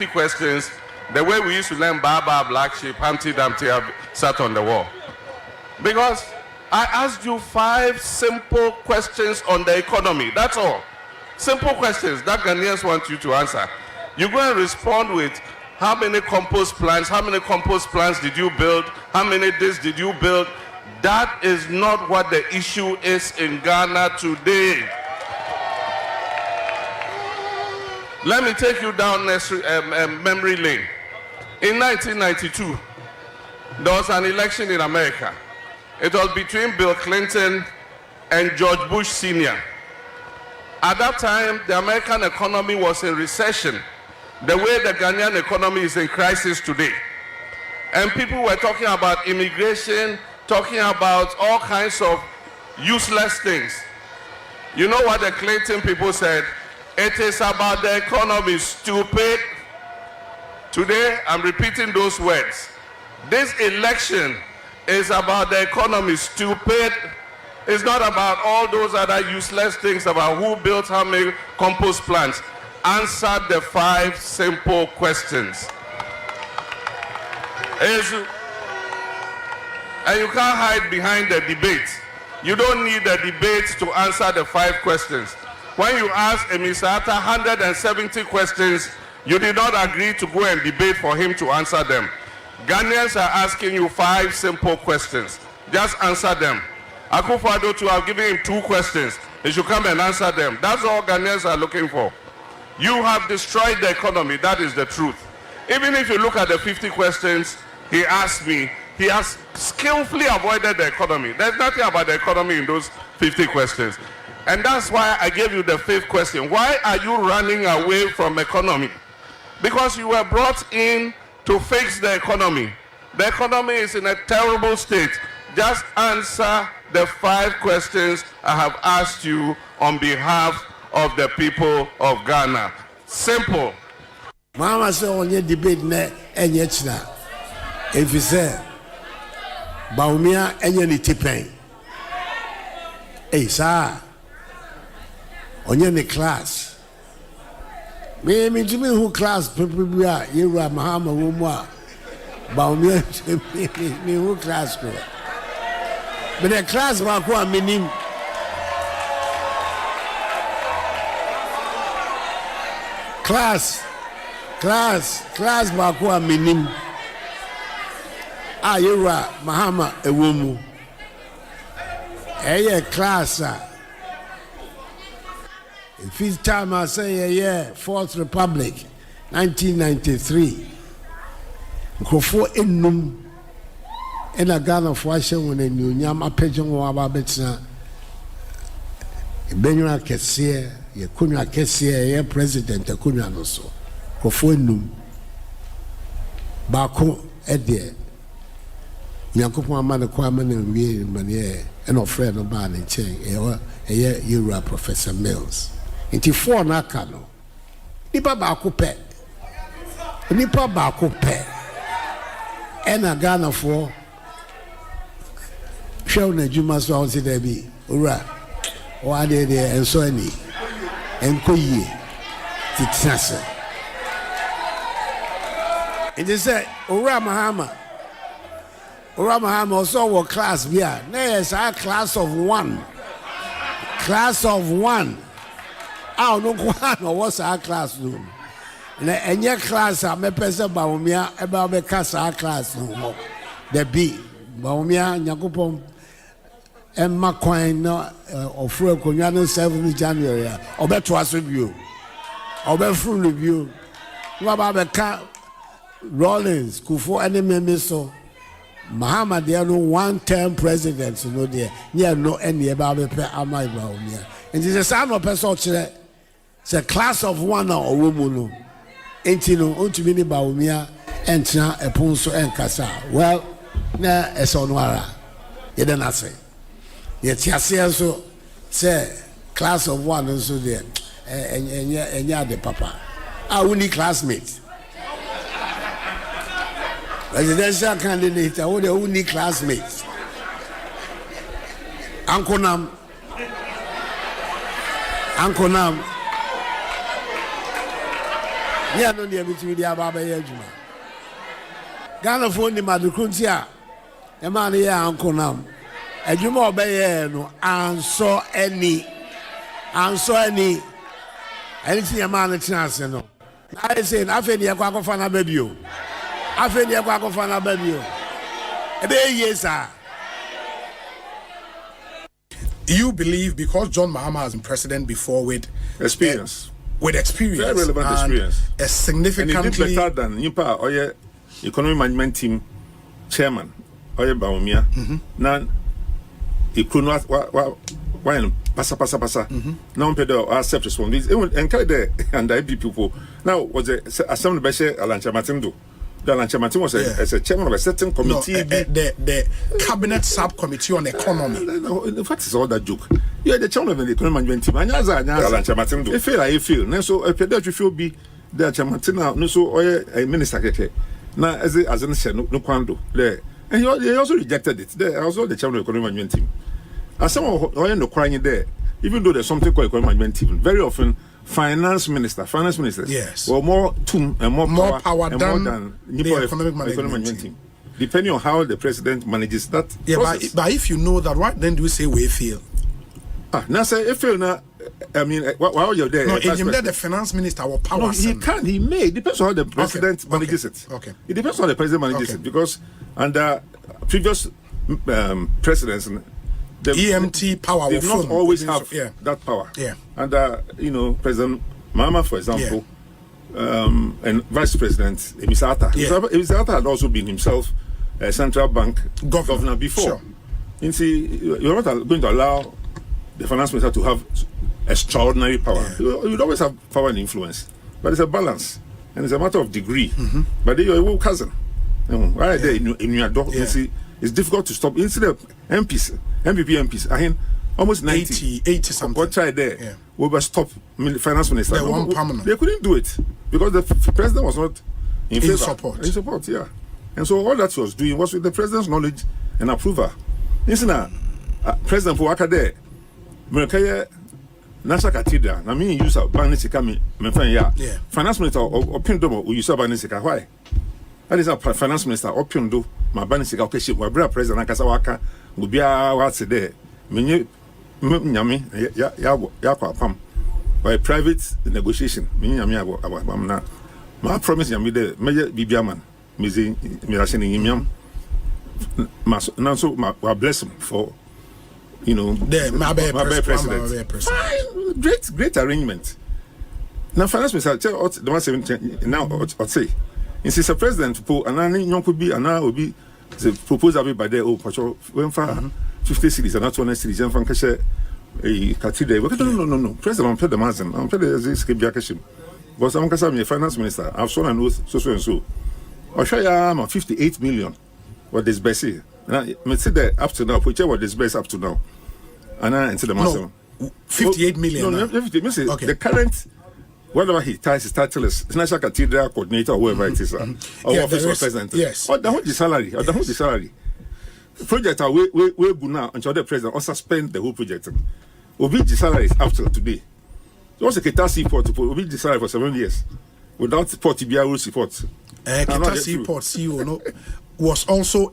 questions, the way we used to learn Baba, Black Sheep, Humpty Dumpty have sat on the wall. Because I asked you 5 simple questions on the economy. That's all. Simple questions that Ghanaians want you to answer. You go and respond with how many compost plants, did you build, how many this did you build. That is not what the issue is in Ghana today. Let me take you down memory lane. In 1992, there was an election in America. It was between Bill Clinton and George Bush Sr. At that time, the American economy was in recession, the way the Ghanaian economy is in crisis today. And people were talking about immigration, talking about all kinds of useless things. You know what the Clinton people said? It is about the economy, stupid. Today, I'm repeating those words. This election is about the economy, stupid. It's not about all those other useless things about who built how many compost plants. Answer the 5 simple questions. And you can't hide behind the debate. You don't need the debate to answer the 5 questions. When you ask Emisata 170 questions, you did not agree to go and debate for him to answer them. Ghanaians are asking you 5 simple questions. Just answer them. Akufo-Addo to have given him 2 questions. He should come and answer them. That's all Ghanaians are looking for. You have destroyed the economy. That is the truth. Even if you look at the 50 questions he asked me, he has skillfully avoided the economy. There's nothing about the economy in those 50 questions. And that's why I gave you the 5th question. Why are you running away from economy? Because you were brought in to fix the economy. The economy is in a terrible state. Just answer the 5 questions I have asked you on behalf of the people of Ghana. Simple. Mama say on your debate ne enye china. If you say Baumia enye ni tipen. Hey sir. Onye ni class. Me who class people be a Yura Mahama Wumwa. Baumia me who class go. But the class wa ko minim. Class ba ko minim. Yura Mahama Ewumu. Eye class If it's time I say yeah, 4th Republic, 1993. Nkofo enum ena Ghana fo ahye won anuonyam apagyen wo ababetena ebenwa kese ye kunwa kese ye president akunwa no so nkofo enum baako ede Nyankopon amane kwa amane wie mane ena ofre no ba ne nchen eye Yura Professor Mills Inti 4 na aka no nipa baako pe ena Ghana fo hwe na djuma so awon se da bi owura o ade de enso ani enkoyie titase inti say owura Mahama also wo class bia na yes a class of 1 no kwa no was a class room na enye class a mepese Baumia eba be kasa class no the b Baumia Nyakopon emma kwan no ofro akonwa no 7 January obeto aso bio obefuru bio no ba be ka Rollins Kufo any meme so Mahama there no 1-term president no there near no any eba be pe amai Baumia and this is no person chere it's a class of 1 or woman no enti no ontumi ni Baumia entra eponso enkasa well na esonwara yeden ase ye tiase so say class of 1 so there enya de papa we need classmates presidential candidate we need classmates ankonam Yeah, no, dear, between the Ababa Yajuma. Ghana phone the Madukuntia, a man here, Uncle Nam. A Juma Bayano, and saw any. Anything a man a chance, no. I say, I feel the Aquafana baby. I feel the Aquafana baby. Yes, sir. You believe because John Mahama has been president before with experience, very relevant experience, a significantly, and he did better than Nipa or your economic management team chairman or your Baumia. Now, he could not pasa. Now, Pedro accept responsibility. And Kade and the people now was a assembly Beshe Alancha Matindo. The Alancha Martin was as a chairman of a certain committee. The cabinet subcommittee on economy. What is all that joke? You are the chairman of the economic management team. Alancha Martin. If I feel, so a pedal should be the Chairman now, no so a minister. Now, as an no quando there. And he also rejected it. There also the chairman of the economic management team. As someone who are no crying there, even though there's something called economic management team, very often finance ministers, yes, or more power than the economic management team, depending on how the president manages that. Yeah, but if you know that, why then do you say we feel? Now say if you know, I mean, while you're there, no, the finance minister or power. No, he can, he may. It depends on how the president manages it. Okay, it depends on how the president manages it, because under previous presidents. The EMT power they not always have that power. Yeah. And President Mahama, for example, and Vice President Emisata. Emisata had also been himself a central bank governor before. Sure. You see, you're not going to allow the finance minister to have extraordinary power. Yeah. You'd always have power and influence, but it's a balance and it's a matter of degree. But you're a cousin. Why are they in your door? You see, it's difficult to stop. Instead of MPP MPs, I mean, almost 80 something. What tried there? Yeah. We were stop finance minister. They couldn't do it because the president was not in favor. In support, yeah. And so all that he was doing was with the president's knowledge and approval. Listen, President Puwaka there, Merkaya National Cathedral. I mean, use of Banisika, me, finance minister or Pindomo, we use of Banisika. Why? That is a finance minister or Pindo, my Banisika, okay, she was president Kasawaka. Ubia what's there? Many Yami Yakwapam by private negotiation. Many my promise Yami the Major Bibiaman, Mizi Mirashin Yimiam. Now, so my bless him for my president. Fine, great arrangement. Now, finance minister, the one 17 now, or say, since the president, and young could be, and now will be. The proposal by there, when 50 cities and not 200 cities, and Fankasha a cathedral. No. President paid the Mazen, I'm paid the Skibjakashim. But I'm a finance minister. I've sworn an oath, so and so. I'll show you 58 million. What is best here? And I say that up to now, whichever what is best up to now. And I enter the Mazen. 58 million. No, the current. Whatever his title is National Cathedral Coordinator or whoever it is, or Office of President. Yes. Or the whole salary. Or the whole salary. Project we go now until the president or suspend the whole project. Obi the salary is up till today. There was a Ketasi port to Obi the salary for 7 years without port TBI support. Ketasi port CEO was also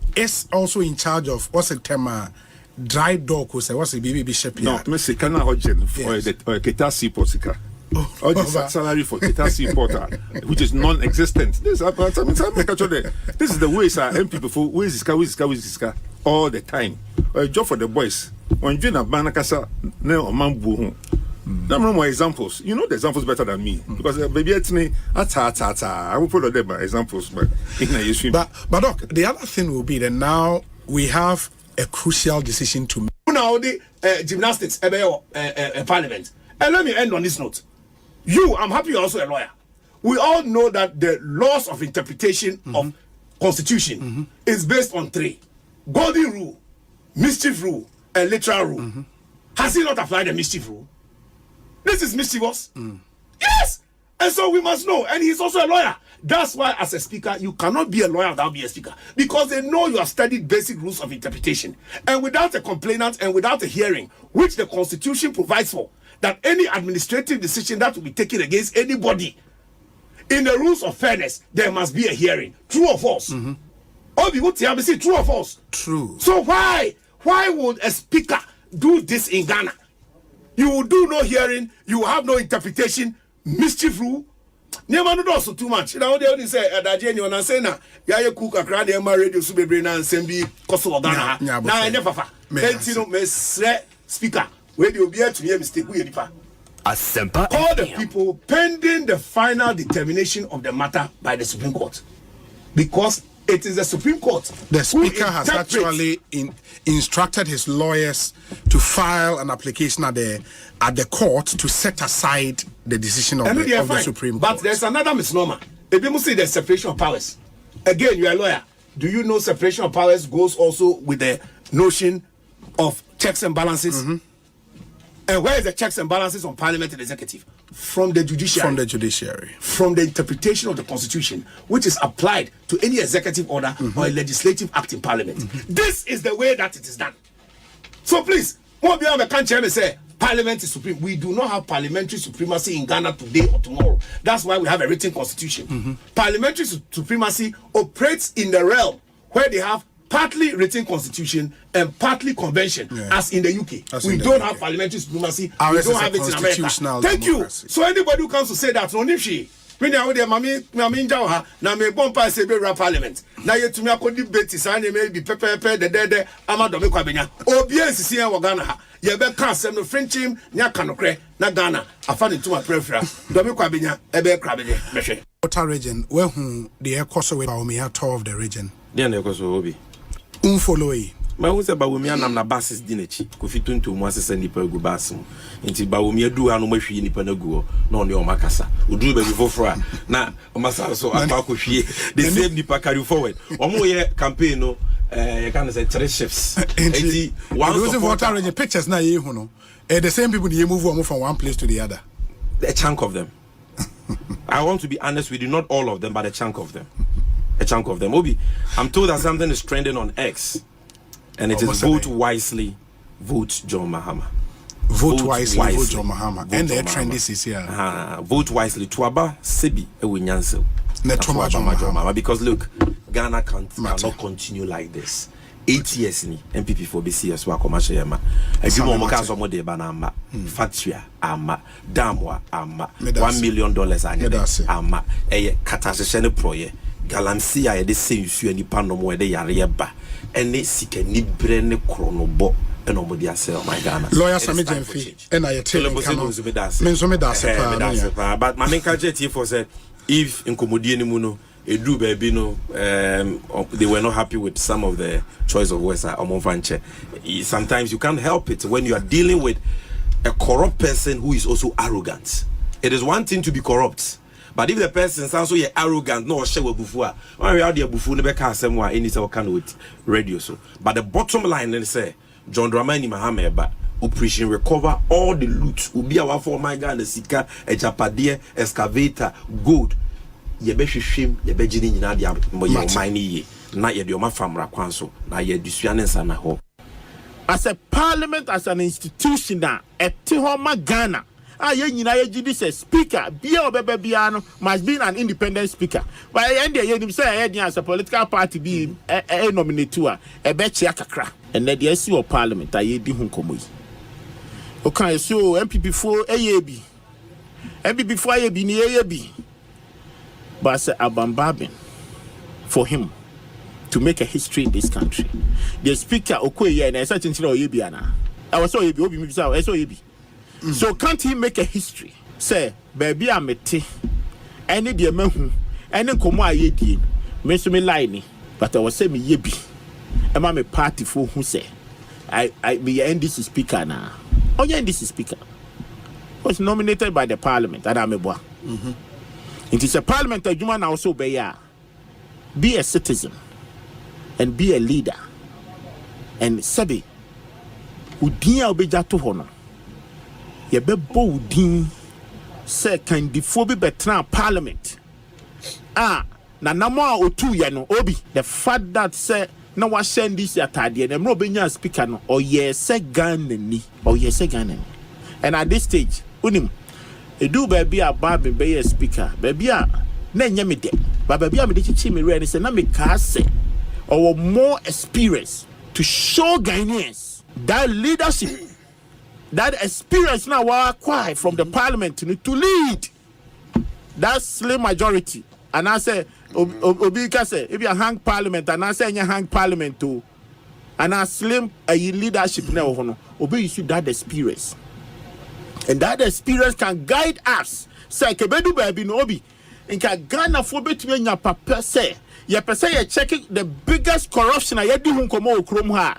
in charge of what's the term dry dock what's the BB shipyard. No, Mr. Kana Ojen for the Ketasi port sika. Or the salary for Ketasi porter, which is non-existent. This is the way MP before where is this all the time. A job for the boys. When you na banakasa ne o mambu. There are more examples. You know the examples better than me because baby it's me. I will put them examples, but Doc, the other thing will be that now we have a crucial decision to make. Now the gymnastics Parliament. And let me end on this note. I'm happy you're also a lawyer. We all know that the laws of interpretation of Constitution is based on 3. Golden rule, mischief rule, and literal rule. Has he not applied the mischief rule? This is mischievous. Yes! And so we must know. And he's also a lawyer. That's why as a speaker, you cannot be a lawyer without being a speaker. Because they know you have studied basic rules of interpretation. And without a complainant and without a hearing, which the Constitution provides for, that any administrative decision that will be taken against anybody in the rules of fairness, there must be a hearing. True or false? Obi, what you say? True or false? True. So why would a speaker do this in Ghana? You will do no hearing. You will have no interpretation. Mischief rule. Never no also too much. Now they only say Adaje ni ona say na ya ye cook akra de ma radio so bebre na nsem bi koso Ghana. Na enye fafa. Enti no mesre speaker. Where they will be to hear mistake we nipa. Asempa. Call the people pending the final determination of the matter by the Supreme Court. Because it is the Supreme Court. The Speaker has actually instructed his lawyers to file an application at the court to set aside the decision of the Supreme Court. But there's another misnomer. If people say there's separation of powers, again, you're a lawyer. Do you know separation of powers goes also with the notion of checks and balances? And where is the checks and balances on Parliament and Executive? From the Judiciary. From the Judiciary. From the interpretation of the Constitution, which is applied to any executive order or a legislative act in Parliament. This is the way that it is done. So please, what we can't say Parliament is supreme. We do not have parliamentary supremacy in Ghana today or tomorrow. That's why we have a written constitution. Parliamentary supremacy operates in the realm where they have partly written constitution and partly convention, as in the UK. We don't have parliamentary supremacy. We don't have it in America. Thank you. So anybody who comes to say that, no nishi. When you are there, mami injawa na me bompa sebe Parliament. Na yetumi akodi debate sa na me bi pepepe de amado me kwabenya. Obi ensisi en Ghana ha. Ye be kan asem no Frenchim nya kanokre na Ghana afa ne tuma prefera. Do me kwabenya ebe krabede mehwe. Water region where who the Ekosiise Baumia tour of the region. Then Ekosiise obi. Unfollow. Ma hu se Baumia nam na bases dinechi. Kofi tuntu mu asese nipa gu basem. Nti Baumia du ha no mahwie nipa na gu na one o makasa. Oduru ba before na o masa so akwa the same nipa carry forward. Omo ye campaign no you can say 3 shifts. Nti one water region pictures na ye hu no. The same people they move from one place to the other. A chunk of them. I want to be honest with you, not all of them, but a chunk of them. A chunk of them. Obi, I'm told that something is trending on X, and it is vote wisely, vote John Mahama. Vote wisely, vote John Mahama. And the trend is here. Vote wisely. Tuaba Sebi Ewinyansel. Because look, Ghana cannot continue like this. 8 years ni MPP for BCS wa commercial yama. Ebi mo mo ka so mo de ba na ama. Factory ama, damwa ama, $1 million anya ama. Eye katase ne proye. Galamsey a de sensu ani pa no mo de yare ba. Ene sika ni bre ne kronobo eno mo di ase my Ghana. Lawyer Sami Jemfi and I tell you but my main candidate for said if inkomodie ni mu no edu baby no they were not happy with some of the choice of words sometimes you can't help it when you are dealing with a corrupt person who is also arrogant. It is one thing to be corrupt, but if the person sounds so arrogant, no share with bufua we are the bufu ne be ka asem wa any say kind with radio so. But the bottom line is say John Dramani Mahama ba operation recover all the loot obi awa for my Ghana sika ejapade excavator gold ye be hwehwem ye be gini nyina dia mo ye mine ye na ye de o mafamra kwan so na ye dusua ne nsa na ho. As a parliament, as an institution na etihoma Ghana ye nyina ye gidi say speaker bia obebe bia no must be an independent speaker. But end ye nim say ye as a political party be nominate to a be chia kakra and the esi of parliament ye di hu komo yi. Okay, so MPP for AAB. MPP for AAB ni AAB. But say abambabin for him to make a history in this country. The speaker Okoye and certain Oyebiana. I was so Obi So can't he make a history? Say, baby I'm any dear man any komo ayedi me so me line but I was say me yebi. Am I a party for who say I be NDC speaker now. Oh yeah, NDC speaker was nominated by the parliament and I'm a boy. It is a parliament human also be a citizen and be a leader and sabi udin a obeja to hono ye bebo udin say can defo be betra parliament na namo a otu ye no obi the fact that say na wa send this atade na mro benya speaker no or yes say Ghana ni and at this stage unim edu baby a babin be a speaker baby a na enye me de ba ba bia me de chichi me re say na me ka say or more experience to show Ghanaians that leadership, that experience now we acquire from the parliament to lead that slim majority. And I say obi ka say if you hang parliament and I say you hang parliament too and I slim leadership now obi you should that experience. And that experience can guide us. Say kebedu baby no obi nka Ghana for betumi nya papa say ye pese ye checking the biggest corruption ye di hu komo okrom ha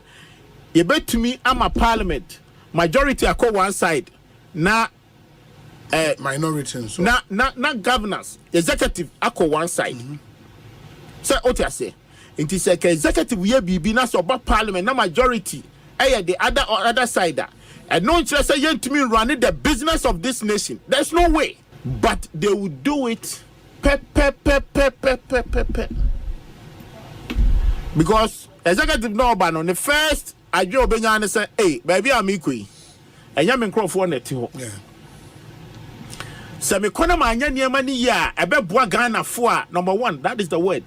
ye betumi ama parliament majority akọ one side na minority so na governors executive akọ one side say otia say inti say ke executive ye bibi na so ba parliament na majority the other side and no interest say ye ntumi run the business of this nation. There's no way, but they will do it because executive no ban on the first I do obenya say hey baby am ikui enya me nkrofo na ti ho se me kona ma anya niema ni ya ebeboa Ghana fo a number 1 that is the word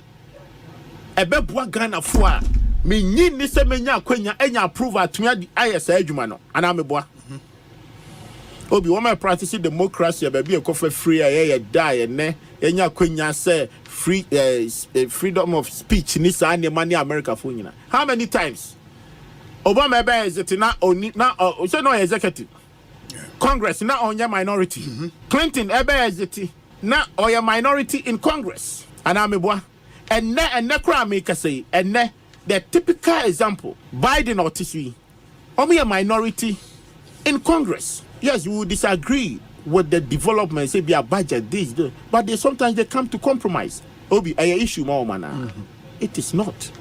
ebeboa Ghana fo a me nyi ni se menya akwanya enya approval atumi ayesa adwuma no ana me boa obi wo ma practice democracy baby e kofa free aye die ne enya akwanya say free freedom of speech ni sa ne mani America for nyina. How many times Obama ebe is it na oni na so no executive Congress na onya minority Clinton ebe is it na oya minority in Congress ana meboa enne kra me ka say enne the typical example Biden or TC omi a minority in Congress. Yes, you will disagree with the development, say be a budget this, but sometimes they come to compromise. Obi a issue more man. It is not.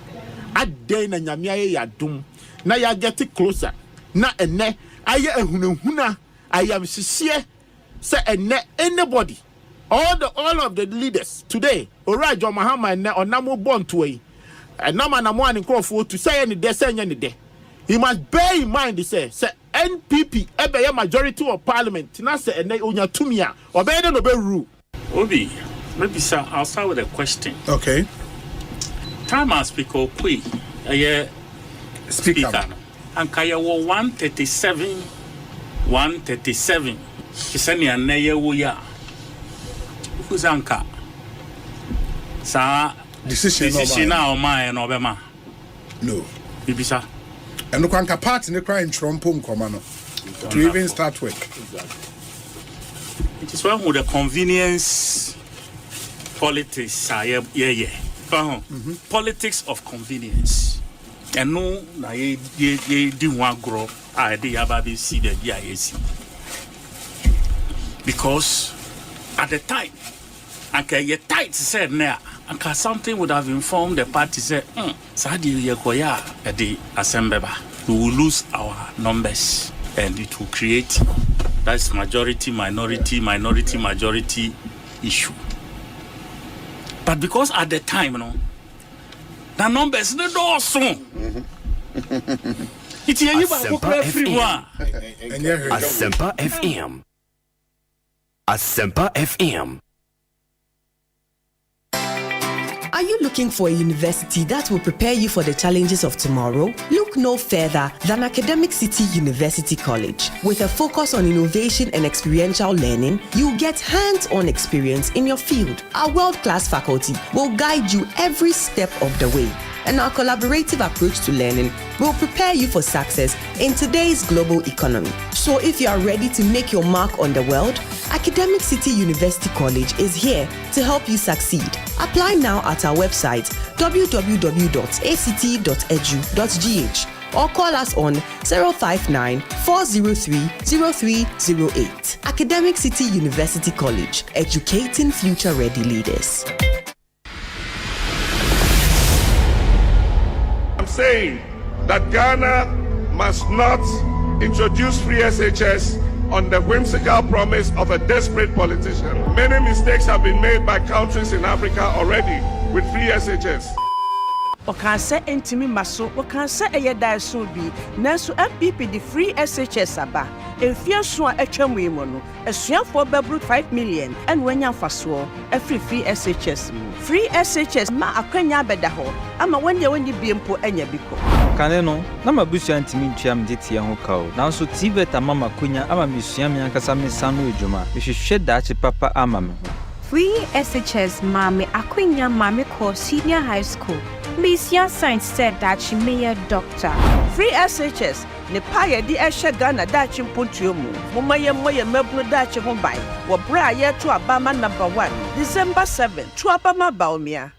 At day na nyamia ya dum. Na ya get it closer. Na ene aye ehunahuna I am sincere say ene anybody all of the leaders today Orajo Mahama ene onamo born to e enama na mo an crofo to say any dey say any dey. He must bear in mind say NPP ebe majority of parliament na say ene onya tumia obey no be rule. Obi, maybe sir, I'll start with a question. Okay. Time as speaker Kwe, speaker. And kaya wo 137. Kisani aneye wo ya. Ukuzanka. Sa decision na o ma no be ma. No. Bibisa. And look anka party ne cry in Trumpo nkoma to even start with. It is one with the convenience politics politics of convenience. And no na ye di one grow I dey ababi see the DIAC. Because at the time anka ye tight said na anka something would have informed the party say sadi ye koya at the Asempa we will lose our numbers and it will create that's majority majority issue. But because at the time the numbers no do so it's here everyone Asempa FM Asempa FM. Are you looking for a university that will prepare you for the challenges of tomorrow? Look no further than Academic City University College. With a focus on innovation and experiential learning, you'll get hands-on experience in your field. Our world-class faculty will guide you every step of the way. And our collaborative approach to learning will prepare you for success in today's global economy. So if you are ready to make your mark on the world, Academic City University College is here to help you succeed. Apply now at our website www.act.edu.gh or call us on 059-403-0308. Academic City University College, educating future-ready leaders. I'm saying that Ghana must not introduce free SHS on the whimsical promise of a desperate politician. Many mistakes have been made by countries in Africa already with free SHS. ɔkan sɛ ntimi ma so ɔkan sɛ ɛyɛ daiso bi nanso MPP the free SHS aba efie so a atwa mu yi mu no asuafoɔ bɛburu 5 million ɛna wɔanya mfasoɔ ɛfiri free SHS mu free SHS ma akwanya abɛda hɔ ama wɔn deɛ bi mpo anya bi kɔ kane no na mabusua ntimi ntua me detie ho kaw nanso TVET ama makonya ama mesua me ankasa me sanu adwuma mehwehwɛ daakye papa ama me ho Free SHS Mami Akwenya Mami Ko Senior High School. Miss Young Science said that she may a doctor. Free SHS ne paye di ehwe Ghana dachi mpontuo mu. Moma ye mabunu dachi ho bai. Wo bra ye to abama number 1 December 7 to abama baomia.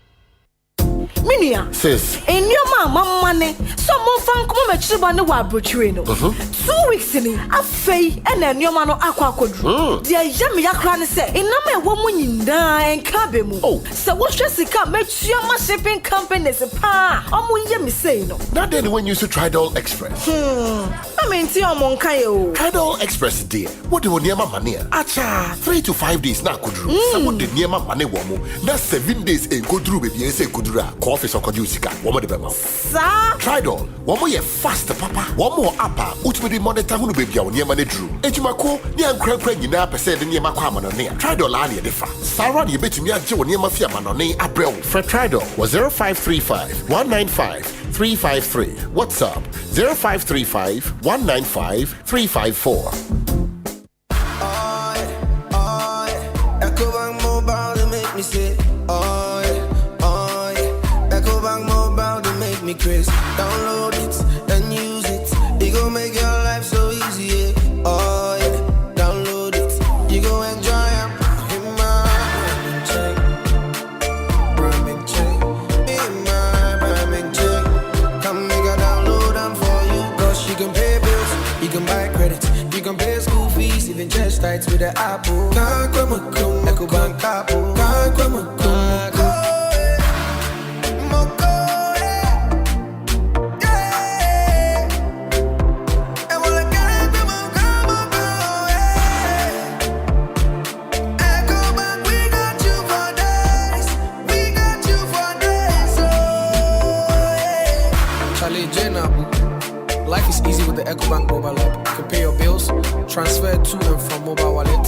Minia sis enyoma mama ne so mo fan ko ma chiriba ne wa brochire no 2 weeks ni afei ena enyoma no akwakodru dia yame yakra ne se enam e wo mu nyinaa enka be mu se wo hwe sika matua ma shipping companies pa omo ye me sei no na then when you Tridol Express I mean ti omo nka ye o Tridol Express dear what do niema mane acha 3 to 5 days na kodru se what the niema mane wo mo na 7 days en kodru be bi en se kodru a office or Kodusika, woman de Bema. Sir, Tridol, one more fast, papa, one more upper, which will be monitor who be your near money drew. Ejimako, near crank, you now percent near Maquaman on near. Tridol, I need the fat. Sarah, you bet me a Joe near Mafia man on near Abril. For Tridol was 0535 195 353. WhatsApp 0535 195 354. Ecobank Mobile to make me say, Chris, download it and use it. It gon' make your life so easy. Yeah. Oh yeah, download it. You gon' enjoy it. In my Brahmin check, in my Brahmin check. Come make a download them for you. Cause you can pay bills, you can buy credit, you can pay school fees, even chest tights with the Apple. Ecobank Apple. Life is easy with the Ecobank mobile app. You can pay your bills, transfer to and from mobile wallet,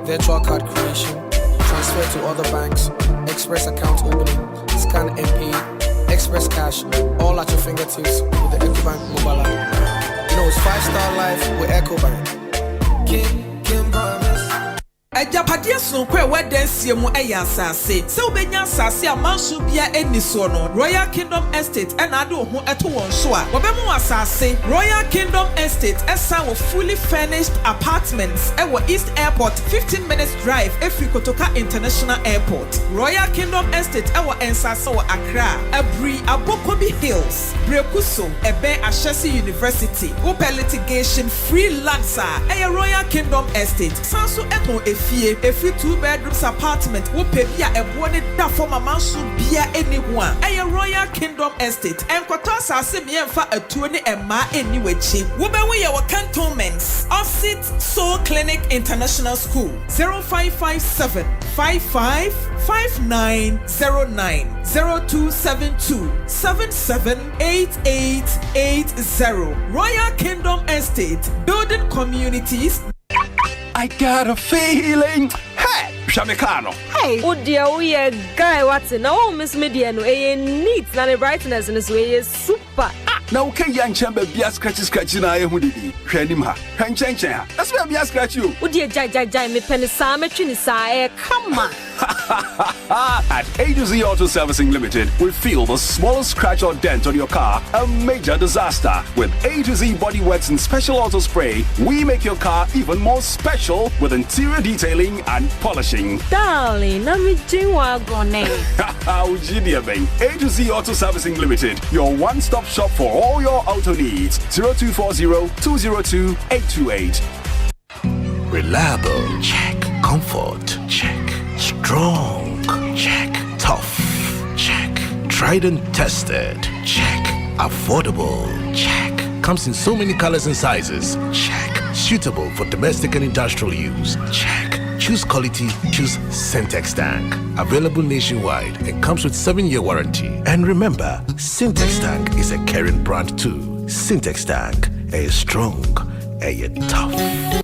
virtual card creation, transfer to other banks, express account opening, scan and pay, express cash, all at your fingertips with the Ecobank mobile app. You know, it's 5-star life with Ecobank. Kim promise. Ejapadia so kwe wedensie mu asase se obenya asase amanso bia eniso no Royal Kingdom Estate and ade ho eto won so a wobemu asase Royal Kingdom Estate esa wo fully furnished apartments e wo East Airport 15 minutes drive every Kotoka International Airport. Royal Kingdom Estate e wo ensase wo Accra Abri Abokobi Hills Brekuso ebe Ashesi University open litigation free lands e Royal Kingdom Estate sanso eto fie every 2 bedrooms apartment wo pe bia ebo ne da form amanso bia anyone a Royal Kingdom Estate enkoto asase me emfa atuo ne emma eni wachi wo be we ye wo cantonments Osei Soul Clinic International School 0557 555909 0272 778880 Royal Kingdom Estate building communities. I got a feeling. Hey, Shamikano. Hey, oh dear, we a guy what's in oh Miss Mediano, a neat and a brightness in his way is super. Now, can young chamber be a scratch in I would be? Him, that's where I scratch you. Oh dear, Jai, me penny Sametrini, come on. At A2Z Auto Servicing Limited, we feel the smallest scratch or dent on your car a major disaster. With A2Z Body Works and Special Auto Spray, we make your car even more special with interior detailing and polishing. Darling, I'm a Jinwagone. A2Z Auto Servicing Limited, your one-stop shop for all your auto needs. 0240-202-828. Reliable, check. Comfort, check. Strong, check. Tough, check. Tried and tested, check. Affordable, check. Comes in so many colors and sizes, check. Suitable for domestic and industrial use, check. Choose quality, choose Syntex tank. Available nationwide and comes with 7-year warranty. And remember, Syntex tank is a caring brand too. Syntex tank, a strong, a tough.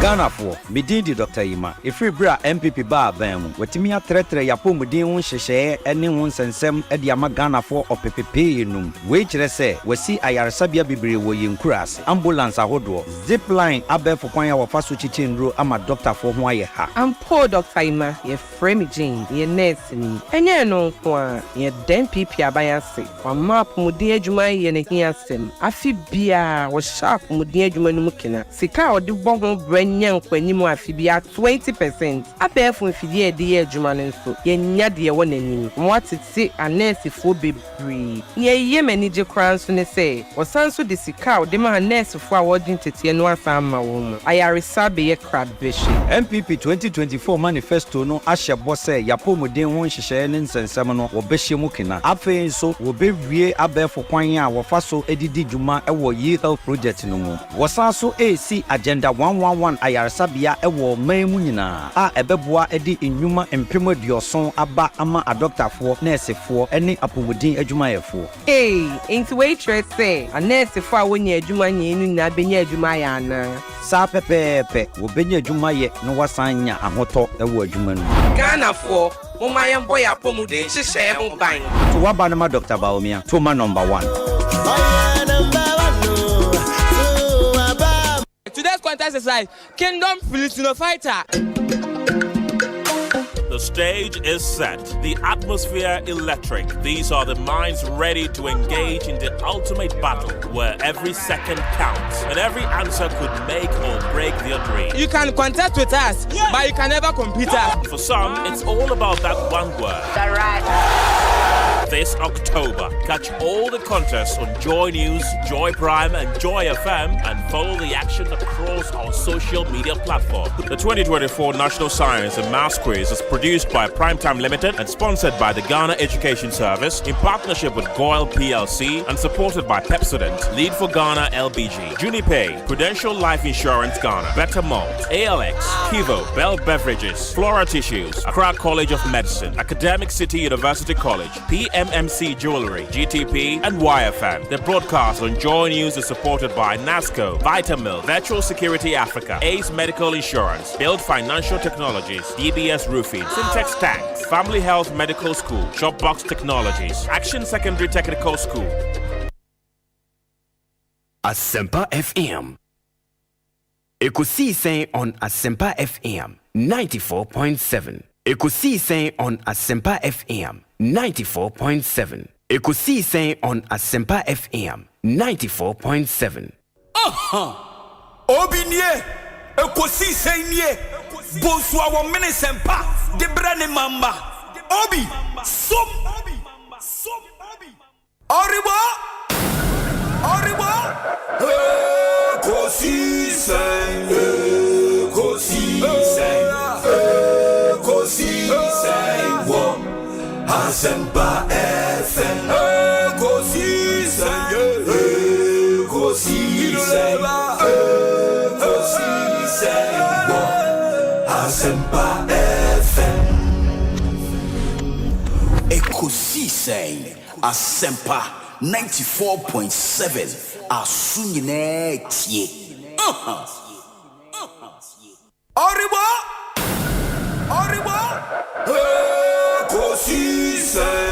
Ghana for Medindi Dr. Ima. If we bra MPP bar bam, Wetimia Tretre Yapumudin Sheshe, any one sensem Ediama Ghana for or PPP num. Which say, we see Ayarasabia Bibri in Kras, ambulance a hodro, zip line, Abe for Kwanya or Fasuchitin Ru, I'm a doctor for why ha. I'm poor Dr. Ima, ye frame Jane, ye nursing, and ye no for ye den PP abayasi, or map Mudia Juma ye ne hiasem. Afi bia was sharp Mudia Juma Mukina, Sika or the bongo brain. When you more fibia 20%. I bear from Fidia dear Juman so ye nadia one and what it say a nurse for be free. Ye manager crowns when they say, or sans so the cow, the man nurse for awarding to Tianua Sama woman. I are sabi a crab bish. MPP 2024 manifesto no Asha Bosse, Yapomo de one shenanigans and Samano or Beshimukina. Afe so will be re abe for Kwanya or Faso Edidi Juma or Ye Health Project no more. Was also AC Agenda 111. Ayarasabia ewo memunina a ebeboa edi enwuma empemo dioson aba ama a doctor for nurse for any apomudin adwumayefo into waitress say a nurse for woni adwuma nyenu na benya adwuma ya na sa pepepe wo benya adwuma ye no wasanya ahoto ewo adwuma no Ghana for momayem boy apomudin hihye ho ban to waba na Dr. Baomia to ma number 1. Today's contest is like Kingdom Filipino Fighter. The stage is set, the atmosphere electric. These are the minds ready to engage in the ultimate battle where every second counts and every answer could make or break their dream. You can contest with us, but you can never compete us. For some, it's all about that one word. This October, catch all the contests on Joy News, Joy Prime and Joy FM and follow the action across our social media platforms. The 2024 National Science and Maths Quiz is produced by Primetime Limited and sponsored by the Ghana Education Service in partnership with Goyle PLC and supported by Pepsodent, Lead for Ghana LBG, Junipay, Prudential Life Insurance Ghana, Better Malt, ALX, Kivo, Bell Beverages, Flora Tissues, Accra College of Medicine, Academic City University College, PMMC Jewelry, GTP, and YFM. The broadcast on Joy News is supported by NASCO, Vitamil, Virtual Security Africa, Ace Medical Insurance, Build Financial Technologies, DBS Roofing, Syntex Tanks, Family Health Medical School, Shopbox Technologies, Action Secondary Technical School. Asempa FM. Ekosiisen On Asempa FM 94.7. Ekosiisen On Asempa FM 94.7. Ekosiisen On Asempa FM 94.7. Obinie Ekosiisen nie Bonsu awo minisempa de brane mamba Obi som Oribo Ekosiisen wo Asempa FM Ekosiisen wo Asempa FM Ekosiisen Asempa 94.7 Asunyine tie Oribo Ekosiisen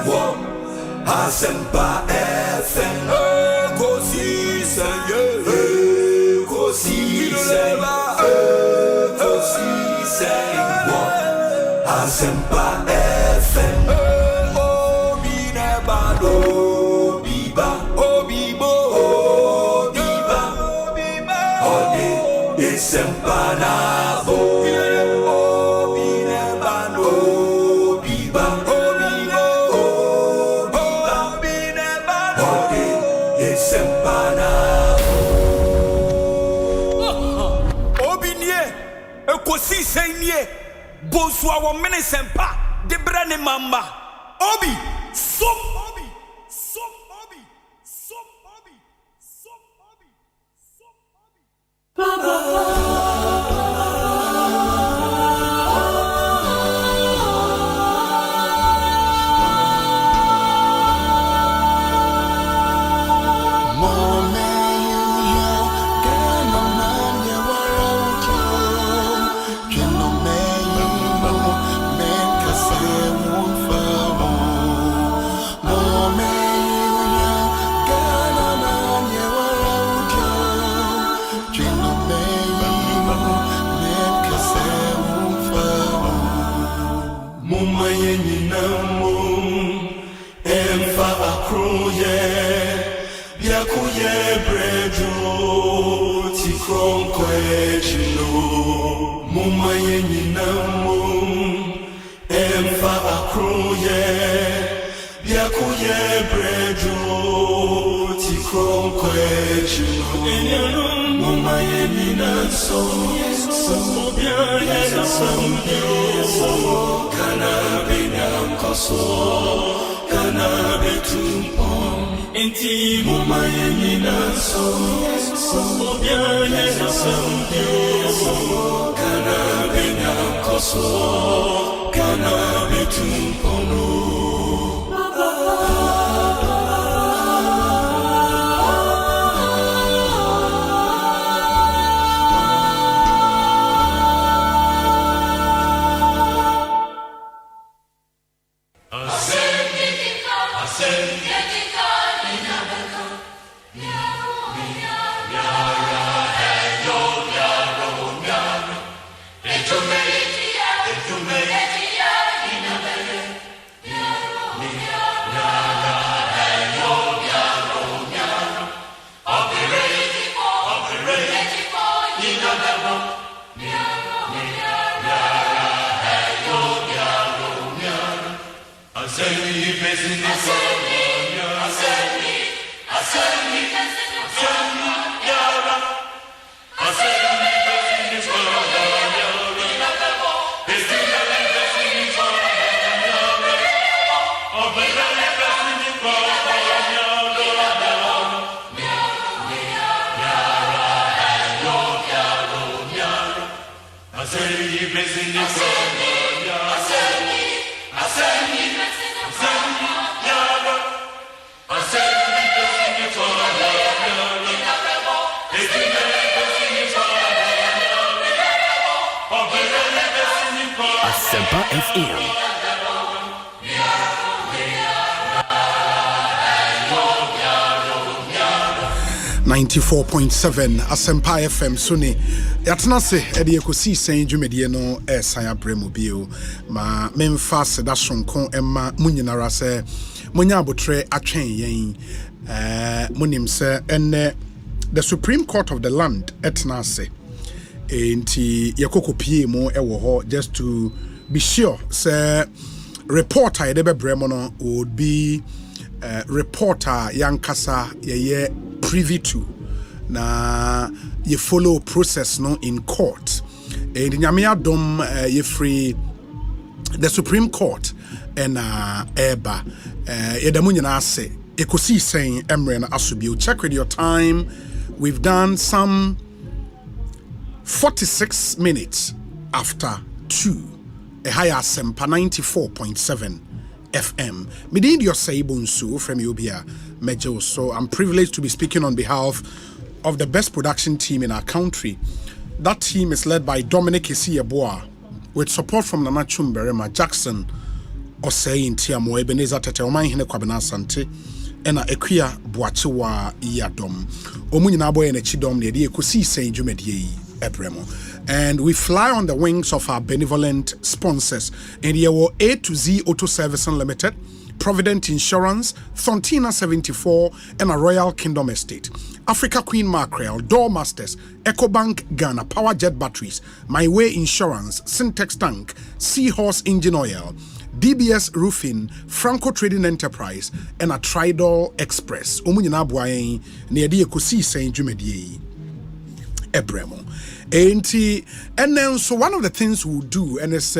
wo Asempa FM Ekosiisen wo Asempa FM Obi nebado biba obibo biba ode Asempa na bo Obi nebado biba obibo biba ode Asempa na Ekosiisen nie Bonsu awo minisempa de brane mamba obi so Asempa FM. 94.7 Asempa FM Suni Yatanase Edi Ekosiisen dwumedie no esan abremu bio ma memfa seda sonko emma munyinara se munya abotre atwen yen munim se enne the Supreme Court of the land etnase enti yakokopie mu ewo ho just to be sure say reporter edebe bremo no would be reporter yankasa ye privy to na ye follow process no in court and nyame adom ye free the Supreme Court and eba yedamu nyina ase Ekosiisen emre na asobio. Check with your time. We've done some 46 minutes after 2 a higher Asempa 94.7 FM. Midin your say Bonsu from Ubia Mejo. So I'm privileged to be speaking on behalf of the best production team in our country. That team is led by Dominic Isieboa with support from Nana Chumberema Jackson Osei in Tiamo Ebenezer Tete Oman Hine Kwabena Sante ena Ekia Boachewa Yadom Omunyina boy ene chidom ne de Ekosiisen dwumedie ebremo. And we fly on the wings of our benevolent sponsors. And here were A to Z Auto Servicing Limited, Provident Insurance, Thontina 74, and a Royal Kingdom Estate. Africa Queen Mackerel, Doormasters, EcoBank Ghana, Power Jet Batteries, My Way Insurance, Syntex Tank, Seahorse Engine Oil, DBS Roofing, Franco Trading Enterprise, and a Tridol Express. Omunyina boayen ne de Ekosiisen dwumedie ebremo. And then so one of the things we'll do and is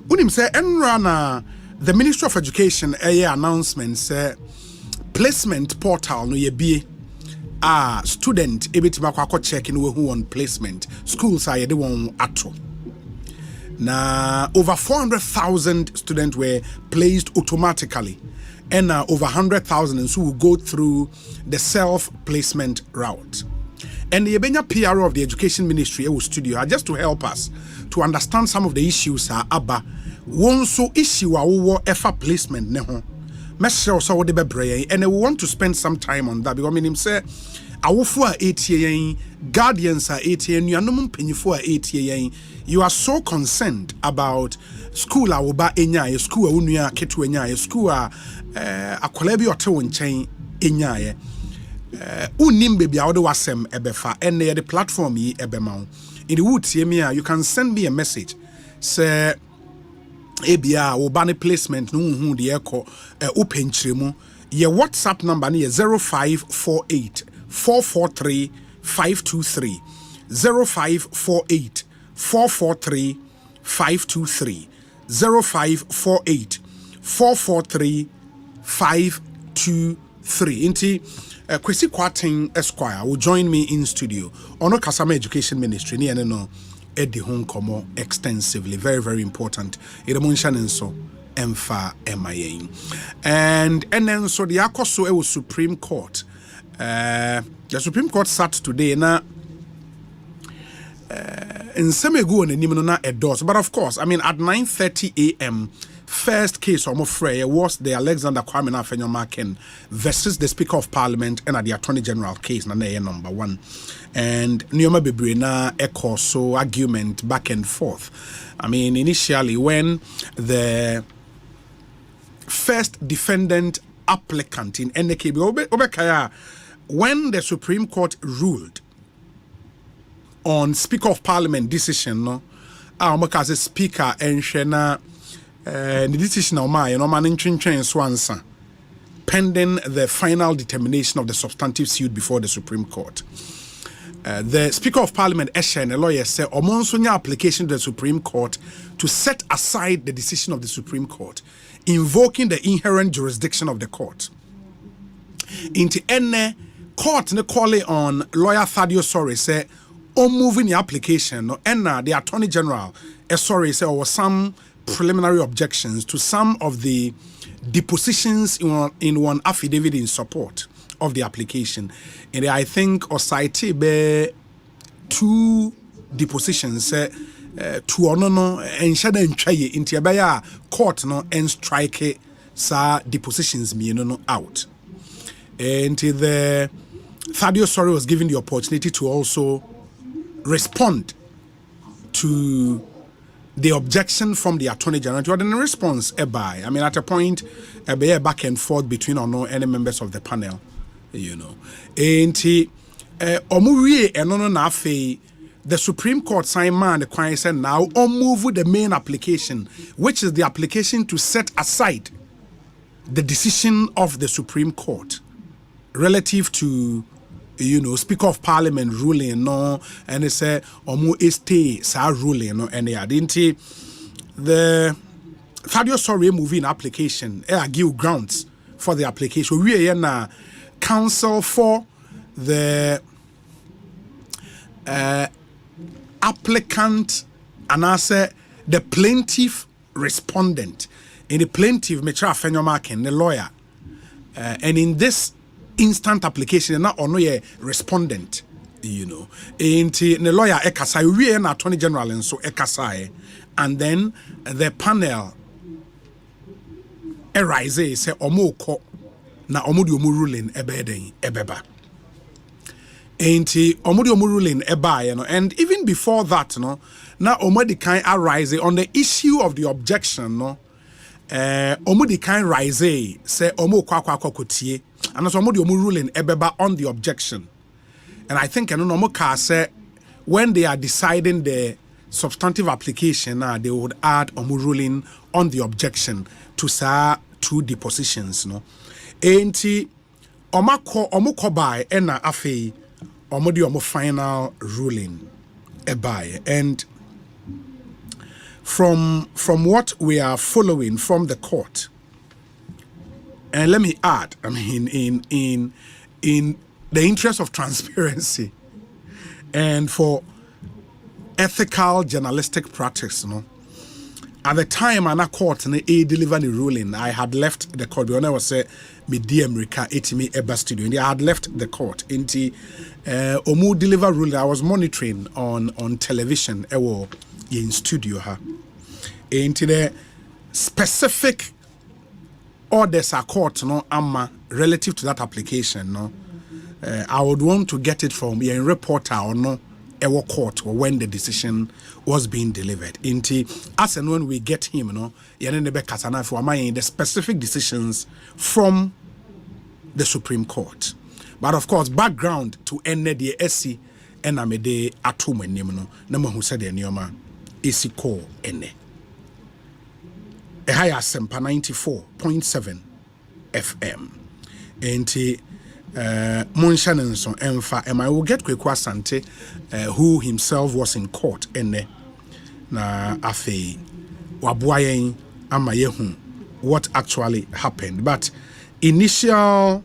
Unim say enrana the Ministry of Education announcement say placement portal no ye be student ebetima kwako check in who on placement schools are the one ato. Now over 400,000 students were placed automatically, and over 100,000 who will go through the self-placement route. And the Ebenya PRO of the Education Ministry studio just to help us to understand some of the issues aba one so issue efa placement neho. Mesho so de bebre and we want to spend some time on that because meaning say awofo a etie guardians a etie nuanom mpanyifo a etie you are so concerned about school a wo ba enya school a wonua keto enya school a akola bi ote wo nchen enya unim baby a wo de wasem ebefa and the platform yi ebema in the wood tie me you can send me a message say ebia wo ba ne placement no hu de ekọ open chiremu ye WhatsApp number ne 0548 443 523 0548 443 523 0548 443 523 Inti Kwesi Kwating Esquire will join me in studio on Kasama Education Ministry ni no Eddie Hong Komo extensively, very important. Iramunshan and so emfa MIA. And then so the Akoso was Supreme Court. The Supreme Court sat today na in Semegu and Nimona Edos. But of course, I mean at 9:30 a.m. first case of Mofrey was the Alexander Kwame Afenyomaken versus the Speaker of Parliament and at the Attorney General case na number 1. And Nyoma Bebrina echo so argument back and forth. I mean, initially when the first defendant applicant in NKB Obekaya, when the Supreme Court ruled on Speaker of Parliament decision, no, as a speaker and Shena the decision of my no man in Swanson pending the final determination of the substantive suit before the Supreme Court. The Speaker of Parliament, Esha, and a lawyer said, Omonsonya application to the Supreme Court to set aside the decision of the Supreme Court, invoking the inherent jurisdiction of the court. Into any court, ne call on lawyer Thadio Sorry say, moving the application, and the Attorney General, sorry say, or some preliminary objections to some of the depositions in one affidavit in support of the application. And I think Osei be 2 depositions to no and shada ntwaye inti abaya court no and strike sa depositions me no out. And the Thadio Sorry was given the opportunity to also respond to the objection from the Attorney General to the response by. I mean, at a point, a back and forth between or no any members of the panel, you know. And Omuri and no nafe, the Supreme Court signed man the client said now move with the main application, which is the application to set aside the decision of the Supreme Court relative to, you know, Speaker of Parliament ruling, no, and they say omu este sa ruling, no, and they didn't the Thadio Sorry moving application give grounds for the application. We are na counsel for the applicant and I say the plaintiff respondent. In the plaintiff, Metra Fenyomaken, the lawyer, and in this instant application na ono ye respondent, you know, into the lawyer ekasa we na Attorney General and so ekasa, and then the panel arise say omo ko na omo di omo ruling ebeden ebeba enti omo di omo ruling eba, you know. And even before that, no, na omo di kind arise on the issue of the objection, no, omo di kind rise say omo kwa kotie. And so omo ruling ebeba on the objection. And I think no ka say when they are deciding the substantive application, they would add omo ruling on the objection to sa 2 depositions, no. Enti omo ko by na afei omo di omo final ruling ebai. And from what we are following from the court, and let me add, I mean, in the interest of transparency and for ethical journalistic practice, at the time an court delivered the ruling, I had left the court. When I was me America etimi eba studio, and I had left the court. Inti omu deliver ruling. I was monitoring on television. In studio ha. Into the specific orders are court relative to that application. I would want to get it from a reporter or no. Our court or when the decision was being delivered. As and when we get him, the specific decisions from the Supreme Court. But of course, background to end the SC and Amede Atum and Nimno, number who said the Nioma is called Ene. A higher Asempa 94.7 FM. Monshanenson Emfa, and I will get Kwekwa Sante, who himself was in court, and na afe wabuayen amayehu what actually happened. But initial,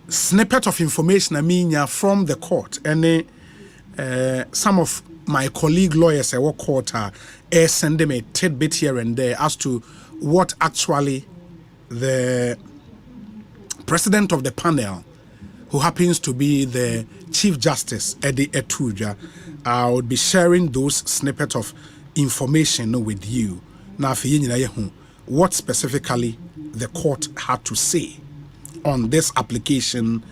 snippet of information I mean from the court, and some of my colleague lawyers at work court are sending me a tidbit here and there as to what actually the president of the panel, who happens to be the Chief Justice, Eddie Etuja, I would be sharing those snippets of information with you. Now, what specifically the court had to say on this application,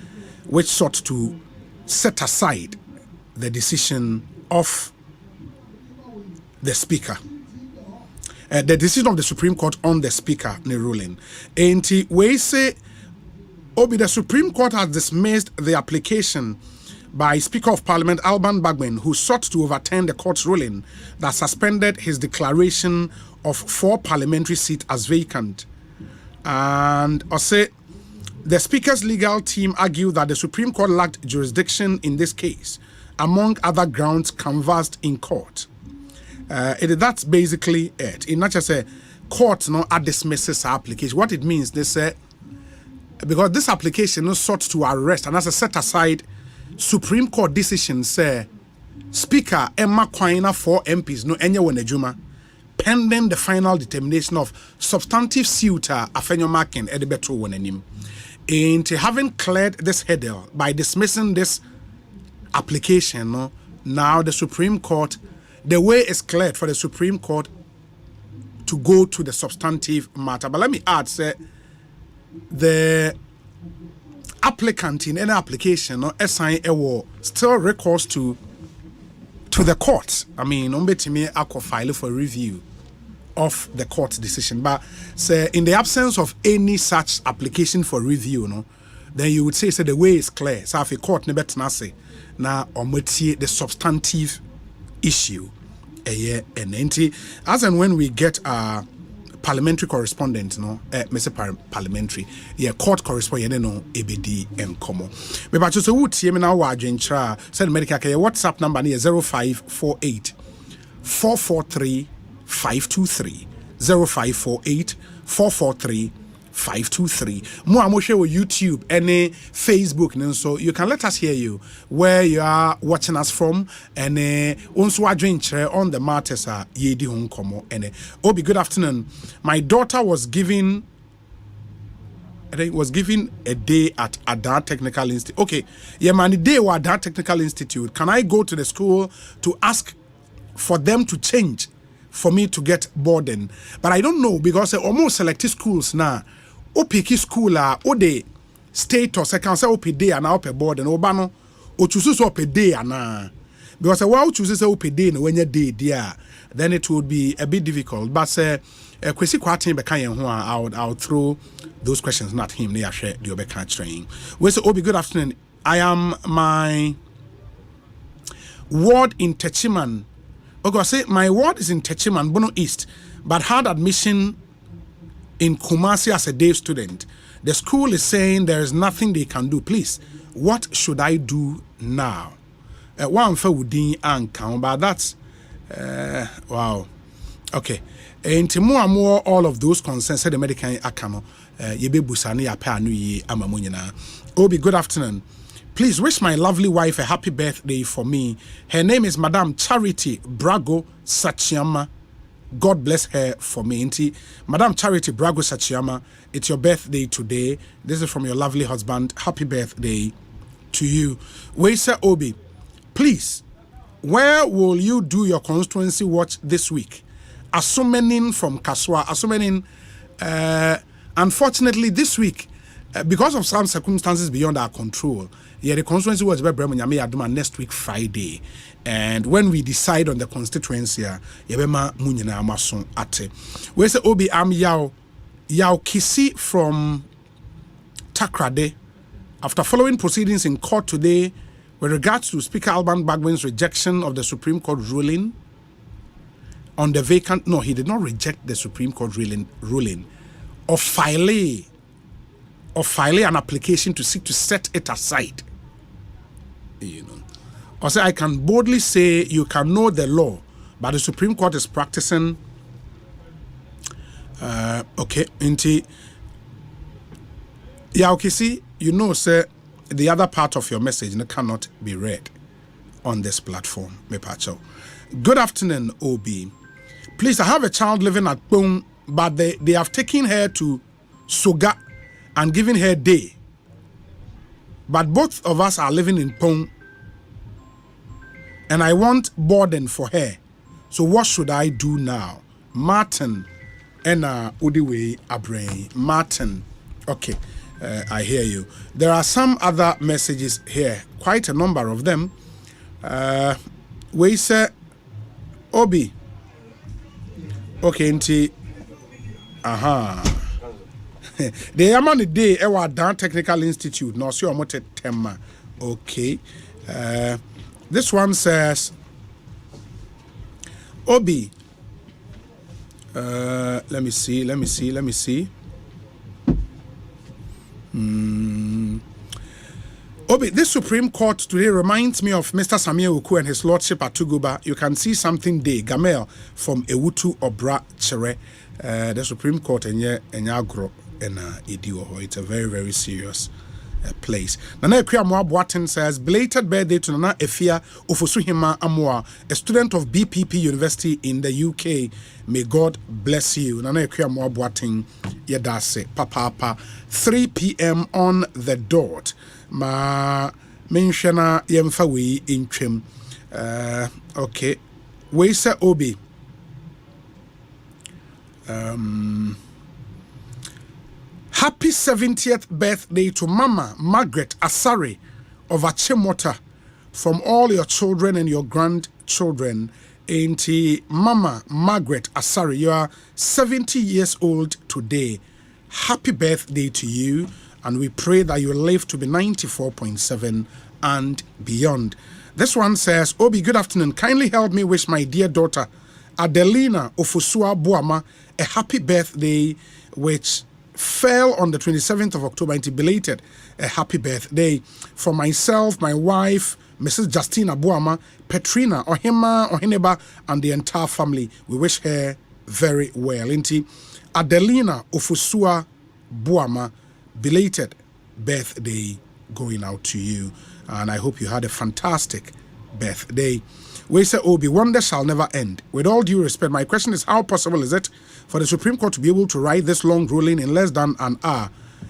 which sought to set aside the decision of the Speaker. The decision of the Supreme Court on the Speaker in the ruling. And we say, the Supreme Court has dismissed the application by Speaker of Parliament Alban Bagman, who sought to overturn the court's ruling that suspended his declaration of 4 parliamentary seats as vacant. And Osei, the Speaker's legal team argued that the Supreme Court lacked jurisdiction in this case, among other grounds canvassed in court. That's basically it. In not just a court dismisses application. What it means, they say, because this application is sought to arrest and as a set aside Supreme Court decision say Speaker Emma Kwaina 4 MPs no enya wenejuma pending the final determination of substantive suitor Afenyo Makin Edebetro wenenim. And having cleared this hurdle by dismissing this application, now the Supreme Court, the way is cleared for the Supreme Court to go to the substantive matter. But let me add, say, the applicant in any application still recourse to the court. I mean, I file for review of the court's decision. But say in the absence of any such application for review, then you would say the way is clear. So if a court never say now the substantive issue as and when we get a parliamentary correspondent Mr. Parliamentary court correspondent ABD and Como me ba so would see me now adwentra send medical care WhatsApp number is 0548 443 523 0548 443 523. More share with YouTube, any Facebook, and so you can let us hear you where you are watching us from, and also adventure on the matters are yedi hon komo. And Obi, good afternoon. My daughter was given a day at Adar Technical Institute. Okay, yeah, man, the day was Adar Technical Institute. Can I go to the school to ask for them to change for me to get boarding? But I don't know because almost selected schools now. Opiki school o de status I can say opd and op board and obano o choose so opd and because while choose say opd no when you day there then it would be a bit difficult. But kwesi kwatin be kan ho I'll throw those questions not him they share the obeka train. We say Obi, good afternoon. I am my ward in Techiman. Okay, say my ward is in Techiman, Bono East, but had admission in Kumasi as a day student. The school is saying there is nothing they can do. Please, what should I do now? one for wudin and count, but that's wow. Okay. And more all of those concerns said the medical akano yebe busani apa anu yi amamunyina. Obi, good afternoon. Please wish my lovely wife a happy birthday for me. Her name is Madame Charity Brago Sachiama. God bless her for me. Madame Charity Brago Sachiama, it's your birthday today. This is from your lovely husband. Happy birthday to you. Weisa Obi, please, where will you do your constituency watch this week? Asumenin from Kaswa. Asumenin, unfortunately, this week, because of some circumstances beyond our control, the constituency was next week Friday. And when we decide on the constituency, we say Obi am Yao Kisi from Takrade. After following proceedings in court today with regards to Speaker Alban Bagwin's rejection of the Supreme Court ruling on the vacant, no, he did not reject the Supreme Court ruling or file an application to seek to set it aside. You know, or say I can boldly say you can know the law, but the Supreme Court is practicing. Okay, inti. Yeah, okay. See, you know, sir, the other part of your message cannot be read on this platform. Mepacho. Good afternoon, Obi. Please, I have a child living at Pong, but they have taken her to Soga and given her day. But both of us are living in Pong, and I want boarding for her. So what should I do now? Martin and Udiwe Abrain. Martin. Okay, I hear you. There are some other messages here, quite a number of them. We say, Obi. Okay, nti. Aha. The Yamani Day, Ewa Dan Technical Institute, no, so I'm Tema. Okay. This one says, Obi. Let me see. Obi, this Supreme Court today reminds me of Mr. Samuel Uku and his Lordship at Tuguba. You can see something there. Gamel from Ewutu Obra Chere. The Supreme Court and Agro and Idiwo. It's a very, very serious place. Nana Ekria Boatin says, belated birthday to Nana Efia Ofosuhima Amoa, a student of BPP University in the UK. May God bless you. Nana Ekria Boatin Yedase Papa 3 p.m. on the dot. Ma mentiona yemfa we intwem. Okay. We say Obi. Happy 70th birthday to Mama Margaret Asare of Achimota, from all your children and your grandchildren. Auntie Mama Margaret Asare, you are 70 years old today. Happy birthday to you, and we pray that you live to be 94.7 and beyond. This one says, Obi, good afternoon. Kindly help me wish my dear daughter Adelina Ofusua Buama a happy birthday, which fell on the 27th of October, and belated a happy birthday for myself, my wife, Mrs. Justina Buama, Petrina, Ohima, Ohineba, and the entire family. We wish her very well. Inti Adelina Ofusua Buama, belated birthday going out to you, and I hope you had a fantastic birthday. We say, Obi, wonder shall never end. With all due respect, my question is, how possible is it for the Supreme Court to be able to write this long ruling in less than an hour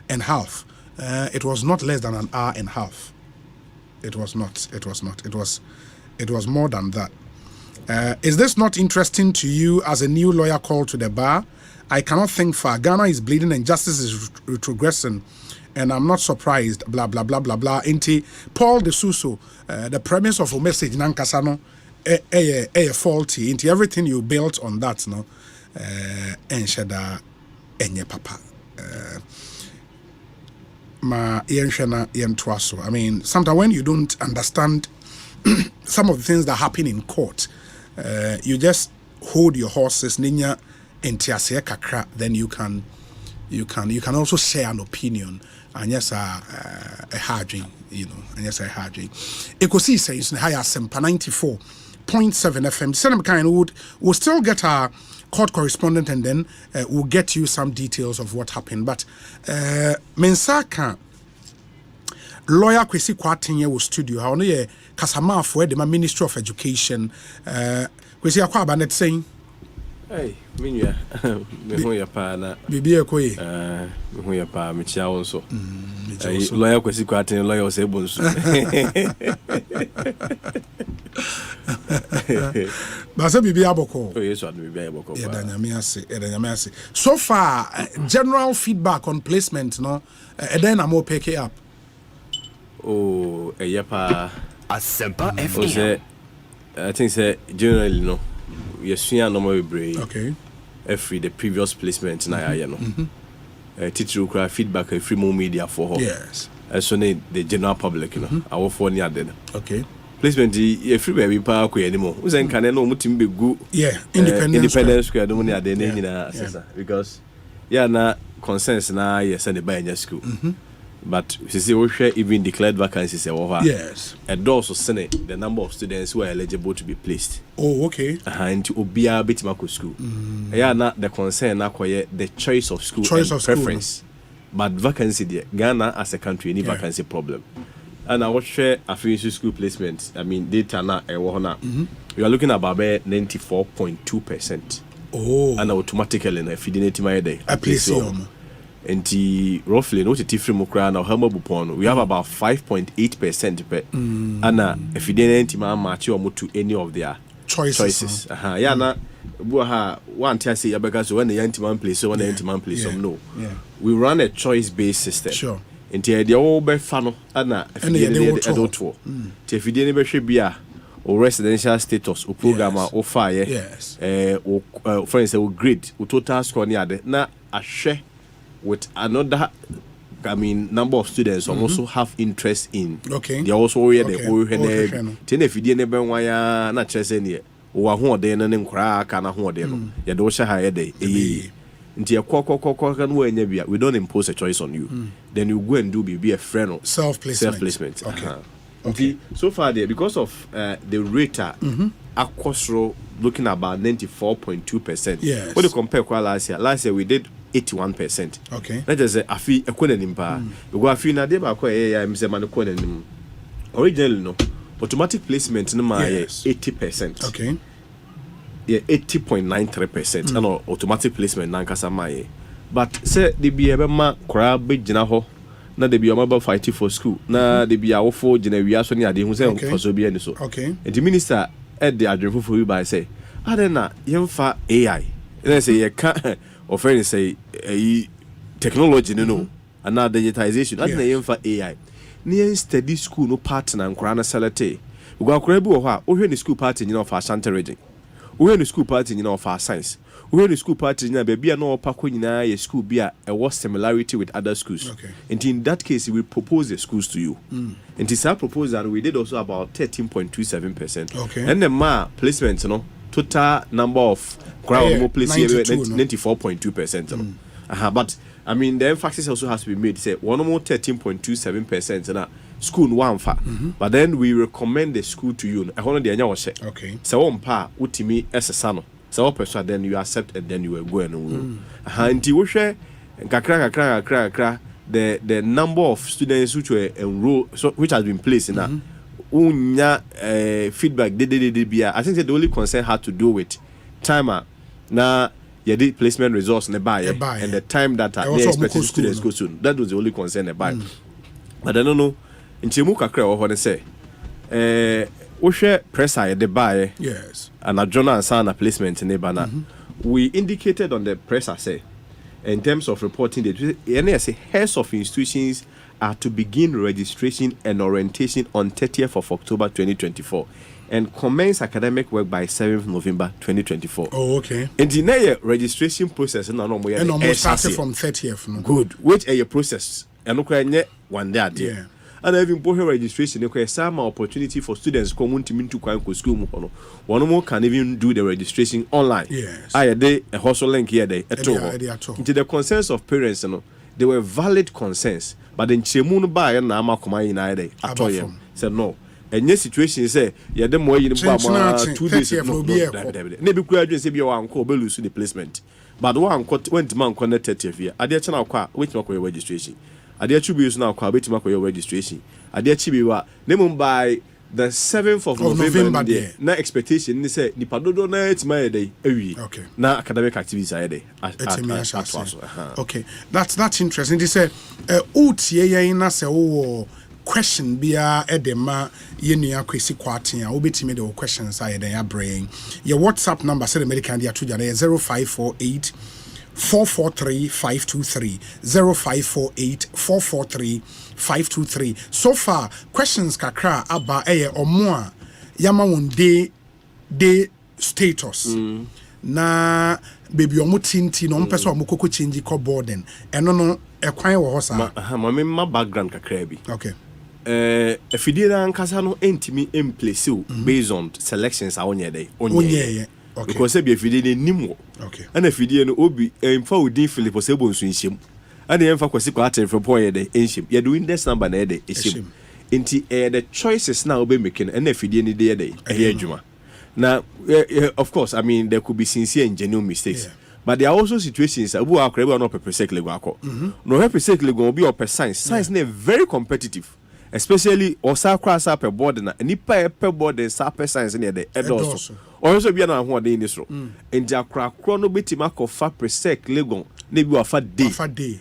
and a half? It was not less than an hour and a half. It was not. It was more than that. Is this not interesting to you as a new lawyer called to the bar? I cannot think far. Ghana is bleeding and justice is retrogressing, and I'm not surprised. Blah blah blah blah blah. Inti Paul de Suso, the premise of a message nankasano faulty. Inti everything you built on that, no, enshada enye papa. Ma yenshana yentwaso. I mean, sometimes when you don't understand some of the things that happen in court, you just hold your horses, ninya entiase kakra, then you can you can also share an opinion. And yes, a harding, and yes, a harding. Ekosiisen is high Asempa 94.7 FM. Same kind we'll still get our court correspondent, and then we'll get you some details of what happened. But Mensaka lawyer Kwesi Kwatinye was studio. How no ye Kasama for the Ministry of Education. Kwesi akwa banet saying. Hey, minya, me ho ya pa na. Bibi ekoye. Me ho ya pa me chia won so. Lawyer Kwesi Kwatinye lawyer Osei Bonsu. Basa bibi aboko. Oh yes, what bibi aboko. Edanyame. So far, general feedback on placement, no. Then I'm more pick it up. Oh, yepa. Asempa FM. I think say generally no. Yes, we are normal brain. Okay. Every the previous placement na ya no. Teacher cry feedback free more media for her. Yes. So the general public, our phone near dead. Okay. Placement free baby pa ko anymore. We say can no mutim be good. Yeah, independent square no near the na because na consensus na yes and the buy in school. But you see, we share even declared vacancies over. Yes. A door so sene the number of students who are eligible to be placed. Oh, okay. And to obia bitimako school. Na the concern na koye the choice of school preference. School. But vacancy there, Ghana as a country any vacancy problem. And I watch share affiliation school placements. I mean data na we are looking at about 94.2%. Oh. And automatically na fidelity my day. I place and roughly no tifri mukra na hama bupon we have about 5.8% and if you didn't match or to any of their choices. Na one tia say yabeka so when the anti-man place so when the anti-man place no. We run a choice based system. Sure. And the all be fano and if you adult tour. If you didn't be bia or residential status or program or fire or for instance or grade or total score near na a share with another number of students also have interest in. Okay. They also wear the whole if you didn't be why not chess any or who they and crack and who they know. You don't share higher day. Into a we don't impose a choice on you. Then you go and be a friend of self-placement. Okay. So far there, because of the rate across row looking about 94.2%. Yes. What do you compare with last year? Last year we did 81%. Okay. That is a fee a quenin. We go a few na deba originally no automatic placement no 80%. Okay. Yeah, 80.93% and automatic placement nankasa maye. But say the be ebe ma kra be gina ho na de be o ma fight for school na de be awofo gina wi aso ne ade hu say for so be ani so. Okay. And the minister at the adrefu for you by say adena yemfa AI. And say ye can or friend say technology no and now digitization adena yemfa AI. Near steady school no partner and krana selete. We go akra bi wo ho a wo hwe ni school party nyina of Ashanti region. We in the school party of our science. We in the school party baby no pako nyina ye school be a was similarity with other schools. Okay. And in that case we propose the schools to you. And it's our proposal we did also about 13.27%. Okay. And the placements total number of crowd more place 94.2%. But I mean the emphasis also has to be made say one more 13.27% and school one fa but then we recommend the school to you okay so on pa utimi esesa no so person then you accept and then you will go and until we share kakra the number of students which were enrolled which has been placed in that feedback I think that the only concern had to do with timer na you did placement results nearby and the time that they expected students go soon. That was the only concern nearby. But I don't know nti mu kakra wo ho ne say wo hwe pressure de buy yes and a journal and sign placement in bana we indicated on the pressure say in terms of reporting the NSA heads of institutions are to begin registration and orientation on 30th of October 2024 and commence academic work by 7th November 2024. Oh, okay. And the registration process and almost started from 30th. No? Good. Which a process and one day. and even poor registration requires some opportunity for students come to school. One more can even do the registration online. Yes. I had a hustle link here into the concerns of parents, they were valid concerns, but then Chemun by and Nama United said no. And yes, situation say, yeah, the more you 2 days maybe graduate say your uncle will lose the placement. But one went to man connected here. I did channel wait my registration. I did tributes now wait my registration. I did chibiwa name by the 7th of November. Na expectation they say ni padodo na etima day ewi. Okay. Na academic activities are day. Okay. That's interesting. They say utie ya na say oh question bia edema yenua kwesi kwatin a obetime the questions are there ya brain. Your WhatsApp number say the American dia to 0548 443 523 0548 443 523. So far questions kakra aba omo a yama won day status na baby omo tinti no mpese omo koko change ko boarding eno no ekwan wo hosa ma background kakra bi. Okay. Efidie na nkasa no entimi emplace based on selections a onye dey onye. Okay. Because be efidie ne nimo. Okay. And efidie no obi emfa odin Philip Osebo nso nhyem. And emfa kwasi kwa aten from point dey nhyem. Ye do index number na dey nhyem. Enti the choices now obi making and efidie ne dey adwuma. Now of course I mean there could be sincere and genuine mistakes. Yeah. But there are also situations who are not perfectly go. No perfectly go be per science. Science is very competitive. Especially osa cross up a board na nipa per board and super science near the edos. Or also be an one day in this room. And Jakra chrono betima ko fa per sec legon, maybe a fat day.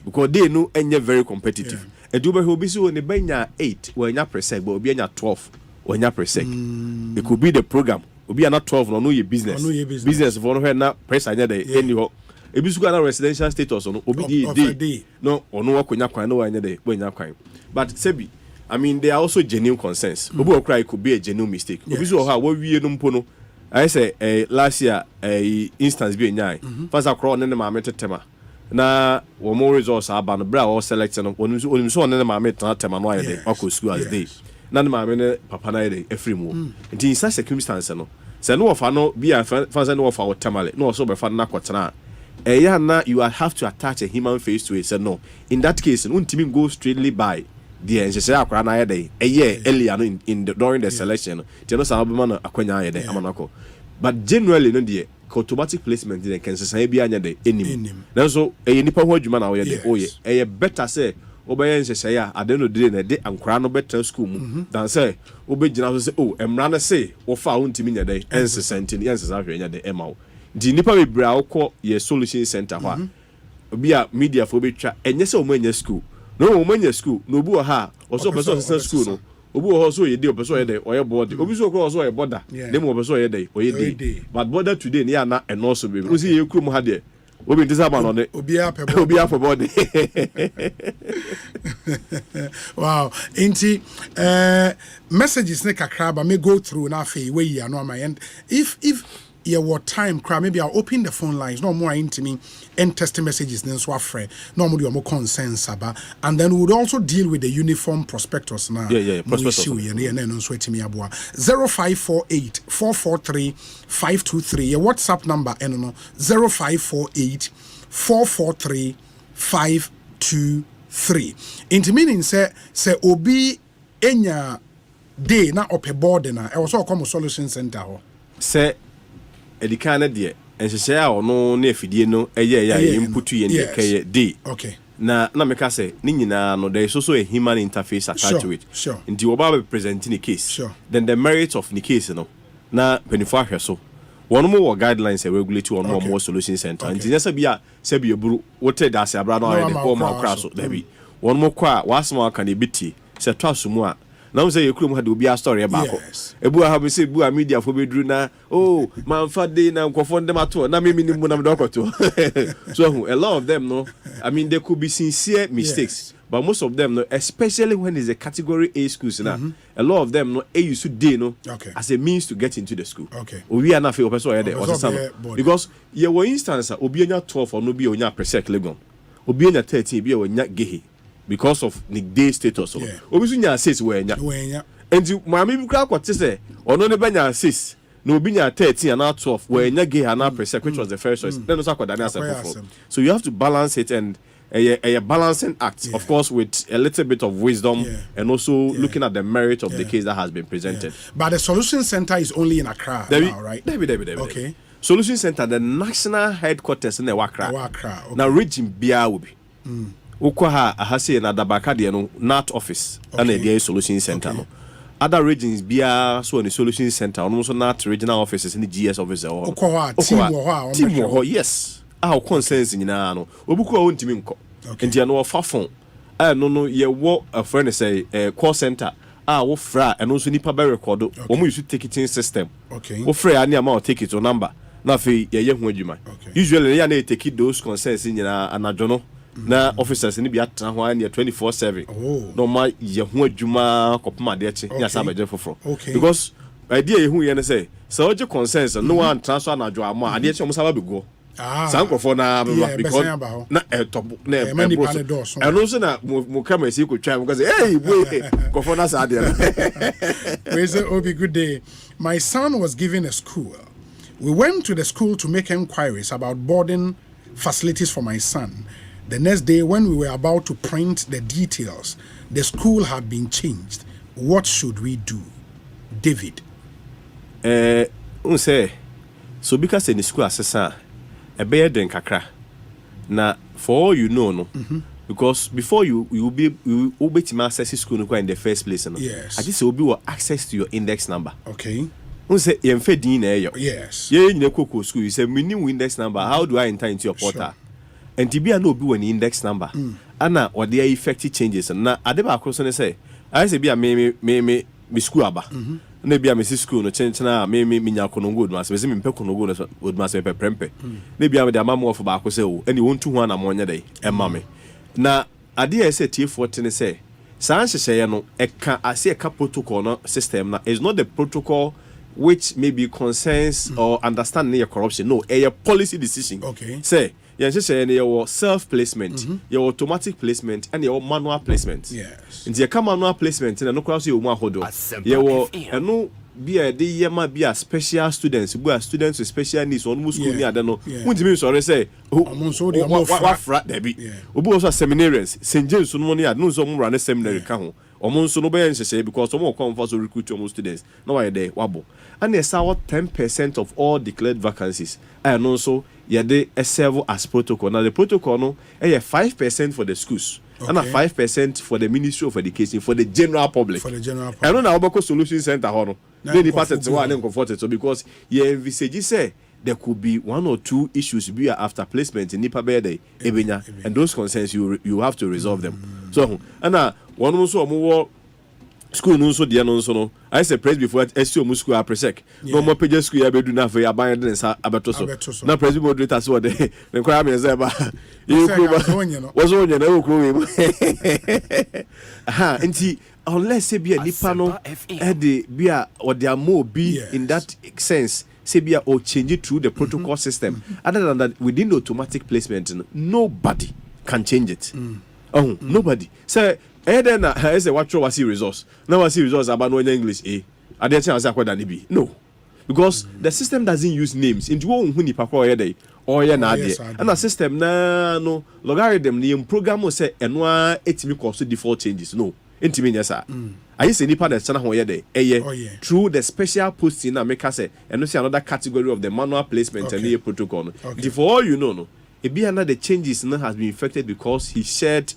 Because they know and very competitive. A duber who be so in the benya 8 when ya per sec, but be 12 when ya per sec. It could be the program. Be not 12 no your business. Business for no na press anya day anyhow. Ebisu na residential status on obi day. No or no kwanya kwan no anya day when ya kwan. But sebi I mean, there are also genuine concerns. Obi okra could be a genuine mistake. Obi so ha we wie no mpo. I say last year instance be nyai. First akro ne ma metetema. Na wo more results aba no bra wo select no onum so ne ma metetema no aye dey akọ school as day. Na ne ma me ne papa na dey efri mu. Nti in such circumstance no. Say no ofa no be a fancy no ofa wo temale. No so be fa na kwotena. Na you have to attach a human face to it. Say no. In that case, untimi go straightly by the NCC akra na day a year earlier in the, during the selection tino sa abema akwanya yede amanako but generally no the automatic placement the can say bia anya dey enim na so nipa ho adwuma na wo yede oye better say obeye NCC ya ade no dey na de ankra no better school mu than say obegina so say emra na say wo fa wo ntimi nya dey NCC ntini NCC ahwe nya dey emawo di nipa be bra wo kọ ye solution center ho bia media fo betwa enye say o manya school no manya school no bu ha also person school no obu also ye dey person ye dey oye board obi so cross oye border dem o person ye dey oye dey but border today na na eno so be o see ye krum ha dey obi ntisa ba no obi a board wow inti messages ne kakra ba me go through na fe we ya no my end if what time cry maybe I'll open the phone lines no more intimi and text messages then so afre no more concerns about and then we would also deal with the uniform prospectus now prospectus and so etimi aboa 0548 443 523 your WhatsApp number and 0548 443 523 into meaning say obi enya day na ope board na e was all come solution center ho say edikana de enhyehyɛ a ɔno na afidie no ɛyɛ input yɛ ne kɛyɛ day okay na meka sɛ ne nyinaa no there is also a human interface attached to it nti wɔba be presenting the case then the merit of the case no na penifo ahwɛ so wɔn mo wɔ guidelines a regulate wɔn mo more solution center nti nyɛ sɛ bi eburu wote da ase abra no ayɛ de wɔn mo akra so dabi wɔn mo kɔ a wasɛm aka ne biti sɛ to asomu a now say you krum had to be a story about ebu have say bu media for bedru na man fa dey na nkofo dem ato na me minimum na dokoto so a lot of them no I mean there could be sincere mistakes but most of them no especially when it's a category A schools na a lot of them no used to dey no as a means to get into the school we are na fe person here there because ye were instance obi anya 12 or no bi onya presec legon obi anya 13 bi onya gehe because of the day status. Obviously, you assist where you and you, mammy, you can't what to say, or no, the assist. No, be 13 and not 12, where you gay and not percent, which was the first choice. Then so you have to balance it and a balancing act, of course, with a little bit of wisdom and also looking at the merit of the case that has been presented. But the Solution Center is only in Accra now, right? Okay. Solution Center, the national headquarters in the Accra. Now, region Bia will be. Ukwaha ahase na dabaka de no NAT office and the Solution Center no. Other regions Bia so in the Solution Center and also NAT regional offices in the GS office or team yes. Our concerns in no. Obuku won timi nko. Ntia no fa phone. No ye wo a friend say call center. Wo fra and also nipa be record. Wo mu use ticketing system. Wo fra ani ama take it or number. Na fe ye hu adwuma. Usually ya na take those concerns in anadwo no. Na officers ni bi atena ho an 24/7 no ma ye ho adwuma kopoma de eche ya sabeje foforo because idea ye hu ye ne say so oje consensus no one transfer na adwo ama ade eche mo saba bego san kofo na because na top na and also na mo kama esi ko twa because hey boy kofo na sa de we say Obi, good day. My son was given a school. We went to the school to make inquiries about boarding facilities for my son. The next day, when we were about to print the details, the school had been changed. What should we do? David. Say, so because in the school assessor, a bear than kakra. Now, for all you know, no, because before you will be to access school in the first place, no? Yes. I just will be access to your index number. Okay. Say, yes. Yeah, in the cocoa school, you say, minimum index number. How do I enter into your portal? Sure. And to be a no be an index number. Anna or their effective changes. And now I deba cross and say, I say be a me school aba. Maybe a Mrs. School no change na me nya kono good mas. Me me kono good would mas pe prempe. Maybe I'm the mama of baako say o. And you want to one amonya day. E mame. Na ade say T14 say. San hye no e ka ase e ka protocol no system na is not the protocol which maybe concerns or understanding your corruption. No, a policy decision. Okay. Say your self-placement, your automatic placement, and your manual placement. Yes. And your manual placement, and no cross you one hodo. Your no be a special students, who are students with special needs, almost school near the no. What do you mean? Sorry, say, what frat there be? Obu also seminarians, St. James, no money, no some run a seminary count. Almost no bear say because some more come for to recruit your students. No idea, wabo. And there's our 10% of all declared vacancies. And also, they serve as protocol. Now, the protocol, no, 5% for the schools. And 5% for the Ministry of Education, for the general public. For the general public. I don't know about Solution Center, then the person to one and comforted. So, because envisage say there could be one or two issues be after placement in Nipa Bede, Ebenya, and those concerns you have to resolve them. So, and one also more. School no so dia no so no I say praise before SU school apresec no more page school ya bedu na for ya ban den sa abeto so na praise moderator so de ne kwa me say ba you was on na wo ko we aha nti unless say bia nipa no e de bia or there more be in that sense say bia or change it through the protocol system other than that within the automatic placement nobody can change it nobody say then I say what was the results? Now I see results about no English A. I didn't say I be. No. Because the system doesn't use names. Into one who ni pakwa yede or ya na de. And the system na no logarithm ni program will say enwa etimi cause default changes. No. Intimi nyasa. I say nipa na chana ho yede. Through the special posting na make say and see another category of the manual placement and the protocol. For all you know no. It be another changes now has been affected because he shared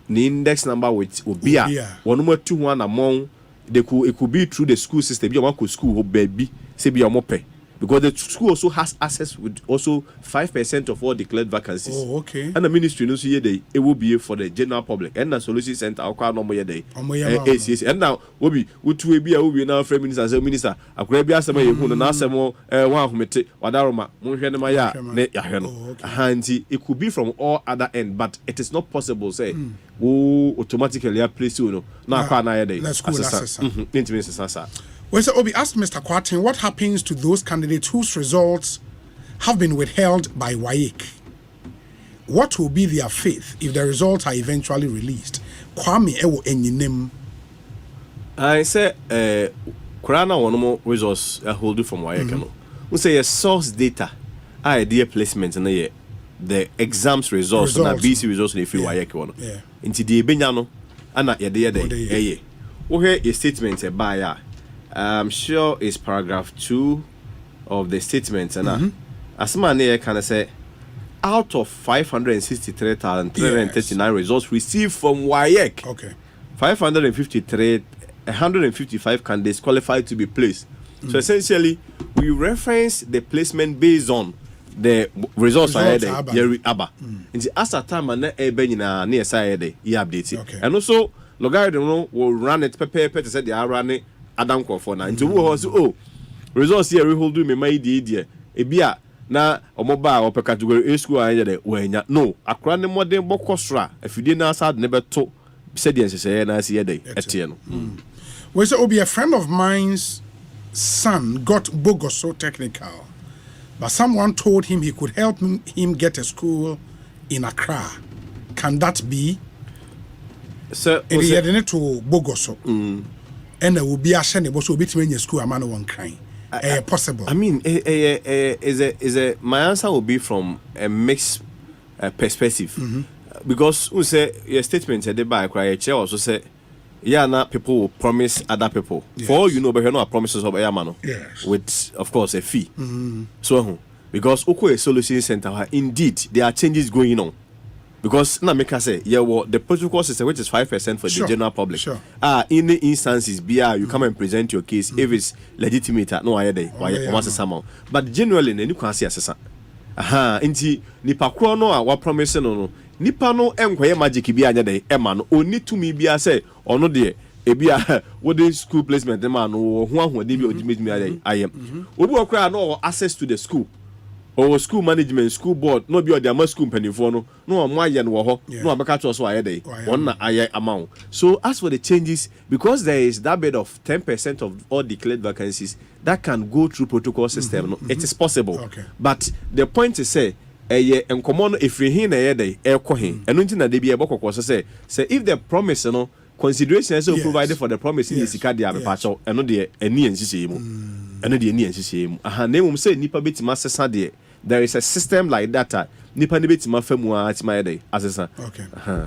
the index number with Obia. One number 2 among it could be through the school system. Be one school or baby say be a mope because the school also has access with also 5% of all declared vacancies. Oh, okay. And the ministry knows here it will be for the general public. And the Solution Center our no more day. And now Obi utu be a now Prime Minister as minister. I could be asked me who na asemo one who mete wadaroma munhwe ma ya ne yahwe no. Hanti it could be from all other end but it is not possible say automatically place you no na kwa na day. Let's go assess. Well, so Obi asked Mr. Kwarteng what happens to those candidates whose results have been withheld by WAEC. What will be their fate if the results are eventually released? Kwame ewo enyinem. I say Kurana one more resource hold from WAEC no. We say a source data idea placement na ye the exams results na BC results na free WAEC one. Yeah. Inti die benya no ana ye de we a statement by I'm sure it's paragraph 2 of the statement and Asma ne can say out of 563,339 results received from WAEC. Okay. 155 candidates qualified to be placed. So essentially, we reference the placement based on the results I had Abba. As a time and na near side he updated. Okay. And also logarithm will run it to say they are running Adam Kofona. And to results here we hold do me my idea. Ebia na omoba or category A school I no akra ne modern bokosra if you didn't answer never to said yes say na see day etieno. Well, so be a friend of mine's son got Bogoso technical, but someone told him he could help him get a school in Accra. Can that be? So he had to Bogoso, and there will be a shame also between your school and man one crying. Possible. I mean, is a my answer will be from a mixed perspective, because we say your statement said by cry chair also say. Yeah, now people will promise other people. Yes. For all you know, but you know, promises of Ayamano. Yes. With, of course, a fee. So, because Oko Solution Center, indeed, there are changes going on. Because now, make us say, yeah, well, the protocol system, which is 5% for the general public. Sure. In the instances, you come and present your case if it's legitimate. No, I day. But generally, you can't see assessment. Inti nipa kro no a wa promise no nipa no enkoye magic bi anya dey ema no oni tumi bia say ono de ebia wode school placement ma no ho ahode bi odimedimi ayem obi okra no access to the school or school management school board no be o the school penifo no no mo aye no ho no abeka to so aye dey one na aye amount. So as for the changes, because there is that bit of 10% of all declared vacancies that can go through protocol system, no, it is possible. Okay. But the point is say en common if we hin na dey e ko hin eno nti na dey bi e bokoko say if the promise no consideration is provided for the promise in sika dey abepacho eno dey eni ensise mu eno dey eni ensise mu na mum say nipa betima sesa dey there is a system like that nipa ne betima famu atima dey asesa. Okay.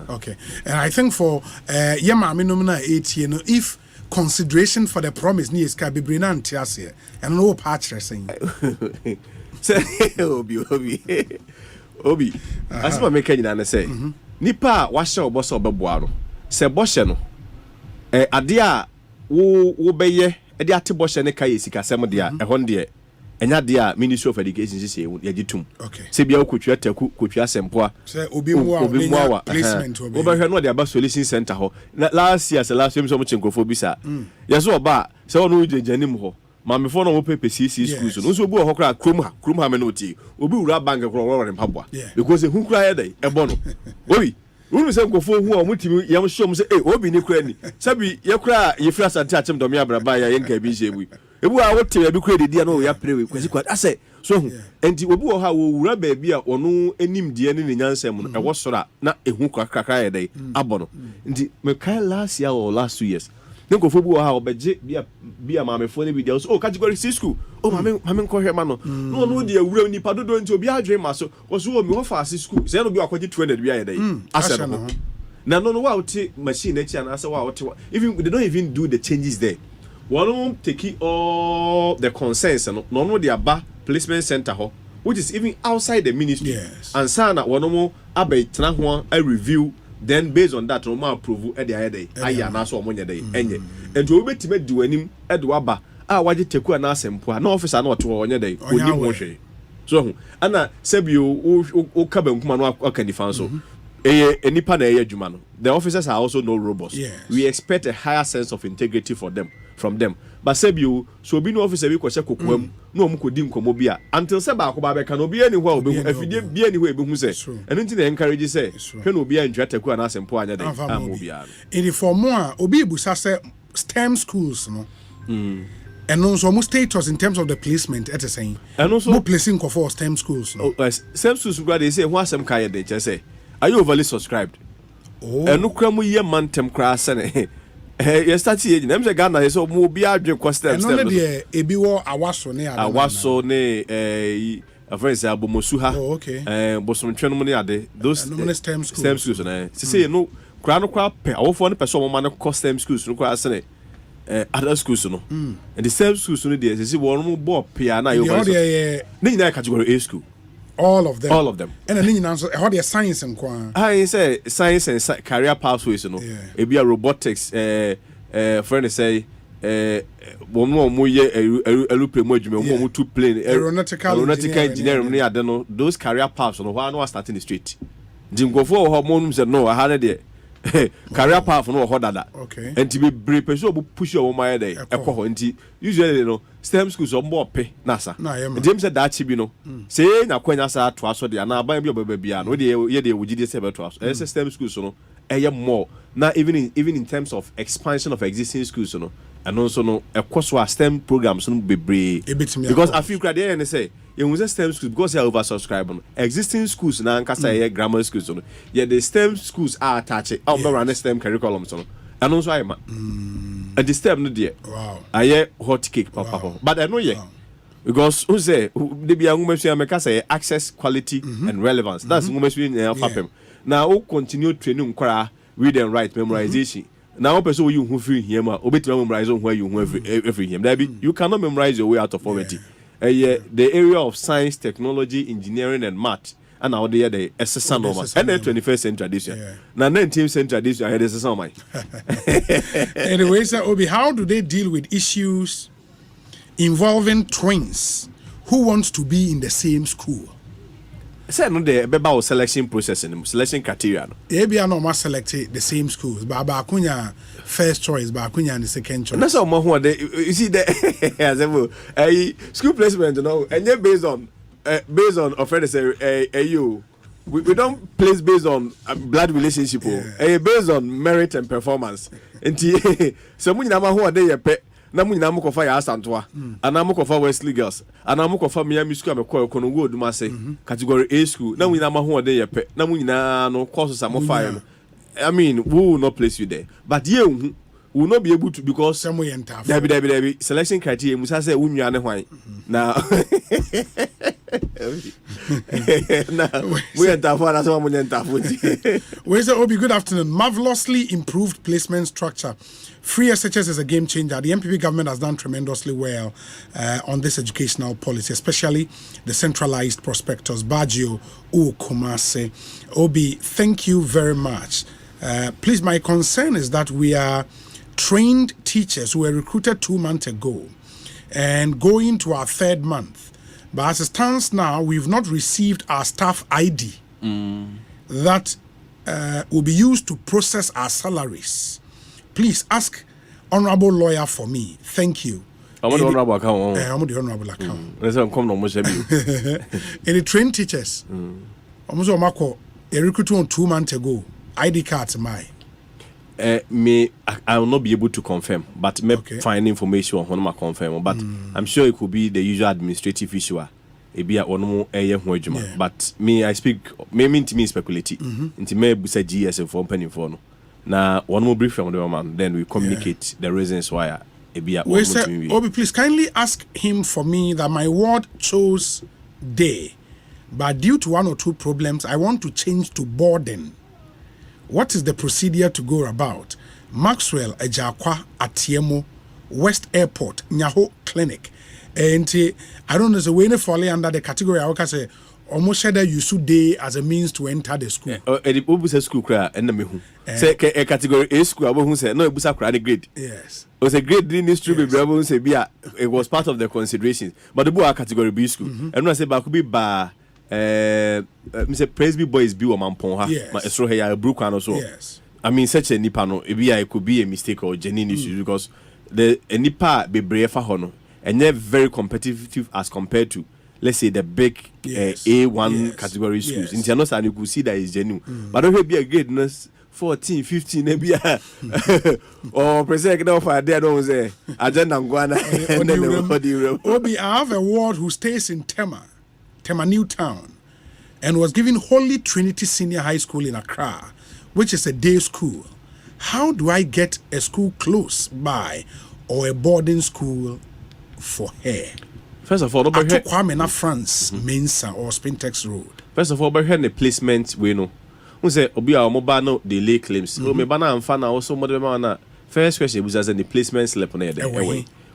Okay. And I think for yema me nomina 8 you know, if consideration for the promise ni iska be brinant ase and no patch saying say obi asema make nyina na say nipa wa hye oboso obeboaro se bohye no ade a wo beye e de ate bohye ne kai sika sem de a ehon de enya de a Ministry of Education sisi ye gitum se bia okotwa taku kotwa sempoa se obi muawa placement obi hwe no de aba solution center ho last year so mo chenkofo bisa yeso oba se ono jejanim ho mame for no wo pepe CC schools no so obi ho kra krom ha me no ti obi wura bank kro wo re mpaboa because hu kra ye dey ebo no obi unu se nkofo hu o mutimi yam show mo se obi ni kra ni sabi ye kra ye fra asante achem dom ya braba ya ye nka bi jebu ebu a wote ya bi kra de dia no ya pray we kwasi kwa ase so hu enti obi wo ha wo wura ba bi a ono enim de ne nyansem no e wo sora na ehu kakra ye dey abo no enti me kai last year or last 2 years Nko fobu wa ha obeje bia maame fo ne bi dia so category C school maame nko hwe ma no no de awura nipa dodo nti obi adwen ma so so o mi ho fa C school se no bi akwaje 200 bia ye dey ase no na no wa uti machine echi na ase wa uti even they don't even do the changes there one take all the concerns no de aba placement center ho which is even outside the ministry and sana one mo abai tena ho a review. Then based on that, no more approve at the day. I na so omonya day. Enye. And we betime di wanim e do aba. Waje teku na Asempa. No officer na oto onya day. Oni mo hwe. So ana sebi o kaba nkuma no aka nifa so. Enipa na adwuma no. The officers are also no robots. We expect a higher sense of integrity from them. But sebi so bi no officer bi kwose kokoam no om kodi nkomo bi a until se ba akoba be ka no bi ani ho obehu afide bi ani ho ebehu se eno nti na encourage se hwe no bi a ntwateku na Asempa anya dey amobi a in the form one obi busa se STEM schools no and also mo status in terms of the placement at the saying and also mo placing for STEM schools no STEM schools go dey say who asem ka ye dey say are you overly subscribed ɛno kura mu yɛ mantem kura sɛne yɛ start yɛ nyina mse Ghana yɛ so mu bi adwen kɔ step ɛno ne deɛ ebi wɔ awaso ne ade awaso ne friends abomosu ha bosomtwe no mu ne ade those STEM schools na sese no kura no kura pɛ awofo no pɛ so mo ma no kɔ STEM schools no kura sɛne other schools no and the same schools no there sese wɔn mo bɔ pia na yɛ ne nyina category A school. All of them. And then answer how they science and quan. I say science and career pathways, you know. It be a robotics, friend say, one more year, a loop more two plane, aeronautical engineering. I don't know those career paths. No, why no starting the street. Jim go for hormones and no, I had it. Career path no hodada. Okay. And to be brave, person will push your my day. Usually, you know, STEM schools are more pay. Nasa. James said that you know. Say na kwenya sa to aso de na ba baby no de ye de wugide se be to aso. STEM schools no more. Now even in terms of expansion of existing schools no. And also no so STEM programs no be because I feel crowd and say you use STEM schools because they are oversubscribed. Existing schools na nkasa grammar schools no. Yeah, the STEM schools are attached. Run STEM curriculum so. And also I and the STEM no there. Wow. I hot cake papa. But I know because who say they be a woman say access, quality and relevance. That's woman happen. Now we continue training read and write memorization. Now person you who free him obey memorize where you every him. You cannot memorize your way out of poverty. The area of science, technology, engineering and math and now they are the SSN normal and the 21st century edition. Now 19th century edition I had this on my. Anyway, sir Obi, how do they deal with issues involving twins who wants to be in the same school? Say no the about selection process and selection criteria. Maybe I no must select the same schools, but Bakunya first choice, Bakunya and the second choice. That's all more you see the school placement, you know, and then based on offenders you we don't place based on blood relationship based on merit and performance. And someone who are there namu nyina mo kofa ya asantoa ana mo kofa Wesley Girls ana mo kofa Miami School me ko no go oduma say category A school namu nyina ma ho ode ye pe namu nyina no courses am fire no I mean we will not place you there but you will not be able to because some way enter David selection criteria musa say unwa ne hwan na we enter for that's what we enter for. Where's Obi? Good afternoon. Marvelously improved placement structure. Free SHS is a game changer. The MPP government has done tremendously well on this educational policy, especially the centralized prospectus. Baggio Kumase. Obi, thank you very much. Please, my concern is that we are trained teachers who were recruited 2 months ago and going to our 3rd month. But as it stands now, we've not received our staff ID that will be used to process our salaries. Please ask honorable lawyer for me. Thank you. I'm the honorable account. I'm the honorable account. Any trained teachers? Almost a recruit 2 months ago. ID cards my. I will not be able to confirm, but may find information on my confirm. But I'm sure it could be the usual administrative issue. It be a but me, I speak. Me mean to me speculative. Into me, say GS for penny for no. Now one more brief from the man, then we communicate the reasons why. It be a Obi, please kindly ask him for me that my ward chose day, but due to 1 or 2 problems, I want to change to Borden. What is the procedure to go about? Maxwell Ejakwa Atiemo West Airport Nyaho Clinic. And I don't know, so when fall under the category I can say almost share you should day as a means to enter the school. The Obusa school cry and me say a category A school who say no Obusa cry the grade. Yes. It was a grade in this trip say it was part of the considerations. But the boy category B school. And I say but could be bar Mr. Presby boys be a mampon ha ma esro here brook and also. Yes. I mean such a nipa no it could be a mistake or genuine issue because the nipa be brave for hono and they're very competitive as compared to let's say the big A1 category schools. In Tianos and you could see that is genuine. But don't be a greatness 14, 15 maybe or present offer there don't say agenda Obi, I have a ward who stays in Tema New Town, and was given Holy Trinity Senior High School in Accra, which is a day school, how do I get a school close by or a boarding school for her? First of all, at Kwame France, Mensa or Spintex Road. First of all, we have the placement we know. We say obi a mobile no delay claims. Me bana amfa na also model na first question was as the placement slip on there.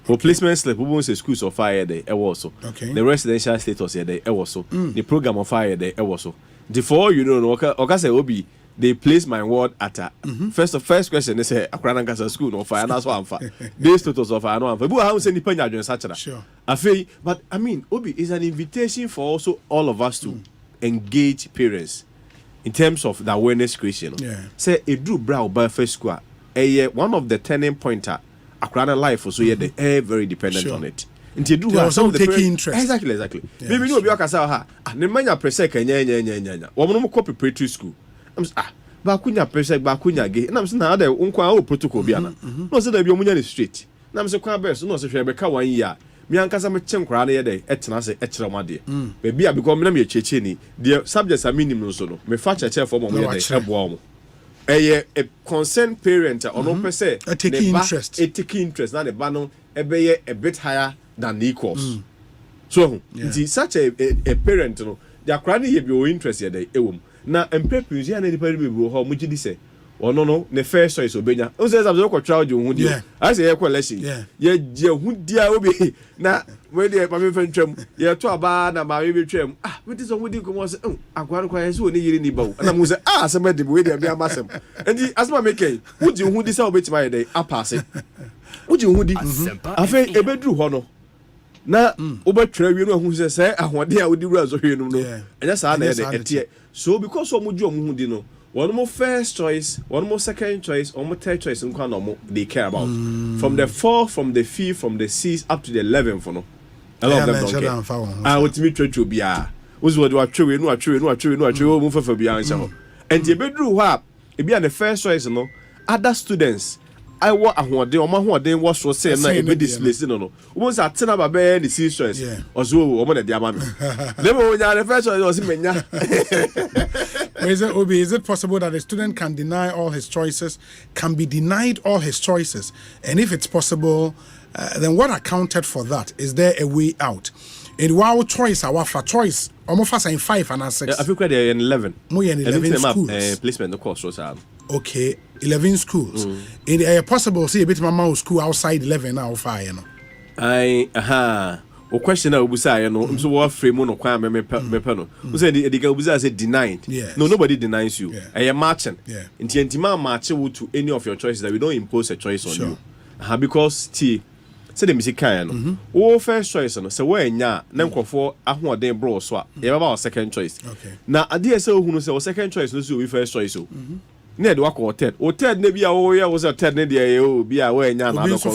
For placement slip, we won't say schools of fire there. Also, the residential status there. Also, the program of fire there. Also, before you know, okay say obi. They place my word at a first question. They say Akrana Casa school no fire. That's what I'm for. They status of fire no I'm for. But how say ni penya join such a sure. But I mean, Obi is an invitation for also all of us to engage parents in terms of the awareness creation. Yeah. Say a drew brow by first school. One of the turning pointer Akrana life so yeah they are very dependent on it. They also taking interest. Exactly. Maybe no be akasa ha. Ne manya pressure nya. Womo ko preparatory school. Bakunya pressure bakunya ge na mse na ada nkwa o protocol bia na no se da bia omunya ne straight na mse kwa best no se hwe be ka 1 year me ankasa me chenkra na ye dey etena se ekere made be bia because me na me cheche ni the subjects are minimum so no me fa cheche for mo ye dey ebo mo a concerned parent or no per se taking interest na the ba no ebe ye a bit higher than the equals so such a parent no their crying ye be o interest ye dey ewom na empepus ya na di pari bebu ho mo gidi se ono no ne first choice obenya o say some ko try jo hu di I say ye ko election ye je hu dia obi na we dey pa me fantwam ye to aba na ma we betwam we dey so we dey ko say akwaro kwa ye so ni yiri ni bawo na mo say asem de we dey be amasem enti asema make hu di hu di say obetima ye dey apase hu di hu di afa ebedru ho no na obetwa wi no hu say ahode a odi wura so hwe no enya sa na ye dey etie so because omo ju omo hu di no one more first choice, one more second choice, one more third choice in Kwanomo they care about. From the 4th, from the 5th, from the 6th up to the 11th for no. A lot of them don't care. I want to meet to be was what you are true, move for be answer. And the bedroom wap it be on the first choice no other students I want a one day or my one day was so saying na be displaced no. Once I turn up a bed the six choice or so woman at the amami. Never when the first choice was menya. Is it possible that a student can deny all his choices, can be denied all his choices? And if it's possible, then what accounted for that? Is there a way out? In our choice, our choice, almost in 5 and 6. I think they're in 11. More in 11 schools. Placement, the course was okay, 11 schools. Is it possible, see a bit of my school outside 11 now, 5, you know? O question na obusa no so what frame no kwa me no we say the obusa say denied. No, nobody denies you. Marching nti antima march you to any of your choices that we don't impose a choice on you because say the music no o first choice no say we nya na nkofo ahoden bro so a ye baba second choice na ade say ohunu say second choice no so we first choice so na de wakọ third na bia wo ya was a third na de o bia we nya na adoko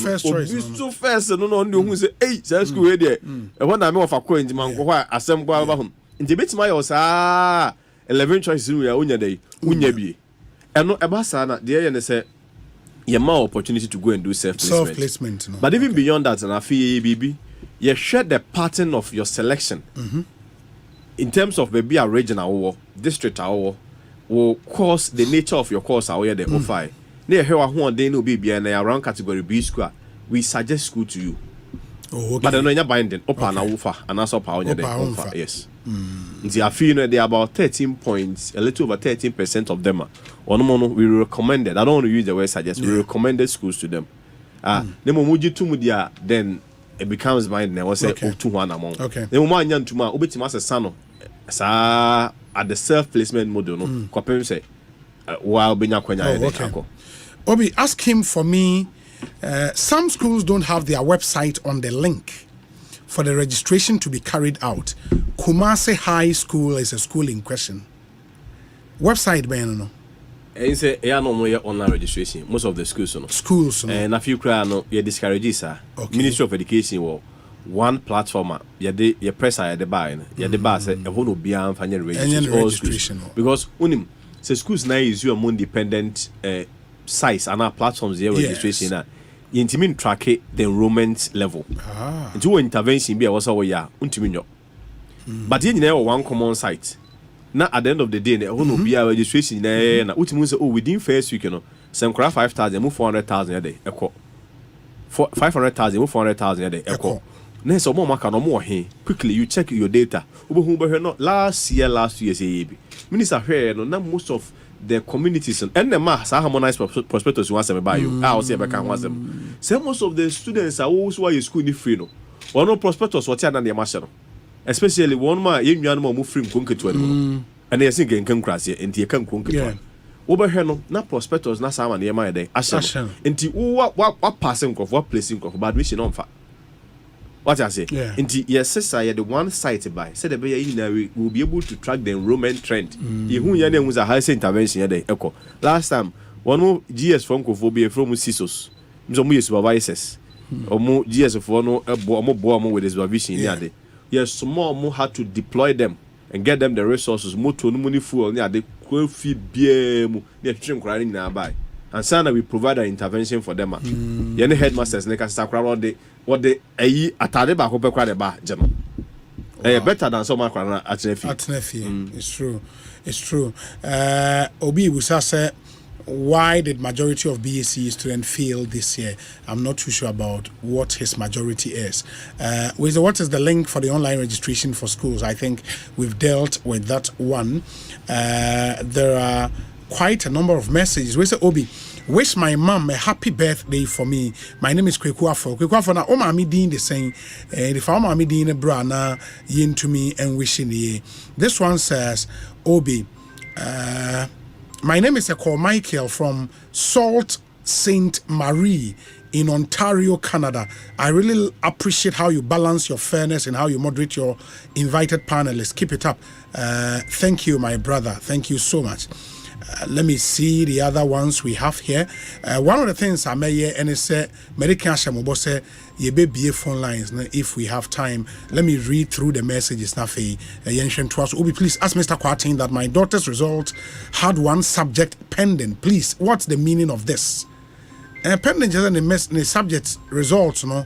so first no ndi hu say say school we de e ho na me of akọ ndima nkọ ho asem gwa ba hom ndi betima yo sa 11 choices we onya dey unya bi eno e ba sa na de ye ne say ye more opportunity to go and do self placement no. But even beyond that na fi bibi you share the pattern of your selection in terms of maybe a regional district will cause the nature of your course away the offer. Near here one day no be and around category B school. We suggest school to you. But then you're binding up and offer and also power offer. Yes. The affinity they are about 13 points, a little over 13% of them. We recommended. I don't want to use the word suggest. We recommended schools to them. Then it becomes binding. I was say 2-1 amount. The moment young tuma obetima se sano. Sa at the self-placement model, no, say, while being Obi, ask him for me. Some schools don't have their website on the link for the registration to be carried out. Kumasi High School is a school in question. Website, Ben, no. It's a online registration. Most of the schools, no. And a few no, you discourage, sir. Ministry of Education will. One platform, you press at the bar, you the bar say a whole be registration because unim say schools now is your more independent size and our platforms here registration na intimate track the enrollment level into intervention be also ya untiminyo but you know one common site Now at the end of the day, who no be a registration na which means within first week, you know, some cry 5,000, move 400,000 a day, 500,000, move 400,000 a day, Next, more market no more here. Quickly, you check your data. Not last year, Minister here, no, most of the communities and the mass are harmonized prospectus once by you. I'll say I can once them. So most of the students are also why you school ni free no. One no prospectus what than the national. Especially one man, you know, move free kunke to and they think can crash here and you can kunke. Over here no, na prospectus na sama near my day. Asha. Until what passing of what placing of bad mission on fa. What I say? Indeed, yes, sister, the one site by said the bay will be able to track the enrollment trend. Who was a high intervention at the echo. Last time, one more GS from Kophobia from CISOs, some supervisors, or more GS of one more with his supervision. Yes, some more had to deploy them and get them the resources, more to money full, near the could feed beer, near trim crying nearby. And sana we provide an intervention for them. Any headmasters, they can start around what they atade ba ko pekwa de ba jeno. Better than some at Nefi. It's true. It's true. Obi Busa said, why did majority of BSc students fail this year? I'm not too sure about what his majority is. What is the link for the online registration for schools? I think we've dealt with that one. There are quite a number of messages. We say, Obi, wish my mom a happy birthday for me. My name is Kwekuafo. Kwekuafo na oma mi din the same. If oma mi din bra na yin to me and wishing ye. This one says, Obi, my name is Eko Michael from Sault Ste. Marie in Ontario, Canada. I really appreciate how you balance your fairness and how you moderate your invited panelists. Keep it up. Thank you, my brother. Thank you so much. Let me see the other ones we have here. One of the things I may hear and it's American Shamobose, ye be phone lines if we have time. Let me read through the messages now for Yenshen to us. Obi, please ask Mr. Kwartin that my daughter's result had one subject pending. Please, what's the meaning of this? Pending just the subject results, no?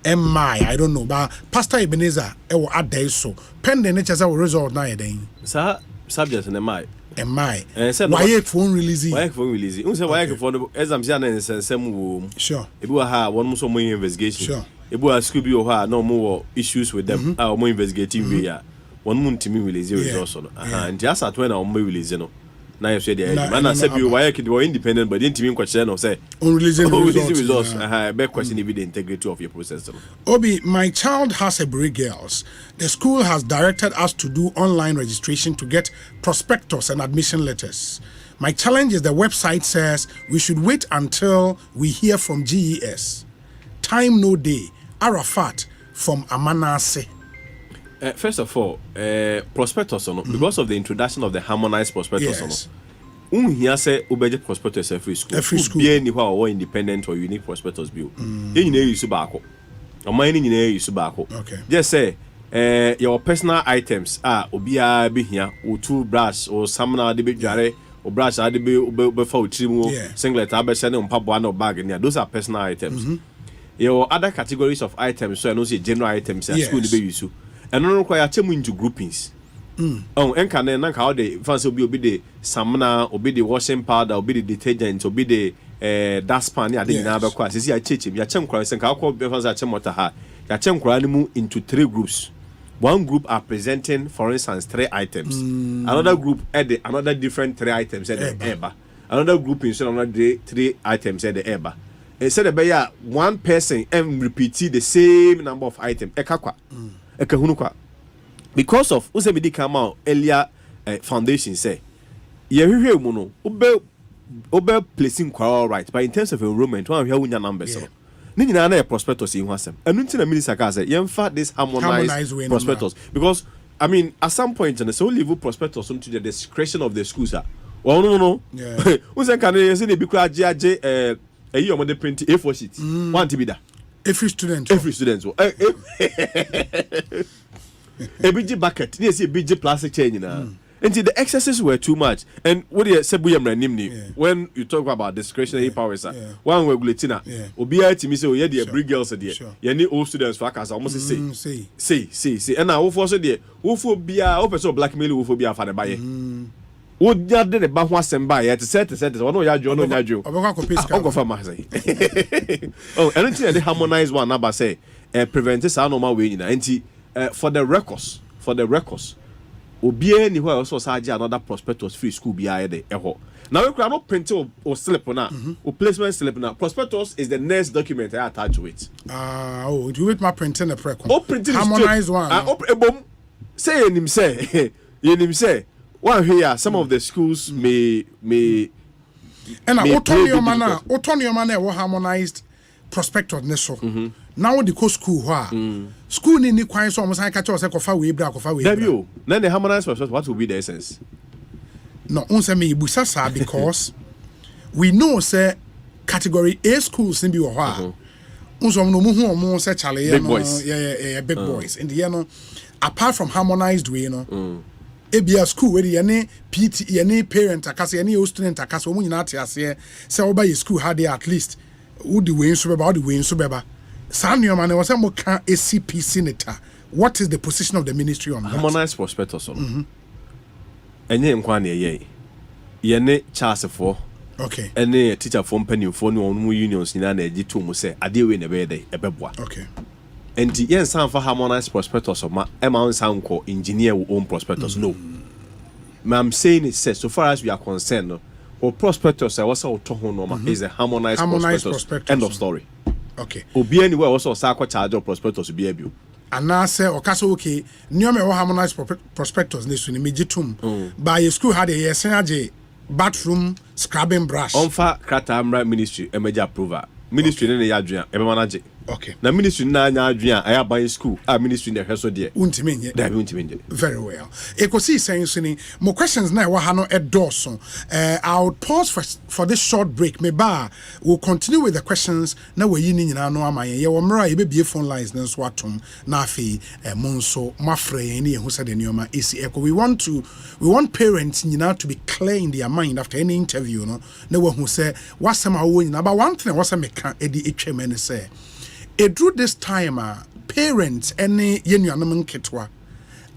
MI, I don't know, but Pastor Ebenezer, will add there so pending it as our result now. Sir, subject in MI. Why phone release? Why phone release? Why phone? As I'm saying, it's same. Sure. If we have one more investigation. Sure. If we have Scooby or no more issues with them, our more investigating we are. 1 month to me release results. And just at when our more release, you know. Now you say the man I said you why you were independent, but didn't even question or say releasing results. Back question if the integrity of your process. Obi, my child has a break girls. The school has directed us to do online registration to get prospectus and admission letters. My challenge is the website says we should wait until we hear from GES. Time no day. Arafat from Amanase. First of all, prospectus because of the introduction of the harmonized prospectus here say obey prospectus every school be any or independent or unique prospectus bill you use tobacco or mining in use tobacco. Just say your personal items obia be here or two brush or some the big jare or brush the before trim singlet abeshan on pabuano bag and those are personal items. Your other categories of items, so I know say general items and school be use. And no require them into groupings. Oh, and can then how the fancy will be the samana, or be the washing powder, or be the detergent, or be the dust pan. I didn't have a class. See, I teach him. Yachem Christ and Kalko Bevas at Chemota. Yachem Kranimu into 3 groups. One group are presenting, for instance, 3 items. Another group add another different 3 items at the eba. Another group instead of another 3 items at the eba. Instead of one person and repeat the same number of items. Ekakwa. Because of Usebidi come out earlier foundation say you mono obe placing quite right, but in terms of enrollment one here with your numbers a prospectus in wasem and until the minister can say you fact this harmonized prospectus because I mean at some point and so leave prospectus onto the discretion of the schools no who can you say they be quite a year on the print A4 sheet want to be that every student a BG bucket, yes, a BG plastic chain. And the excesses were too much. And what do you say, when you talk about discretionary powers, one regulating, Obia to me say, yeah, the bring girls there. You need all students for us almost say. And now, also there, Uphobia, open blackmail, Uphobia for the buyer. Would you did about one semba yet to set one or Yajo, oh, and the harmonized one, Naba say, prevent this normal way in for the records, Obia anywhere also said another prospectus free school be there. Now we cannot print or slip on that, or placement slip on that. Prospectus is the next document I attach to it. Do you wait my printing a preco? Oh, printing harmonized one. Say in him say. One here, some of the schools may and autonomy man harmonized prospectus neso. Now the school school ni kwan so almost catch us kofa we bra. Then the harmonized prospectus, what will be the essence? No, unse me busasa because we know say category A schools in bi wo ha. Unso no mu hu omo say chale big boys. Big boys. In the apart from harmonized way ebia school we any PT any parent akase any student akase omu nyina ate ase se oba ye school had at least wo the way so beba Samuel man was mo kan ACP senator. What is the position of the ministry on that? Harmonized prospectus on. Enye nkwa na ye ne Charles for. Okay. Ene teacher for penny for no one unions nyina na agi to mu say ade we na be dey ebeboa. Okay. And the yen sound for harmonized prospectus of my sound called engineer who own prospectus. No. I'm saying it says so far as we are concerned, or prospectus I was out to is a harmonized prospectus. End of story. Okay. Obi anywhere also sako charge of prospectus be able. And now say okaso okay, nyome o harmonized prospectus nesu ni mejitum. By a school had a yesenaje bathroom scrubbing brush. Onfa Kratamra ministry emeja approval. Ministry ne yadua ebe manage. Okay. Na ministry na nya adua aya ban school a ministry na hweso de. Untimenye. Da untimenye. Very well. Ekosiisen sini mo questions na wa ha no edoso. I'll pause for this short break. Me ba we'll continue with the questions na we yi ni nyina no amaye. Ye wo mra ye be bie phone lines na so atom na afi monso mafre ni ehu said nioma esi eko. We want parents nyina to be clear in their mind after any interview no. Na we hu say wasema wo nyina but one thing was meka edi etweme ne say drew this time parents any yenuanom nketwa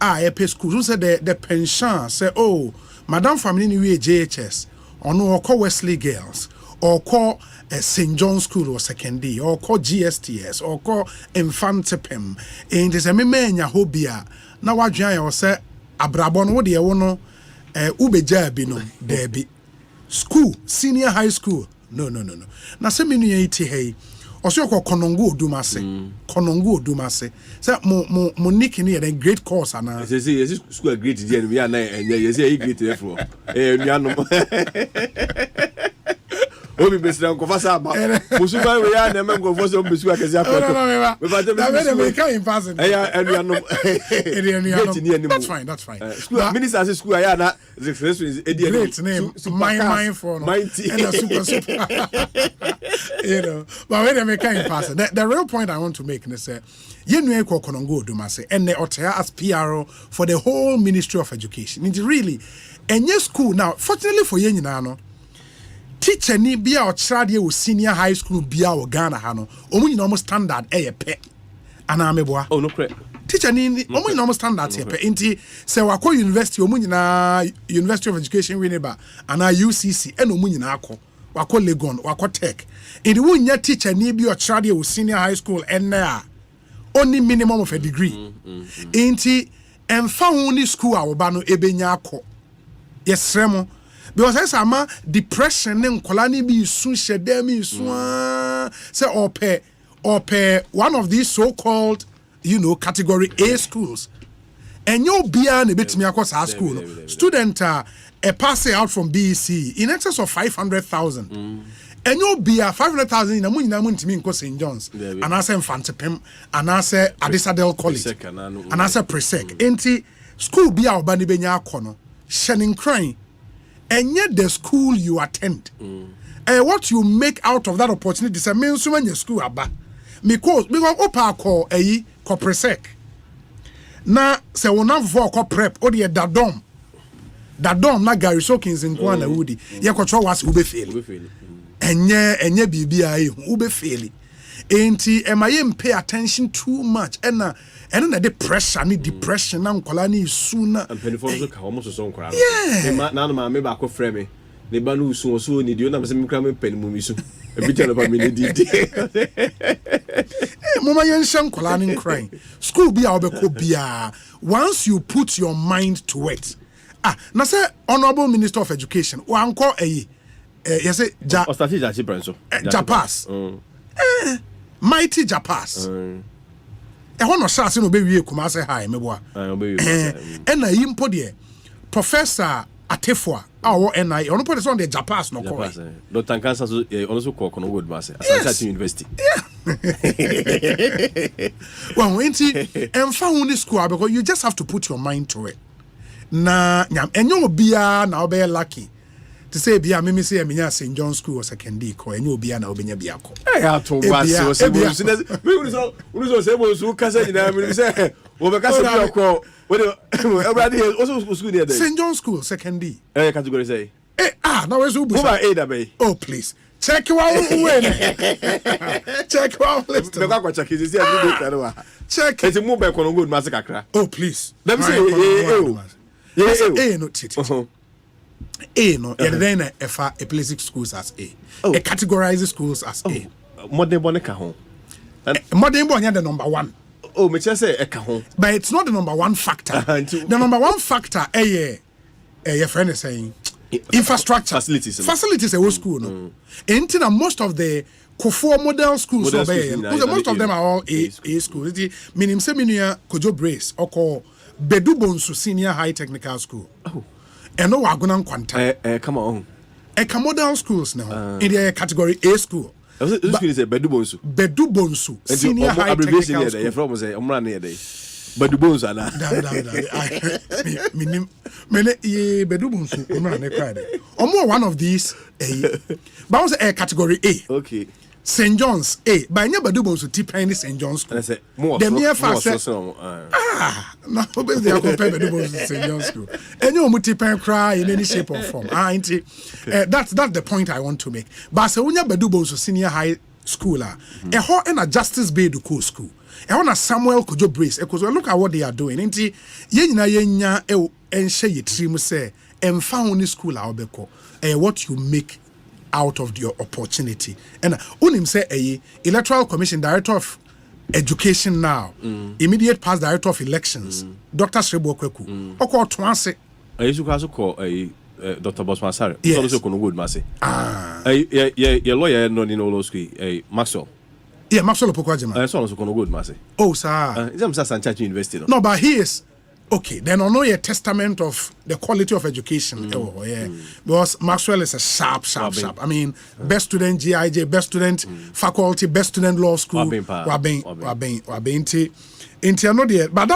epe school say the pension say oh madam family ni we JHS ono call Wesley Girls or call St. John School or secondary or call GSTS or call Infantipem and is a memenya hobia na wadwan ya say abrabon wo de wono ubeja bi no debi school senior high school no na se menu yiti hey also konongo odumase say mo nick ni a great course ana say school great there we are na say great there for nuanom obi besira nko fasa ba musuba we ya na mengo fo so besu akasi akọ we ba dem we can in person nuanom that's fine school minister say school ya na great name mine for no and super you know but we dem can in person the real point I want to make is say yenu ekọ konongo odumase and the otea as PRO for the whole Ministry of Education it really enye school now fortunately for yen nyina no teacher ni bia o chirade o senior high school bia o Ghana ha no omu nyina omo standard pe ana meboa oh no pre teacher ni omu nyina omo standard pe enti se wakọ university omu nyina University of Education wineba ana UCC eno omu nyina akọ wakọ Legon wakọ Tech enti wunya teacher ni bia o chirade o senior high school enna only minimum of a degree enti emfa honi school a wo ba no ebenya akọ yesremo because I say depression ne nkola ni bi su shede mi su say ope one of these so-called category A schools and you bia na betimi akọ school no student a pass out from BEC in excess of 500,000 and you bia 500,000 na mu nyina mu ntimi nko St. John's and I say Infantipem and I say Adisadel College and I say Presec enti school bia oba ni benya akọ no shenin crying and yet the school you attend and what you make out of that opportunity is a means when your school aba because opa call ko Presec na se wona for ko prep o de dadom that dom na Gary Sokins in Kwana Woody ye control was ube fail enye bibia ube fail enti emaye pay attention too much and the pressure ni depression na nkola ni suna and penifo so ka almost so nkola na ma me ba ko frame me ne ba no so ni dio na me se me kra me penimu mi so ebi tell about me ni di mama yen shan nkola ni crying school bi a obeko bia once you put your mind to it na say honorable minister of education wanko you say strategy prenso Japas mighty Japas no chance no be wie kuma say hi meboa na yimpo de professor Atefua NI ono put on the Japas no call Dr. Kansa so also call kono wood mass Asempa University well enti emfa hu school because you just have to put your mind to it na enyo bia na obey lucky to say bia me say me St. John School or secondary ko enyo bia na obenya bia ko to was so me so say Bonsu kasa ni na me say we be kasa bia ko everybody also school there St. John School secondary category say now where's Ubu oh please check you out check out list me kwa check is check it move back on good mass kakra oh please let me say no titi no then a basic schools as a categorizes schools as a modern boneka ho modern bonya the number 1 oh me say eka ho but it's not the number 1 factor the number 1 factor your friend is saying infrastructure facilities a school no into most of the Kofo model schools obey most of them are all a schools meaning seminar Kojo Brace or call Bedu Bonsu Senior High Technical School and no Wagunan Quanta come on model schools now in the category A school this school is a Bedu Bonsu Senior High Technical School from say omra na dey Bedu Bonsu ana Bedu Bonsu omra na cry omo one of these but was a category A okay St. John's by nya Bedu Bonsu tipen St. John's School the mere fact now they are compared Bedu Bonsu to St. John's School and you tipen cry in any shape or form that's the point I want to make but say unya Bedu Bonsu Senior High School a ho na Justice Bay Duko School e na Samuel Kojo Brace because look at what they are doing nti ye nyina ye nya enhye yetrim say emfa ho ni school a obeko what you make out of your opportunity and unim say Electoral Commission Director of Education now immediate past Director of Elections Dr. Srebo Kweku oko to ase ayisu ka so call Dr. Bosman Sare so kono good mase your lawyer no ni no law school Maxwell Maxwell Pokwajima so kono good mase oh sir is am Sancha University no but he is okay, then I know a testament of the quality of education. Because Maxwell is a sharp. I mean, best student GIJ, best student faculty, best student law school. But that's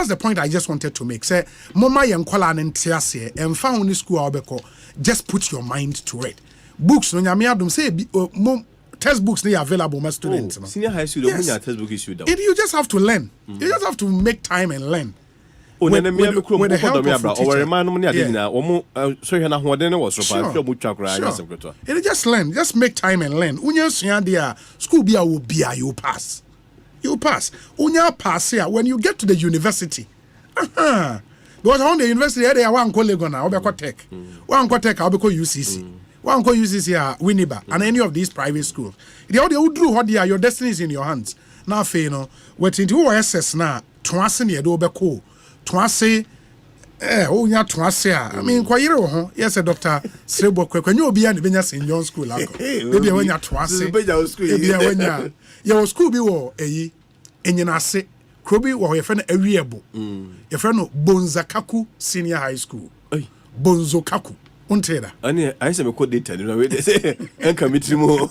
the point I just wanted to make. Say, Mama Yankola and Tiase, and found school Albeko, just put your mind to it. Books, no Yamiadum say, textbooks they are available for students. Senior high school, textbook issue. You just have to learn. You just have to make time and learn. With the help of just learn, just make time and learn. School you pass. You pass. When you get to the university, because on the university there one colleague now, tech. One tech, I'll be called UCC. One call UCC Winneba and any of these private schools. The audio would do what your destiny is in your hands. Now, what into OSS now, twice in the Adobe Twase nya twase I mean kwayire wo ho yes Dr. Srebo Kwekwa nyo obi an benya St. John School akọ ebi wanya twase ebi wanya your school bi wo enyina ase krobi wo ye fe na awiebo ye fe no Bonzakaku Senior High School Bonzo Kaku unteda ani I say me code data no we say enka mitrimo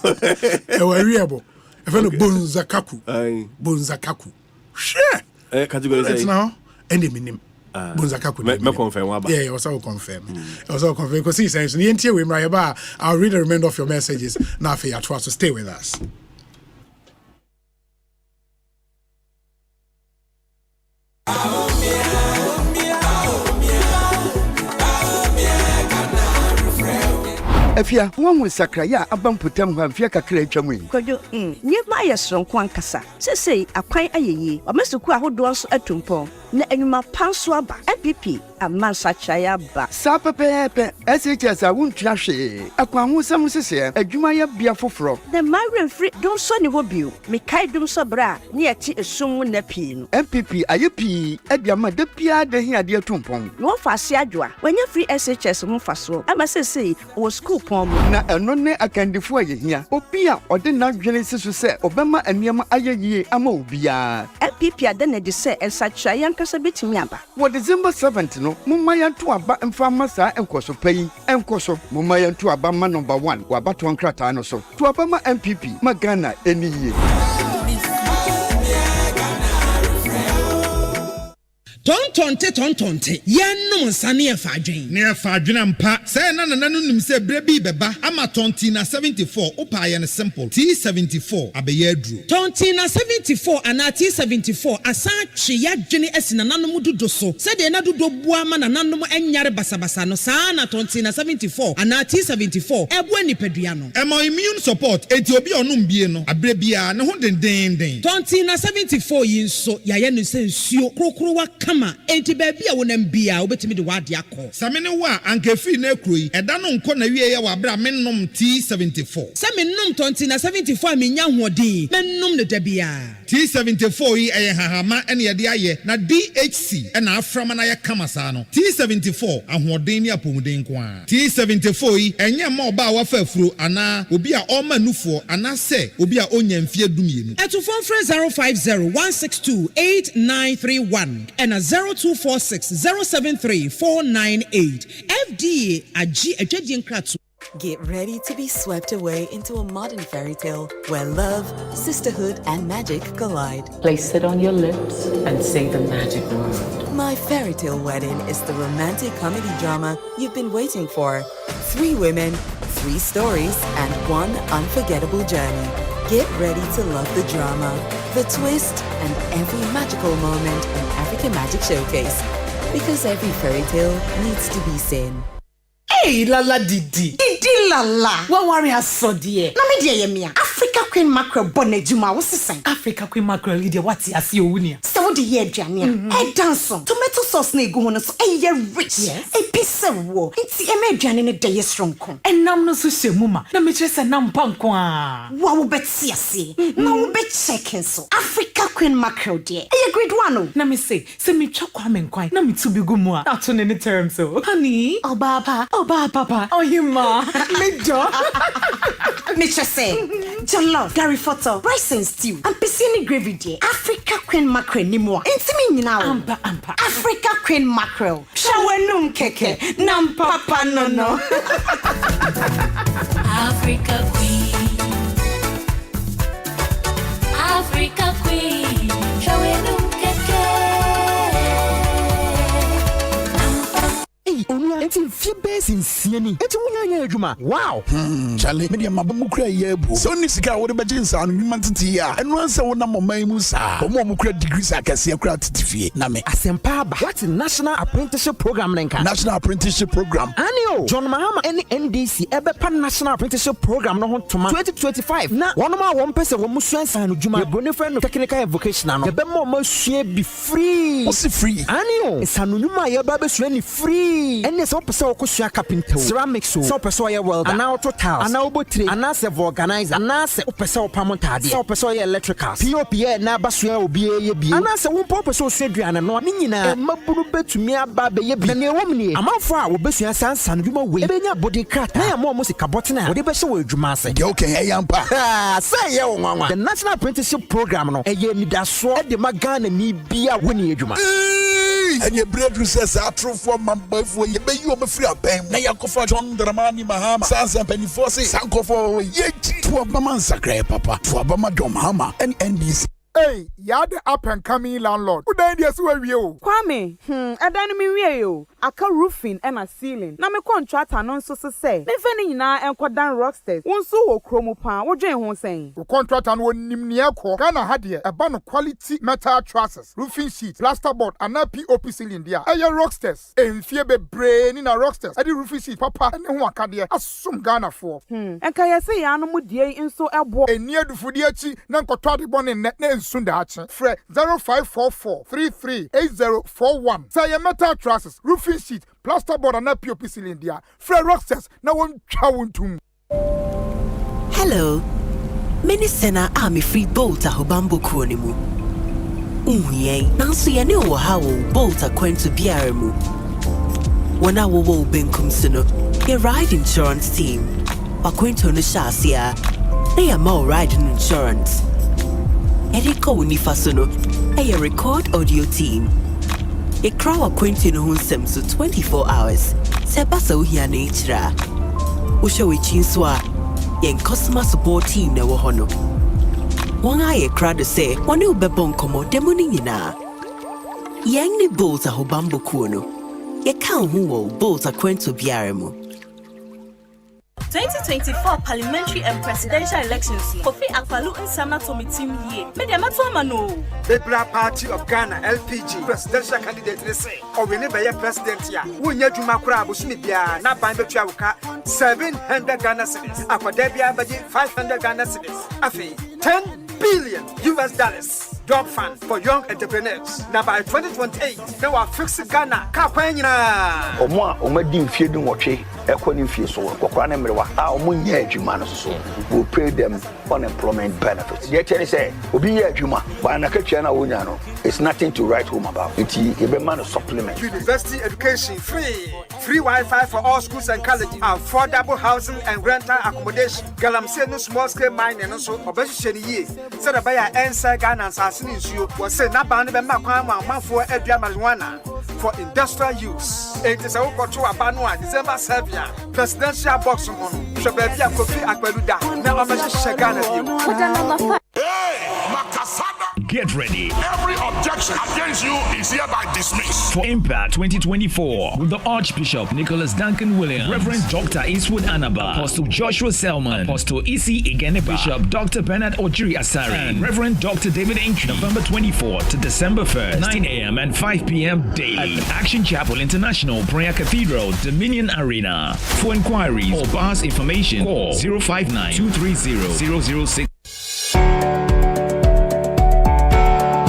e wo awiebo ye fe no Bonzakaku share category say now any minimum Bonzakaku me confirm wa ba yeah also confirm because he says the NTA we mra I'll read the remainder of your messages now for you to stay with us. Afia, one with Sakraya, Abamputam, who have Fiaka Chamwin. Kojo, near my strong Kwankasa. Say, a quite a ye, or Mr. Kwa who does a tumpo. Na enuma panswaba MPP amansa chaya ba Sapa pepe SHS I won't trash it. Akwamu some say adwuma bia foforo. The my free don't so ni hobiu me kai dum so bra na yati esum na pii no MPP ayepi aduama da pia da hia de atumpon. No fa se adwoa wanya free SHS mu faso ama say wo school pon mu na eno ne akandifo ayehia obi a ode na dwene siso se obema anuama ayeyie ama obia MPP adana de se ensa chaya kasa betimi aba. Wo December 7th no mumaya to aba mfama sa enkoso payi enkoso mumaya to aba ma number 1 wa bato nkrata no so to aba ma MPP magana eniye. Tontonte yanum sane e fadwen ne e fadwen ampa say na nim say brebi beba ama tonti na 74 opa ye ne simple T74 abeye aduru tonti na 74 ana T74 asa twe ya dwene asina nanom dodo so say de na dodo bua ma na nanom enyare basabasa no sa na tonti na 74 ana T74 ebo nipadua no emo immune support enti obi onum bie no abrebia ne ho den tonti na 74 yinso ya ye no sensuo krokro wa enti baby a wonam bia obetimi de wade akọ samene wa ankefi na ekroyi eda no nko na wie ye wa bra mennom T74 samennom tonti na 74 menya hoɔden mennom ne da bia T74 yi eye hahama ene ye de aye na DHC ena aframa na ye kama saa no T74 ahoɔden ne apomuden ko a T74 yi enye ma oba wa fa afuro ana obi a ɔma nufuo ana se obi a onya mfie dumienu etufon frɛ 050-162-8931 ena 0246-073-498 FDA Aji Ejedi Nkratu. Get ready to be swept away into a modern fairy tale where love, sisterhood, and magic collide. Place it on your lips and say the magic word. My Fairy Tale Wedding is the romantic comedy drama you've been waiting for. 3 women, 3 stories, and 1 unforgettable journey. Get ready to love the drama, the twist, and every magical moment in African Magic Showcase. Because every fairy tale needs to be seen. Hey, Lala Didi Lala. What worry has so dear? Na me dear yemia. Africa Queen Mackerel bonejuma what's the sign? Africa Queen Mackerel leader what ya see owunia. So the year jania. E dance tomato sauce na egu hono so e rich. Yes. E pisse wo. Nti e me aduane ne dey strong kon. E nam no so hemuma. Na me kire se nam panko a. Wa wo beti ase. Na wo be checking so. Africa Queen Mackerel dear. E grade 1 o. Na me say me twa kwa me nkwan. Na me tu bi gu mu a. Na to ne ne term so. Honey, Obaba, Papa, oh you ma. Major. Nature say, Jollof, Gary Photo, rice and stew, and piscine gravy dear. Africa Queen Mackerel ni mo. Intimi now. Ampa. Africa Queen Mackerel. Shawenum keke, nam papa no. Africa Queen. Africa Queen. Shawenum keke. Onia enti base in sieni enti wunya adwuma wow chale media mabamu kura yebu so ni sika wo de beje nsa no nyuma titi ya eno ansa wo na moman mu sa mo kura degrees akase kura titifie na me Asempa ba what national apprenticeship program nenka national apprenticeship program anio John Mahama any NDC ebepa national apprenticeship program no ho toma 2025 na wono ma won pese wo musu ansa no dwuma boni friend no technical and vocational no ebe mo sua be free what's free anio esanu nyuma ye ba be sua ni free ene so pese okosua carpenter ceramics so pese oye welder ana auto tiles ana obotire ana se organizer ana se pese opamotade so pese oye electricals POP na basua obi eye bi ana se wo pese osuaduane no ne nyina maburu betumi aba be ye bi na ne womni amanfo a wo besua sansan dwuma we ebenya body crack na ya mo sika botena wo de be hye wo adwuma ase okay eyampa say ye wo nwanwa the national apprenticeship program no eye nidaso e de magana ni bia woni adwuma and your bread recess are true for my boy for you. May you be free of pain. Now you for John Dramani Mahama, Sans and Penny Fossey, Sanko for Yeti to a Baman Sacre, Papa, to a Bama Dom Hammer, and NBC. Hey, you're the up and coming landlord. Who died yesterday with you? Kwame, adan mi wie yo. Aka roofing and a ceiling. Na me contractor no so say. Me fani nyina enkodan rocksters. Wonso wo kromo pan. Wo dwen ho sen. Wo contractor no nim ne ekọ. Ghana ha de eba no quality metal trusses, roofing sheet, plasterboard and POP ceiling dia. Eye rocksters. Enfie bebre ni na rocksters. Ade roofing sheet papa ne ho aka de asum Ghana for. Enka ye say ya no mu die nso ebo. Eni adufudi achi na nkoto ade bone ne nsunda achi. Fre 0544 338041. Say your metal trusses, roofing sheet, plasterboard and POP ceiling dia. Fre rocksters na won twa wontum. Hello. Many sena army free boat a hobambo kronimu. Unye, nanso ye ne wo ha wo boat a kwento biara mu. Wana wo wo benkum sino. Your ride insurance team. Bakwento no shasia. They are more riding insurance. Eriko unifasono. A record audio team. A crowd kwento no hunsem so 24 hours. Seba so hia nature. Usho wichinswa. Yen customer support team na wo hono. Wanga ye crowd say, wani ubebon komo demoni nyina. Yen ni bolt a hobambo kuono. Ye kan hu wo bolt a kwento biara mu. 2024 Parliamentary and Presidential Elections. Kofi Akwalu Nsama Tomitim Ye. Media Matuamano. The Black Party of Ghana, LPG, presidential candidate, they say, or we never president here. We need to Makra Busmibia, not bind the Chawka, 700 Ghana cedis. Aquadebia budget 500 Ghana cedis. Afi, 10 billion US dollars. Job fund for young entrepreneurs. Now by 2028, they will fix Ghana. Kapanyina. Omo omadi mfie du nwotwe ekoni mfie so kokora na mrewa a omo nya adwuma no so will pay them unemployment benefits. They tell say obi nya adwuma ba na katua na wonya no it's nothing to write home about. It e be man supplement. University education free Wi-Fi for all schools and colleges, affordable housing and rental accommodation. Galamsey no small scale mining no so obehye ye. Say the buyer answer Ghana was say na ban be makwan for edua marijuana for industrial use. It is a go to Abanua December 7th. Presidential box on Shobebi Kofi Akpeluda. Now I'm a Shagana. Get ready. Every objection against you is hereby dismissed. For Impact 2024 with the Archbishop Nicholas Duncan Williams, Reverend Dr. Eastwood Anaba, Apostle Joshua Selman, Apostle Isi Igeneba, Bishop Dr. Bernard Ochiri Asari, and Reverend Dr. David Inkri, November 24th to December 1st, 9 a.m. and 5 p.m. daily at Action Chapel International Prayer Cathedral, Dominion Arena. For inquiries or bars information, call 059-230-006.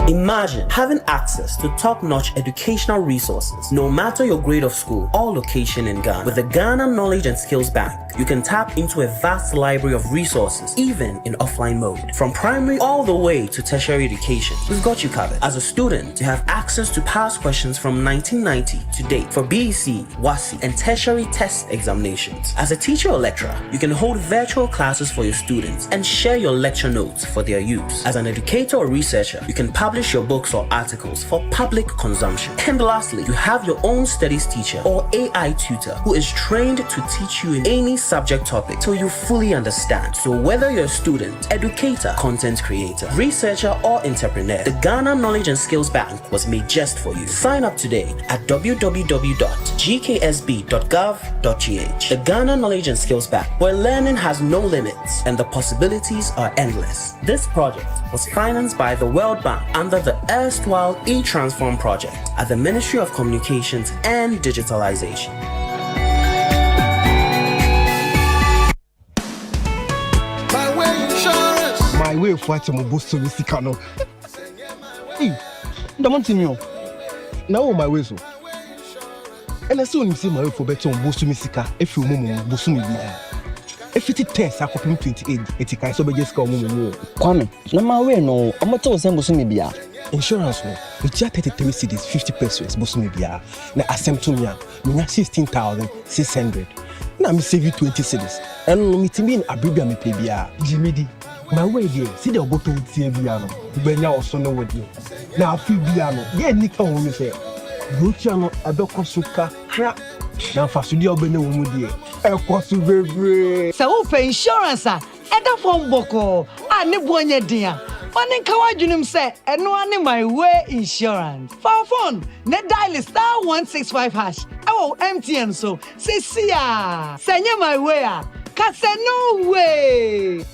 Imagine having access to top-notch educational resources, no matter your grade of school or location in Ghana. With the Ghana Knowledge and Skills Bank, you can tap into a vast library of resources, even in offline mode. From primary all the way to tertiary education, we've got you covered. As a student, you have access to past questions from 1990 to date for BEC, WASI, and tertiary test examinations. As a teacher or lecturer, you can hold virtual classes for your students and share your lecture notes for their use. As an educator or researcher, you can publish your books or articles for public consumption. And lastly, you have your own studies teacher or AI tutor who is trained to teach you in any subject topic till you fully understand. So whether you're a student, educator, content creator, researcher, or entrepreneur, the Ghana Knowledge and Skills Bank was made just for you. Sign up today at www.gksb.gov.gh. The Ghana Knowledge and Skills Bank, where learning has no limits and the possibilities are endless. This project was financed by the World Bank under the erstwhile e-Transform project at the Ministry of Communications and Digitalization. My way of fighting my boss to Misicano. Hey, the mountain, now my way so. And I saw him see my way for better on Boss to Misica if you move Bosumi. If it tests, I copy 28, it can so be just come on. Kwame, no my way no, I'm not told Bosumi Bia. Insurance no, we just 33 cities, 50 pesos, Bosumi Bia. Now Asempa 16,600. Now me save you 20 cities. And no me mean Abibia me pay Bia. Jimmy. My way there, see the bottle with Biano. When you also know what you. Now, I feel Biano. Yeah, Nick, when you say, Luciano, a Becosuka, crap. Now, for Sudio Beno, a Cosu baby. So, for insurance, and a phone boko, and the one dear. Money kawajunim say, and no my way insurance. For phone, net dial *165#. Oh, MTN so. Say, see ya. Send my way. Cause no way.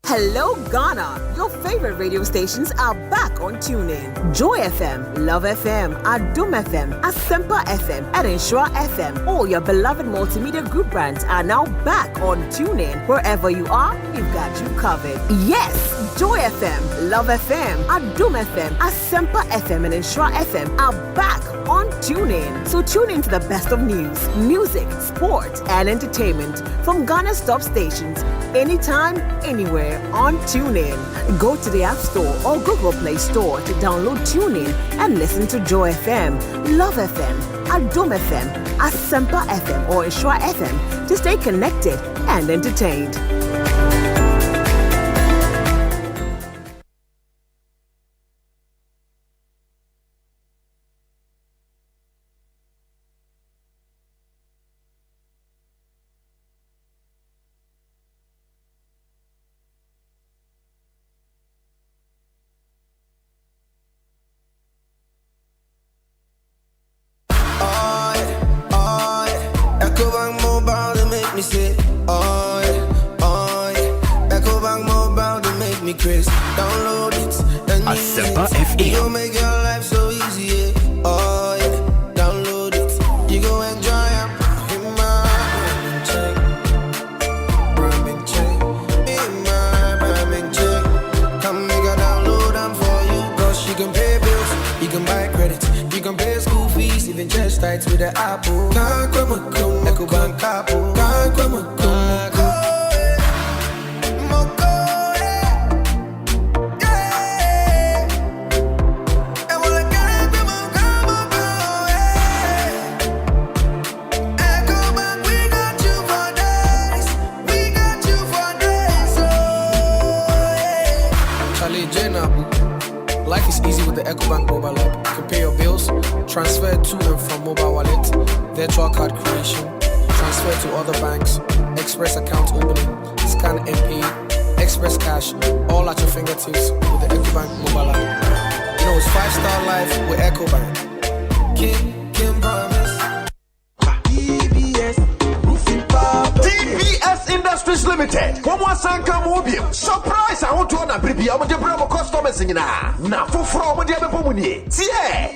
Hello, Ghana. Your favorite radio stations are back on TuneIn. Joy FM, Love FM, Adum FM, Asempa FM, and Ensure FM. All your beloved multimedia group brands are now back on TuneIn. Wherever you are, we've got you covered. Yes, Joy FM, Love FM, Adum FM, Asempa FM, and Ensure FM are back on TuneIn. So tune in to the best of news, music, sport, and entertainment from Ghana's top stations anytime, anywhere on TuneIn. Go to the App Store or Google Play Store to download TuneIn and listen to Joy FM, Love FM, Adum FM, Asempa FM, or Ensure FM to stay connected and entertained. Asempa FM. You make your life so easy, yeah. Oh, yeah. Download it. You go enjoy it. In my Birmingham check. In my Birmingham check. Come make a download them for you. Cause you can pay bills, you can buy credit, you can pay school fees, even just tights with the Apple. Can't come and come, Echo Bank Apple. Can't come and come. Life is easy with the EcoBank mobile app. You can pay your bills, transfer to and from mobile wallet, virtual card creation, transfer to other banks, express account opening, scan and pay, express cash, all at your fingertips with the EcoBank mobile app. You know, it's 5-star life with EcoBank. Kim promise. DBS Industries Limited. One more sanka mobium. Surprise! I want to honor baby. I'm the bravo customers in na for from the other pomuni. See,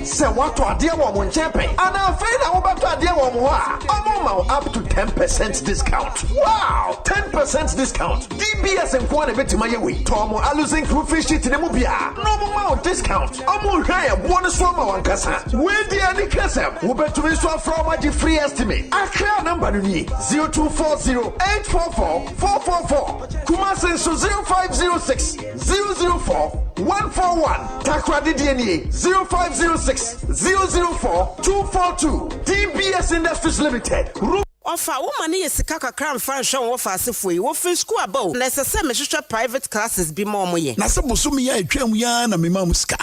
say what to a dear woman champion. And I'm afraid I'm about to a dear woman. I'm up to 10% discount. Wow! 10% discount. DBS and one bit to my way. Tomo are losing through fish in the mobia. No more discount. I'm more higher. One swam on Casa. Where the any Casa? We bet to be so from a free estimate. I clear number 0240-844-444. Kumasi so 0506 004 141. Takradi DNA 0506 004 242. DBS Industries Limited. Offer woman is a kakra function of us if we will finish school about. Let's say private classes be more moye. Nasabosumi ya etwam ya na mema muska.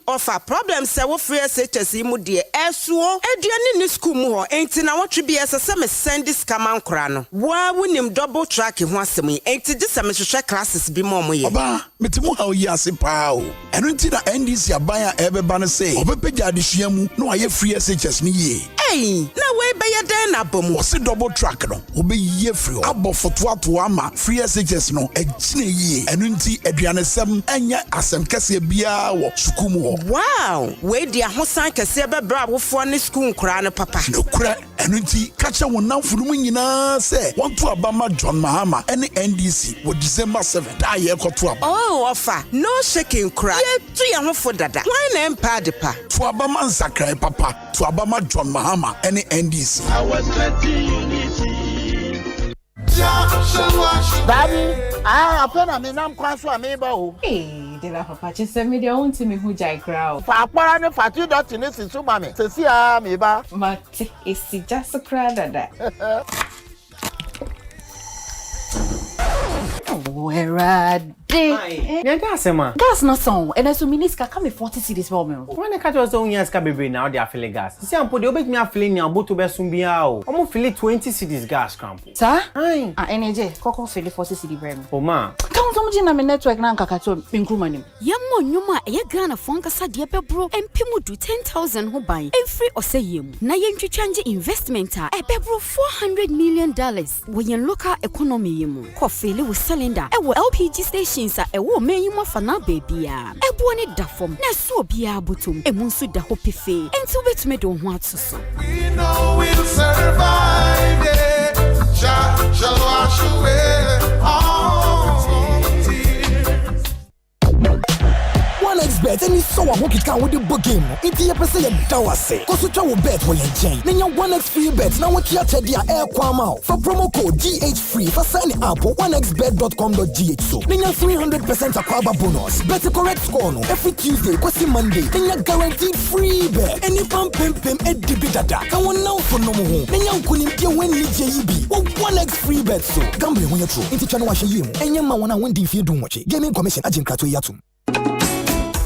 Offer problems say what free SHS mu de esuo aduane ni school mu ho enti na what be as say me send this command kra no. Wa wonim double track ho asem enti de say me hwehwe classes be more moye. Oba metimu ha oyi ase pa o. Eno enti na NDC abaya ebeba no say obepegya adehua mu no aye free SHS ni ye. Hey, na we be ya den na bom. What's double track no? Obe ye free. Abo foto ama free SHS no ejine ye. Eno enti aduane sem enya asem kese bia wo sukumu. Wow, we dia hosan kese be bra wofo ne school nkura no papa. No kura eno enti kacha wonam funumu nyina se want to abama John Mahama ene NDC wo December 7 da ye koto aba. Oh, offer no shaking cry. Ye tu ye ho fo dada. Why na empa de pa? To abama nsakrai papa, to abama John Mahama ene NDC. I was letting unity. Daddy, I apena me nam kwaso ameba o. De la papa chese me de onti me hu jai crowd. Fa apara ne fatu dot ni sisu mame. Sesi a me ba. Mate isi just crowd dada. Where Yeah, gas, Emma. Gas not so. And as a minister, come with 40 cities for me. When I catch us on years, Cabby now they are filling gas. See, I'm putting me a filling now, but to be soon be out. I'm filling 20 cities gas camp. Sir? Aye. Energy. Coco fill 40 city brand. Oh, ma. Come to me, my network now, Kakato, Pinkrumani. Yammo, Numa, a Ghana Fonka Sadia bro, and Pimu do 10,000 who buy. Every Osei. Nayan to change investment, a pebble $400 million. When you look at economy, coffee with cylinder, a LPG stations are a woman you for now, baby. A bonnet dafom, Nasu Bia Butum, a Monsu da Hopi Fee, and to bet me don't want to so. We know we'll survive, yeah. Shall wash away all tears. 1xBet any so I walk it can with the book game. It's your person dawase. Cause you travel bet when you change. Then your 1x free bet. Now what you tell dia air kwama for promo code GH free for sign up 1xbet.com.gh so. Then your 300% aquaba bonus. Bet the correct score no every Tuesday, what's Monday. Then you're guaranteed free bet. Any pump pim at debitata. Can one now for no more. Then you couldn't get when JEB. 1x free bet so. Gambling when you're true. Into channel wash you. And your man wanna win if you don't watch it. Gaming commission agent Krato Yatum.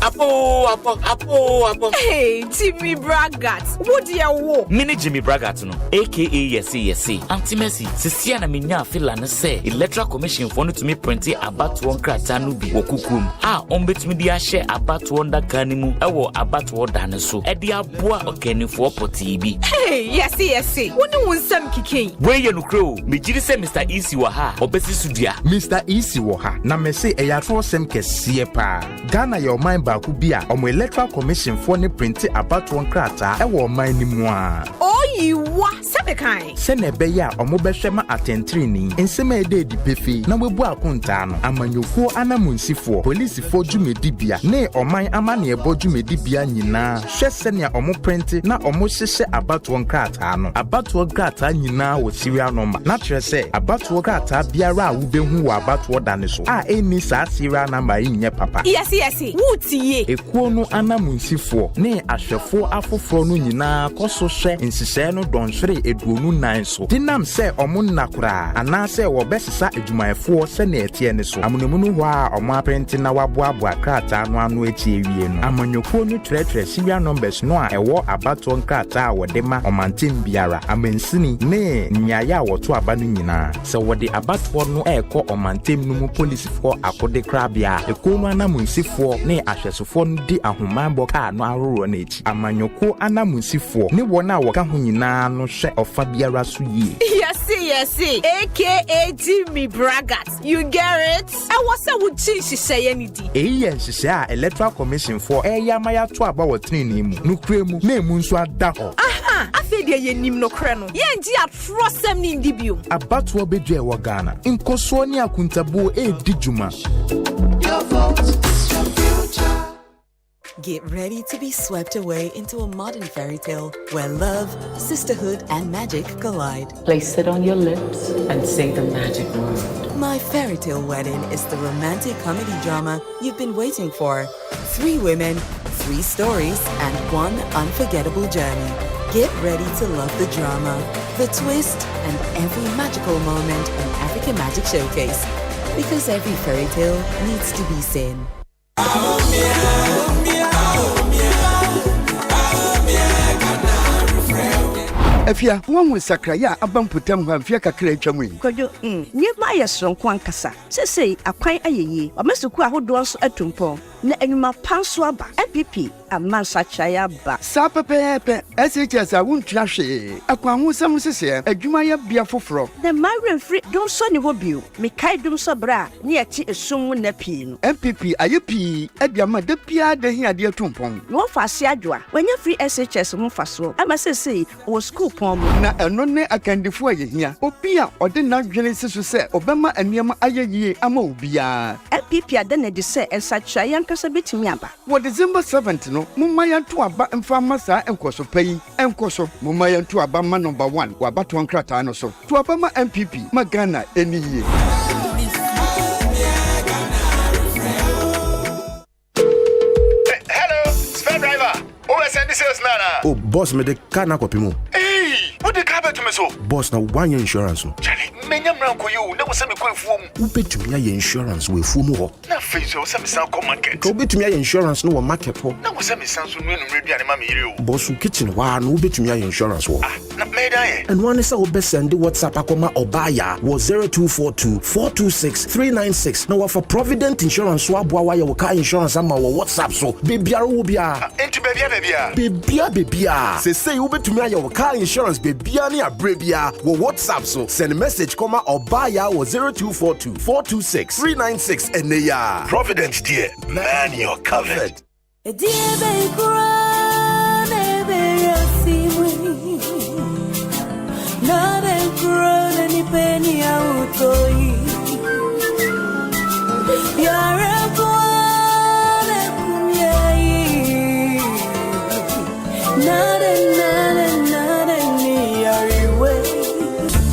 Apo. Hey, Jimmy Braggart. What do you want? Mini Jimmy Braggart no, aka Yesi. Auntie Mercy, Sisia na minya fila na say Electoral Commission for to me print about one krata no bi okukum. Ombetumi di share about one da kanimu ewo about one da so. E di aboa okanifo poti bi. Hey, Yesi. Woni wonsam kike. We ye no kro, me giri say Mr. Easy wa ha, obesi sudua. Mr. Easy wa ha, na me say e ya trosem kesiye pa. Ghana your mind Kubia, Electoral Commission for ne print about one krata, e wo man ni mu a. Oh, you what? Sabekai. Sene beya omobehwema atentrini, ensema ede di pefi, na webu akunta no. Amanyofo anamunsifo, polisifo dwumedibia, ne oman amane ebo dwumedibia nyina. Hwe sene omo print na omo hyehye about one krata no. About one krata nyina wo serial number. Na kyerɛ sɛ about one krata biara a wo behu wo about one dane so. A eni sa serial number nyɛ papa. Yes. Wuti Ekuo no anamunsifo ne ahwefo afoforo no nyina koso hwe nsise no donhwere eduonu nan so dinam se omo nnakora ana se wo besesa adwumayefo se na etie ne so amunemu ho a omo apenti na waboaboa krata no ano etie wie no amanyoko no trɛtrɛ serial numbers no a ɛwɔ abato krata a wɔde ma ɔmanten biara amansini ne nyaaya a wɔto aba no nyina se wɔde abato no ɛkɔ ɔmantem no mu polisifo akode krabia ekuo no anamunsifo ne ahwesofo di ahomambo ka no aroro na echi amanyoko anamunsifo ne wona woka ho nyina no hwe ofa biara so yie yes aka Jimmy Braggart you get it I was a would change say ni di nhyehyɛ a Electoral Commission for eya maya to aba wotene mu no kremu na emu nso ada ho aha afi de yenim no kre no ye ngi atrosem ni ndi bio abato obedwe wo Ghana nkoso ni akuntabo edi djuma. Your vote is your future. Get ready to be swept away into a modern fairy tale where love, sisterhood, and magic collide. Place it on your lips and say the magic word. My Fairy Tale Wedding is the romantic comedy drama you've been waiting for. 3 women, 3 stories, and 1 unforgettable journey. Get ready to love the drama, the twist, and every magical moment in African Magic Showcase. Because every fairy tale needs to be seen. Afia, one with Sakraya, a bumputam, Fia Kakre Chamwin. Kojo, near my strong Kwankasa. Say, a quite a ye, or Mr. Kwa who does a tumpo. Ne enuma panswaba MPP amansa chaya ba sapa pepe SHS a won trash akwa hu sam sese adwuma ya bia foforo the marine free don so ne hobio me kai dum so bra ne ati esum na pii no MPP ayepi abiama da pia da hi ade atumpon no fa se adwa wanya free SHS mu fa so ama sese o school pon mu na eno ne akandifo ayehia obi a ode na dwene sesu se obema aniema ayeyie ama obia MPP adane de se ensa chaya kasa betimi aba wo December 7th no mumaya to aba mfa masa enkoso payi enkoso mumaya to aba ma number 1 wa bato nkrata no so to aba ma MPP magana eniye Hello spare driver o send sales nana oh boss me de car na kopi mu hey what the car to me so boss na one year insurance no Charlie menya unko you na wo se me kwa efuom wobetumi aye insurance wo efuom ho na face wo se me san ko market ka wobetumi aye insurance no wo market ho na wo se me san so no aduane ma me yire o Bonsu kitchen wa no wobetumi aye insurance ho na me da ye and one is a send WhatsApp akoma obaya wo 0242 426 396 na for Provident Insurance so aboa wa ye wo car insurance ama wo WhatsApp so bebiara wo bia enti bebia se say wobetumi aye wo car insurance bebia ne abrebia wo WhatsApp so send message koma obaya wo 0242 426 396 eneya Providence dear man you're covered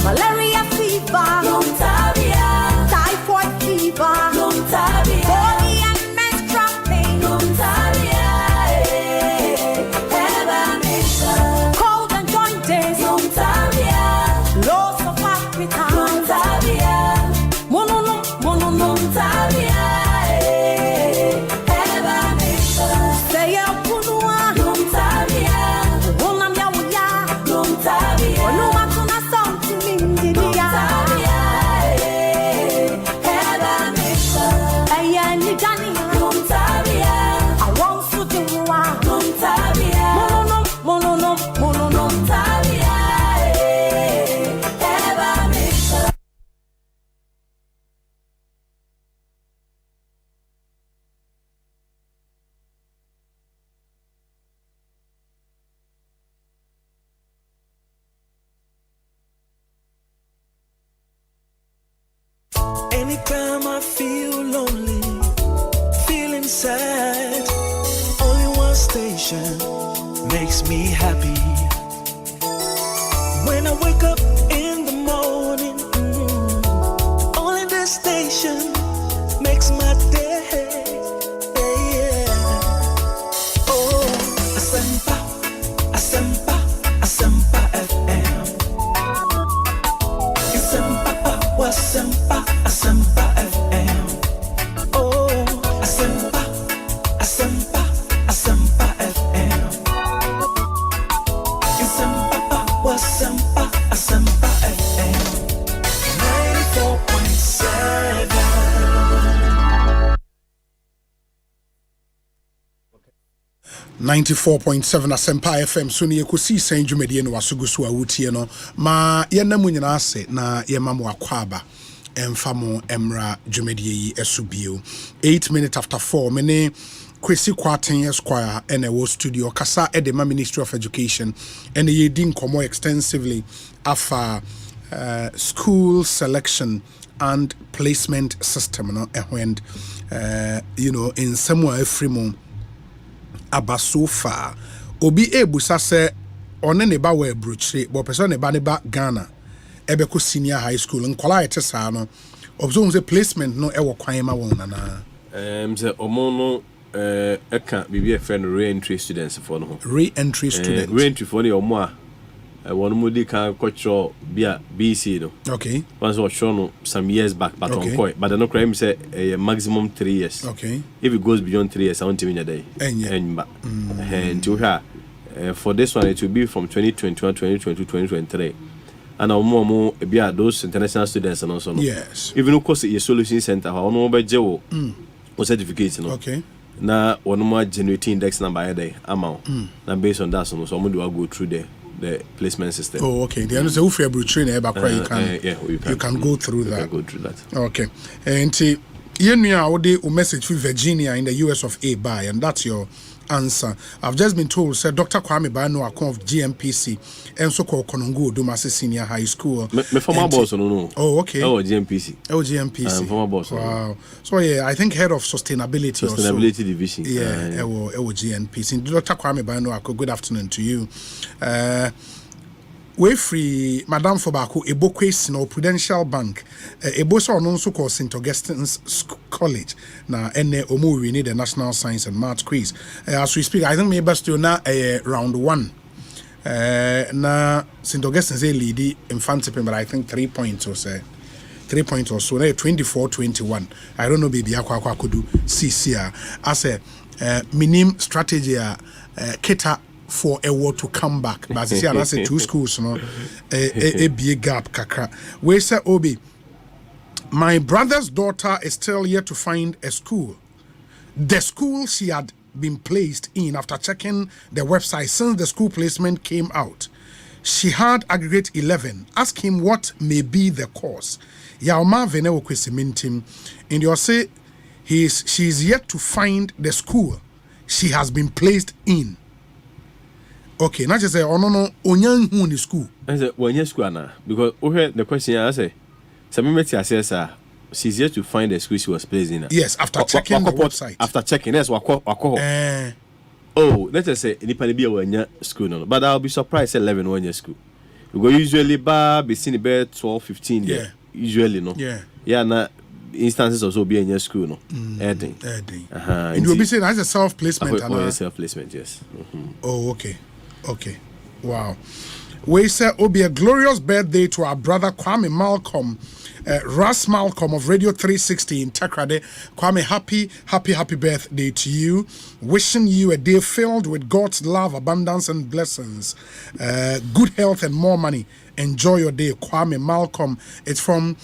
Malaria fever, typhoid fever, body and menstrual pain, cold and jaundice, loss of appetite, mono, say a punua, unam ya, onuma tuna something in the Anytime I feel lonely, feeling sad, only one station makes me happy. When I wake up in the morning, only this station makes my day. Oh, Asempa, Asempa, Asempa FM. Asempa, Asempa, Asempa FM. Oh, Asempa, Asempa, Asempa FM. Asempa, Asempa, Asempa FM. 94.7. 94.7 Asempa FM so ne Ekosiisen dwumedie no wasogusu awutie no ma yenamu nyina ase na yemamo akwaba emfamo emra dwumedie yi esubio 8 minutes after 4 mene Kwesi Kwaten Esquire NWO studio kasa edema Ministry of Education and ye din komo extensively afa school selection and placement system no and you know in somewhere frimo abasofa obi ebusa se one ne ba we brochire bo person ne ba Ghana ebeko senior high school nkola ete sa no observe say placement no ewo kwan ma won na say omo no eka bibi friend re-entry students for no re-entry students re-entry for ne omo a one mudi kan culture bia BC no okay once was shown some years back but okay. On point but no crime say maximum 3 years okay if it goes beyond 3 years I want to win a day and to her for this one it will be from 2021 2022 2023 and more bia those international students and also no yes even of course your solution center how no be jewo o certificate no okay na one more generating index number a day amount na based on that so some do go through the placement system. Oh, okay. The answer if you're training, you can go through that. Okay. And you know a message for Virginia in the US of A by, and that's your answer. I've just been told, said Dr. Kwame Bano of GMPC and so called Konongo Dumasi Senior High School. My former boss, no. Oh, okay. Oh, GMPC. Oh, GMPC. Former boss. Wow. So yeah, I think head of sustainability. Sustainability division. Yeah, GMPC. Dr. Kwame Bano, good afternoon to you. We free Madame Fobako Ebokwe no Prudential Bank Eboso on also called St. Augustine's College na ene omu we need the National Science and Math quiz as we speak. I think maybe still na round 1 na St. Augustine's lead in fancy but I think 3 points or say 3 points or so. 24-21. I don't know, baby. I could do CCR as a minimum strategy. Keta for a war to come back. But see, I say 2 schools, a big gap, kakra. We say, Obi, my brother's daughter is still yet to find a school. The school she had been placed in after checking the website since the school placement came out. She had aggregate 11. Ask him what may be the cause. Yaoma Venewo Kwesimintim. And you say she's yet to find the school she has been placed in. Okay, not just say, oh no, onyan who in the school. I said, when you school now, because the question I say, she's yet to find the school she was placed in. Yes, after checking the website. After checking, yes, oh, let's just say any be a school, no, but I'll be surprised 11 1 year school. Because usually be seen about 12, 15 there. Yeah. Usually, no. Yeah. Yeah, na instances also be in your school, no. And you'll be saying as a self-placement. Self-placement, yes. Oh, okay. Wow. We say, oh, be a glorious birthday to our brother Kwame Malcolm. Ras Malcolm of Radio 360 in Takrade. Kwame, happy birthday to you. Wishing you a day filled with God's love, abundance, and blessings. Good health and more money. Enjoy your day, Kwame Malcolm. It's from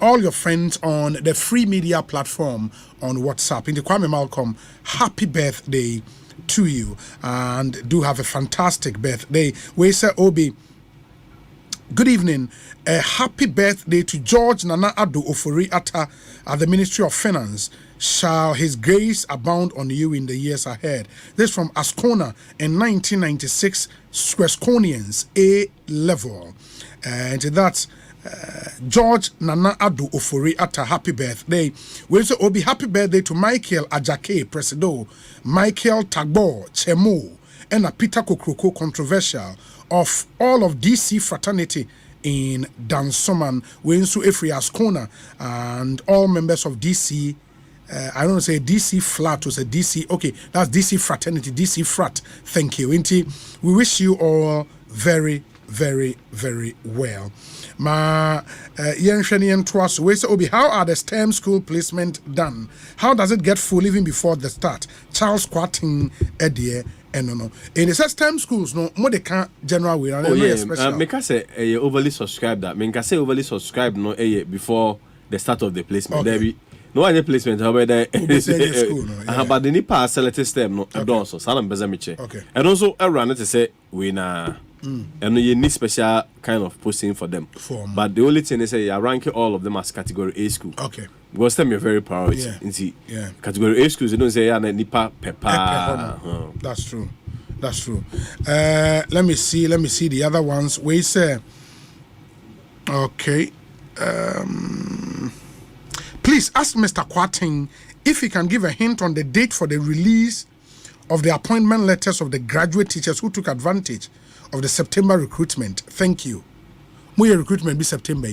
all your friends on the free media platform on WhatsApp. In the Kwame Malcolm, happy birthday to you. And do have a fantastic birthday. We say, Obi, good evening. A happy birthday to George Nana Ado Ofori Atta at the Ministry of Finance. Shall his grace abound on you in the years ahead. This from Ascona in 1996, Swesconians A level. And that's George Nana Ado Ofori Atta, happy birthday. We also will be happy birthday to Michael Ajake Presido, Michael Tagbo Chemo, and a Peter Kokroko controversial of all of DC fraternity in Dansoman, Wensu Efri Ascona, and all members of DC. I don't say DC flat, or say DC. Okay, that's DC fraternity, DC frat. Thank you, Inti. We wish you all very, very, very well. Ma Yenshanian Trust, we say, Obi, how are the STEM school placement done? How does it get full even before the start? Charles Quating Edie. No. In the STEM schools, no more they can't general way. Make us say overly subscribed that. Make us say overly subscribed no before the start of the placement. Okay. There be no any placement over there. But the Nipa selected STEM no also. Salam bezamiche. Okay. And also around it to say we na. And you need special kind of posting for them. But the only thing is say you rank all of them as category A school. Okay. Because them you're very priority. Yeah. Category A schools you don't say nipa pepper. That's true. Let me see the other ones. We say okay. Please ask Mr. Quating if he can give a hint on the date for the release of the appointment letters of the graduate teachers who took advantage of the September recruitment. Thank you. Your recruitment be September.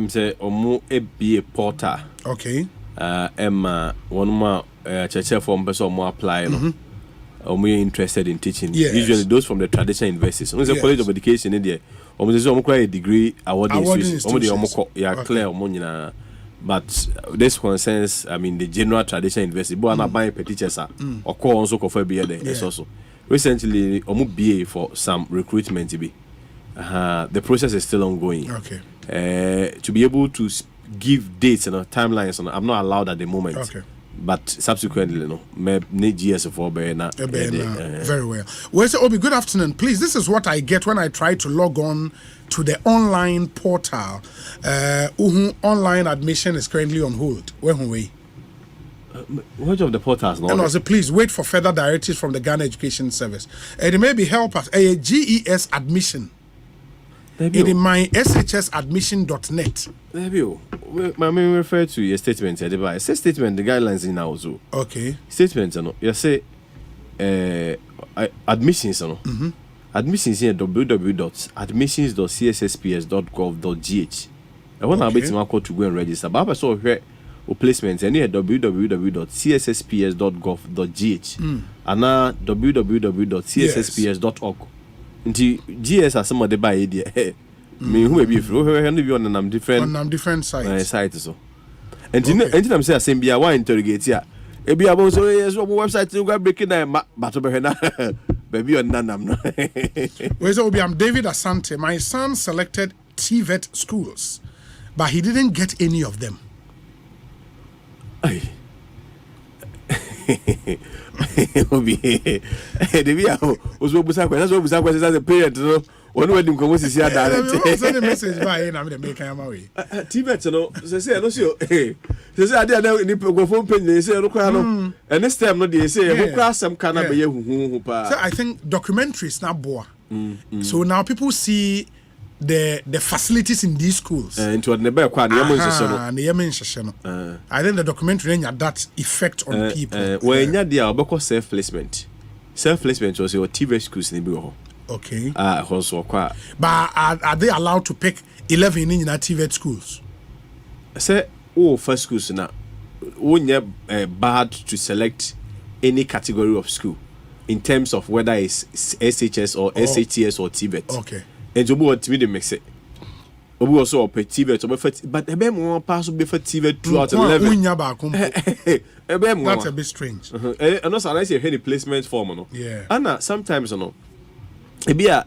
Say omo be a porter. Okay. One more church form person more apply. Omo interested in teaching. Yes. Usually those from the traditional universities. Omo say College of Education in there. Omo say omo quite a degree awarding institutions. Omo the omo clear omo nyina. But this concerns, I mean, the general traditional university. But I'm not buying per teachers or call also for BA there. Also recently omo BA for some recruitment to be. The process is still ongoing. Okay. To be able to give dates and timelines, I'm not allowed at the moment. Okay. But subsequently, may need years for very well. Well, so Obi, good afternoon. Please, this is what I get when I try to log on to the online portal. Online admission is currently on hold. When we? Which of the portals? And also, please wait for further directives from the Ghana Education Service. It may be help us. A GES admission. In my shsadmission.net. I mean, refer to your statement. It says statement, the guidelines in also. Okay. Statement, you say admissions. Admissions in www.admissions.cssps.gov.gh. I want to bet my code to go and register. But I saw here placements and here www.cssps.gov.gh and now www.cssps.org. Nti GS as some of the by idea Me who may be if you on different sites so. And I'm saying Asempa why interrogate here. Ebi about so yes website you go breaking that but baby on none. Where's Obi? I'm David Asante. My son selected TVET schools, but he didn't get any of them. Obi, that's what as a parent. One wedding come see that. Send a message by and I'm make him away. TVET, no, say no, say I didn't go phone pin. They say no, and this time no, they say who cross some kind of who. So I think documentaries now boa. So now people see the facilities in these schools. Into the bear quad, I think the documentary had that effect on people. When you're there, about self-placement was your TV schools in the okay. Also quite. But are they allowed to pick 11 in TV schools? Say, first schools now. When you're bad to select any category of school in terms of whether it's SHS or SATS or TVET. Okay. And you want me to mix it. We also a TVET, but a bit more possible for TVET throughout 11. That's a bit strange. And also, I say any placement form, no. Yeah. And sometimes, no. The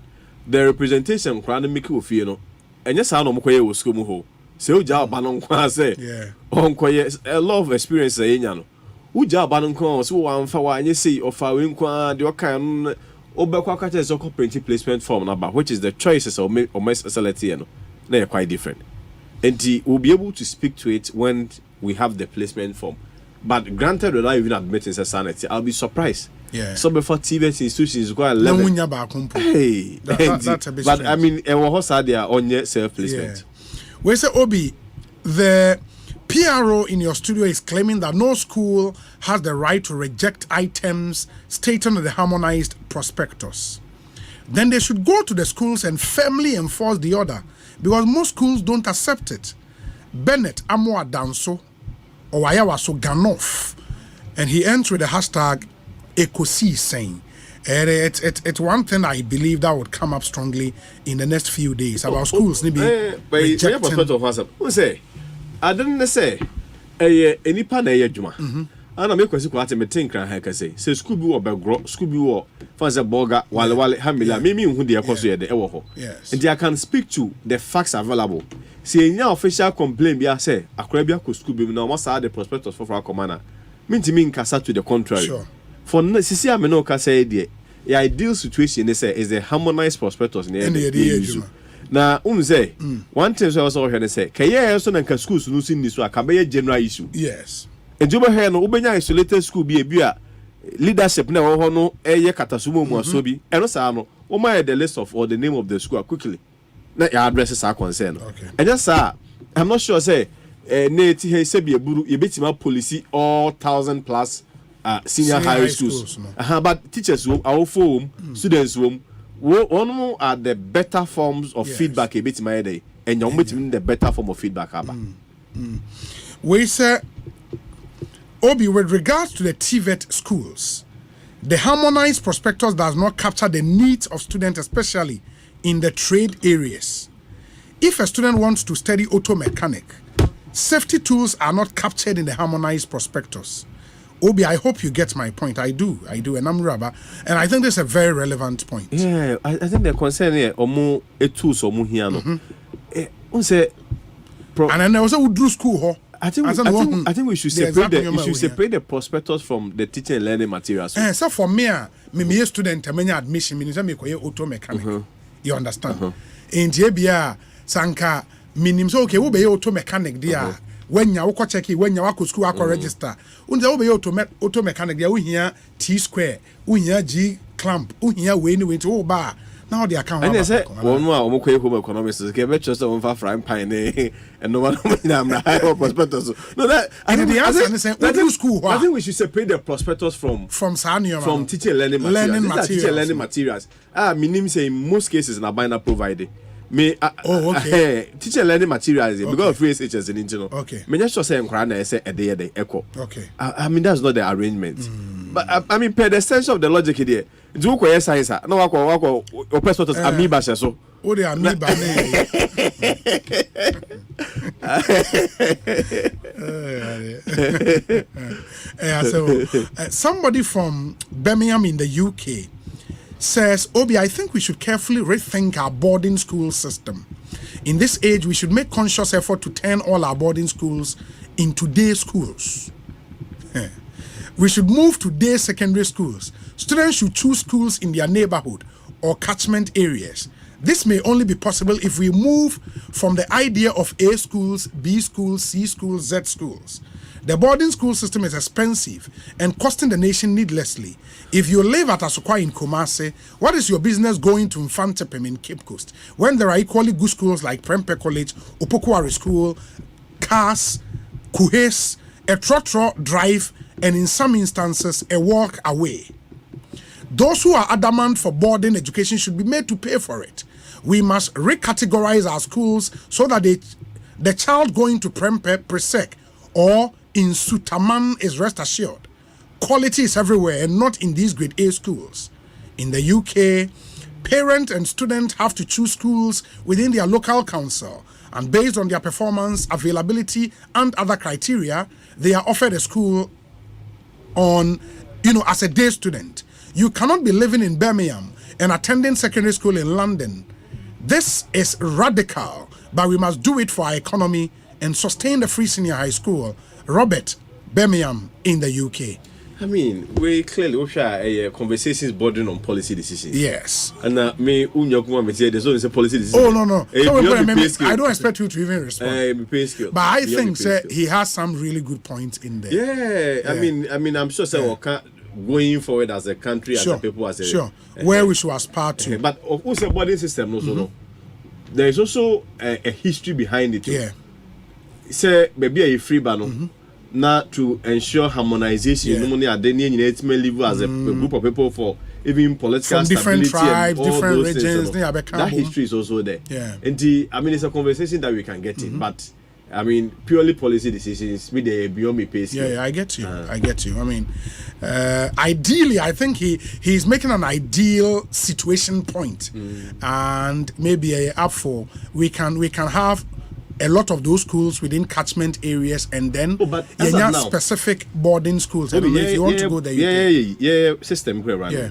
representation crowd make you feel, no. And yes, I know more school mo. So job banon say. Yeah. On a lot of experience saying, no. Who job banon kwa so one for one you see of our inqua the kind. Obekwa is a comprehensive placement form number, which is the choices of my facility, they're quite different. And we'll be able to speak to it when we have the placement form. But granted, without even admitting sanity, I'll be surprised. Yeah. So before TV institutions quite 11. Hey, that's a bit but strange. I mean, they are on your self placement. Yeah. We say Obi, the PRO in your studio is claiming that no school has the right to reject items stated in the Harmonized prospectus. Then they should go to the schools and firmly enforce the order because most schools don't accept it. Bennett Amwa Danso or Ayawaso Ganoff, and he ends with the hashtag Ekosiisen. It's one thing I believe that would come up strongly in the next few days about schools maybe rejecting. I didn't say any pan a juma. And I make a quite a think I can say Scooby or Belgro, Scooby or Fanza Boga, while Hamila, maybe who they are considered the Ewo. Yes. And I can speak to the facts available. See, now official complaint be I say, Akrabia could Scooby no must add the prospectus for our commander. Mean to mean Cassa to the contrary. Sure. For Cecilia Menoka say, the ideal situation is the harmonized prospectus in the now, say one thing I was already say, Kaya also and schools losing this work, a general issue. Yes. And you have no Ubenya isolated school be a beer leadership now, no, a Katasumo Mosobi, and also, my the list of or the name of the school quickly. Now, your addresses are concerned. Okay. And just, I'm not sure, say, Nate, he said, be a buru, you bet him policy all 1,000+ senior high schools. No. But teachers, our form, students, one are the better forms of feedback a bit in my day, and you're meeting the better form of feedback. We say, Obi, with regards to the TVET schools, the Harmonized prospectus does not capture the needs of students, especially in the trade areas. If a student wants to study auto mechanic, safety tools are not captured in the Harmonized prospectus. Obi, I hope you get my point. I do, and I'm rubber, and I think this is a very relevant point. Yeah, I think the concern here, omo tools omo here no. And then also we do school, I think we should separate the prospectus from the teaching and learning materials. So for me, me student, I mean admission, me say me koye auto mechanic. You understand? In JBA, sanka minim so okay, we be auto mechanic there. When you go check it, when you go school, go register. When you be auto mechanic, there we hear T square, we hear G clamp, we hear way to bar. Now they account. And they say one more home economics is get just on for frying pan and no one prospectus. No, that I think the answer is saying school. I think we should separate the prospectus from teacher learning materials. Teacher learning materials. Minim say in most cases na binder provided. Me okay. Teacher learning materials because of free SHS in internal. Okay. Me just say nkra say a day echo. Okay. I mean that's not the arrangement. But I mean per the sense of the logic here. Do ko science no wako prospectus amoeba so Oh, they are me banning. Somebody from Birmingham in the UK says, Obi, I think we should carefully rethink our boarding school system. In this age, we should make conscious effort to turn all our boarding schools into day schools. We should move to day secondary schools. Students should choose schools in their neighborhood or catchment areas. This may only be possible if we move from the idea of A schools, B schools, C schools, Z schools. The boarding school system is expensive and costing the nation needlessly. If you live at Asokwa in Kumasi, what is your business going to Mfantepem in Cape Coast when there are equally good schools like Prempeh College, Opokwari School, Cars, Kuhes, a trotro drive, and in some instances, a walk away? Those who are adamant for boarding education should be made to pay for it. We must recategorize our schools so that the child going to Prempeh, Presec, or in Sutaman is rest assured. Quality is everywhere and not in these grade A schools. In the UK, parent and student have to choose schools within their local council, and based on their performance, availability, and other criteria, they are offered a school as a day student. You cannot be living in Birmingham and attending secondary school in London. This is radical, but we must do it for our economy and sustain the free senior high school. Robert, Birmingham in the UK. I mean, we clearly share conversations bordering on policy decisions. Yes. And there's always a policy decision. Oh, no. I don't expect you to even respond. But I think he has some really good points in there. Yeah. I mean, I'm sure going forward as a country, as a people, as a where we should aspire to. But of course, the boarding system also there is also a history behind it. Yeah. Say maybe a free ban. Not to ensure harmonization, level as a group of people for even political from different tribes, and all different those regions. That history is also there. Yeah. And it's a conversation that we can get in, but I mean, purely policy decisions, beyond me pace. Yeah, I get you. I mean, ideally, I think he's making an ideal situation point, and maybe we can have a lot of those schools within catchment areas, and then specific boarding schools. I don't know if you want to go there. System right. Yeah.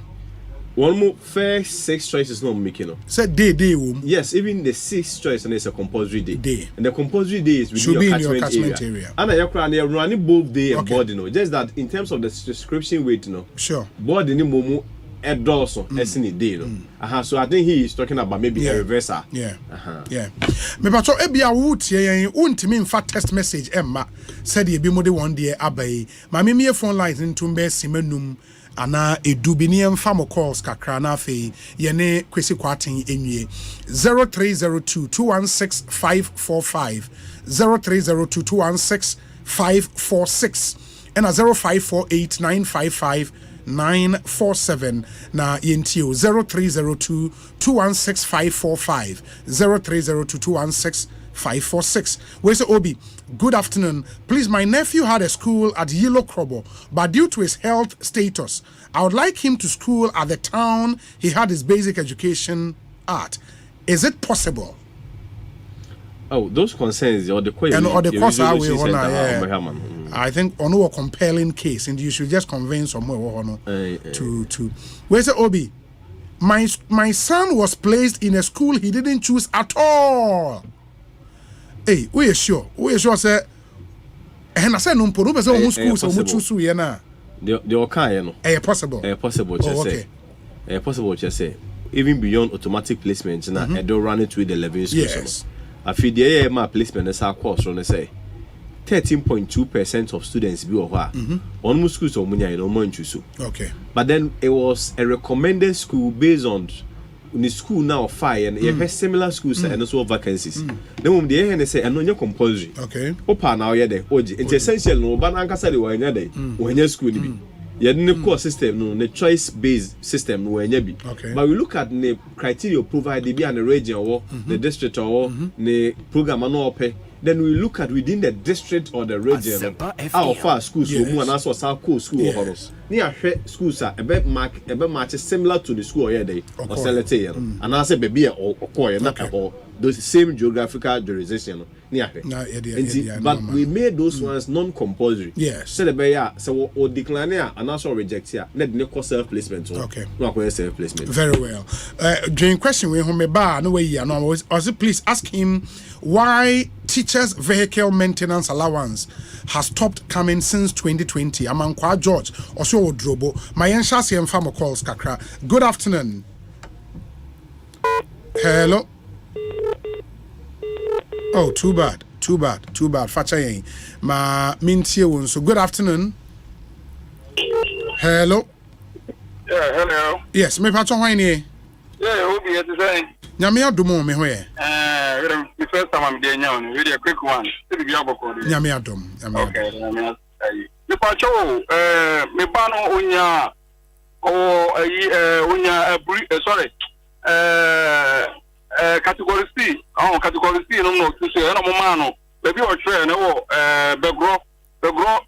One more first 6 choices not making. Say day. Yes, even the 6th choice and it's a compulsory day. And the compulsory day is should be in your catchment area. And you're running both day and boarding. Just that in terms of the subscription weight, sure. Boarding momo also any day. So I think he is talking about maybe a reversal. Yeah. Me but so ebia woot ye untimi in fact text message emma said ye bi mo de one day abai. Ma me phone lines into mbe simenum ana edubini emfa calls kakra na afei ye ne kwesi kwaten enwie 0302 216 545 0302 216 546 and a 0548 955 947 na yentio 0302 216 545 0302 216 546. Where's Obi? Good afternoon. Please, my nephew had a school at Yellow Krobo, but due to his health status, I would like him to school at the town he had his basic education at. Is it possible? Oh, those concerns or the question I think on a compelling case, and you should just convince someone to. Where's the Obi? My son was placed in a school he didn't choose at all. Hey, we are sure, sir. And I said, no, school, so much choose you na. The possible. Possible, just say, even beyond automatic placement, I don't run it with the 11 schools. Yes. I feel the AMR placement is our course, and say 13.2% of students be over. Almost schools or money, I don't mind to. Okay. But then it was a recommended school based on the school now fire and you have similar schools and also vacancies. Then when the AN say, I know you're compulsory. Okay. Opa now you're there. It's essential. No, but Anka said when you're there, when you're school. You have no core system, no, the choice-based system, no, okay. But we look at the criteria provided, be an region or the district or the program, and all pay. then we look at within the district or the region how far schools so mu and also how cool school yes. Near schools are a match similar to the school here day or select and I say baby or those same geographical jurisdiction but we made those ones non-compulsory. Yes. So the so or decline and also reject here. Let me call self-placement. Okay. No self-placement. Very well. During question we home bar no way here. No, also please ask him why teachers' vehicle maintenance allowance has stopped coming since 2020. Amankwa George also Odrobo. My enshasi and farmer calls kakra. Good afternoon. Hello. Oh, too bad. Fachayen. Ma mintie won. So good afternoon. Hello. Yeah, hello. Yes, me patron why ni? Yeah, obi e say. Nyame adom me ho ye. The first time I'm there now, really a quick one. Still be able to. Nyame adom. Okay, nyame say. Me patron me ba no onya sorry. Category C. Oh, category C no to say no man. Maybe or train no begro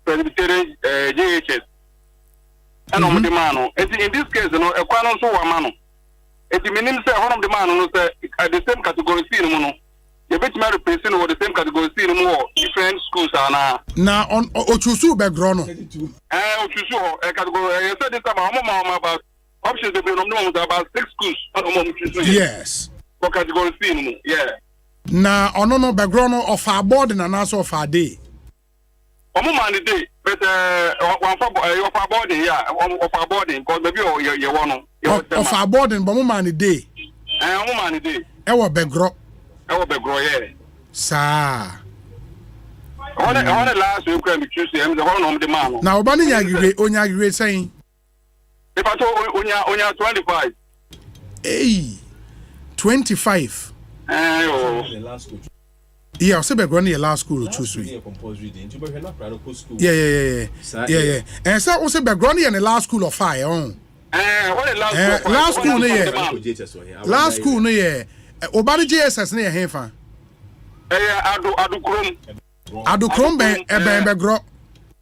Presbyterian JHS. And on the man. And in this case, no a quan so a man. It means say one of the man who say at the same category C no. You bet me represent over the same category C no different schools are now on Ochusu begro no. Ochusu category you said this about about options they be about 6 schools. Yes. For category C, yeah. Na ono no background of our board and also of our day. Omo man day, but one for of our board, yeah, of our board, because maybe you want of our board and Bomo man day. Omo man day. Ewa background. Yeah. Sa. On the last week we choose him the one of the man. Now Obani Onyagire saying. If I told Onya 25. Hey. 25. Yeah, I said background in last school to choose. Yeah. And so also background in the last school of fire on. Last school near. Last school near. Obani JSS near Hefa. Adu Krom background.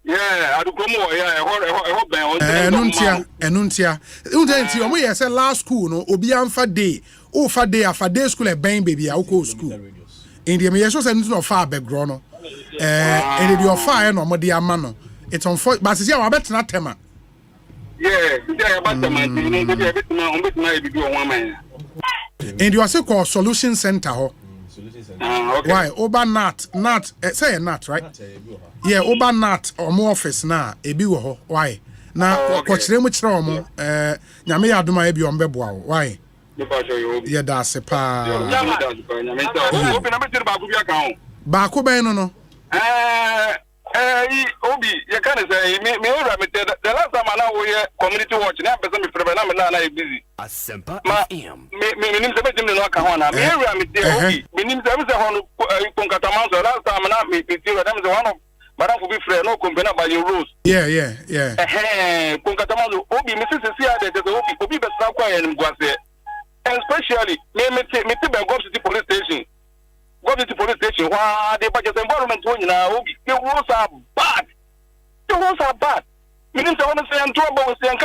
Yeah, Adukromo, yeah, Enuntia. Until we say last school, no, Obianfa day, for day school at Bain baby, I'll go school. In the Mesos and no far background, and your fire no more dear mano. It's on foot, but it's our better not tema. Yeah, about the man, and you are so called Solution Center. Okay. Why? Oba Nat, say a Nat, right? Yeah, Oba Nat or more office na ebi wo ho. Why? Na kwachire mu kire omo nyame ya adoma ebi on beboa wo. Why? Yeah, that's a pa. Ba ko ben no. Obi, you can say me the last time I know we community watch na person me frebe na busy. Asempa FM. Me nim se betim no aka ho na. Me area me dey Obi. Me nim se say ho no konkataman so last time na me piti we dem say one of madam for be free no company by your rules. Yeah. Konkataman Obi me say dey Obi be sra kwa ya nim gwase. Especially me te be go city police station. Go to the police station. Wow, the budget environment the rules are bad. The rules are bad. Meaning I want to say I'm trouble say I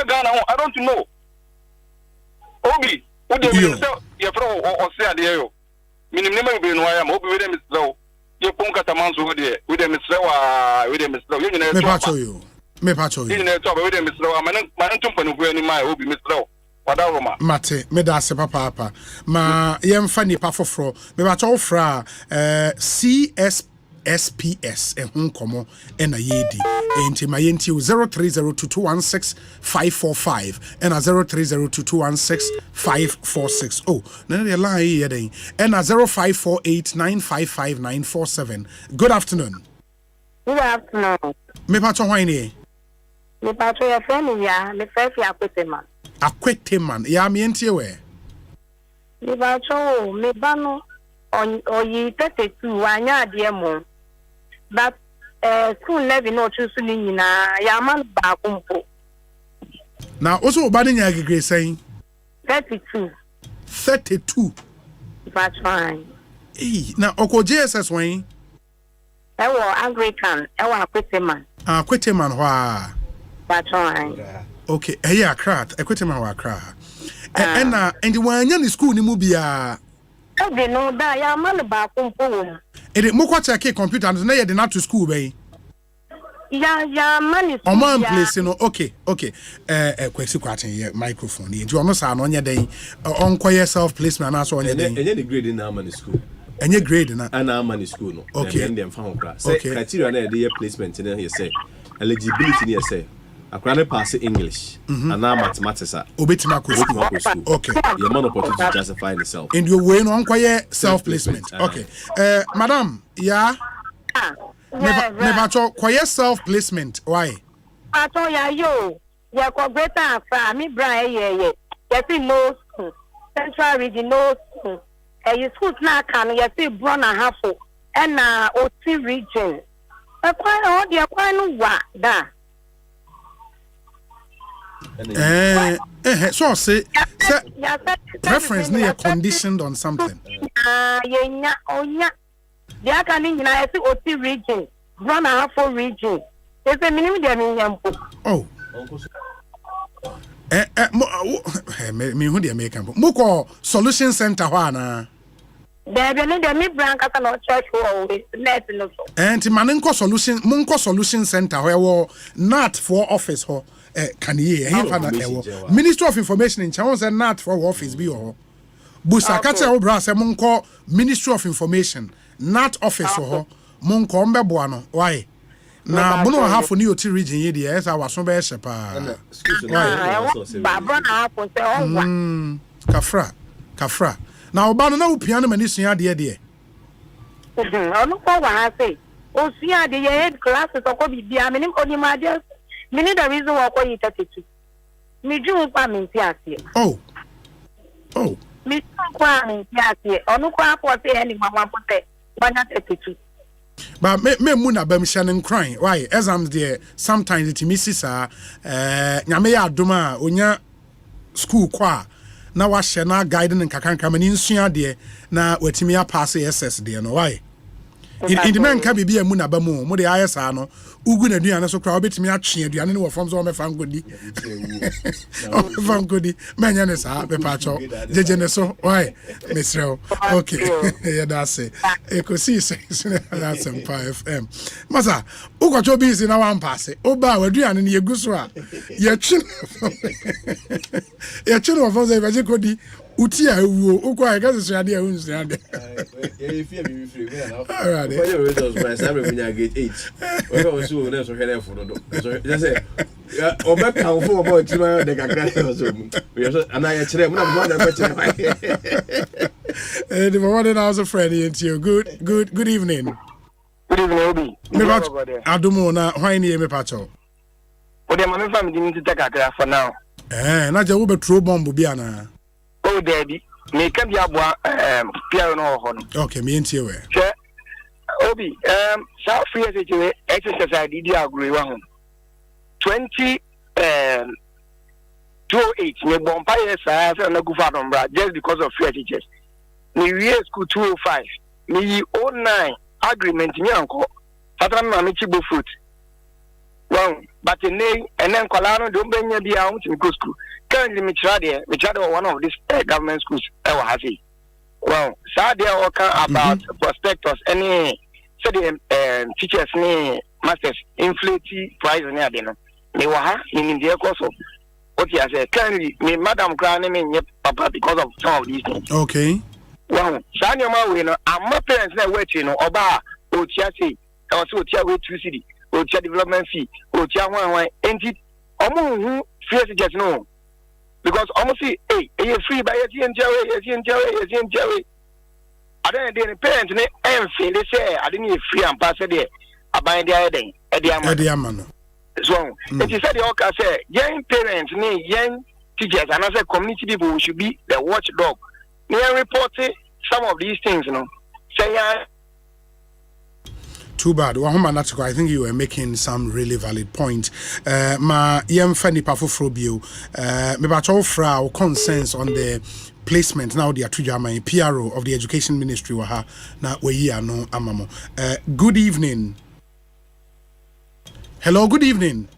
don't know. Obi, who do you say you throw or say there? Meaning never be no I am Obi with them is slow. You punka tamanzo with them is slow with them is slow. Me pacho you. You know talk with them is slow. Man tumpa no any my Obi is slow. Mate, me da se papa. Ma yemfa nipa foforo. Me ba cho fra CSSPS ehun komo ena yedi. Enti ma yenti 0302216545 ena 0302216546. Oh, na the line here then. Ena 0548955947. Good afternoon. Good afternoon. Me pa cho hwan ni? Me pa cho your friend ya, me first ya kwetema. Akwete man ya mientie we me ba cho me ba no oyi 32 anya ade mo but school level no chusu ni nyina ya man ba kumpo na also oba nya agegre sen 32 that's fine na oko JSS wen Anglican, Aquiteman. Aquiteman, why? Okay, yeah, crat, Aquiteman, why cry. And the one in school, the movie, I didn't know that I am about home. It is more computer, and they did not to school, bay. Yeah, money. On one place, okay. Question, microphone. You almost are on your day on quiet self placement, and also on your day. Any grade in our money school. Any grade in our money school, no. Okay. And then found criteria, their placement in here say eligibility, here say. I can't pass English and now mathematics. Okay. Your man opportunity to justify itself. In your way, on quiet self placement. Okay. Madam, yeah. Never talk quiet self placement. Why? I told you, you're better for me, Brian. Getting no school, Central Region, no school. You school now can you see Brown and Half and OT region. Quite all the quite what that. So say preference near conditioned on something. They are coming in a OT region, Brown and Half region. There's a minimum. Oh. Me who they make Moko Solution Center Wana. There be the me branch at no church hall with net no. And Manenko Solution Center where not for office ho can ye Ministry of Information in Chawon say not for office be ho. Busa kacha obra say monko Ministry of Information not office ho monko mbebo ano why na bono half ni oti region ye dey esa waso be shepa kafra na obano na upiano mani sua de onu ko wa say o sua de ye classes ko bibia me oni ma de me need the reason why ko yi 32 me ju pa me ti ase me kwa me ti ase onu ko apo say any mama pote banya 32. But me muna bam shanin crying. Why? Exams there sometimes it misses nyame ya adoma onya school kwa na wa hye na guiding nkakanka mani nsua de na watimi ya pass SS de no why? In the man ka bibia muna bamu mo de ayesa no ugu na duane so kra obetimi atwe aduane ne wo form so me fangodi fangodi manya ne sa be pa cho jeje ne so why Mr. Okay yeah that's it Ekosiisen On Asempa FM masa ukocho bi si na wan pass oba waduane ne yeguso a ye twi wo form so be kodi uti a ewu ukwa I got to ade a hu ade e fie bi free me na all right for your results my sabe me get 8 we go so na so hele fo do so just say oba kan fo oba tima de kakra so we so ana ya kire mu na mo na kire the one that was a friend into you good evening Obi me ba adumo na hwan ne me pacho o de man fam di nti kakra for now na je wo betro bomb bi ana oh daddy me can be aboa piano no ho no okay me entie we Obi South Free exercise did agree wa ho 20 28 me bompire sa na gufa nombra just because of free teachers me year school 205 me 09 agreement me anko fatran na me chibo fruit well but in and then kolano do benya bia ho to go school currently me trade one of these government schools well so they are about prospectus any so the teachers ni masters inflate price ni ade no me wa ha in the course of what you say currently me madam cry me papa because of some of these things okay well so any man we no am parents na wait no oba o tia say o so tia we 2 city o tia development fee o tia wan enti omo hu free teachers no because almost say hey free by yes enjoy I don't the parents ne enfin they say I didn't free and pass there aban there den e amano so it is said the oka say young parents ne young teachers and as a community people should be the watchdog they reporting some of these things say too bad. I think you were making some really valid point. Ma yem fani pafofrobio. Me ba fra concerns on the placement now the atujama PRO of the Education Ministry waha na we no amamo. Good evening. Hello, good evening.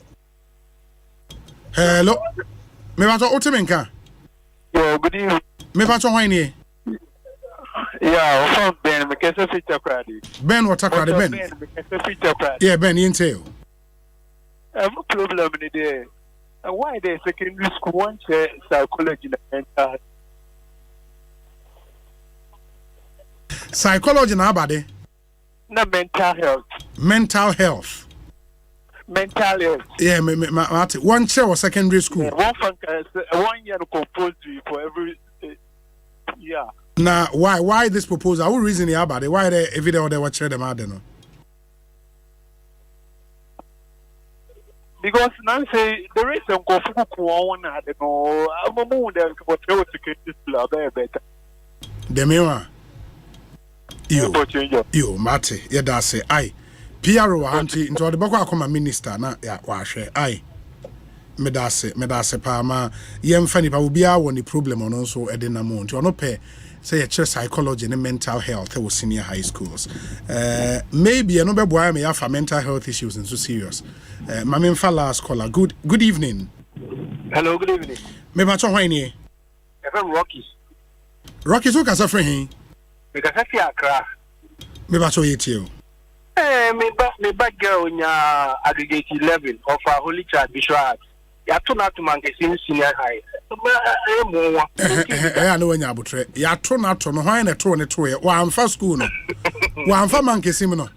Hello. Me bato otemenka. Yo, good evening. Me bato hwani. Yeah, from Ben, me kese feature crowdy. Ben what crowdy Ben? Me kese feature crowdy. Yeah, Ben, you entail. Problem in there. Why they secondary school one chair psychology and mental. Psychology na abade. Na mental health. Mental health. Mental health. Yeah, one chair or secondary school. Yeah, 1 year compulsory for every. Yeah. Now, why this proposal? What reason you about it? Why they every day they watch them out there? No? Because now say the reason go for one I don't know. I'm a moon there for to get this better. The mewa. Yo, Mate, yeah, that's it. Aye. PRO auntie into the bako akoma minister na ya wahwe. Aye. Medase pa ma yemfa nipa obia woni problem ono so ede na mo nti ono pe say a psychology and mental health with senior high schools. Maybe no be boy me have mental health issues and so serious. Mama mfa last caller. Good evening. Hello, good evening. Me ba cho hwan ni? From Rocky. Rocky so ka sa frɛ hin. Me ka sa fi Accra. Me ba cho yeti o. Me ba girl nya aggregate 11 of a Holy Child Bishop. Ya to na to mankesim senior high. I know when you abutre. Ya to na to no hwan na to ne to ye. Wa amfa school no. Wa amfa mankesim no.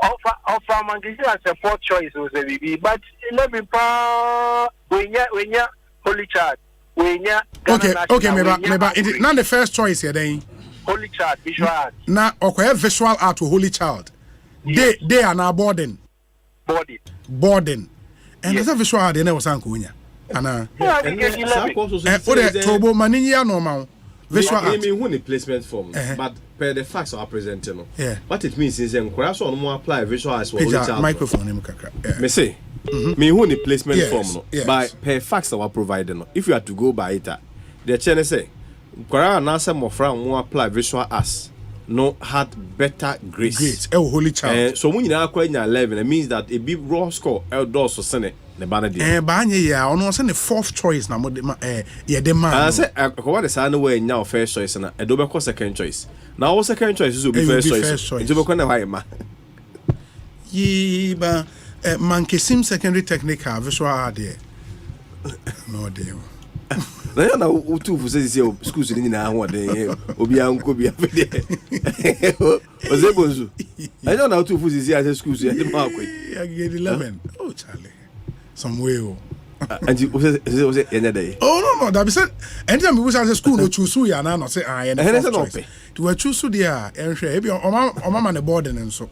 Offer mankesim as a fourth choice was a baby, but 11 pa wenya Holy Child. Wenya Okay, me ba it not the first choice here then. Holy Child Bishop. Na okoye visual art to Holy Child. Yes. They are now boarding. Boarding. And there's a visual art there was ankunya. Ana. Tobo manini ya normal. Visual art. I mean when the placement form, but per the facts are presented. Yeah. What it means is then so no apply visual as well. Microphone him kakra. Me say. Me when the placement form no. By per facts are provided no. If you have to go by it, the channel say kwara na say mo fra mo apply visual as no had better grades. Holy Child. So when you are quite 11, it means that a big raw score outdoors for Senate. The banner. Banye ya ono say the fourth choice na mo yeah the man. I say what is anyway now first choice na e do be second choice. Now second choice will be first choice. It will be na why ma. Yi ba mankesim secondary technical visual art there. No deal. Na utu fu say schools ni na ho de obi anko bi afede. Osei Bonsu. I don't know utu fu say schools ya de ma kwai. I get 11. Oh Charlie. Some way and you was any day. Oh no, that be said anytime we say school no choose ya na no say and to we choose there and share be o mama na boarding and so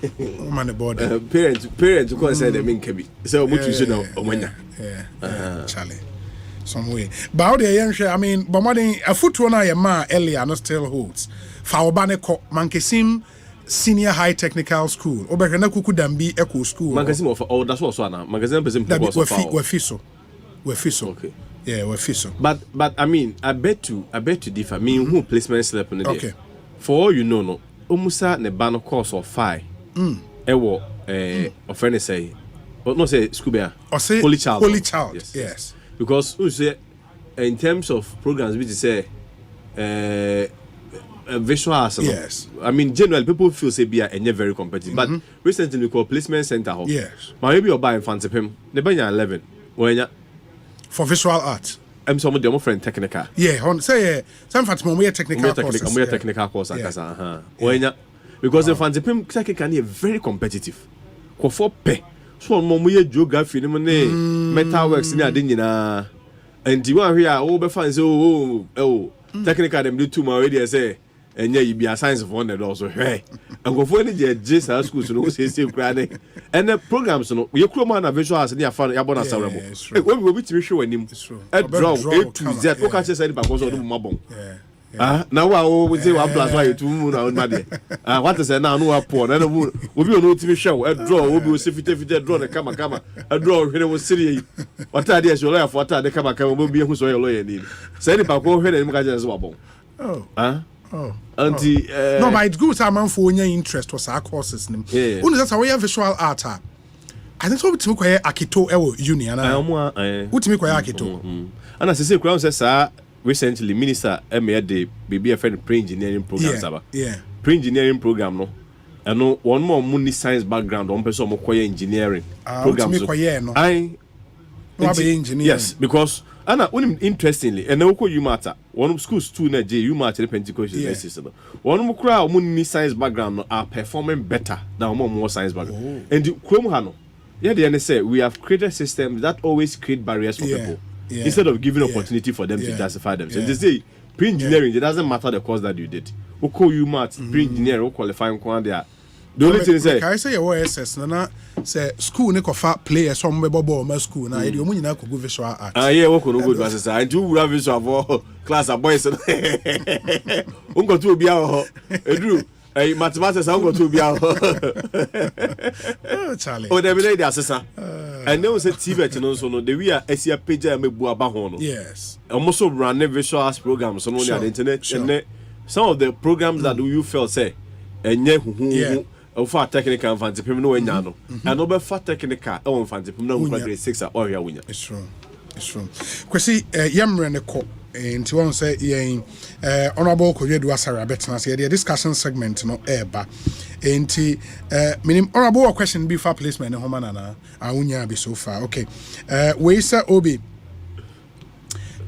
o mama na boarding parents go say them in kebi so we choose now omanya Charlie some way but there and share I mean but more than a foot one na ma earlier no still holds fa obane ko mankesim Senior High Technical School. Obekana kuku dambi eco school. Magazine of all that's also na magazine person we fiso. Okay. Yeah, we fiso. But I mean, I bet to differ. I mean, who placement slip on the day. For all you know, no. Omusa ne ban course of 5. Ewo offend say. But no say school bear. Holy Child. Yes. Because who say in terms of programs which say visual arts. Yes. I mean, generally, people feel say be and very competitive. But recently, we call placement center. Yes. But maybe you're buying fancy him. They buy 11. For visual art. I'm some of them friend technical. Yeah. Say some fancy more technical courses. More technical course. Because the fancy him can be very competitive. Ko for pay. So mo geography ni metal works ni ade nyina. And you want here oh be fancy oh technical them do too much already say. And yeah, you be a science of wonder also. Hey, and go for any JS schools to know say and the programs no you chroma na visual as near fun yabona sabrabo. When we be to show him. A draw A to Z. What can say say because of mabon. Now we say 1 plus 1 2 now. What is now no poor. Then we will no TV show. A draw will be fit draw the kama. A draw here was city. What idea is your lawyer for the kama will be who's your lawyer need. Send it back over here and as well. Oh. Auntie, no, but it's good to have for your interest was our courses. Yeah. Only that's how we have visual art. I think so. To make Akito union. What to make Akito? And as I say, Crown says, sir. Recently, Minister made the BBFN pre-engineering program. Yeah. Pre-engineering program, no. And no one more money science background. One person more engineering program. Engineering. Yes, because interestingly, and now you matter. One of schools too na you matter Pentecost university. One more crowd money science background are performing better than more science background. And the Kwemhano, they say we have created systems that always create barriers for people. Instead of giving opportunity for them to justify themselves. They say pre-engineering, it doesn't matter the course that you did. Who call you math, pre-engineering, who qualifying there. The only thing is I say your OSS na say school ne kofa play some ball my school na you nyina ko go visual art. Yeah, we ko no go do say and you have visual for class boys. Ungo to obi a edru mathematics ungo to obi a. Oh Charlie. Oh, they be the assessor. And then we say TV no so no the we are Asia page mebu aba ho no. Yes. Almost run visual arts programs on the internet and some of the programs that you felt say enye for technical fancy people no enya no and over for technical on fancy people no grade 6 or ya winya. It's true. Kwesi yamre ne ko nti won say yen honorable Koyedu Asare abetena say the discussion segment no eba nti minim honorable question be for placement ne homa na awunya be so far. Okay, we say Obi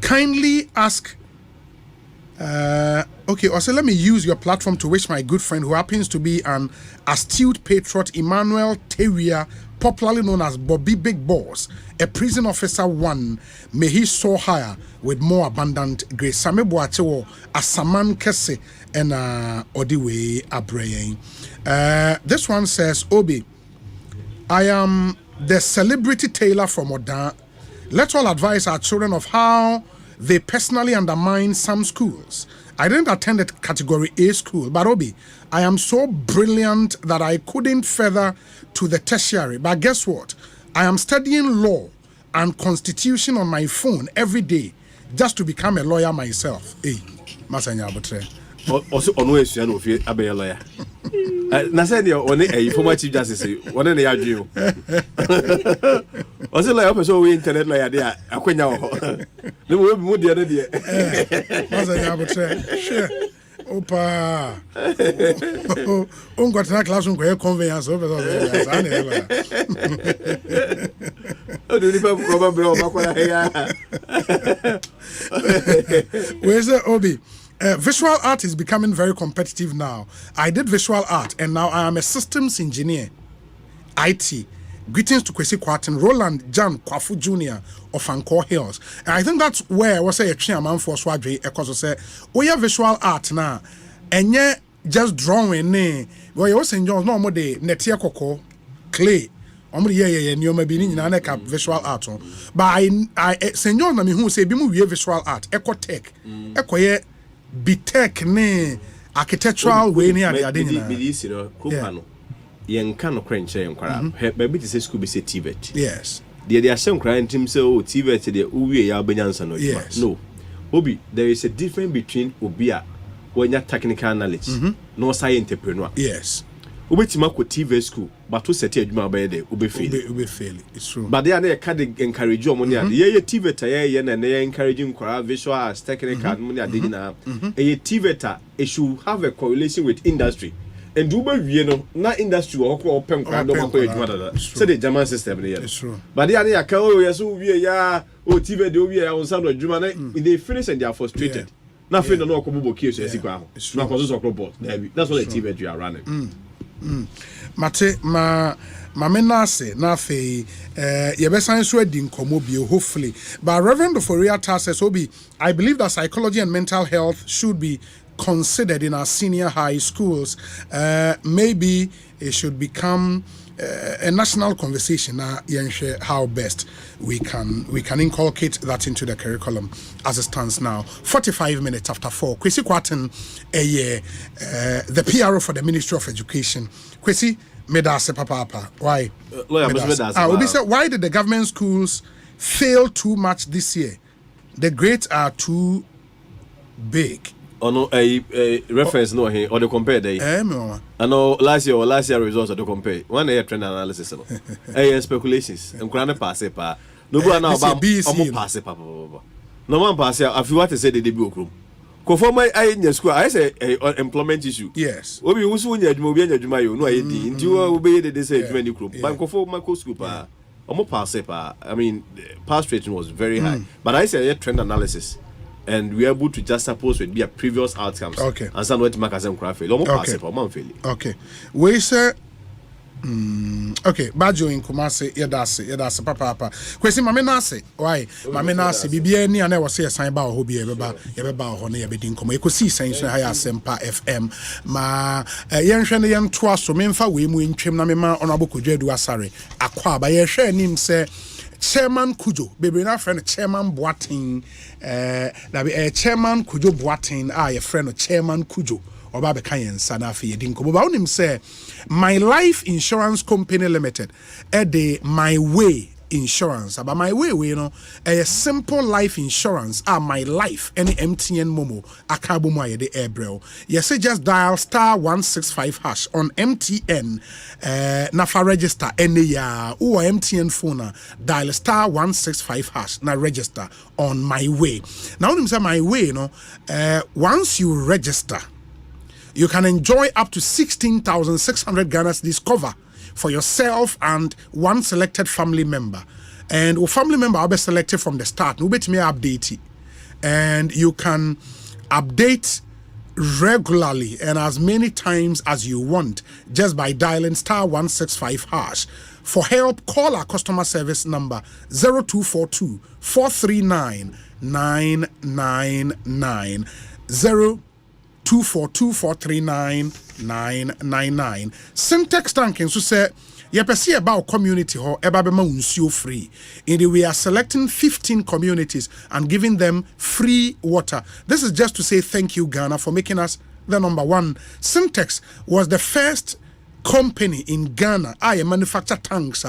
kindly ask okay, also let me use your platform to wish my good friend who happens to be an astute patriot, Emmanuel Teria, popularly known as Bobby Big Boss, a prison officer one, may he soar higher with more abundant grace. Same Boachewo, Asaman Kese, and Odiwe Abreye. This one says, Obi, I am the celebrity tailor from Odan. Let's all advise our children of how they personally undermine some schools. I didn't attend a category A school, but Obi, I am so brilliant that I couldn't further to the tertiary. But guess what? I am studying law and constitution on my phone every day just to become a lawyer myself. Hey, Masanya Abotre. Also, always you know if you be a lawyer. Na say the only former chief justice one na ya dream. Also lawyer person we internet lawyer there akwenya ho. Le mo bi mo dia na dia. Masanya Abotre. Sure. Opa. On got na class on go conveyance over there. O do ni pa probably o makola here. Where's the Obi? Visual art is becoming very competitive now. I did visual art and now I am a systems engineer. IT. Greetings to Kwesi Kwarten, Roland Jan Kwafu Jr. of Anchor Hills. And I think that's where I was saying a chairman for Swadre because say, oh yeah, visual art now. And yeah, just drawing well you was enjoying no more de netia koko clay. Visual art. But I senyor na me who say be mu visual art, eco tech. Eco ye be tech ne architectural way ne ade nyina. This you know kupano yen kan no krenche yen kwara baby to say school be say TVET. Yes. They are some crying team say oh TVET they uwie ya benyansa no. Yes. No. Obi there is a difference between obia when you technical knowledge no science entrepreneur. Yes. Ubetima ko TV school but to set adwuma ba there ube fail. It's true. But they are encourage you money ye TVET ye na encouraging visual arts technical money ade na e TVET it should have a correlation with industry. And do we know na industry or open crowd no matter adwuma say the German system there. It's true. But they are ka oh yes we ya oh TV de we ya on sound adwuma na they finish and they are frustrated. Na fe no ko bobo kiyo so esikwa ho. Na ko so robot. That's what the TVET you are running. Mate ma menase na fe yebesan so adi nkomo bio hopefully. But Reverend Foria says Obi, I believe that psychology and mental health should be considered in our senior high schools. Maybe it should become a national conversation how best we can inculcate that into the curriculum as it stands now. 45 minutes after 4. Kwesi Kwaten, the PRO for the Ministry of Education. Kwesi, medase papa. Why? Why did the government schools fail too much this year? The grades are too big. No a reference no here or the compare day. I know last year results or the compare. One year trend analysis no. Speculations. I'm gonna pass it pa. No go now about pass it papa. No one pass it. If you want to say the debut room. Conform I in school I say employment issue. Yes. Obi wo so nya adwuma obi anya adwuma yo no ayedi. Nti wo be dey say adwuma ni group. But conform my school pa. Omo pass it pa. I mean pass rate was very high. But I say trend analysis. And we are able to just suppose with be a previous outcomes. Okay. And some what make us fail. Okay. We say okay, Bajo in Kumasi, Yadase, Papa. Kwesi Mame Nase, why? Mame Nase, Bibia ni ane was say a sign about who be yeba hone bedin komo. Ekosiisen Asempa FM. Ma yenhwe ne yentoa so memfa we mu ntwem na mema Honorable Kudwedu Asare. Akwa ba yehwe nim se Chairman Kujo, baby, na friend Chairman Boating, Chairman Kujo Boating, a friend of Chairman Kujo, or Baba Kayan Sanafi, Dinko. About him say, My Life Insurance Company Limited, My Way Insurance. About My Way, you know, a simple life insurance, My Life, any MTN Momo, Akabumoye de Airbrel. Yes, just dial *165# on MTN. Nafa register any ya or MTN phone dial *165# na register on My Way. Now say My Way, you know, once you register, you can enjoy up to 16,600 Ghana cedis cover for yourself and one selected family member. And a family member will be selected from the start. You bet me update it. And you can update regularly and as many times as you want just by dialing *165#. For help, call our customer service number 0242 439 999 0242 439 999. Syntax tanking so say Yepesi about community ho ebabema unsuo free. We are selecting 15 communities and giving them free water. This is just to say thank you, Ghana, for making us the number one. Syntax was the first company in Ghana. I manufacture tanks.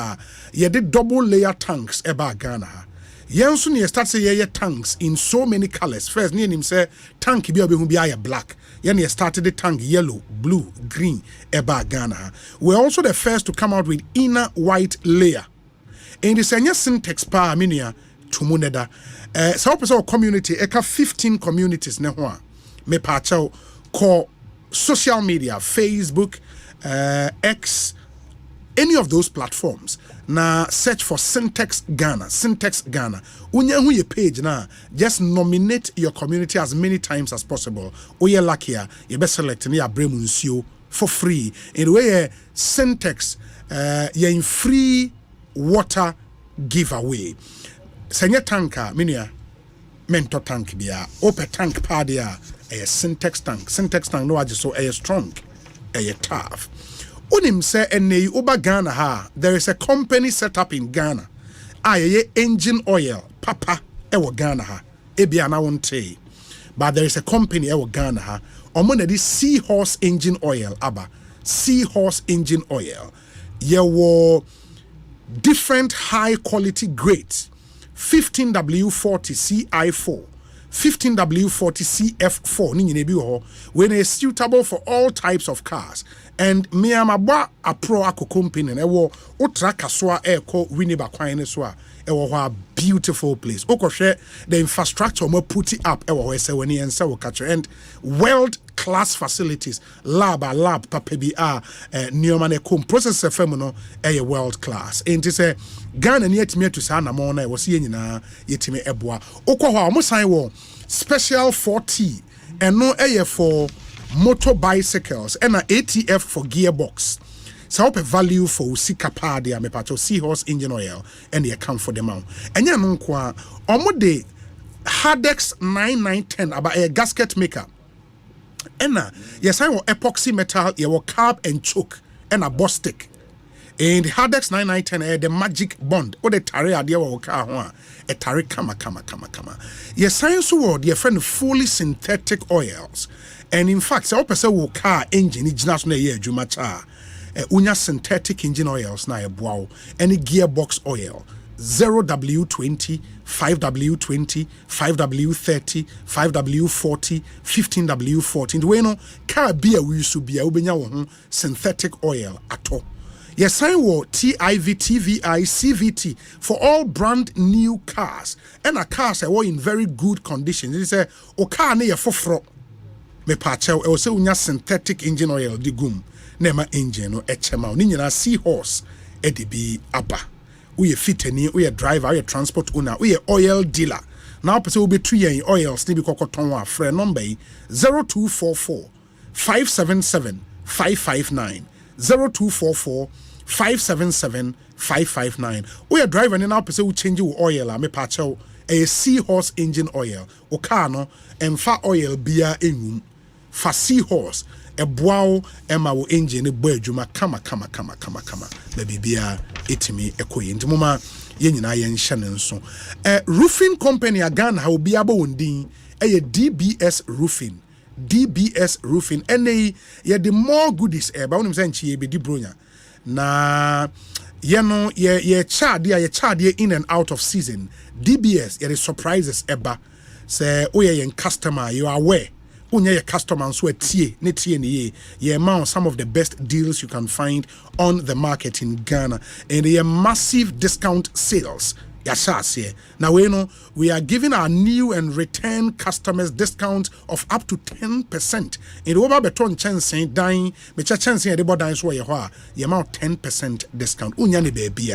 You did double layer tanks about Ghana. Yensu ni start say ye tanks in so many colors. First ni him say tank bi obi hu bi black. Yen he started the tank yellow, blue, green eba Ghana. We're also the first to come out with inner white layer. In the senior syntax pa minia tumuneda. So person community eka 15 communities ne ho me pa chao call social media, Facebook, X, any of those platforms. Na search for Syntax Ghana. Unya hu ye page na just nominate your community as many times as possible. Oye lakia you best select ni abremu nsio for free. In the way Syntax ye in free water giveaway. Senye tanka minia mento tank bia ope tank padia a Syntax tank. Syntax tank no aje so a strong a tough. Unim say ene uba Ghana ha there is a company set up in Ghana. Aye engine oil papa ewo Ghana ha. Ebia na wonte. But there is a company ewo Ghana ha. Omo na di seahorse engine oil aba. Seahorse engine oil. Yewo different high quality grades. 15W40 CI4. 15W40 CF4 ni nyine bi ho when is suitable for all types of cars. And miamaba a pro ako company ewo otra kasoa eko winiba kwan so a ewo ho a beautiful place. Okohwe the infrastructure mo put it up ewo ho ese wani ense wo catch and world class facilities lab papa bi nioma na kom process fm no world class. And say Ghana ni etime to sa na mo na wo se nyina yetime eboa. Okọ ho a mo san wo special 4T and no for motor bicycles and an ATF for gearbox. So up a value for Sika Pardia me pato seahorse engine oil and the account for them out. And ya nkwa omo de Hardex 9910 about a gasket maker. And yes I want epoxy metal, you carb and choke and a boss stick. And the Hardex 9910 the magic bond or the tare idea wa car ho a tare kama. Yes, science world your friend fully synthetic oils. And in fact, so person will car engine ignas na ye adwuma cha. Unya synthetic engine oils na eboa any gearbox oil 0W20 5W20 5W30 5W40 15W40 the way no car beer we used to be a ubenya wo synthetic oil ato. Yes, I will TIV, TVI, CVT for all brand new cars. And a cars are in very good condition. It is a car near fofro. Me pacha I will say unya synthetic engine oil di gum. Nema engine or HMA. Ninyana seahorse edibi aba. We fit any, we driver, we transport owner, we oil dealer. Now person will be 3 year oil still be kokotonwa friend number 0244 577 559 0244 577 559. We are driving and now person will change your oil. Me pacho a seahorse engine oil. O car no emfa oil bia enum. Fa seahorse a bow emma wo engine boy juma kama. Baby bia itimi ekoyi. Nti mama ye nyina ye nhye nso. Roofing company again how be abo ndin a DBS roofing. DBS roofing NA ye the more goodies ba wonim say nchi ye be di bronya na ye no ye charge in and out of season. DBS ye surprises eba say o ye customer you are aware unya your customer so tie ne ye amount some of the best deals you can find on the market in Ghana and the massive discount sales. Now we are giving our new and return customers discount of up to 10%. In over beton chance dying, me chance in the body so you amount 10% discount. Unyani baby.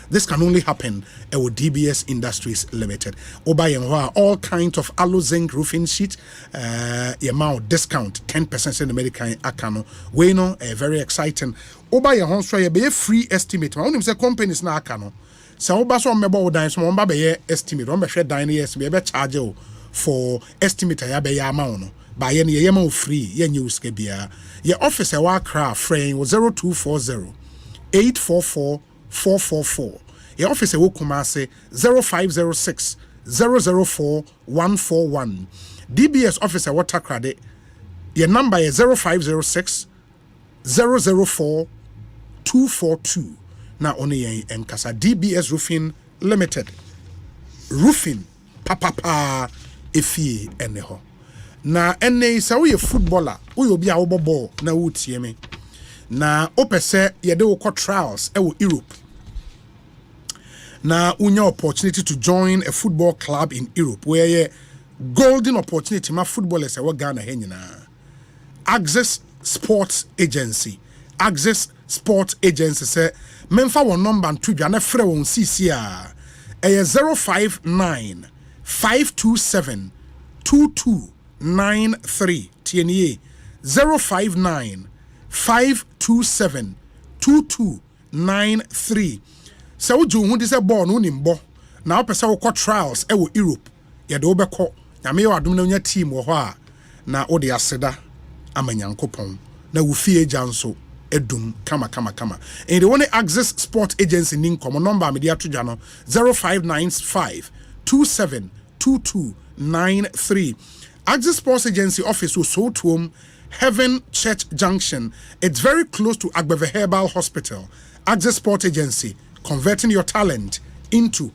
This can only happen with DBS Industries Limited. Oba all kinds of alu zinc roofing sheet, amount discount 10% in the medical akano. We know very exciting. Oba so you be a free estimate. I say companies na akano. So oba so mebo dan so mba be estimate on be hwe dan yes be charge you for estimate ya be ya amount no ba ye ne ye ma free ye nyi uska bia ye office wa cra friend 0240 844 444 ye office wo kuma se 0506 004 141 DBS office wa takrade ye number ye 0506 004 242 na one yen enkasa DBS Roofing Limited. Roofing papa efie eneho. Na ene sa wo ye footballer, wo ye obi a wo ball na wo tie me. Na opese ye de wo trials e wo Europe. Na unya opportunity to join a football club in Europe where ye golden opportunity ma footballers e wo Ghana he nyina. Access Sports Agency. Access Sports Agency say memfa won number and tribute na frɛ won CC a 059 527 2293 TNA 059 527 2293 so woju hu dis ball no nimbo na opese wo trials e wo Europe ye de wo bɛkɔ na me wadom na nya team wo hɔ a na wo de aseda amanyankopɔn na wo fie janso edum kama and the one Access Sport Agency ninkomo number media to jano 0595 272293 Access Sports Agency office was so to Heaven Church Junction. It's very close to Agbeve Herbal Hospital. Access Sport Agency, converting your talent into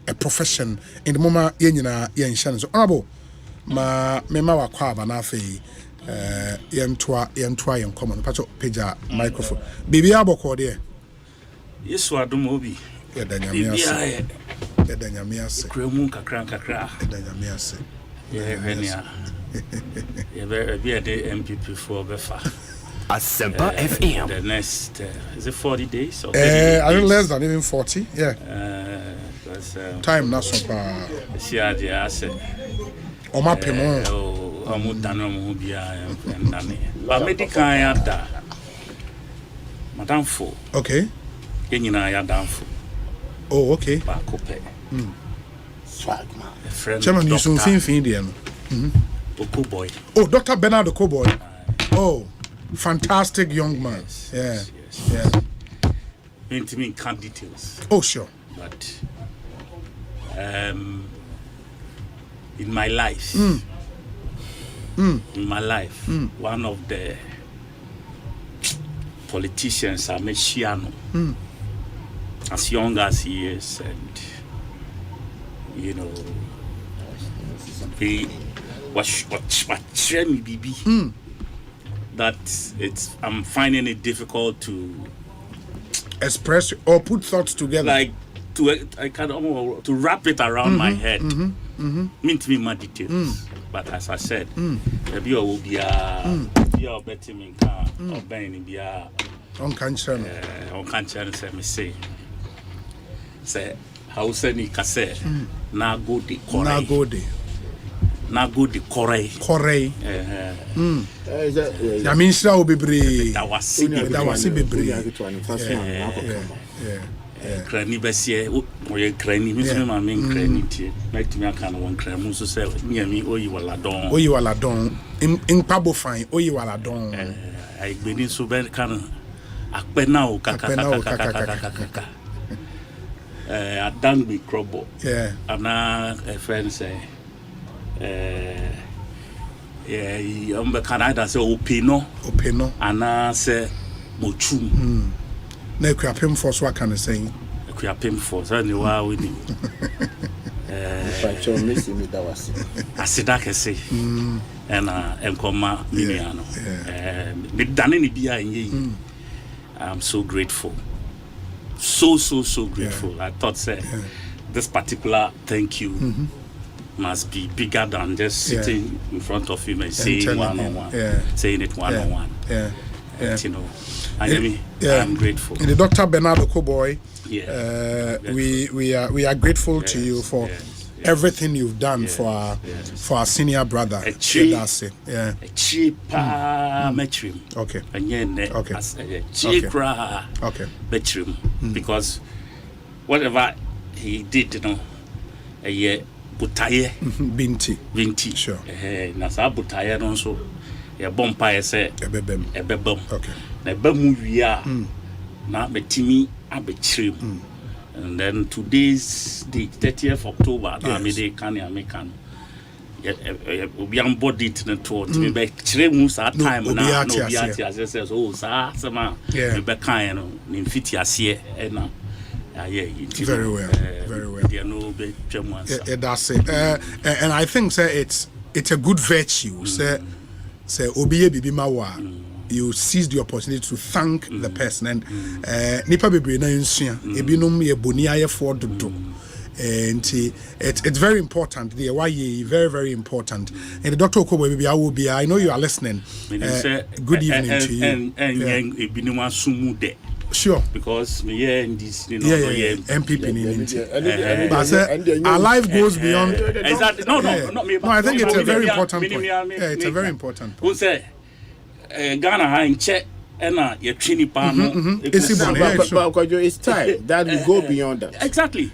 a profession in the moment yenina yenshan. So honorable ma mema wa kwa banafe yentwa yen common pacho peja microphone bibi aboko de yesu adom obi edanyamiase kremu kakra edanyamiase henia ye be the MPP for befa Asempa FM the next is it 40 days or I think less than even 40 yeah time na so pa see adia ase o ma pemo amudano mu bia endane ba medical ada madam fo okay yenyina ya danfo oh okay ba kope swag man friend chairman you so fin there no Oko boy oh Dr. Bernard Oko boy oh fantastic young man yes intimate can't details. Oh, sure. But in my life, one of the politicians, Ameshiano, as young as he is, and you know, he was that I'm finding it difficult to express or put thoughts together. Like to wrap it around my head. Meant me my details. But as I said, the bio will be a betting in car or buying be a on cancer. Say how send kase na go de kore. Na go de kore. I mean, so be brave. That was be brave. Granny Bessie, or your granny, Miss Mammy, granny, make me a kind of one cram, so say, near me, or you are ladon. Oh, you are ladon. In Pabo fine, oh, you are ladon. I been in so bad can Akpenao, kaka. I done with Crobo. Yeah. And now a friend say, yeah, you Canada say, Opino, and I say, Mochum. No crap him for so I can say. Crap him for so you are winning. I said that I say, and Encoma Miniano. I'm so grateful. So grateful. I thought say this particular thank you must be bigger than just sitting in front of him and saying one-on-one, saying it one-on-one. You know, I'm grateful. And the Dr. Bernardo Koboy, we are grateful to you for everything you've done for our senior brother. A cheap metrim. Okay. Okay. Metrim. Because whatever he did, you know, a year butaye binti. Sure. Nasa butaye also. A bumpire say a bebem. Okay. The Bemuria na betimi abetrim. And then today's the 30th October, na me de kan ya mekan. Obi am body to to me be kire mu sa time na no bi ati ase so sa sama me be kan no ni mfiti ase e na very well. There no be twemu ansa. That's it. And I think say it's a good virtue. Say obiye bibi mawa. You seize the opportunity to thank the person and nipa bebre na nsua ebinom ye boni aye for dodo and it's very important the why very important and the Dr. Okobo baby I know you are listening. Good evening to you and ebinom asumu de sure because me here in this MPP but our life goes beyond exactly no I think it's a very important point. It's a very important point. Who say Ghana in check and your trini pan. It's time that we go beyond that. Exactly.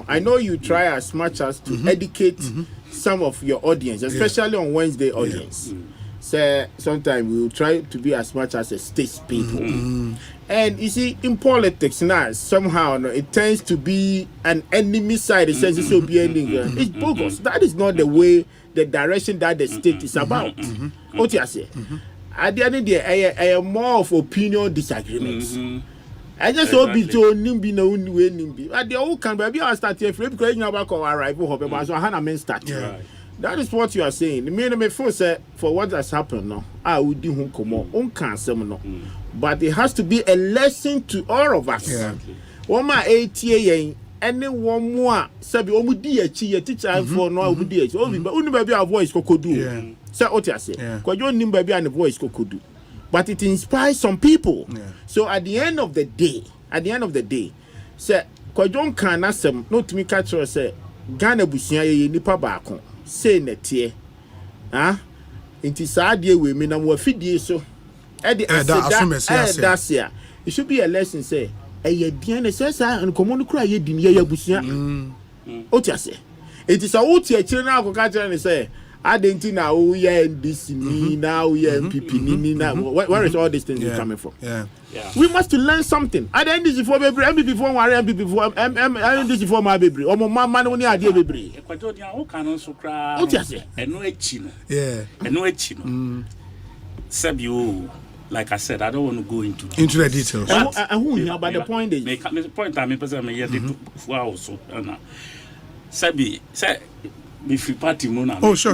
I know you try as much as to educate some of your audience, especially on Wednesday audience. So sometimes we will try to be as much as a state people. And you see, in politics now, somehow it tends to be an enemy side. It says it's it's bogus. That is not the way, the direction that the state is about. What you say? At the end of the day, I am more of opinion disagreements. I just hope it's all nimbi no way nimbi. At the old can be I start here because you about to arrive. So Hannah men start. That is what you are saying. The main first for what has happened now. I will do home come on cancel no. But it has to be a lesson to all of us. One my 8 year any one more sabi omudi echi teacher for no omudi echi obi but unu baby our voice kokodu say what you say because you nim baby and voice kokodu but it inspires some people. So at the end of the day say kwajon kan asem no to me catch us say Ghana busia ye nipa baako say netie inti saadie we me na mo afidie so e di aseda that's here it should be a lesson say Diana says, and common cry, ye abusha. Otiase. It is a wood here, children. I say, I didn't know we are NDC now we are MPP now. Where is all these things coming from? Yeah. We must learn something. I didn't NDC for baby, MPP for one, MPP for NDC for my baby. Or my man only idea baby. What you say? Yeah. Sabio, like I said, I don't want to go into the details. But the point is, the point I mean, person me do 4 hours so. Sabi, say, if you party mona, sure.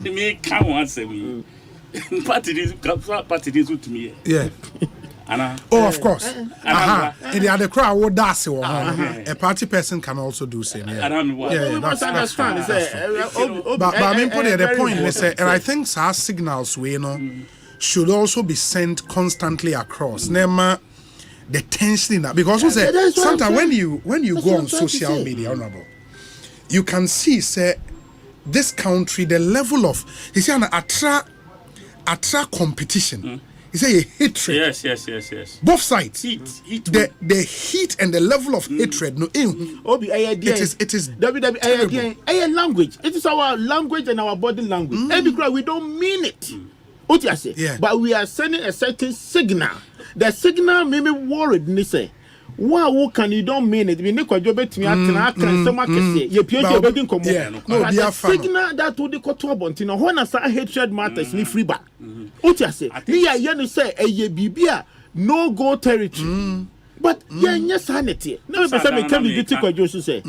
Me come once me. Party this with me. Yeah. Of course. In the other crowd, what does it? A party person can also do same. I don't know why. We must understand. But I mean, put it at the point. And I think our signals, should also be sent constantly across. Nema the tension in that, because sometimes when you go on social media, honorable, you can see this country, the level of attract competition. He say a hatred. Yes. Both sides. Heat. The heat and the level of hatred. No, it is language. It is our language and our body language. Because we don't mean it. What you say? Yeah. But we are sending a certain signal. The signal made me worried. Me say, wow, can you don't mean it? We need to job it me. The signal that would go to about. You know, when I say hatred matters, ni free back. What you say? Me you say a bibia no go territory. But yes sanity. No person me tell me get to just say.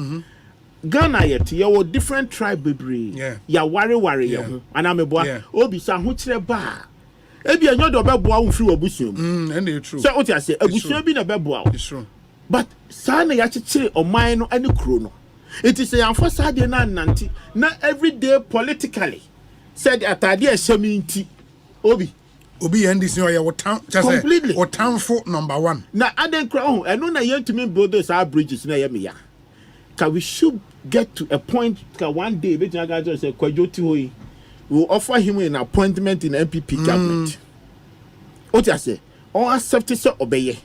Ghana yet you different tribe bebre. Ya worry you. And I'm a boy. Obi sa hu kire ba. Ebi enyo do be boa wo free obusuom. And they true. So what you say? Obusuom bi na be boa. It's true. But sana ya chire oman no ani kuro no. It is a amfosa de na nanti na everyday politically said atade a shaminti obi NDC or your town just completely or town for number 1. Na aden crown and no na yentumi build those our bridges na yemi ya. Can we should get to a point one day we just say Kwajoti Hoyi will offer him an appointment in MPP cabinet. What you say? Or accept it so obey.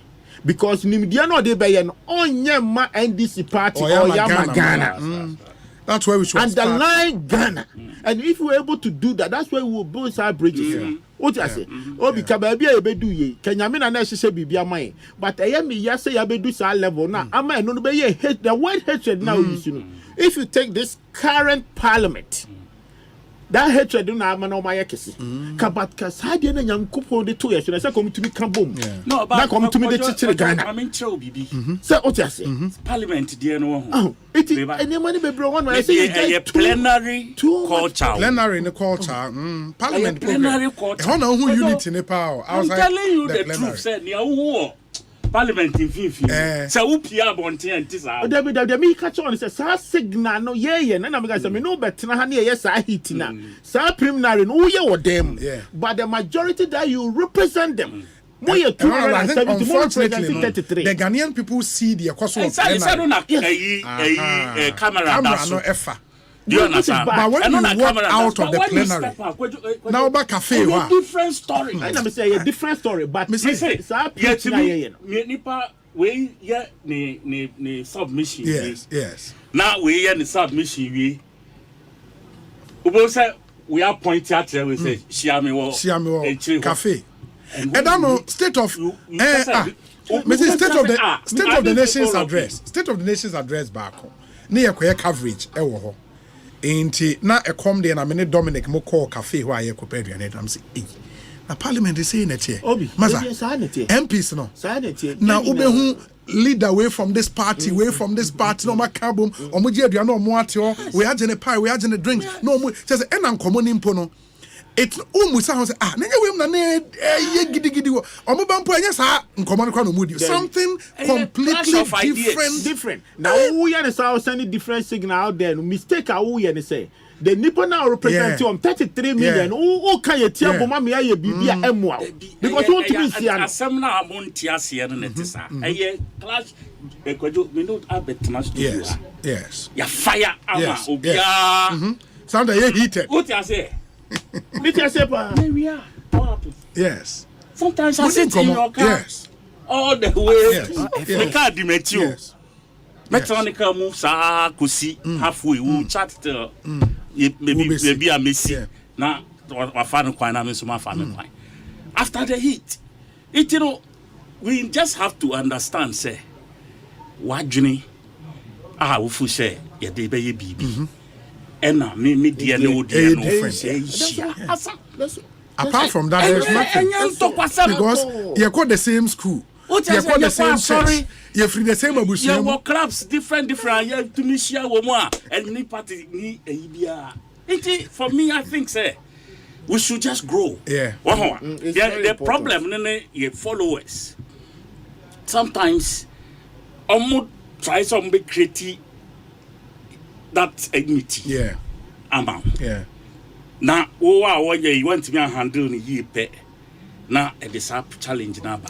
Because Nimdia no de be an onyema NDC party or Yama Ghana. That's where we should underline Ghana. And if we're able to do that, that's where we will build our bridges. What you say? Obi kababi ebedu ye. Kenya me na na hye bibia man. But I am ya say abedu sa level na. Ama no be ye hate the word hatred now you see. If you take this current parliament, that hatred na ama no my kesi. Kabat kasade na nyankopon de to ye so na say come to me kan bom. No, but na come to me de chichire Ghana. I mean chow bibi. Say what you say? Parliament there no ho. Oh, it is any money be bro one I say a plenary culture. Plenary in the culture. Parliament plenary culture. How now who unity in the power? I'm telling you the truth said near who Parliament in Fifi. So who Pia Bonti and Tisa. The me catch on says sa signal no ye and I'm going to no bet na hani yes I hit na. Sa preliminary no ye or them. But the majority that you represent them. Unfortunately, the Ghanaian people see the Ekosiisen camera no effa. Do you understand? But when you walk out of the plenary, now back cafe, a different story. I never say a different story, but say, nipa we ne submission. Yes. Now we the submission we. Ubo say we are pointing at we say Shiamiwo cafe. And I know state of State of the Nation's address. State of the Nation's address back home. Near coverage ewo. Ain't na e come there na me Dominic mo call cafe where I compared and I'm say na parliament is saying it here. Maza MPs no. Na ubehu lead away from this party, away from this party no makabum omuji aduano omo ate o we agene pie we agene drinks no omo say na nkomo nimpo no. It's almost say nanya we na ye gidi omo bampo anya sa nkomo no kwa no mudi something completely different. Now who ya say send different signal out there no mistake who ya say the nipo now represent you 33 million who can you tell boma me aye bibia emwa because what to be see asem na amonti ase no netisa eye clash ekwajo me no abetna studio yes ya fire ama obia sound ye heated what you say yes. Sometimes I sit in your car all the way. The car dimension. Metronica move sa kusi halfway. We chat till maybe a messy. Now, my father quite I mean so my family quite. After the heat, it you know, we just have to understand say what journey ufu say ya dey be bibi. And me dear no difference. Apart from that, there's nothing. Because you call the same school. You call the same church. You free the same abusu. You work clubs different. You to me share woman and ni party ni idea. For me, I think say we should just grow. Yeah. The problem is followers. Sometimes, try some big creative that enmity. Yeah. Amount. Yeah. Now, you want to be a handle in ye pay. Now, it is a challenge now.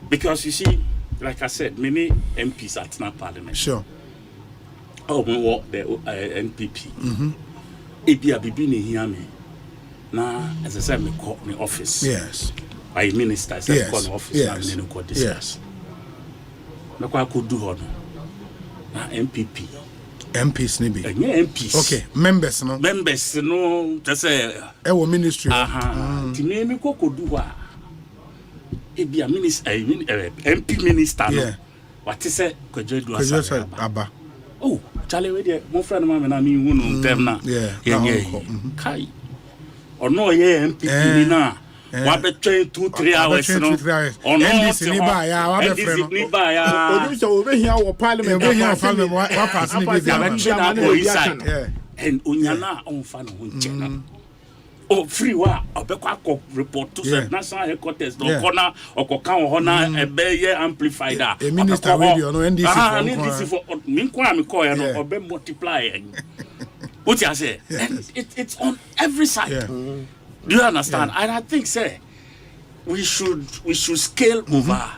Because you see, like I said, many MPs at now Parliament. Sure. Oh, we work the NPP. Ebia bibi ni hear me. Now, as I said, me call me office. Yes. By minister, I said call office. Yes. And then go discuss. Look what I could do on. Now MPP. MPs nibi. MPs. Okay, members no. Members no. Just say. Ewo ministry. Timi me ko do wa. Ebia minister, MP minister no. What is it? Kwejo do aba. Oh, Charlie, we there. My friend, man, na me who them na. Yeah. Kai. Or no, MPP na. What between 2-3 hours, no. Or no, NDC ni ba ya, wa be friend. NDC ni ba ya. Odu so we here our parliament. We here parliament. What pass ni be there. And unyana on fan on channel. Oh, free wa obekwa report to the national headquarters no corner or kan hona ebe amplified that. A minister radio no NDC for me kwa me call no obe multiply. What you say? And it's on every side. Do you understand? And I think say we should scale over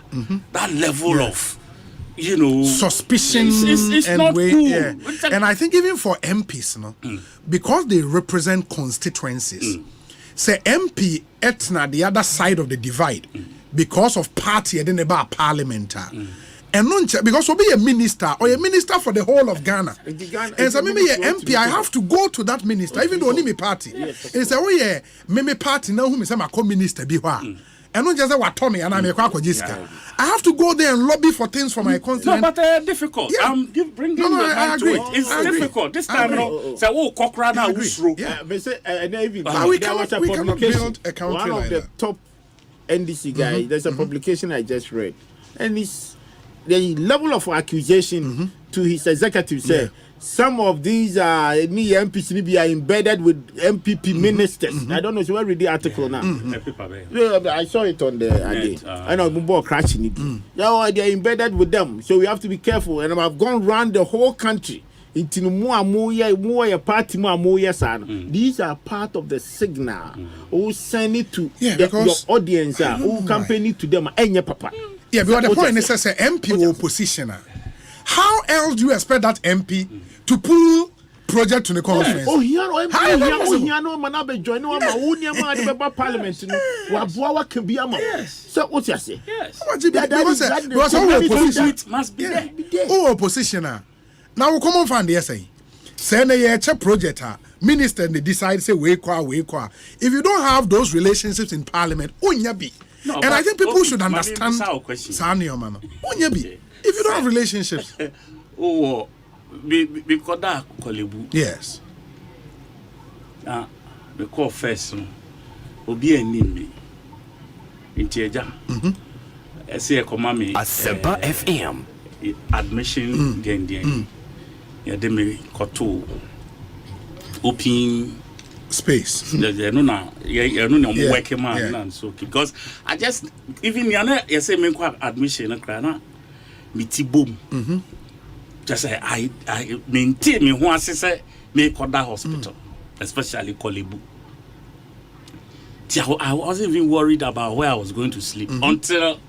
that level of suspicion it's and not way, cool. And I think even for MPs, because they represent constituencies, say MP etna the other side of the divide because of party and then about parliamentary. And non because will be a minister or a minister for the whole of Ghana. And so maybe a MP, I have to go to that minister, even though only me party. And say, oh yeah, me party now who me say my co-minister be and not just what Tommy and I'm a quack Jessica. I have to go there and lobby for things for my constituent. No, but difficult. Bringing I agree. It's difficult. This time, say, oh, Cochrana, we say, we cannot build a country. One of the top NDC guys, there's a publication I just read, and it's the level of accusation to his executive say some of these MPs are embedded with MPP ministers. I don't know if you read the article now. I saw it on the I know more crashing it. Yeah, they are embedded with them, so we have to be careful. And I've gone around the whole country. These are part of the signal. Who send it to your audience? Who campaign it to them? Papa. Yeah, but the point is, say MP will position. How else do you expect that MP to pull project to the conference? Oh, here no man be join no man who be parliament no. Wa can be ama. So what you say? Yes. Because opposition must be there. Oh, oppositioner. Now we come on find the essay. Say na ye check project minister they decide say we kwa. If you don't have those relationships in parliament, onyabi. No, and I think people should understand. Onyabi. If you don't have relationships. Because that Kolebu. Yes. The call first. Obi enimi. Intieja. I say Komami. Asempa FM. Admission den. Ya demi koto. Open space. You know working man so because I just even you say me admission na krana miti boom. Just say I maintain me who say me Koda hospital, especially Kolebu. I wasn't even worried about where I was going to sleep until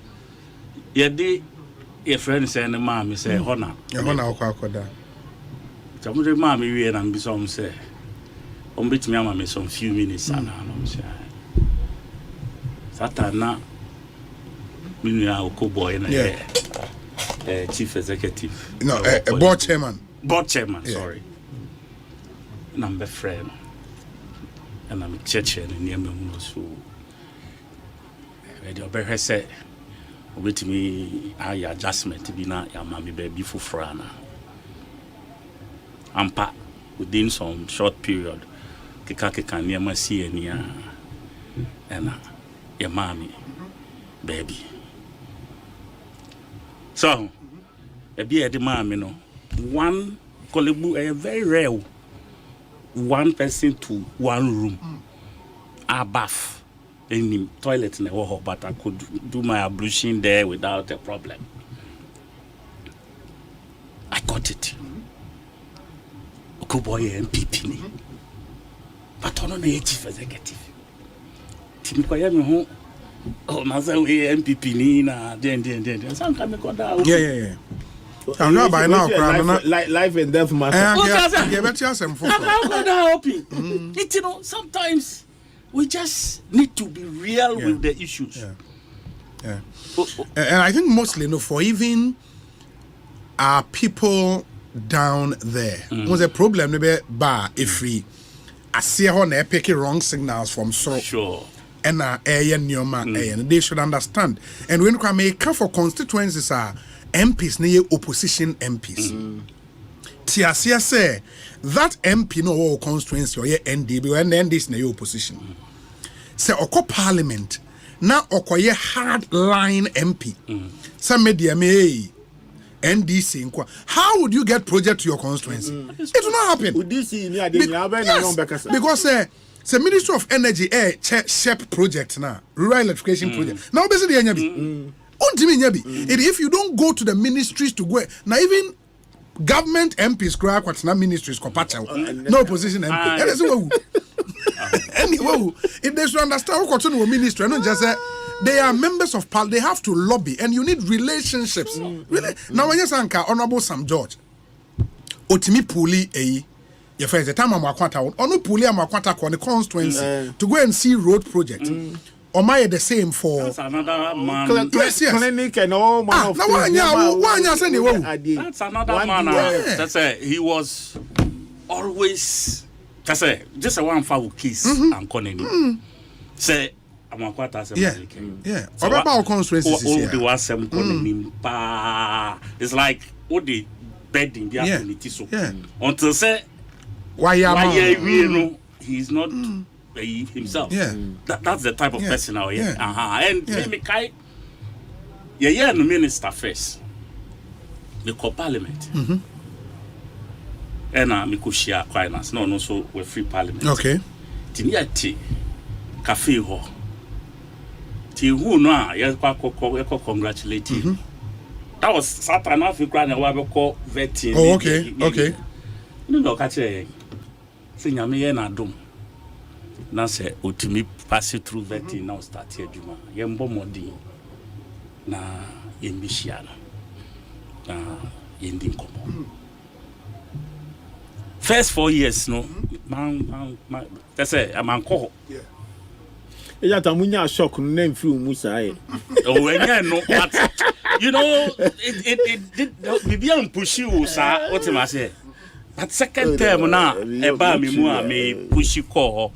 your friend said, "Mom, say Hona." Koda. Somebody mom we and be some say, bit me am some few minutes and I'm say. Satana, me na ko boy na chief executive. No, board chairman. Board chairman, sorry. Number friend. And I'm a church and near me so. The Obehe said, with me, I adjustment to be not your mammy baby for Frana. Ampa within some short period, Kikaki can near my see and your mammy baby. So, a beer the mammy, no one colleague, a very rare one person to one room, a bath. In the toilet in the hall, but I could do my ablution there without a problem. I got it. Okuboy MPP. But on the chief executive. Tim Kwayami home. Oh, Maza we MPP ni na den. Sometimes I got that. Yeah. I'm not by now. Life and death matter. Yeah, but you I'm not helping. You know, sometimes. We just need to be real with the issues. Yeah. And I think mostly, for even our people down there, was a problem if we see how they pick wrong signals from so. Sure. And they should understand. And when we make for constituencies are MPs, near opposition MPs. Tiasia say that MP no constituency or NDB and then this na opposition. Say oko parliament na okoye hard line MP. Some media may NDC inqua. How would you get project to your constituency? It will not happen. Because the Ministry of Energy SHEP project now, rural electrification project. Now basically if you don't go to the ministries to go now even government MPs cry what's not ministries no opposition MP. Anyway, if they should understand what continue with ministry, and not just say they are members of parliament, they have to lobby, and you need relationships. Really? Now when you say Honorable Sam George, Otimi Puli your friends the time I'm Akwata on Puli am Akwata on the constituency to go and see road project. Or my the same for that's another man. Clinic and all man. That's another man. That's he was always. That's just a one foul kiss and calling say I'm a quarter. Yeah. Or about constituencies. The was some calling it's like what the bedding the ability so until say why you know he's not himself. That's the type of person now. And me kai the minister first. The parliament. And me could share finance. No, so we're free parliament. Okay. Tiniati cafe ho. Ti who no ya congratulate you. That was Saturday Africa and we call vetting. Oh, okay. No, catch it. Say nyame na dom. Na say otimi pass through vetting now start here juma. Yembo modi na yembishia na yendi komo. First 4 years, no, man, that's it. I'm uncle. Yeah. Munya shock name few Musa. Oh, no, but you know, it did be push you, sir. What am I say? But second term now, about me push you call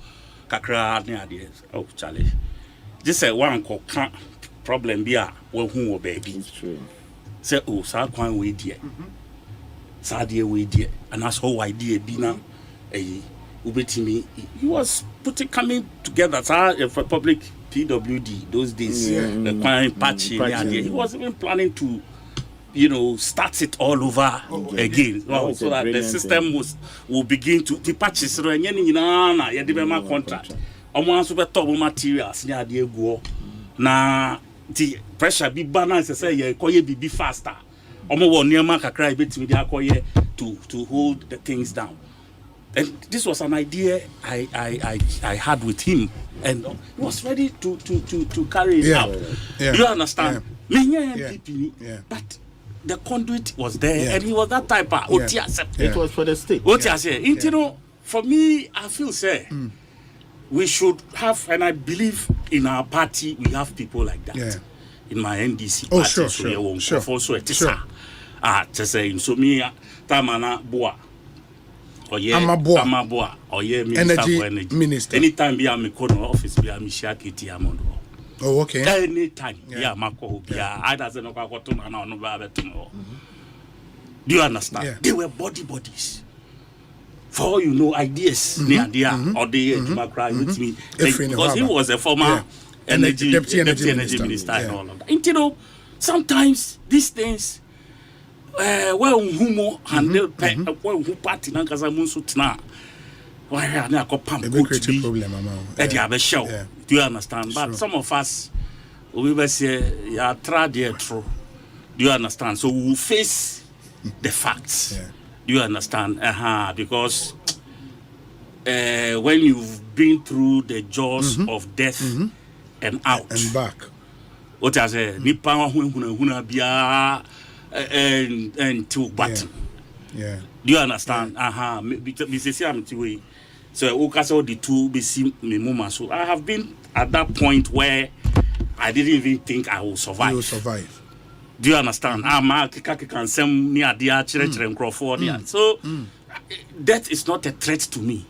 Kakra near the Charlie. Just say one can't problem be a who baby. Say, oh, sir, can't wait yet. Sadia we did, and that's how idea Bina Ubetimi. He was coming together for public PWD those days, the crime patchy idea. He was even planning to, start it all over again. So that the system will begin to the patches contract. Almost super top materials near the go. Now the pressure be balanced say be faster. To hold the things down. And this was an idea I had with him, and he was ready to carry it out. Do you understand? But the conduit was there, and he was that type of It was for the state. For me, I feel we should have, and I believe in our party we have people like that. in my NDC party. So also it is to say so me tamana boa or amaboa or energy minister. Anytime be am corner office be am shakiti amondo. Oh, okay. Anytime mako I doesn't know what to na no ba beto. Do you understand? Yeah. They were bodies. For all you know, ideas near there or the with me because he was a former deputy energy minister and all of that. And you know, sometimes these things well humo handle well who party na kaza munsu tna why na ko pam go to be problem amount show. Do you understand? But some of us we will say ya try there true. Do you understand? So we will face the facts. Do you understand? Because when you've been through the jaws of death and out and back, what I say, nipa huna bia and to button. Yeah. Do you understand? So okaso the two bisi me mama. So I have been at that point where I didn't even think I will survive. You will survive. Do you understand? Can send near the so that is not a threat to me.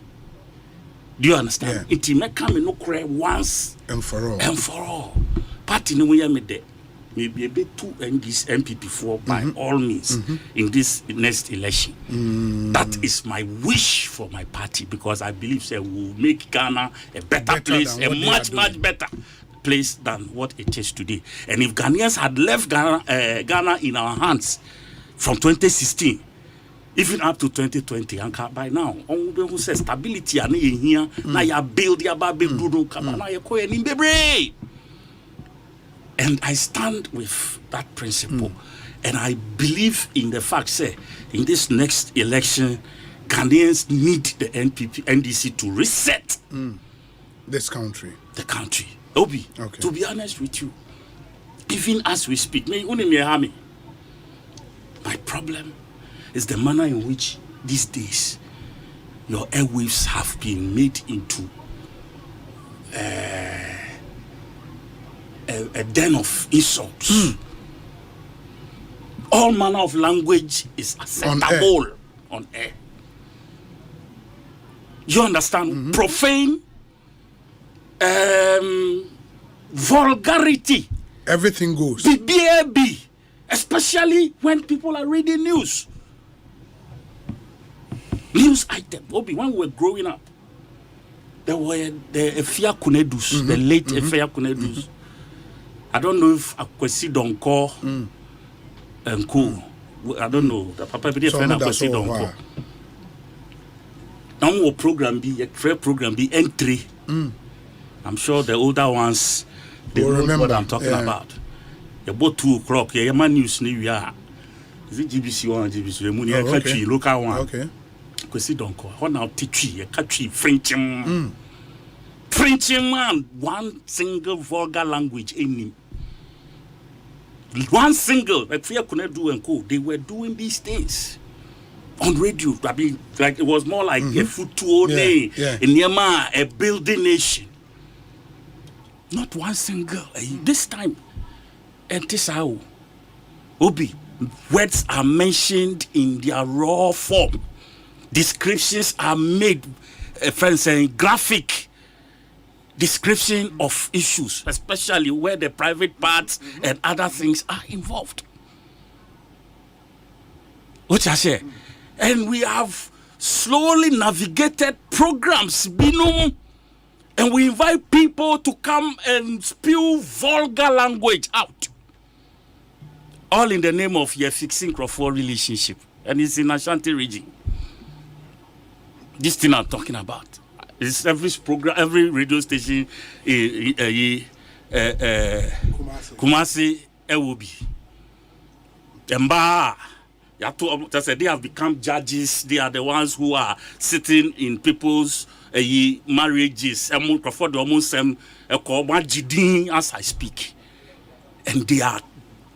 Do you understand? It may come no cry once and for all. And for all. Party no way me there. Maybe a bit two and this MPP4 by all means in this next election. That is my wish for my party because I believe they will make Ghana a better place, a much better place than what it is today. And if Ghanaians had left Ghana in our hands from 2016, even up to 2020, and by now, who says stability and here, now you build your baby, and I stand with that principle, and I believe in the fact, say, in this next election, Ghanaians need the NDC to reset this country. The country. Obi, to be honest with you, even as we speak, my problem is the manner in which these days your airwaves have been made into a den of insults. All manner of language is acceptable on air. You understand? Profane. Vulgarity. Everything goes. BAB. Especially when people are reading news. News item. Obi, when we were growing up, there were the Efia Kunedus, the late Efia Kunedus. I don't know if Ekosiisen On and Co. I don't know. The Papa be friend Ekosiisen On Co. Now our program be a program be entry. I'm sure the older ones they will remember what I'm talking about. About 2 o'clock, yeah, my news we are. Is it GBC 1 and GBC? The local one. Okay. Ekosiisen On Co. What now teach you? Catchy Frenching man, one single vulgar language in him. One single, like Fear Connect Do and Co. They were doing these things on radio. I mean, like it was more like a football name in Myanmar, a building nation. Not one single. This time, and this how Obi words are mentioned in their raw form. Descriptions are made, friends saying graphic description of issues, especially where the private parts and other things are involved. What I say, and we have slowly navigated programs, and we invite people to come and spew vulgar language out, all in the name of your fixing Crawford relationship, and it's in Ashanti region. This thing I'm talking about. It's every program, every radio station, Kumasi, Ewobi, Emba. They have become judges. They are the ones who are sitting in people's marriages. As I speak, and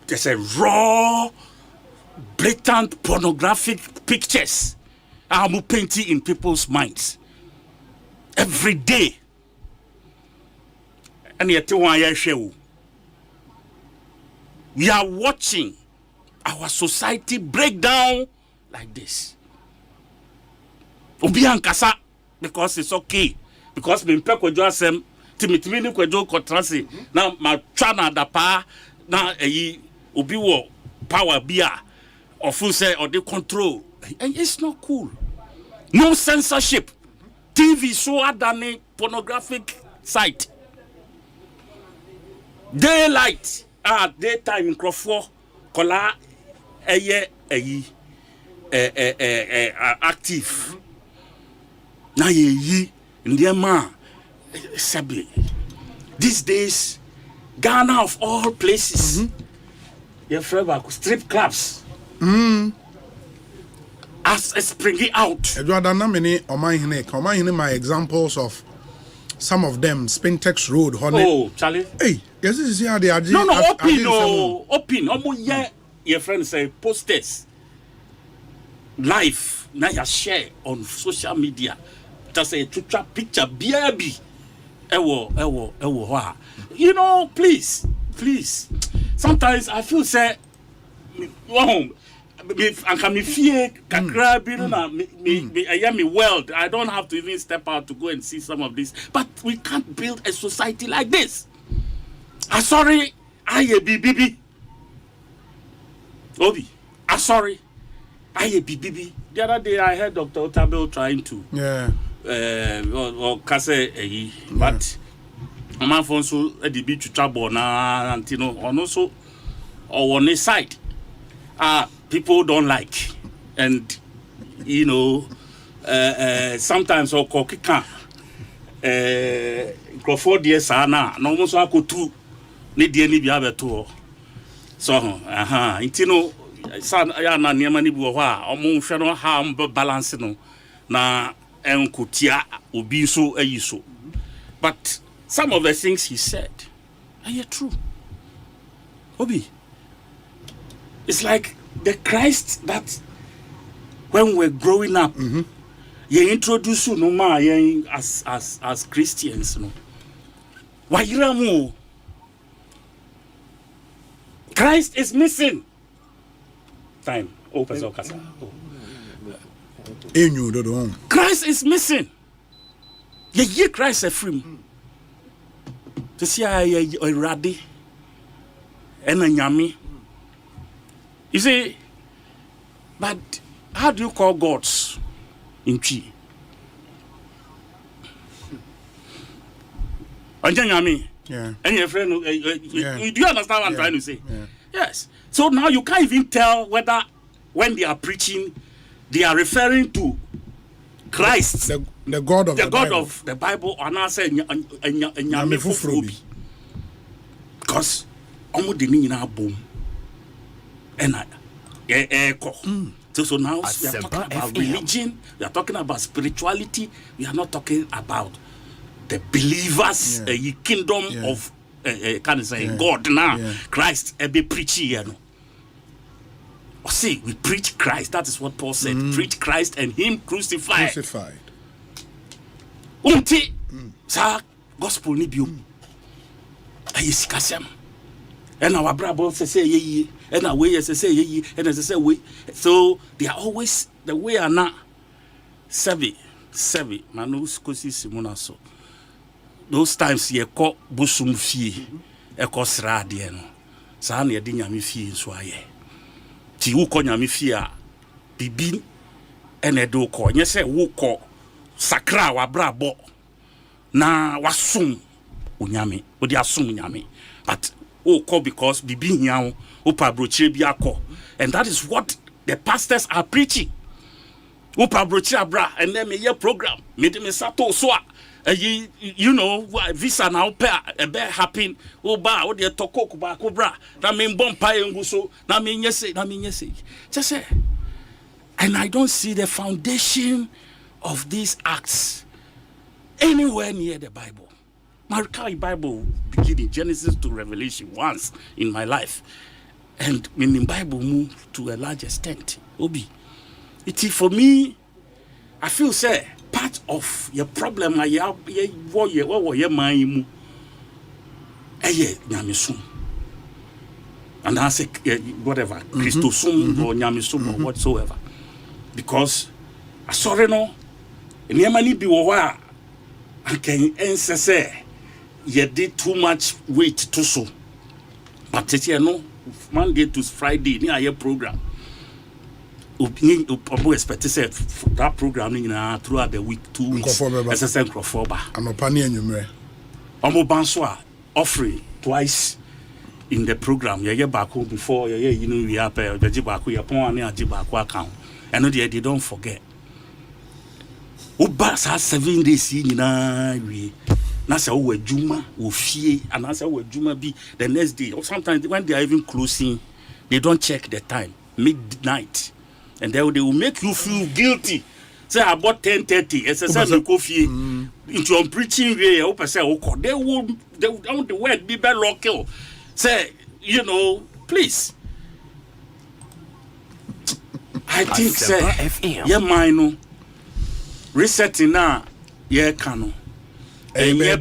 there's a raw, blatant pornographic pictures. I'm painting in people's minds. Every day. And yet, we are watching our society break down like this. Obi ankasa because it's okay. Because me mpe kwadwo asem timitimi ni kwadwo kotrase na ma twa na dapa na eyi obi wo power bia ofu say or the control. And it's not cool. No censorship. TV so adani pornographic site. Daylight daytime crofo kola active. Na ye ndiema sabi. These days Ghana of all places. Your friend strip clubs. As springing out. My examples of some of them, Spintex Road, honey. Oh, Charlie. Hey, yes, this is how they are. No, open. Your friend say posters live. Now you share on social media. Just a picture, baby. You know, please. Sometimes I feel say, and can me fear kakra na I am world. I don't have to even step out to go and see some of this. But we can't build a society like this. I'm sorry, BBB. Obi, I'm sorry, BBB. The other day I heard Dr. Otabel trying to or kase but I'm also at the beach to trouble na antino on also or on his side. People don't like, and you know, sometimes or kokika Crawford yes ana no mo so akotu ne die ni bia beto so intino san ya na niam ni bu ho a omo hwe no ha am balance no na enkotia obi so ayi so. But some of the things he said are true. Obi, it's like the Christ that when we're growing up, you introduce no ma as Christians, no. Why Christ is missing. Time. Open kasa. Christ is missing. Ye Christ a free. To see a radi and a nyami. You see, but how do you call gods in Chi? Yeah. And your friend, do you understand what I'm trying to say? Yeah. Yes. So now you can't even tell whether when they are preaching, they are referring to Christ, the God of the Bible, or not say because almost the meaning of boom. And so now we are talking about religion, we are talking about spirituality, we are not talking about the believers, kingdom of God now. Christ be preaching, you know. See, we preach Christ. That is what Paul said. Preach Christ and Him crucified. Sa gospel ni biom. Ayi sikasem. And our brother say ye, and our way say ye, and as I say we. So they are always the way are not savvy. Manus kosi simonaso. Those times ye ko busum fie, e ko sra de no. Sa na ye de nyame fie nso aye. Ti wo ko nyame fie a bibi ene do ko. Nye se wo ko sakra wa brabo na wasum unyame. Odi asum nyame. But call because bibi hiao opa brochire bi akọ, and that is what the pastors are preaching. Opa brochire abra and then me program me de me sato so you know visa na opa e be happen oba o de tokok ba ko bra na me bompa engu so na me nyese just say. And I don't see the foundation of these acts anywhere near the Bible. My Bible beginning Genesis to Revelation once in my life, and when the Bible moved to a large extent. Obi, it is for me. I feel say part of your problem. I have what your mind. And I say whatever, Christosum or Nyamisum or whatsoever. Because I sorry no, and Yamani be wa I can answer say you did too much weight to so. But it's no Monday to Friday near your program. Upo expect to say that programming throughout the week 2 weeks. SSM Crofoba. I'm a pioneer numero. Omo Banswa offering twice in the program. You get back home before you know we have the Jibaku Yapon and Jibaku account. And they don't forget. Ubas has 7 days in we. Nasa we Juma, we fear, and Nasa we Juma be the next day. Or sometimes when they are even closing, they don't check the time, midnight. And they will make you feel guilty. Say about 10:30, SSM coffee into preaching way. They will the word be better local. Say, you know, please. I think say, yeah, mine. Resetting now, yeah, cano. And yeah,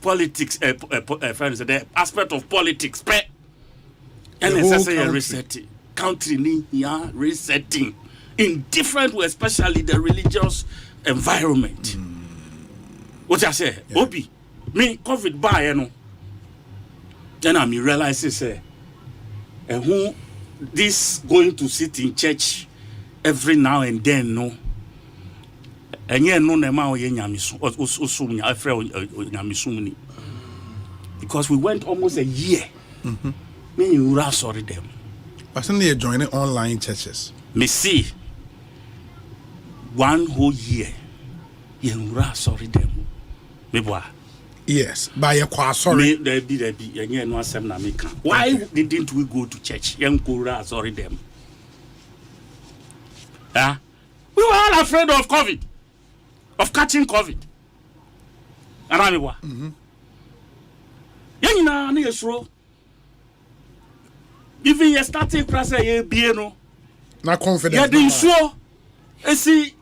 politics, friends, the aspect of politics, and necessary resetting. Country resetting in different ways, especially the religious environment. What I say, Obi, me COVID by you know. Then I realize say, who this going to sit in church every now and then no. And yeah, no nema o yenyamisu osumnya afre nyamisumni. Because we went almost a year. Me you ra sorry them. Personally, you're joining online churches. Me see 1 whole year. You ra sorry them. Me boy. Yes, by your kwa sorry. There be and no asem na me kan. Why didn't we go to church? Yen ko ra sorry them. We were all afraid of COVID. Of catching COVID. Aramiwa. Yenina na yesro. Even you starting class ye bieno. Na confidence. You didn't show. See.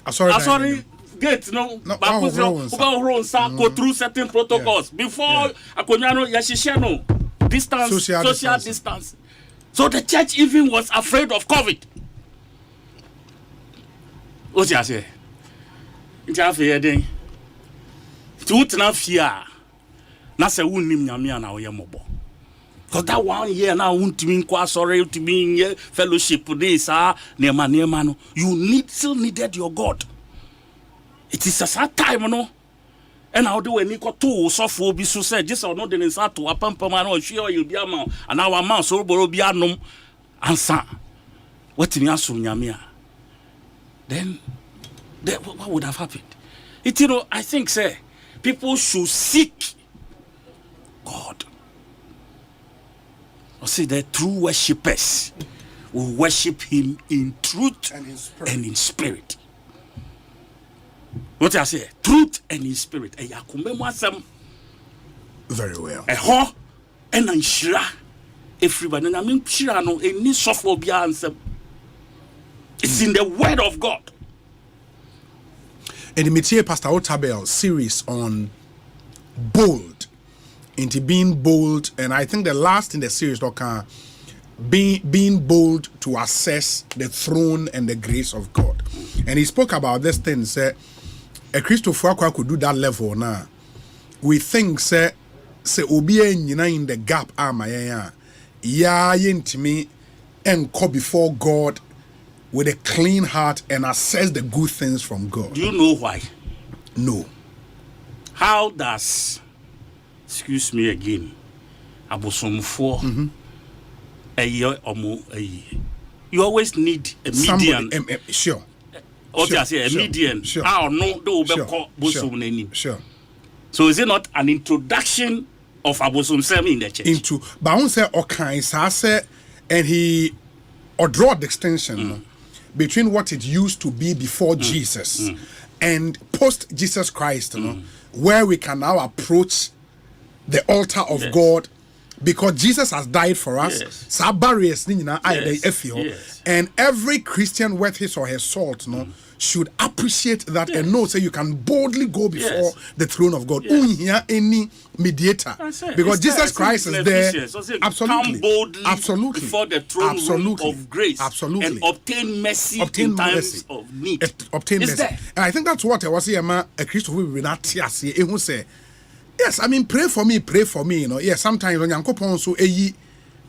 Sorry. Gate no. Go through certain protocols before akonyano yashisha no. Distance, social distance. So the church even was afraid of COVID. What you say? Jafe den tu na fia na se wunnim nyame na wo yemobo because that 1 year na wuntimi kwa sorry to be in fellowship this nema no you still needed your God. It is a sad time no and how do we ko to so for bi so say just no den sa to apampama na ohwe you be ama and our man so boro bi anom ansa wetimi aso nyame then what would have happened? You know, I think, sir, people should seek God. Or see, the true worshippers will worship Him in truth and in spirit. What I say? Truth and in spirit. Very well. And I'm sure everybody. I mean, sure, no, any sophobia answer. It's in the Word of God. And the Métier Pastor Otabel series on bold, into being bold, and I think the last in the series, being bold to assess the throne and the grace of God. And he spoke about this thing, say, a Christopher could do that level now. We think, say Obie in the gap, to me, and call before God with a clean heart and assess the good things from God. Do you know why? No. How does, excuse me again, Abosomfo, you always need a median. Sure. A median. Sure. Sure. So is it not an introduction of Abosomsem in the church? But I won't say okay, say, and he or draw the distinction between what it used to be before Jesus and post Jesus Christ, where we can now approach the altar of God because Jesus has died for us. Sa barriers ni nyina Yes. And every Christian worth his or her salt should appreciate that and know say you can boldly go before the throne of God. Here any mediator, because Jesus Christ is there. Absolutely, come boldly before the throne room of grace, and obtain mercy in times of need. Obtain mercy, and I think that's what I was saying. A Christian will be not say. He will say, yes, I mean, pray for me. You know, yes, sometimes when you're so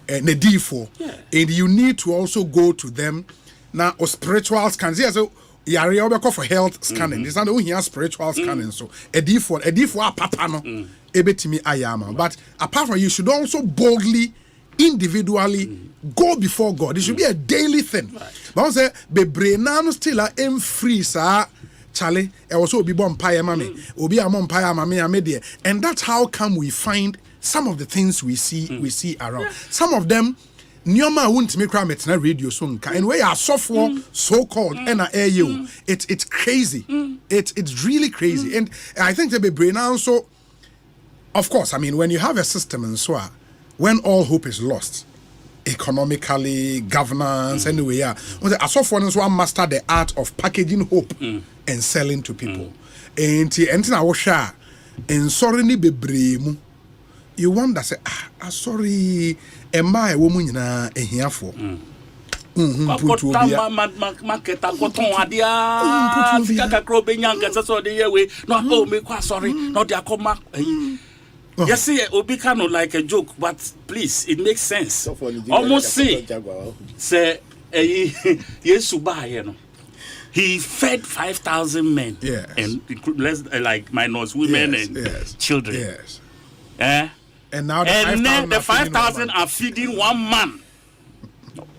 nedifo, and you need to also go to them now. Or spiritual scans, yes. So, yare obeko for health scanning. This is not here spiritual scanning. So edifo papa no ebetimi ayama. But apart from, you should also boldly, individually go before God. It should be a daily thing. But I say bebre nano still a free sa Charlie. I also be born paya mame. Obi amon paya mame amedie. And that's how come we find some of the things we see around. Some of them. Nyoma won't make a radio song, and we are software so-called NAAU. It's crazy. It's really crazy, and I think the brain also. Of course, I mean, when you have a system and so on, when all hope is lost, economically, governance, anyway, a software is one master the art of packaging hope and selling to people. And I was sure, and sorry ni bebremu. You wonder, say, sorry, am I a woman in a here for? Yes, see, it will be kind of like a joke, but please, it makes sense. Almost say, yes, he fed 5,000 men, and less like minus women and children. Yes. And now the 5,000 are feeding one man.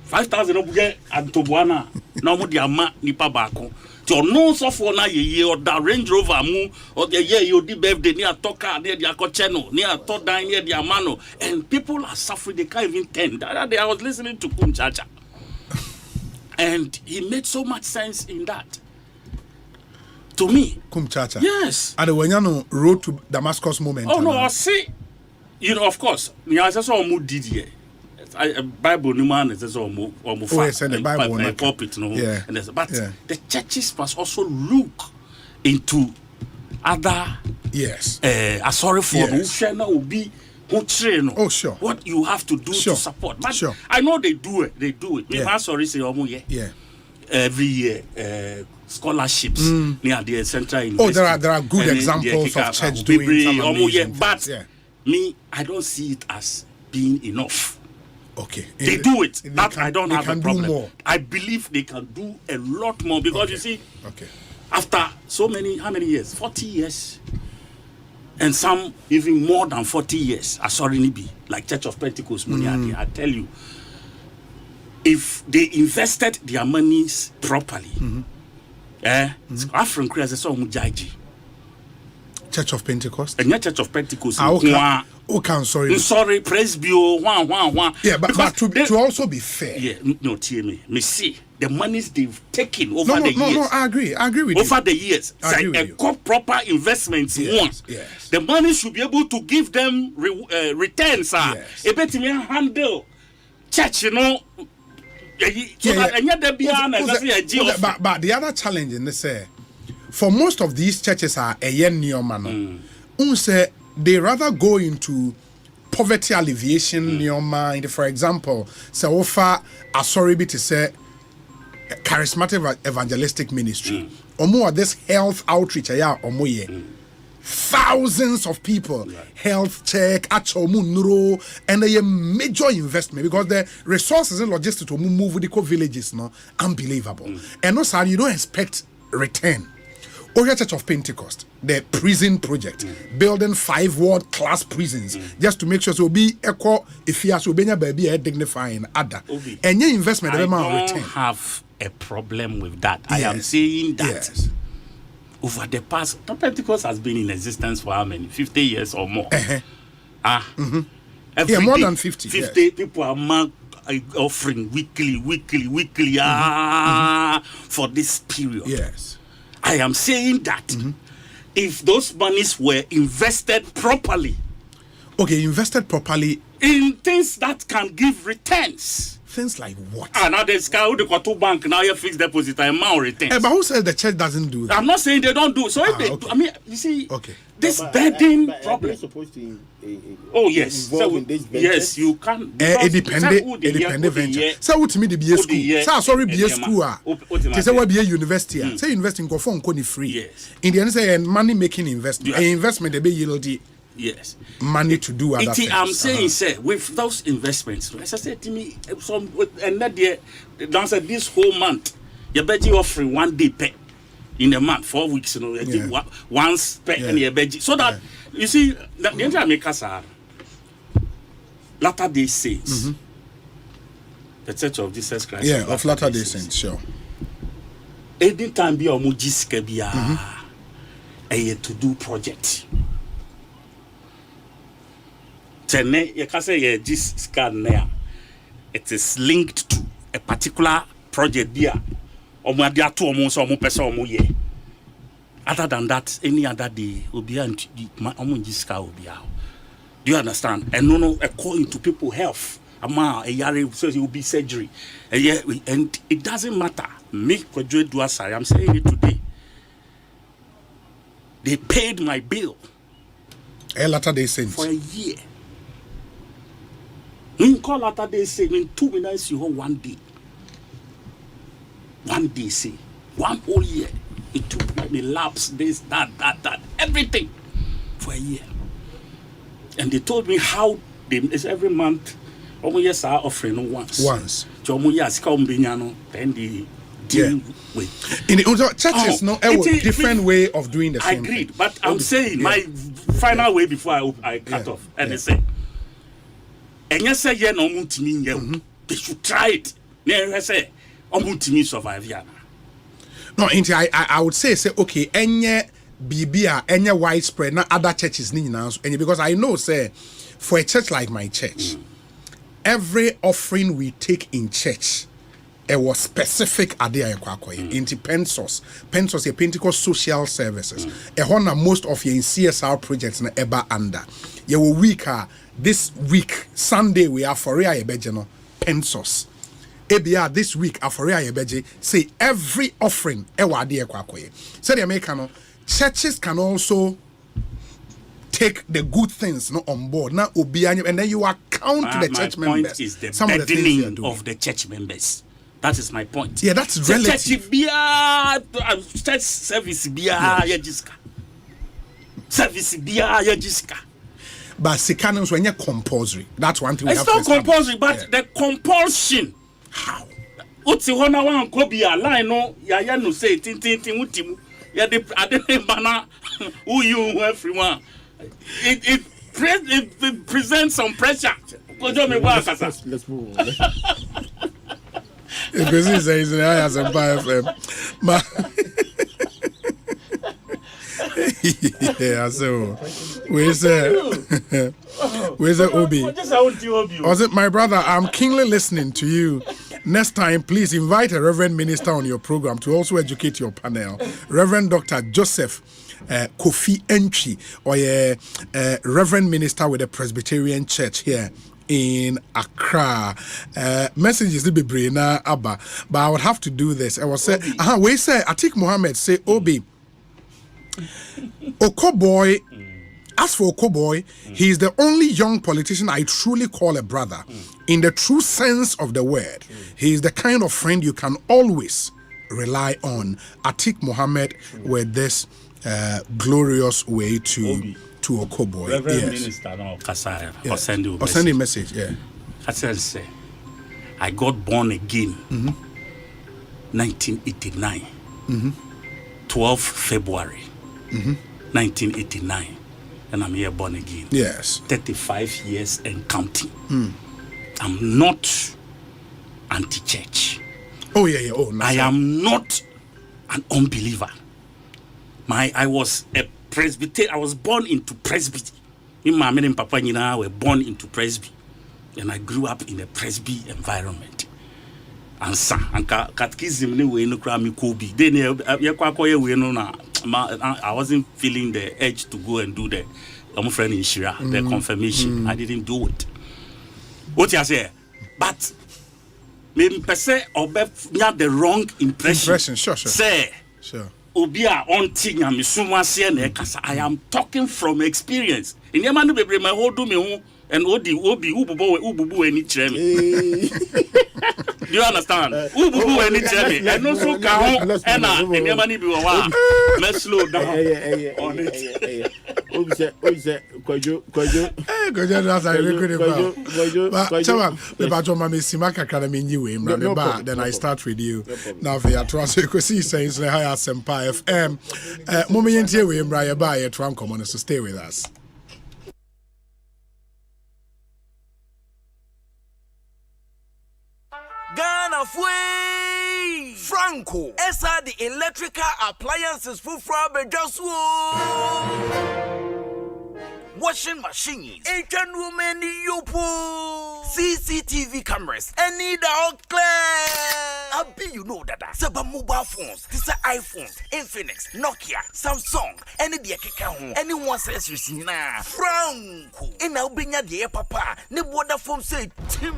5,000 obuge antobuana na mo dia ma nipa baako. Ti ono so for na ye or da Range Rover mu or the year you di birthday ni atoka na dia ko channel ni atodan ni dia mano, and people are suffering. They can't even tend. The other day I was listening to Kum Chacha, and he made so much sense in that. To me, Kum Chacha. Yes. And when you road to Damascus moment. Oh no, I see. You know, of course, I just saw did here. Bible no man is so mo the Bible pulpit no. But the churches must also look into other sorry for what you have to do to support. But I know they do it. Me sorry say every year scholarships near the central university. There are good examples of church doing some amazing but me, I don't see it as being enough. Okay. They do it. That I don't have a problem. I believe they can do a lot more because you see, after so many, how many years? 40 years. And some even more than 40 years. Be like Church of Pentecost money. I tell you, if they invested their monies properly, African Christians saw mujaji. Church of Pentecost. And Church of Pentecost. Sorry, praise be one. Yeah, but to also be fair. Yeah, no, me see the monies they've taken over the years. No, I agree with you. Over the years, proper investments. Yes. The money should be able to give them returns. A better handle church, you know. But the other challenge in this, for most of these churches are a yen man. They rather go into poverty alleviation neoma. For example, so offer a sorry bit to say charismatic evangelistic ministry. Or more this health outreach thousands of people health check and a major investment because the resources and logistics to move the villages unbelievable. And also you don't expect return. Oya Church of Pentecost, the prison project, building 5 world-class prisons just to make sure so be equal if you so be a dignifying other. And your investment I don't have a problem with that. I am saying that over the past, Pentecost has been in existence for how many? 50 years or more. More than 50. 50 people are offering weekly for this period. Yes. I am saying that if those monies were invested properly. Okay, invested properly in things that can give returns. Things like what? Now there's guy who got to bank now you fixed deposit and amount returns. But who says the church doesn't do that? I'm not saying they don't do. So if they, okay. I mean, you see, okay. This burden problem. Supposed to oh yes, so in this yes, you can. Independent venture. So what to me the BA school? So sorry BA school. Say what BA university. Say investing go for only free. Yes. In the end say money making investment. Investment they be yield. Yes. Money to do other things. I'm saying, sir, with those investments, as I said to me, some and that year, this whole month, you bet you offering 1 day pay in a month, 4 weeks, you know, once pay and you bet. So that you see, the entire makers are Latter-day Saints, the Church of Jesus Christ. Yeah, of Latter-day Saints, sure. Anytime be a mujis a to do project. You can say this scan there. It is linked to a particular project there. Other than that, any other day will be and this car will be out. Do you understand? And no, according to people's health, a year says it will be surgery. And it doesn't matter. Me, I'm saying it today. They paid my bill. Latter-day Saints. For a year. We call Latter-day Saints in 2 minutes you hold 1 day. 1 day, say 1 whole year. It took me lapse, this, that, everything for a year. And they told me how it's every month. Almost are offering once. Then they deal with. In the churches, no, a different way of doing the same. I agreed, but I'm saying my final way before I cut off. And they say, and yes, I no muntimi. They should try it. They say, muntimi survive. No, I would say okay, any BBA, any widespread, not other churches need now. Because I know, say, for a church like my church, every offering we take in church, it was specific idea into Pensos. Pensos a Pentecost social services. Most of your CSR projects na eba under. Your week this week Sunday we are for real Pensos. Ebia this week aforia yebeje say every offering ewa ade ekwakoye. Say the American churches can also take the good things on board. Now obianya and then you account to the church members. My point is the burdening of the church members. That is my point. Yeah, that's relative. Church service yajiska. Service yajiska. But sikanons when you're compulsory. That's one thing we it's have to not compulsory, but the compulsion. How? Uti hona wan ko bia line no ya no say tin utimu. Ya de ade bana who you everyone. It presents some pressure. Let's move on. Ekosiisen says I Asempa FM. Yeah, so where's Obi? Was it my brother? I'm keenly listening to you. Next time, please invite a Reverend Minister on your program to also educate your panel. Reverend Dr. Joseph Kofi Entry, or a Reverend Minister with the Presbyterian Church here in Accra. Messages to be Brina Abba, but I would have to do this. I was say, we say Atik Mohammed say Obi. Okoboy, as for Okoboy, he is the only young politician I truly call a brother. In the true sense of the word, he is the kind of friend you can always rely on. Atik Mohammed with this glorious way to Okoboy. Reverend Minister, no, Kasaya, yes. I'll send you a message. Send you a message, yeah. Kasaya, I got born again 1989, 12 February. 1989, and I'm here born again. Yes. 35 years and counting. I'm not anti-church. Oh, yeah. Oh, nice. I am not an unbeliever. I was a presbyterian. I was born into presby. Me, my mom and papa were born into presby. And I grew up in a presby environment. And catechism we no cry me Kobe. Then we no I wasn't feeling the urge to go and do the friend in Shira, the confirmation. I didn't do it. What you say? But me pese obe nya the wrong impression. Sure. Say. Sure. Obia onti nya me suma se na kasa. I am talking from experience. In your man bebre my hold me ho and obi ububu any chere me. Do you understand? Ububu any chere me. And no so ka ho and in your man be wa. Let's slow down on it. Kojo that's a record about. Chama, the battle mama simaka kana minyi we mra then I start with you. Now for your trust Ekosiisen On Asempa FM. Mommy yentie we mra ya ba ye twan common so stay with us. Ghana Fui Franco Esa the electrical appliances for Frabejaswo washing machines, Asian women yopo, CCTV cameras, any dog clear. I be you know that Saba mobile phones, this are iPhones, Infinix, Nokia, Samsung, any the account, anyone says you see na Franco. In Albania the papa, ne water foam say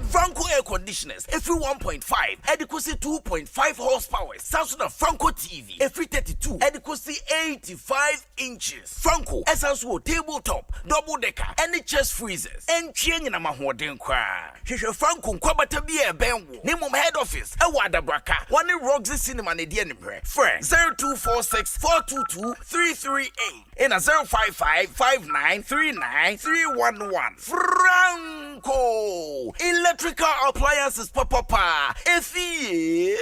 Franco air conditioners, every 1.5, adequacy 2.5 horsepower, Samsung Franco TV, every 32, adequacy 85 inches. Franco, essential tabletop, double decker, any chest freezers, and chain in a mahoden cry. Franco, Kwabata be a benwo, name of head office, a wada braka, one in Roxy Cinema, the enemy, friend 0246 422 338, in a 055 5939 311. Franco, electrical appliances, papa, if he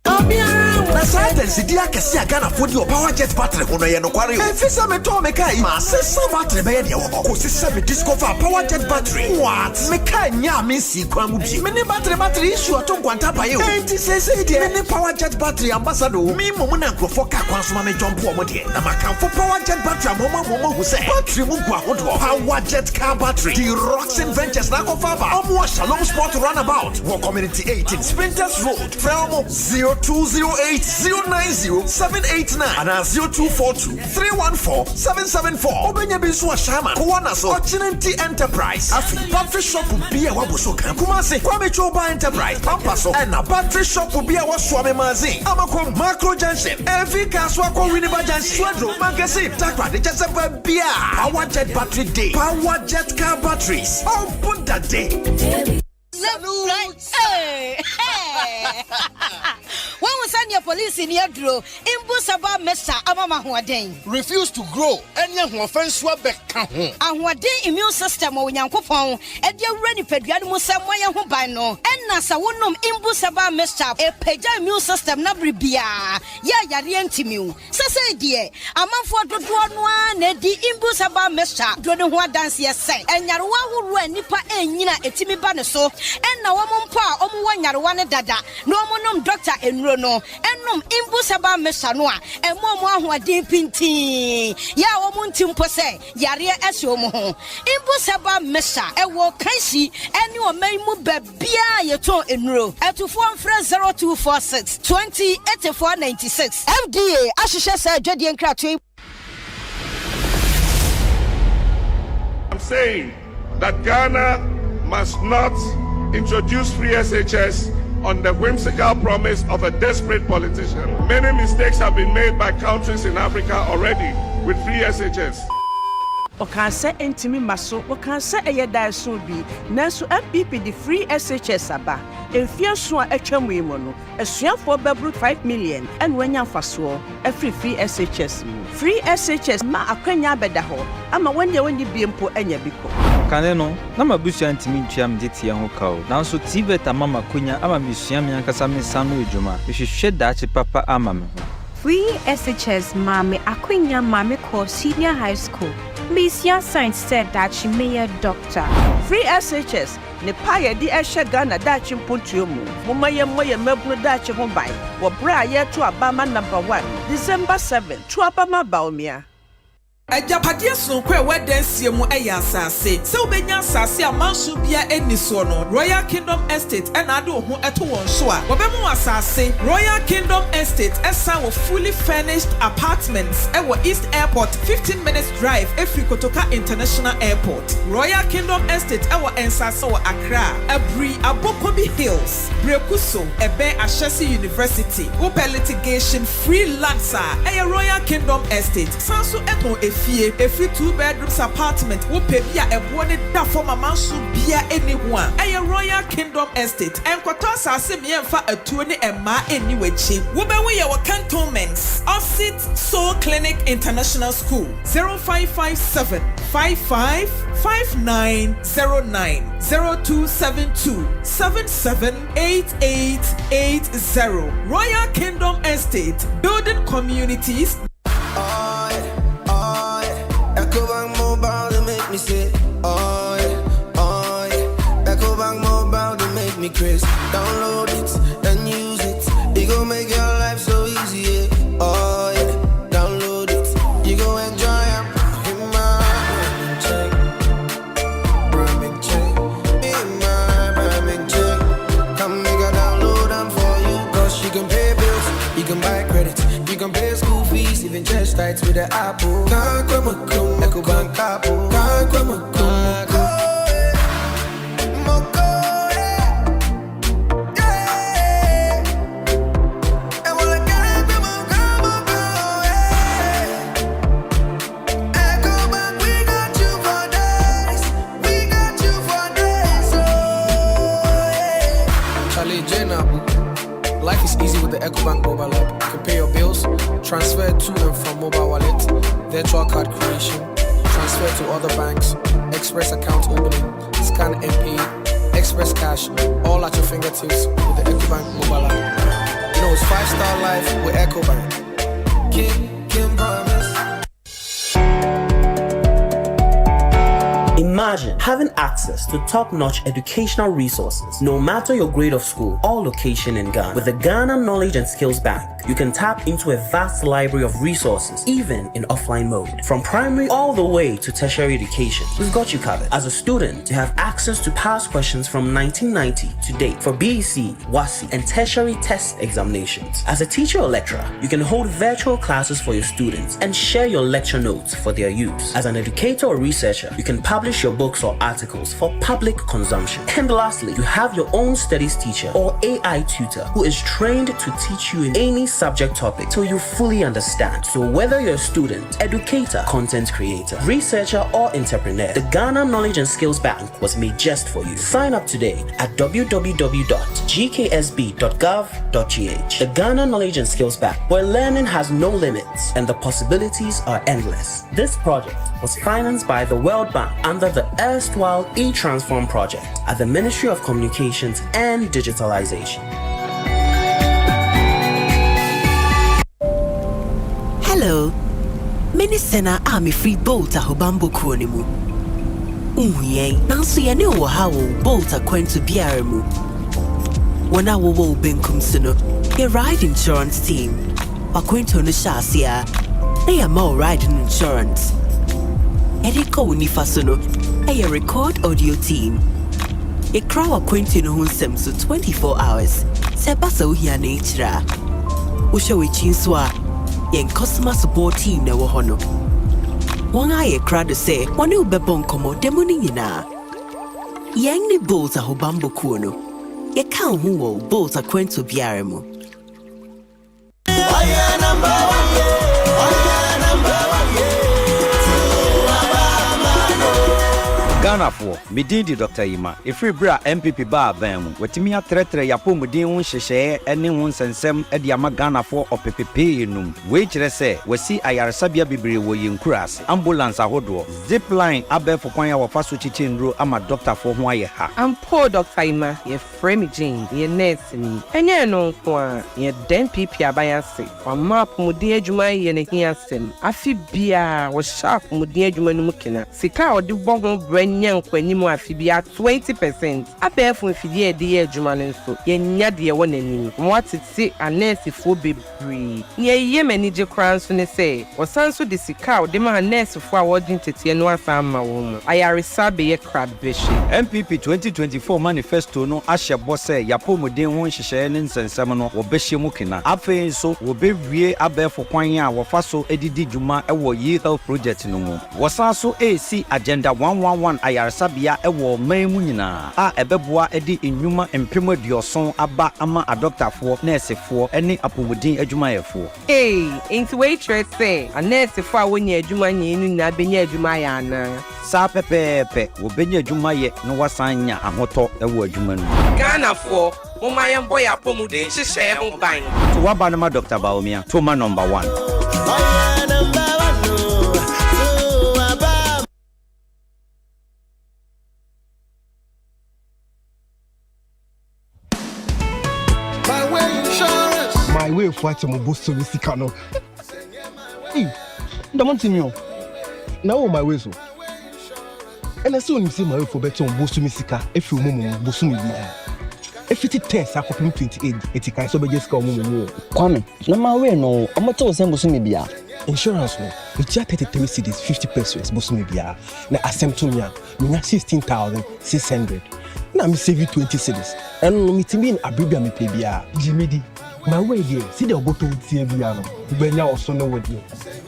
na science dia kesi agana fodi o power jet battery hono ye no kware o fisa me to me kai ma sesa battery be ye de wo ko sesa me discover power jet battery what me kai nya me si kwan mu bi me ne battery issue to kwanta pa ye o enti sesa de me ne power jet battery ambassador mi mo na nkrofo ka kwan so ma me jump o mo de na makamfo power jet battery mo hu se battery mu gwa hodo power jet car battery the Roxin Ventures na ko fa ba omo Shalom Sport runabout wo community 18 Sprinters Road Frelmo 0208-090-789 and 0242-314-774. Obenya Bisu Ashama, Kuwana so, Ochinenti Enterprise, Afi, battery shop will be a Wabuso Kumase, Kwame Choba Enterprise, Pampaso, and a battery shop will be a Waswame Mazi, Amakom, Macro Junction, every Caswako Winneba Junction, Swedro, Magazine, Takra, the Jasper Bia, Power Jet Battery Day, Power Jet Car Batteries, oh, put that day. Hey. When we send your police in your draw, Imbusaba Mesa Amama Huaden. Refuse to grow, and young offense swabek. And what day immune system when young coupon, and your ready pediatric Samoya Hubano, and Nasa Wunum Imbusaba Mesa, a peja immune system Nabribia. Ya Rientimu. Sasa dear, a man for the one, the Imbusaba Mesa, don't what dance yes say, and Yarwa who ran Nipa and Nina Etimi Banaso, and now Pa, one Yarwana Dada, no monum doctor and Rono, and num Imbusaba Mesanoa, and Momo who are deep pinti. Ya Omuntim Pose, Yaria Esomo, Imbusaba Mesa, and walk Kansi, and you may move Bia Yato in row, at to form friend 0246 20 8496. FDA, Ashisha said, Jedi and Cratry. I'm saying that Ghana must not introduce free SHS on the whimsical promise of a desperate politician. Many mistakes have been made by countries in Africa already with free SHS. Okan se entimi maso, okan se eyeda so bi, nanso MPP the free SHS aba. Enfia so a etwamu imono, esuafo bebru 5 million and wanya faso, every free SHS. Free SHS ma akwanya beda ho, ama wanya biempo enya biko. Kane no, na mabusua ntimi ntwa mdete ho kawo. Nanso Tibeta mama kunya ama misua me ankasa me sanu edwuma. Ehwehwe daache papa ama me ho. Free SHS mame akwanya mame ko senior high school. Misia Science said that she may a doctor. Free SHS ne paye di ehwe Ghana dachi mpontuo mu. Momaye mebunu dachi ho bai. Wo bra ye to abama number 1 December 7 to abama baomia. Ajapadia sonkwe wedensie mu eya asase. Se ubenya asase amansu bia eni so no. Royal Kingdom Estate enade ho eto won so a. Wobemu asase Royal Kingdom Estate esa wo fully furnished apartments ewo East Airport 15 minutes drive efri Kotoka International Airport. Royal Kingdom Estate ewo ensase wo Accra. Abri Abokobi Hills. Brekuso ebe Ashesi University. Open litigation free lands a Royal Kingdom Estate. Sansu eto efie 2 bedrooms apartment wo pebia ebone da forma mansu bia anyone a Royal Kingdom Estate enkoto asase miemfa atuo ne emma eni wechi wo be we your cantonments Opposite Soul Clinic International School 0557 555909 0272 778880 Royal Kingdom Estate building communities. Ecobank Mobile to make me say, oh yeah. Ecobank Mobile to make me crazy. Download it and use it. It gon' make your life so easy, yeah. Oh yeah. Download it. You gon' enjoy it. In my check. Private check. In my private check. Come make a download them for you. Cause you can pay bills. You can buy credit. You can pay school fees. Even chest tights with the Apple. Ecobank Apple. Life is easy with the Ecobank mobile app. You can pay your bills, transfer to and from mobile wallet, virtual card creation, transfer to other banks, express account opening, scan and pay, express cash, all at your fingertips with the Ecobank mobile app. You know it's 5-star life with Ecobank. Can promise. Imagine having access to top-notch educational resources, no matter your grade of school or location in Ghana. With the Ghana Knowledge and Skills Bank, you can tap into a vast library of resources, even in offline mode. From primary all the way to tertiary education, we've got you covered. As a student, you have access to past questions from 1990 to date for BEC, WASI, and tertiary test examinations. As a teacher or lecturer, you can hold virtual classes for your students and share your lecture notes for their use. As an educator or researcher, you can publish your books or articles for public consumption. And lastly, you have your own studies teacher or AI tutor who is trained to teach you in any subject topic till you fully understand. So whether you're a student, educator, content creator, researcher, or entrepreneur, the Ghana Knowledge and Skills Bank was made just for you. Sign up today at www.gksb.gov.gh. The Ghana Knowledge and Skills Bank, where learning has no limits and the possibilities are endless. This project was financed by the World Bank under the erstwhile e-Transform project at the Ministry of Communications and Digitalization. Hello, Minisena Army Free Boat a Hobambo Kronimu. Nancy, I know how boat are going to be Aramu. When I will Benkum Suno, a ride insurance team. Are going to Nishasia. They are more riding insurance. Eriko Unifasono, a record audio team. A crowd acquainting who sems to 24 hours. Sebaso here nature. Usho Chinswa, yen customer support team never hono. One eye a crowd to say, one will be boncomo demonina. Yang ni boats a hobambo kuno. Ye can't who boats are going to be aremo. Ghana for Medindi Dr. Ima, if we bra MPP bar bam, with me a tretre yapum within share any one sensem at Yama Ghana for or PPP num. Which they say, we see I are Sabia Bibri way in Crass, ambulance a hodro, zip line, abe for Quanya or Fasuchin ro, I'm a doctor for why ha. I'm poor Dr. Ima, ye frame Jane, ye nursing, and ye no for ye den PP by a sick, or map Mudia Juma yen a here sim. I feel beer was sharp Mudia Juma Mukina, Sika or the bongo brain. enya nkwanimu afibia 20%. Abefo mfidie de ye adwuma no nso. Yenya de wɔ n'anim. Mwatete anesi fo bebree. Nye yemani je kran so ne say, osanso de sika o de ma anesi fo a wodin tete no asan ma wo mu. Ayaresa be ye crab beshi. MPP 2024 manifesto no ahye bo say yapomuden ho nhyehyɛ ne nsensɛm no wo behye mu kena. Afei so wo bewie abɛfo kwan a wo fa so edidi dwuma ɛwɔ youth health project no mu. Wosan so AC agenda 111 ayaresabea ɛwɔ man mu nyinaa a ɛbɛboa edi enwuma mpem aduoson aba ama adoctorfoɔ, nursefoɔ ɛne apomuden adwumayɛfoɔ. Into wait say a nursefoɔ a wonya adwuma nyinu na benya adwuma ya ana. Saa pepepe wo benya adwuma ye no wasan nya ahotɔ ɛwɔ adwuma no. Ghanafoɔ moma yɛmbɔ yɛ apomuden hyehyɛ ho ban. To waba no ma Dr. Baomia, to ma number 1. My way for what I'm both so no. Don't want to know. Now my way so. And I saw him say my way for better on Bonsu Misika if you mum Bonsu. If it tests are copying 28, it can so be just come on. Kwame, no my way no. I'm not to send Bonsu Mibia. Insurance no. We just 33 cities 50 pesos Bonsu Mibia. Na Asempa me 16,600. Na me save you 20 cities. And me to me abibia me pay bia. Jimmy my way there, see the bottle with Biano. When you also know what you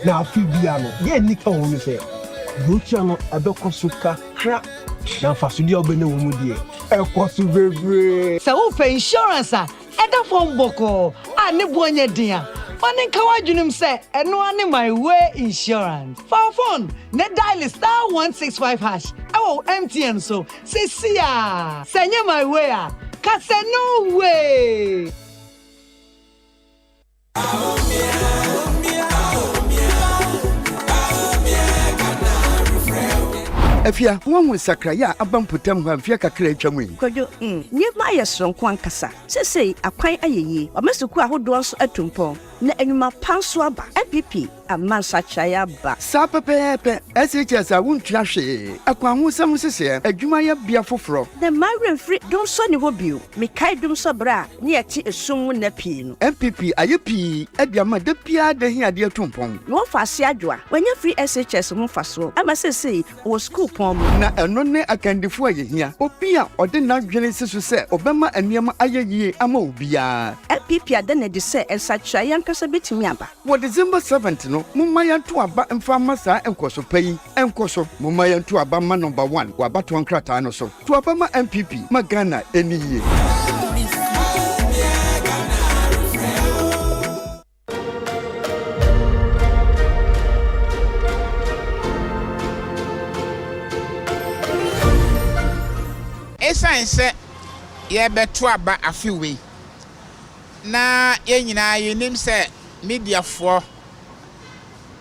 now feel Biano. Yeah, Nick, when you say, go channel a Becosuka crap. Now, for Sudio Beno, a costu baby. So, for insurance, at the phone boko, and the bonya dear. Funny Kawajunim say, and no one in my way insurance. For phone, net dial is *165#. Oh, MTN so, say, see ya. Send you my way. Cause no way. Afia, one was Sakraya, a bump with them when Fiaka Cratcham. Could you, near my strong Quancasa? Say, a quite a ye, or Mr. Quaho does a tumpo. Ne enuma panswaba MPP amansa chaya ba sapa pepe SHS a won twahwe akwa hu sam sese adwuma ya bia foforo the marine free don so ne hobio me kai dum so bra ne yati esum na pii no MPP ayepi abiama da pia da hi ade atumpon no fase adwa wanya free SHS mu faso ama sese o school pom na eno ne akandifo ayehia obi a ode na dwene sesu se obema anuama ayeyie ama obia MPP adane de se ensa chaya kasa betimi aba wo December 7th no mumma yanto aba mfa masa enkoso payi enkoso mumma yanto aba ma number 1 wa bato nkrata no so to aba ma MPP magana eniye esanse ye beto aba afiwe na yenyina yenim se media for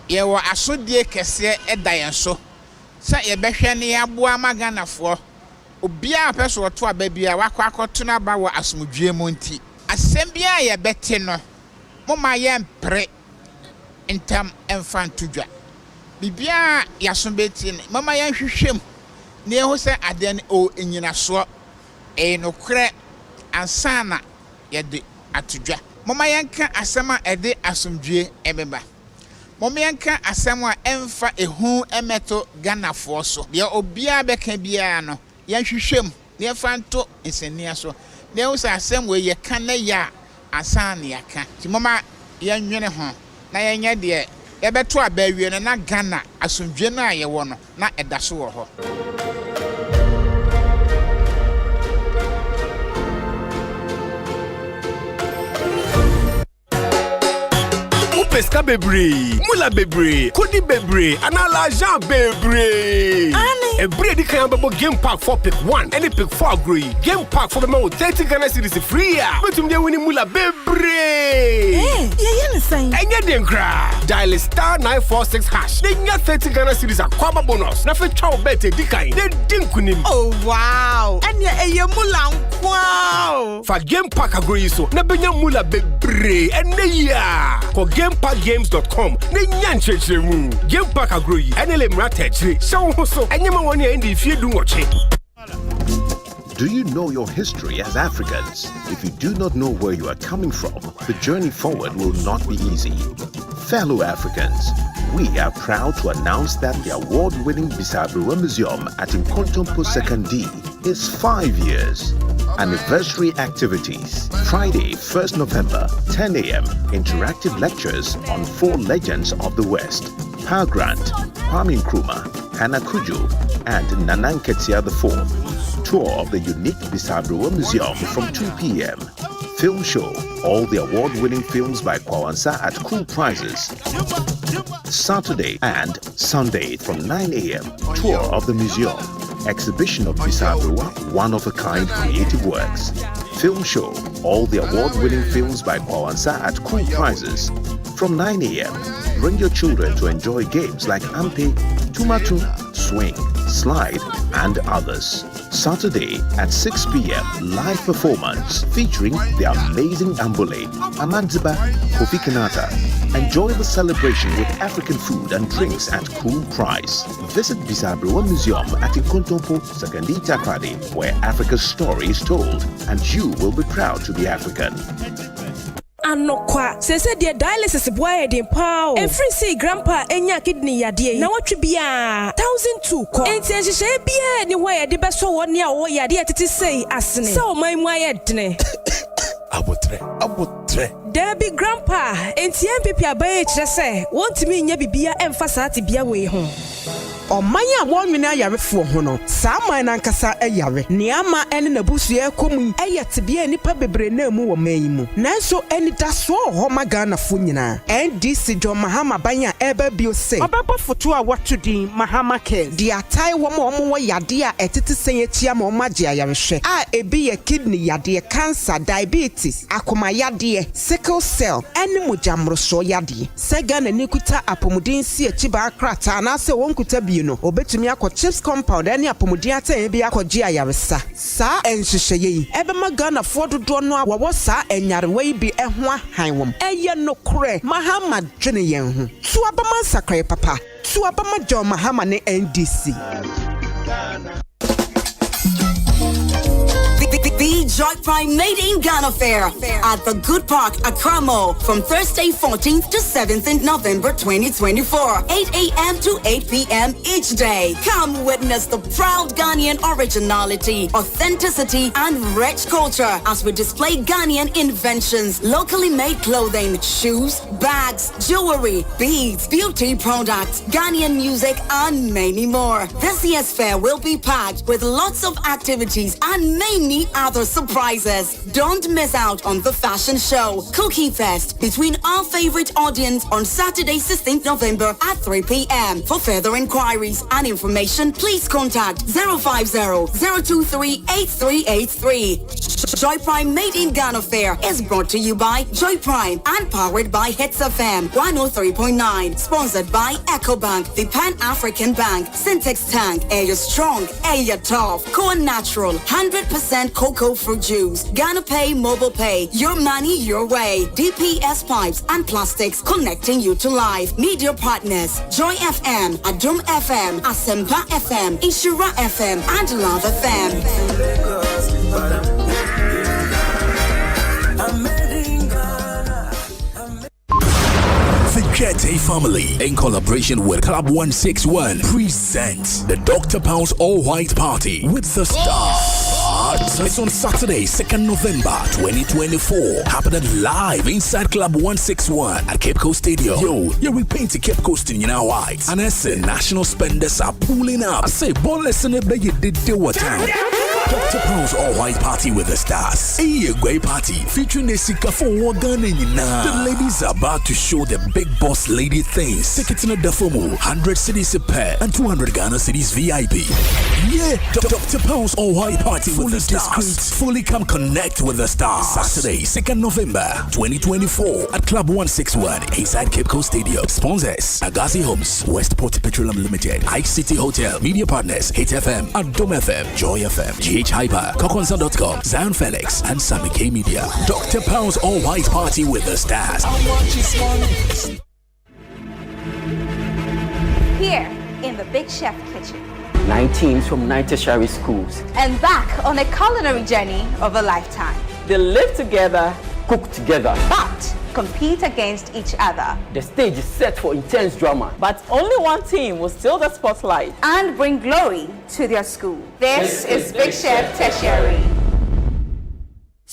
ye wo asodie kese edayen so se ye behwe ne aboa magana for obia peso to aba bia wakwakoto na ba wo asomdwe mu nti asembia ye bete no moma ye mpre entam enfantudwa bibia yasombeti mama ye hwehwem ne ho se aden o enyina so enokre ansana ye de atudwa mama yanka asema ede asomdwe emeba mama yanka asema emfa ehu emeto ganafo so de obia beka bia no yanhwehwem ne fanto nsenia so ne wo sa asem we ye kana ya asana yaka ti mama yanwene ho na yanya de yebeto abawie no na Ghana asomdwe no ayewo no na edaso wo ho Pesca bebre, mula bebre, kodi bebre, anala Jean bebre. A bready can be game pack for pick 1, any pick 4 agree. Game pack for the more 30 Ghana cedis free. But you winning mula bebre. Yeah, saying? Enye den kra. Dial star 946 hash. Then get 30 Ghana cedis akwaba bonus. Na fe chow bet edikan. Then din kunim. Oh wow. Enye mula wow. For game pack agree so. Na benya mula bebre. Ene ya. For gamepackgames.com. Ne nyan chechemu. Game pack agree. Ene le mrate chre. Show so. Enye ma woni endi fie du ngoche. Do you know your history as Africans? If you do not know where you are coming from, the journey forward will not be easy. Fellow Africans, we are proud to announce that the award-winning Bisabura Museum at Nkontompo Sekandi is 5 years. Anniversary activities. Friday, 1st November, 10 a.m. Interactive lectures on 4 legends of the West. Pa Grant, Kwame Nkrumah, Hannah Kujo, and Nananketia IV. Tour of the unique Bisabura Museum from 2 p.m. Film show, all the award-winning films by Kwawansa at cool prices. Saturday and Sunday from 9 a.m. Tour of the museum. Exhibition of Bisabura, one-of-a-kind creative works. Film show, all the award-winning films by Kwawansa at cool prices. From 9 a.m., bring your children to enjoy games like Ampe, Tumatu, Swing, Slide, and others. Saturday at 6 p.m. live performance featuring the amazing Ambole, Amanziba, Kofi Kinata. Enjoy the celebration with African food and drinks at cool price. Visit Bisabura Museum at Nkontompo, Sekandi Takrade, where Africa's story is told, and you will be proud to be African. Anokwa sese de dialysis boy de pao every say grandpa enya kidney yade na watwe bia 1,002 ko enti enhye bia ni ho yade beso woni a wo yade atete sei asene se o man mu ayedne abotre Debbie grandpa enti MPP abaye kire se wontimi nya bibia emfa saate bia we ho Omanya wonwene ayarefo ho no saa man nankasa ayare niama ene nabusu ekomu ayetebia nipa bebre na mu wo mayimu nanso eni daso ho magana fo nyina NDC John Mahama banya eba biose obaba foto a watudin Mahama Care di atai wo mo yade a etete senyechia ma omagye ayarehwe a ebi ye kidney yade cancer diabetes akoma yade sickle cell ene mojamroso yade sega na nikuta apomudin si echiba akrata na se wonkuta bi no obetumi akọ chips compound ani apomudi atan bi akọji ayaresa saa enhyehyeye yi ebe magana fododo no awo saa enyarewa yi bi eho ahanwom eye no kore Mahama dwene yen ho tu abama sakrai papa tu abama John Mahama ne NDC. The Joy Prime Made in Ghana Fair at the Good Park, Akramo, from Thursday 14th to 17th November 2024, 8 a.m. to 8 p.m. each day. Come witness the proud Ghanaian originality, authenticity, and rich culture as we display Ghanaian inventions, locally made clothing, shoes, bags, jewelry, beads, beauty products, Ghanaian music, and many more. This year's fair will be packed with lots of activities and many other surprises. Don't miss out on the fashion show, Cookie Fest, between our favorite audience on Saturday, 16th November at 3 p.m. For further inquiries and information, please contact 050-023-8383. Joy Prime Made in Ghana Fair is brought to you by Joy Prime and powered by Hits FM 103.9. Sponsored by EcoBank, the Pan-African Bank, Syntex Tank, Air Strong, Air Tough, Core Natural, 100% cocoa fruit juice, Ghana Pay Mobile Pay, your money your way, DPS Pipes and Plastics connecting you to life. Media partners, Joy FM, Adum FM, Asempa FM, Ishura FM, and Love FM. The Jete family, in collaboration with Club 161, presents the Dr. Pound's All-White Party with the stars. It's on Saturday, 2nd November 2024. Happening live inside Club 161 at Cape Coast Stadium. Yo, you're repainting Cape Coast in white. And as national spenders are pulling up. I say, ball lesson, you did what time. Dr. Pound's all-white party with the stars. A great party featuring a sika for Ghana. The ladies are about to show the big boss lady things. Tickets in a Dafomo, 100 cities a pair and 200 Ghana cities VIP. Yeah, Dr. Pound's all-white party with the stars. Fully come connect with the stars. Saturday, 2nd November 2024 at Club 161 inside Cape Coast Stadium. Sponsors: Agassiz Homes, Westport Petroleum Limited, Ike City Hotel, Media Partners, Hit FM, Adom FM, Joy FM, GH Hyper, Kokonsa.com, Zion Felix, and Sammy K Media. Dr. Pound's all-white party with the stars. Here in the Big Chef kitchen. 19 from 9 tertiary schools. And back on a culinary journey of a lifetime. They live together, cook together. But compete against each other. The stage is set for intense drama. But only one team will steal the spotlight and bring glory to their school. This is Big Chef Tertiary.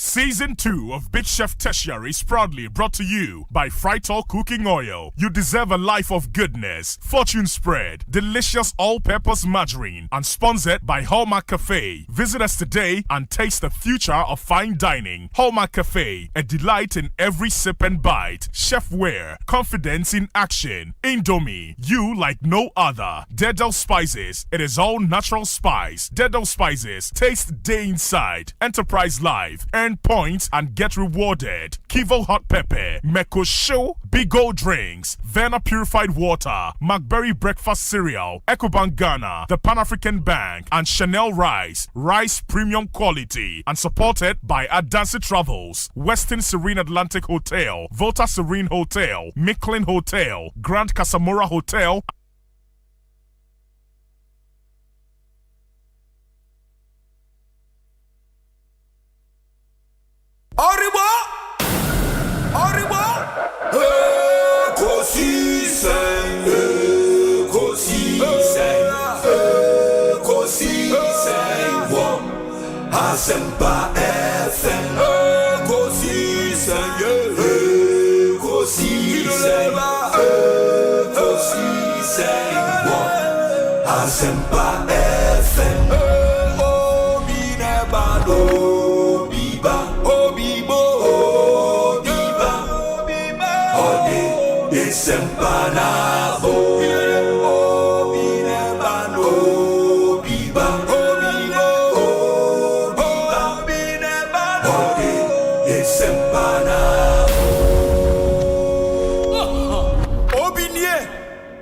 Season 2 of Big Chef Tertiary is proudly brought to you by Frytol Cooking Oil. You deserve a life of goodness. Fortune Spread, delicious all-purpose margarine, and sponsored by Hallmark Cafe. Visit us today and taste the future of fine dining. Hallmark Cafe, a delight in every sip and bite. Chefware, confidence in action. Indomie, you like no other. Dedel Spices, it is all natural spice. Dedel Spices, taste day inside. Enterprise Live, earn points and get rewarded. Kivo Hot Pepper, Meko Show, Big Gold Drinks, Verna Purified Water, McBerry Breakfast Cereal, Ecobank Ghana, the Pan-African Bank, and Chanel Rice, Rice Premium Quality, and supported by Adansi Travels, Western Serene Atlantic Hotel, Volta Serene Hotel, Micklin Hotel, Grand Casamora Hotel, Asempa FM, Ekosiisen, Ekosiisen, Ekosiisen, Asempa FM. Obi nebado, biba, obibo, obiba, ode Asempa nabo. Obi nebado, biba.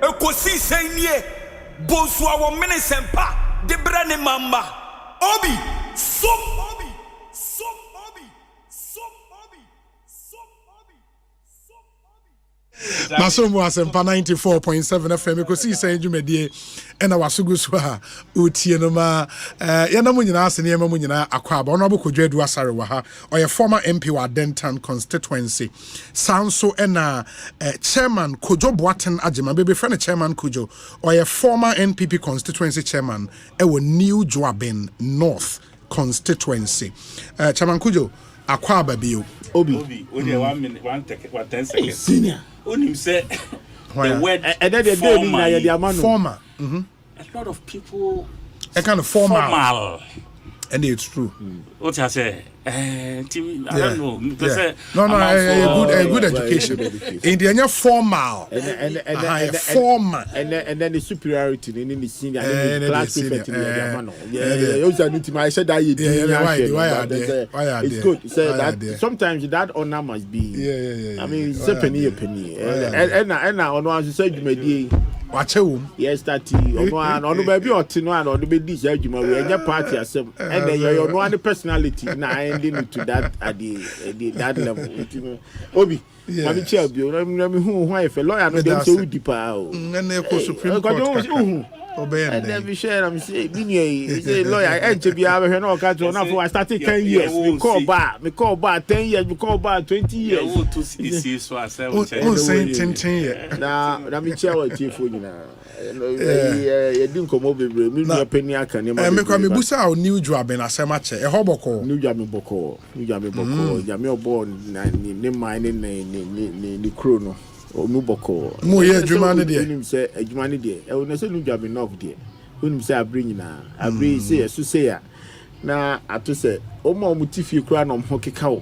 Ekosiisen nie Bonsu awo mene sempa de brane mamba obi som obi som obi som obi som obi Masomo Asempa 94.7 FM Ekosiisen dwumedie ena wasugu so ha otie no ma yana mu nyina ase ne mu nyina akwaba ono abokodwa adu asare wa ha oye former MP wa Denton constituency sanso ena chairman Kojo Boaten Agema bebe friend chairman Kojo oye former NPP constituency chairman ewo New Joabin North constituency chairman Kojo akwaba bio obi only 1 minute 10 seconds senior onim say the word former a lot of people a kind of formal. And it's true. What I say? I don't know. No, a good education. Indiana formal. And formal. And then the superiority in the senior and the class prefect in the yeah. I said that it's good. So that sometimes that honor must be. I mean, it's a penny. And on one side you may watch you. Yes, that on baby or Tino and on the baby judgment we are party as and then you're one personality now ending to that at that level. Obi, let me tell you, let me who wife a lawyer no dem so deep and they go Supreme Court. And then we share them say lawyer and to be able to know catch on for I started 10 years we call back 10 years we call back 20 years to see so I say saying 10 years now let me tell what you for you now you didn't come over me no penny aka me me busa New Joabin Asema che e hoboko New Joabin boko Jami obo na ni mine ni crew no omu boko mo ye adwuma ne de unim say adwuma ne de e wona say nu dwabe knock de unim say abri nyina abri say so say ya na ato say omo mutifi kura no ho keka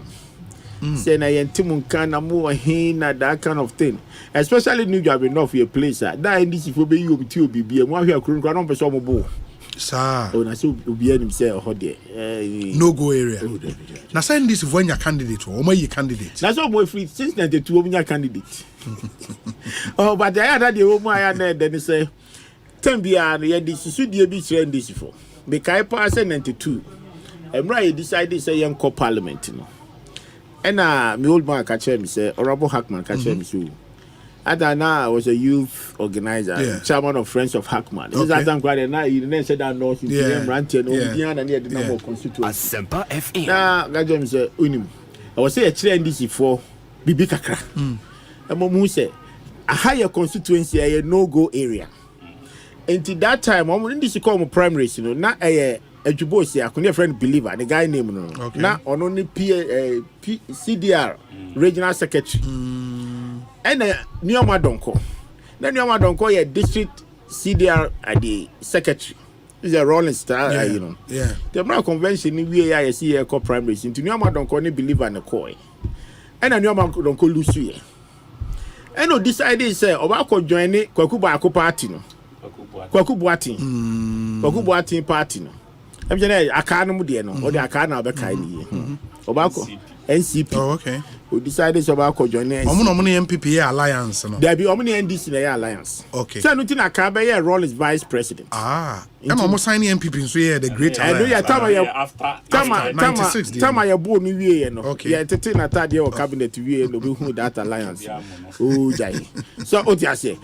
say na yentim nkan na mo na that kind of thing, especially New Job enough your place that NDC for be you ti obibi mo ahwe akuru nkra no person mo bo sir o na say obi anim say ho de no go area na say NDC for nya candidate o mayi candidate na so mo free since 92 o nya candidate oh but I had the home I na then say tambia no ye di susudie bi kire NDC for be kai pass 92 emra ye decide say yen co parliament no. And my old man catch me say Honorable Hackman catch me so. I was a youth organizer, chairman of Friends of Hackman. This is I'm quite now you didn't say that north in Ranting and near the number of constituents. Asempa FM. Now Gajam say unim. I was say a train this for Bibi Kakra. And Momu say a higher constituency a no-go area. Until that time, I'm in this call primary, you know, not a Jubosi, I couldn't friend believer, the guy name no. Okay. Now on only CDR regional secretary. And Nyoma Donko. Then Nyoma Donko a district CDR at the secretary. Is a rolling star, you know. Yeah. The Brown convention in we see a co primary into Nyoma Donko ni believer in a koi. And Nyoma Donko Lucy. And no decided say Obako join it Kwakuba party no. Kwakubuati. Kwakubuati party no. I'm saying I can't or the Akana of the kind. Obako NCP. Oh, okay. Who decided Obako join it. Omuni MPP alliance. There be Omuni NDC alliance. Okay. So nothing Akabe role is vice president. Ah. I'm almost signing MPP so yeah the great alliance. I know after Tama ya bo ni wie no. Okay. Yeah, tete na tade o cabinet wie no be who that alliance. Oh jai. So what you say?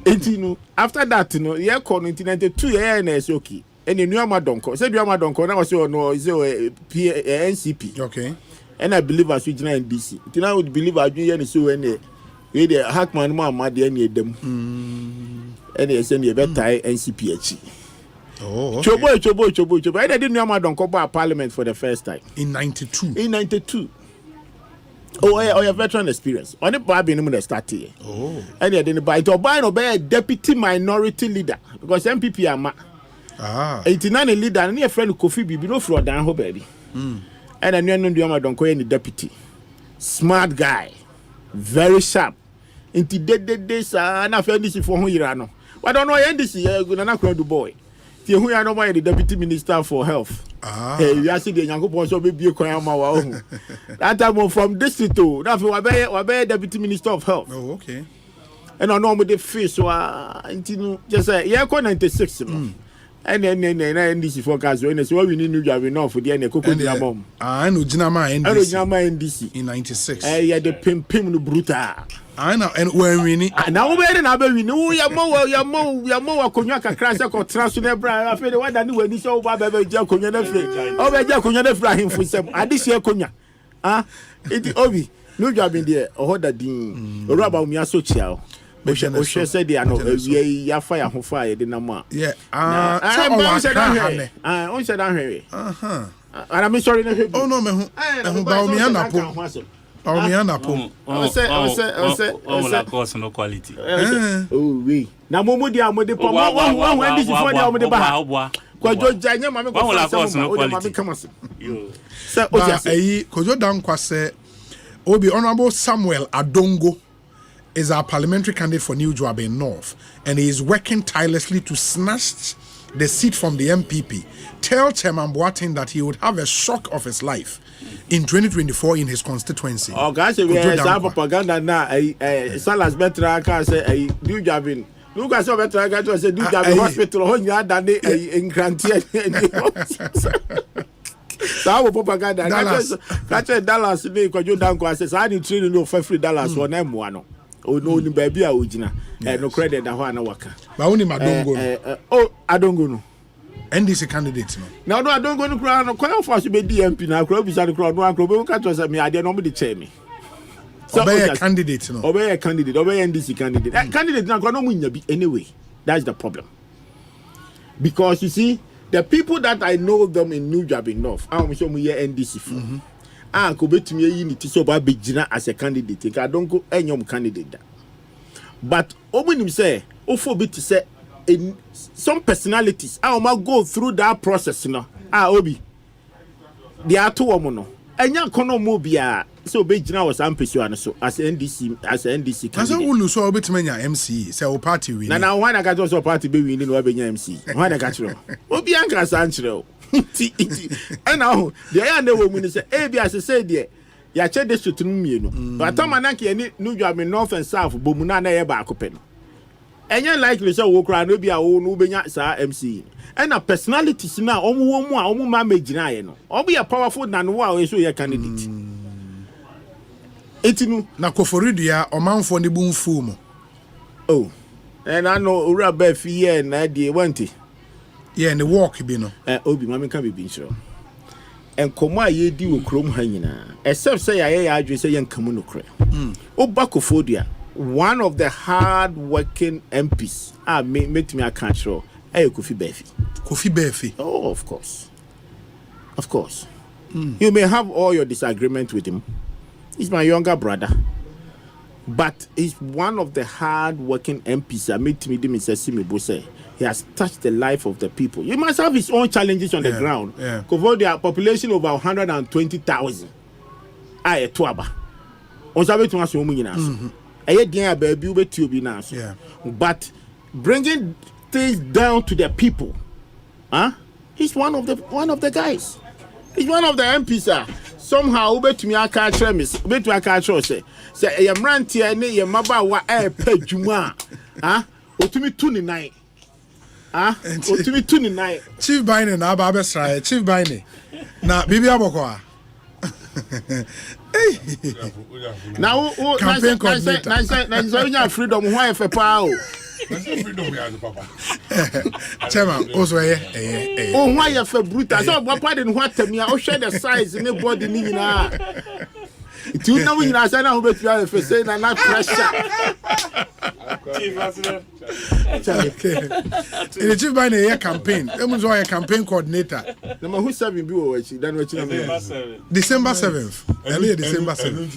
Enti after that no year call 1992 year na okay. And you know Donko. Said you Donko now was no is NCP. Okay. And I believe as we in DC. I would believe I do so any the Hackman Mama de any them. And they send you better NCP. Oh, okay. Chobo. I didn't know Donko by Parliament for the first time. In 92. In 92. Oh, your veteran experience. On the Barbie no start here. Oh. And they didn't buy it or buy a deputy minority leader because MPP are 89 leader and your friend Kofi Bibi no fraud down ho baby. And I know don't call any deputy. Smart guy. Very sharp. Inti this na friend this for who you know. But don't know this gonna crowd the boy. Ti who you know my the deputy minister for health. Hey, you see the Yankopon so be kwama wa ohu. That time from district to that we be deputy minister of health. Oh, okay. And I know me the face so inti just say yeah 96 and then this forecast when so we need New Job enough for the Ekosiisen mom. I know Jinama NDC in 96. Yeah, the pim no brutal. I know and when we need now we know ya mo akonya kakra se ko transfer bra afede wa da ni wani so ba be je akonya na fre o be je akonya na fre ahemfo sem adehye akonya it obi New Job in there o hoda din o raba mi aso chia o she said they no we ya fire ho fire de na ma yeah on said that here and I'm sorry no oh no me hu ba mi anapo I say course no quality. Oh we na momo dia mo de po when this before dia mo de ba kwajo janya ma me ko fa come yo so kojo dan kwase obi honorable Samuel Adongo is our parliamentary candidate for New Joab North, and he is working tirelessly to snatch the seat from the MPP. Tell Chairman Boateng that he would have a shock of his life in 2024 in his constituency. Oh, guys, we have propaganda now. Salas Betra can say New Joab. Look at so better. I to say New Joab hospital. How you had done in Grantier. So propaganda. Catch Dallas. Because you don't go. Says I need $3 for free Dallas for them one. Oh no, ni baby a ojina. No credit that one waka. But only Madongo. Oh, I don't go no. NDC candidate no. No, I don't go no crowd. No, quite for be DMP now. Crowd beside the crowd. No, I crowd. Catch us. Me, I didn't nobody chair me. So obey a candidate no. Obey a candidate. Obey NDC candidate. Candidate now crowd no win be anyway. That's the problem. Because you see, the people that I know them in New Job enough. I'm sure we hear NDC for. Ko betumi yi ni ti so ba begina as a candidate. I don't go enyom candidate. But omunim say ofo be to say in some personalities I will go through that process no. Obi the ato woman. Enya kono mo bia so be gina was ampesu an so as NDC candidate. Asa wulu so obetimanya MC say o party win. Na why na ga so party be win no be nya MC. Why na ga chiro. Obi anka san chiro. And now the air no woman say e bia say there ya che district no mienu. But amana ke ni no you am north and south bomu na ye ba akope no. Enya likely say wo kra no bia wo no benya sa MC. And a personalities now omu ma magina ye no. Obi a powerful than wo so ye candidate. Etinu na koforidua omanfo ne bu mfu mu. Oh. And I know ura be fie na die wanti. Yeah, ne walk bi no. Obi ma me ka be bi nshiro. En komo aye di wo krom ha nyina. Except say aye ya adwe say ye nkamu no kre. Oba koforidua one of the hard working MPs. Metimi aka chiro. Kofi Befi. Oh, of course. Of course. You may have all your disagreement with him. He's my younger brother. But he's one of the hard-working MPs. I met him in Sesimi. He has touched the life of the people. He must have his own challenges on the ground. Because their population over 120,000. Aye, Tuaba. But bringing things down to the people, he's one of the guys. He's one of the MPs, sir. Somehow, bet me I can't tell me. Bet me I can't say I am ranting and your mother wa pay juma. Otumi 29. Otumi 29. Chief Bine na Baba Sray. Chief Bine. Na Bibi Abokwa. Now, campaign coordinator. Now, freedom. Why for power? Chairman, also oh, why you for brutal? So, what part in what me? I'll share the size in the body. Do you know when you are saying how much you are for saying and not pressure? Okay. In the Chief Bine campaign, there was a campaign coordinator. Number who's serving you? Then what you December 7th. Earlier December 7th.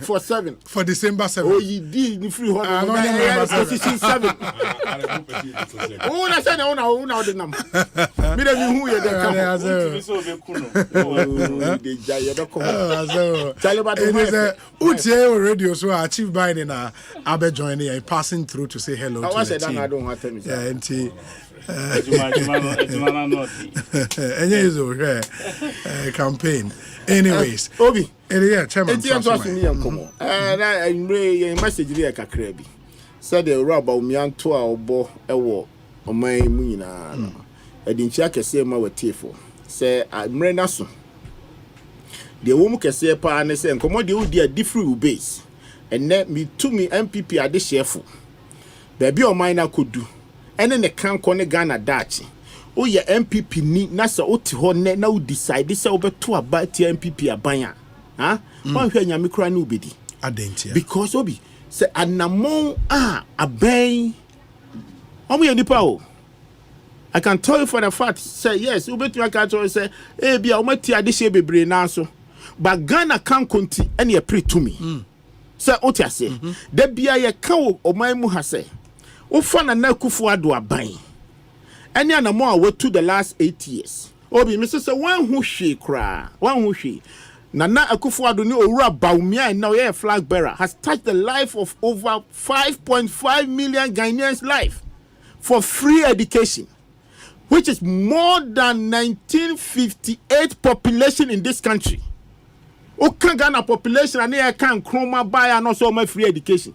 For 7 for December 7th. Oh, you did free hold on. Position 7. Oh, that's an owner the number. Me don't know who you're there. Radio so achieve by na abe joining and passing through to say hello to the team. I don't want to yeah, and campaign. Anyways, Obi. Yeah, chairman. It's just me and come on. And I message there kakrebi. Said the rubber umianto a obo ewo omai mu nyina no. Edinchi akese ma wetefo. Say amrena so. The woman kese pa ne say nkomo de odi a different base. And let me to me MPP ade chefo. Baby omai na kodu. Ene ne kan kone Ghana dachi. O ye MPP ni na se oti ho ne na o decide se obeto aba ti MPP abanya. Wan hwe nyame kura ne obedi. Adentia. Because obi se anamon aben. Omo ye nipa o. I can tell you for the fact say yes, obeto aka tell say bia o mati ade she bebre na so. But Ghana kan konti ene ye pre to me. Say oti ase. Da bia ye ka o man mu ha say. Ofa na nakufu ado aban. Any anamo a to the last 8 years. Obi Mr. Say one who she cry. One who she. Nana Akufo-Addo ni Owura Bawumia and now a flag bearer has touched the life of over 5.5 million Ghanaians' life for free education, which is more than 1958 population in this country. Okan Ghana population and here can chroma buy and also my free education.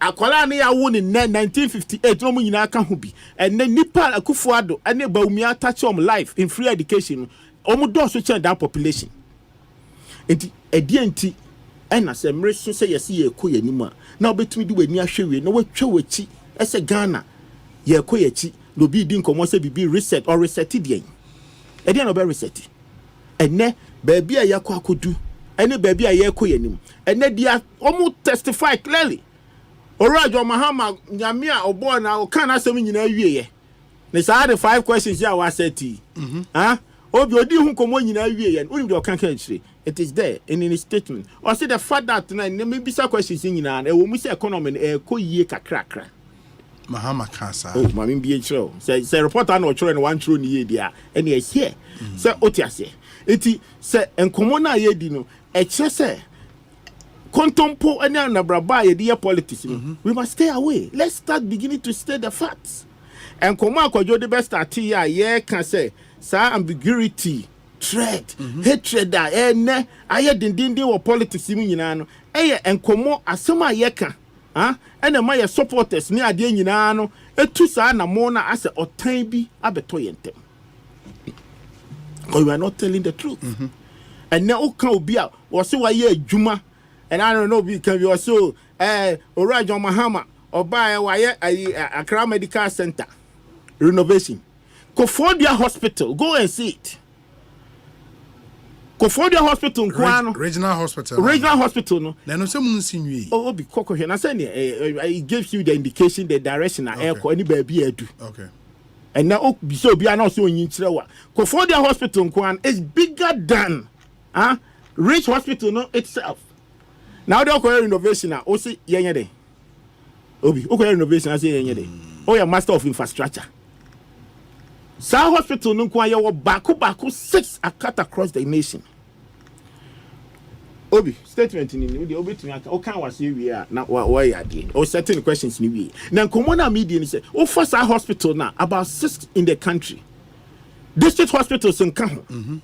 Akwala ne ya won in 1958 no mu nyina ka ho bi and then Nipa Akufo-Addo and Bawumia touch on life in free education. Omo do so change that population. Enti edienti ena se mreso se yesi ye ko yanima na obetumi di wani ahwewe na watwa wachi ese Ghana ye ko yachi no bi di nkomo se bibi reset or reset den edi na be reset ene baabi a yakọ akodu ene baabi a ye ko yanim ene dia omo testify clearly Orajo Mahama nyame a obo na o kan asem nyina wieye ne sa the 5 questions ya wa seti obi odi hu komo nyina wieye oni de o kan kan chire It is there in his statement. Or say the fact that maybe some questions in and we say economy ko ye kakra. Mahama Kasa. Oh, Mammy be show. Say reporter no children one true ni dia. And he is here. Say otiase. Eti say enkomona ye di no e che say contempo any anabraba ye dia politics. We must stay away. Let's start beginning to state the facts. Enkoma akwadwo de best start here ye can say sa ambiguity. Threat, hatred that ene aye dindindi wo politics mu nyina no eye enkomo asema yeka ene ma ye supporters ni ade nyina no etu sa na mo na ase otan bi abeto yentem. We are not telling the truth. And now oka obi a wo se wa ye adwuma and I don't know we can be also Orajon Mahama oba wa ye Accra Medical Center renovation. Kofodia Hospital, go and see it. Kofodia Hospital Regional Hospital. Regional Hospital no. No say mun sinwi. Oh be koko hwe na say it gives you the indication the direction na air ko any baby edu. Okay. And now be so be na so onyin kire wa. Kofodia Hospital is bigger than Rich Hospital no itself. Now they call renovation na o say yenye dey. Obi o call renovation na say yenye dey. Oh ya master of infrastructure. Sa hospital no kwa ye wo baku 6 cut across the nation. Obi statement ni we dey obi tumi aka o kan wase wi a na why ade o certain questions ni wi na common media ni say o for sa hospital na about 6 in the country. District hospitals in Kaho.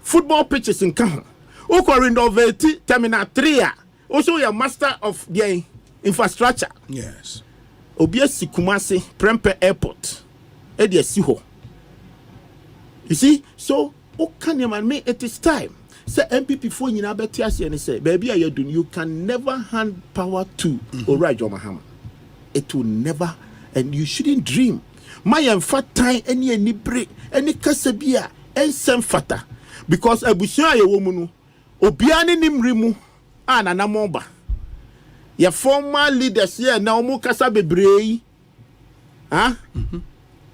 Football pitches in Kaho. O ko renovate terminal 3 a also your master of the infrastructure. Yes. Obi Sikumase Prempeh Airport e dey si ho. You see, so it is time. Say MPP for nyina beti ase and say baby you can never hand power to Orajon Mahama. It will never, and you shouldn't dream. My fat time any break any kasabia and sem fata because abusia ye woman obiane nimrimu ana na momba. Your former leaders here na omo kasa bebrei.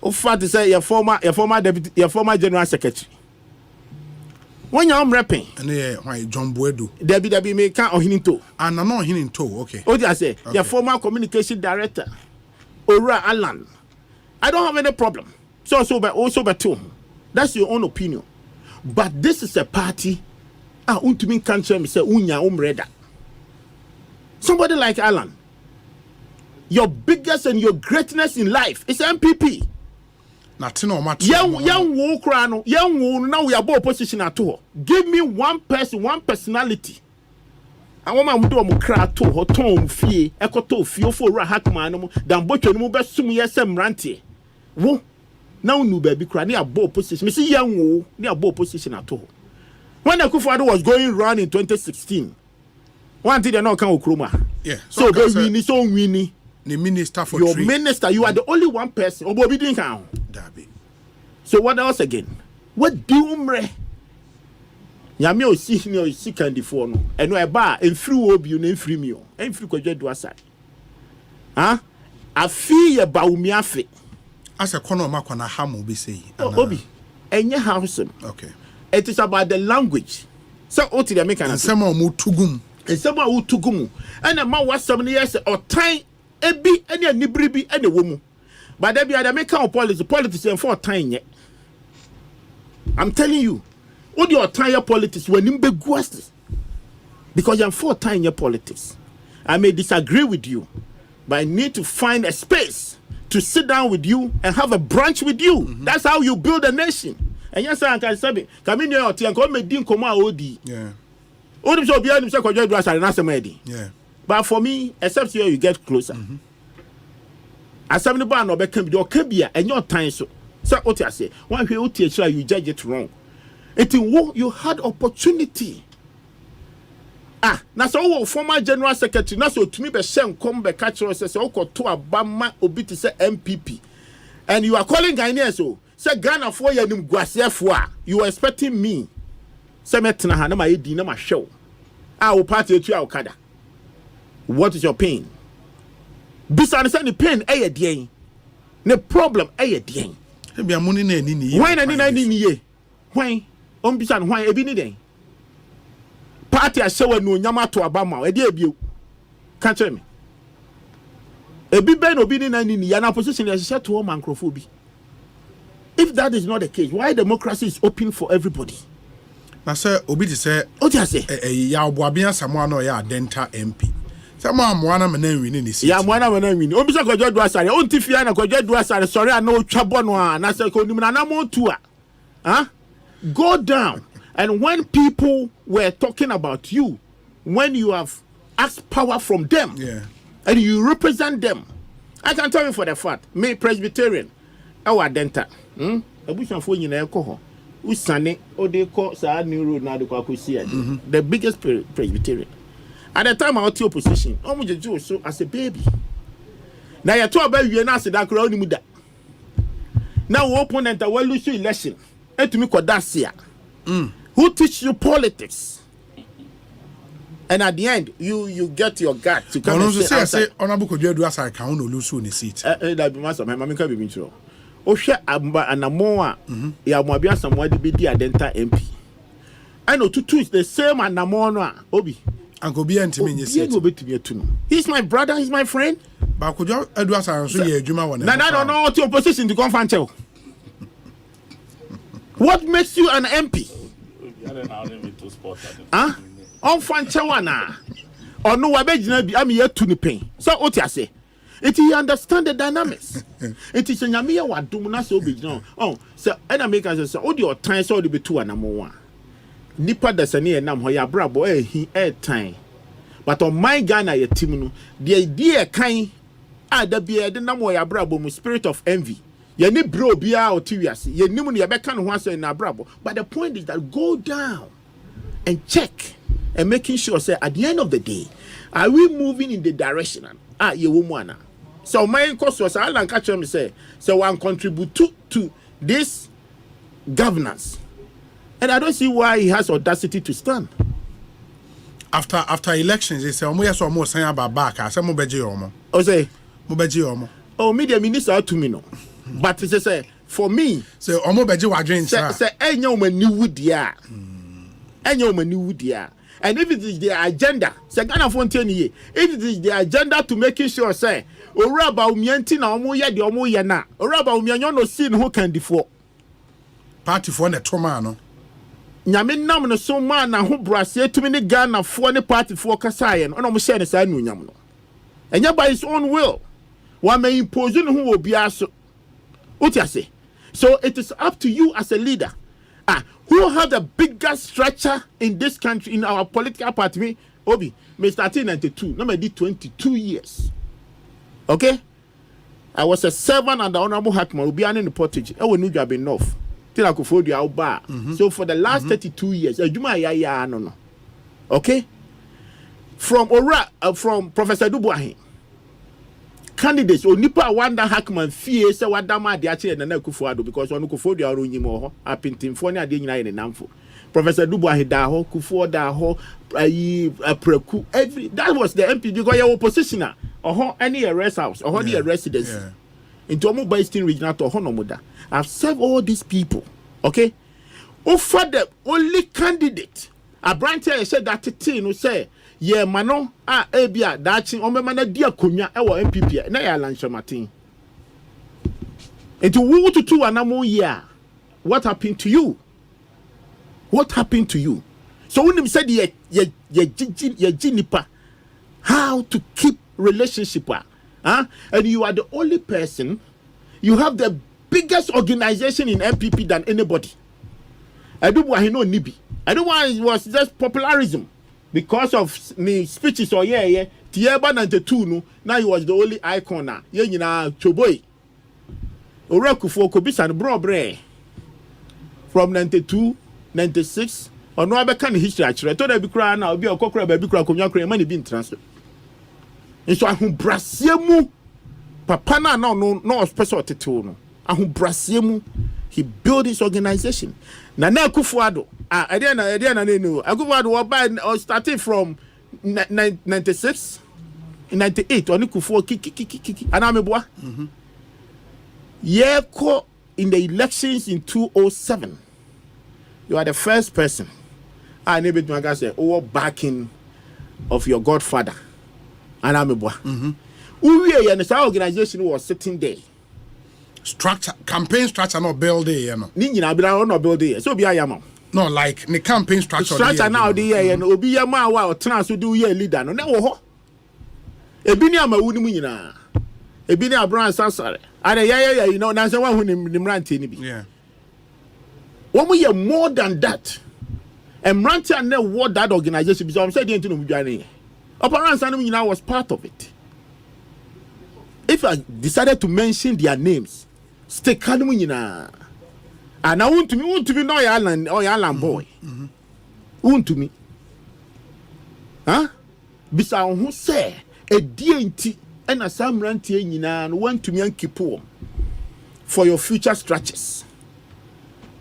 Of fact to say your former deputy, your former general secretary. When you're rapping, and why John Buedu, Debbie may count on him too. And I'm not him too. Okay. Oh, I say your former communication director, Ora Alan. I don't have any problem. Also by two. That's your own opinion. But this is a party. Untumin can't me say unya umreda. Somebody like Alan. Your biggest and your greatness in life is MPP. Young now we are both opposition at all. Give me one person, one personality. I want my do cry to her tone fee, echo feel for Rahakman, than butcher no best sum yesem ranty. Wo now no baby cry near both position. Missy young near both position at all. When Akufo-Addo was going round in 2016, one thing they not come Okroma. Yeah. So they so winnie. The minister for your minister, you are the only one person. Obobi didn't count. So what else again? What do you mre? Yami o si ni o si kandi for no. Eno e ba en free obi o na free me o. En free kwadwa do aside. Afi ye ba umi afi. Asa kono makwana hamo be say. Obi. Enye housem. Okay. It is about the language. So what did they make an answer? Nsema mu tugum. Nsema u tugum. And ma wasam ni yes or time ebi any nibribi any woman. But there be other make politics and for time yet. I'm telling you, what your time politics when you be guastis. Because I'm for time your politics. I may disagree with you, but I need to find a space to sit down with you and have a brunch with you. That's how you build a nation. And yes, I can say, come in here and come and din koma odi. Yeah. Odi so be anu say kwajo do asare na semedi. Yeah. But for me, except here you get closer. Asem ne ba na obeka bi de okabia enye otan so. Say what you say. One hwe oti achira you judge it wrong. You had opportunity. Na so former general secretary na so tumi be shen come be catch us say okoto abama obi ti say MPP. And you are calling Ghanaians so. Say Ghana for ya nim guasefo a you are expecting me say metena ha na ma yedi na ma hwew wo party etu a okada. What is your pain? Bisa say the pain e ye ne problem e ye den e bia money na ani ni why na ni ye why on bisa no why e bi ni den party a show no nyama to abama e dey ebio ka che me ebi ben obi ni na ni ya na position ya share to microphone. If that is not the case, why democracy is open for everybody? Na say obi dey say o ti say ya oboabia samoa no ya denta MP. Samoa moana me na wini ni seat. Ya moana me na wini. Obi say Kwadwo Aduasare, on ti fia na Kwadwo Aduasare sorry na o twabo no a na say ko nim na mo tu a. Huh? Go down. And when people were talking about you, when you have asked power from them, and you represent them, I can tell you for the fact, me Presbyterian, our denta, abushafo nyina ekọ ho, usane odeko sa new road na adekwa kosi the biggest Presbyterian. At the time I was in opposition, omujeju so as a baby. Now you talk about you na se da kura onimu da. Now opponent will lose election. Etumi kodasia. Who teach you politics? And at the end, you get your gut to come and say honorable Kwadwo Aduasare can no lose on the seat. That be master, my mama can be intro. Ohwe amba anamoa ya mwabia samwa de be di adenta MP. I know to is the same anamoa no obi. Uncle be ntimi nye seat. He's my brother, he's my friend. But Kwadwo Aduasare so ye adwuma wona. Na no to opposition to come fan chew. What makes you an MP? Huh? On fan chewana. Or no wabejina bi am yet to ni pain. So what you say? It he understand the dynamics. It is nyame wa dum na so obejina. Oh, so and America say all your time so the be two and one. Nipa da sane enam ho ya brabo he time. But on my Ghana ye team no, the idea kind da be de nam ho ya brabo mu spirit of envy. Ye ni bro bia o tiwiase. Ye nimu ne ye beka no ho aso na brabo. But the point is that go down and check and making sure say at the end of the day, are we moving in the direction ye woman? So my course was I catch me say so one contribute to this governance. And I don't see why he has audacity to stand. After elections, they say omo yes omo san about back. I say mo beje omo. Osei, mo beje omo. Oh, media minister to me no. But it say for me, say omo beje wadwen sir. Say enya omo ni wudia. Enya omo ni wudia. And if it is their agenda, say Ghana Fontaine ye. If it is their agenda to making sure say oraba umienti na omo ye de omo ye na. Oraba umianyo no sin who can defo. Party for na toma no. Nyame nam no so man na ho brase etumi ne Ghana fo ne party fo kasaye no ono mo share ne sa nu nyam no. Enya by his own will. One may impose no ho obi aso. Utiase. So it is up to you as a leader. Who have the biggest structure in this country, in our political party? Obi, me started in 92. Now I did 22 years. Okay? I was a servant under Honorable Hackman. Obi in the portage. I will know you have enough. Till I could afford you out bar. So for the last 32 years, no. Okay? From Professor Dubois, candidates onipa wanda Hackman fie se wadama de ache na Kufuado because onu Kufuado aro nyimo ho apintimfo ne ade nyina ye namfo. Professor Dubois da ho Kufuado da ho apreku every that was the MP because your oppositioner or any rest house or the residence into omo Eastern regional to ho no moda. I've served all these people, okay? Offer the only candidate a branch said that thing no say ye mano ebia dachi omema na dia konwa e wo MPP na ya lansha matin into wo to anamo year. What happened to you? What happened to you? So when him said ye jinipa how to keep relationship and you are the only person, you have the biggest organization in MPP than anybody. I don't want no nibi. I don't want it was just popularism. Because of me speeches or Tieba 92 no, now he was the only icon now. Choboy. Oraku for Kobisan Brobre. From 92, 96, or no other kind of history actually. I thought I'd be crying now, be a cockroach, baby cry, money being transferred. And so I who Brasiemu Papana no special to Ahu Brasiemu, he built his organization. Nana Kufuado. I didn't know. Akufuado started from 96, 98. Oni Kufuado kiki. Anameboa. Yeko in the elections in 2007. You are the first person. I never to make say over backing of your godfather. And I'm a boy. We and the organization was sitting there. Structure, campaign structure, not build there, you know. Nina, but I not build there. So be I am. No, like the campaign structure. Structure now the year and obi ya ma wa trans do year leader no na wo ho. Ebi ni amawuni mu nyina. Ebi ni Abraham Sansare. Ade ya you know na say one hu ni mrante ni bi. Yeah. One year more than that. And mrante and what that organization because I'm saying into no mudwane. Abraham Sansare was part of it. If I decided to mention their names, stay calm nyina. And I want to be no island boy. Want to me. Huh? Bisa who say a DNT and a Sam Ranty and want to me and keep on for your future stretches.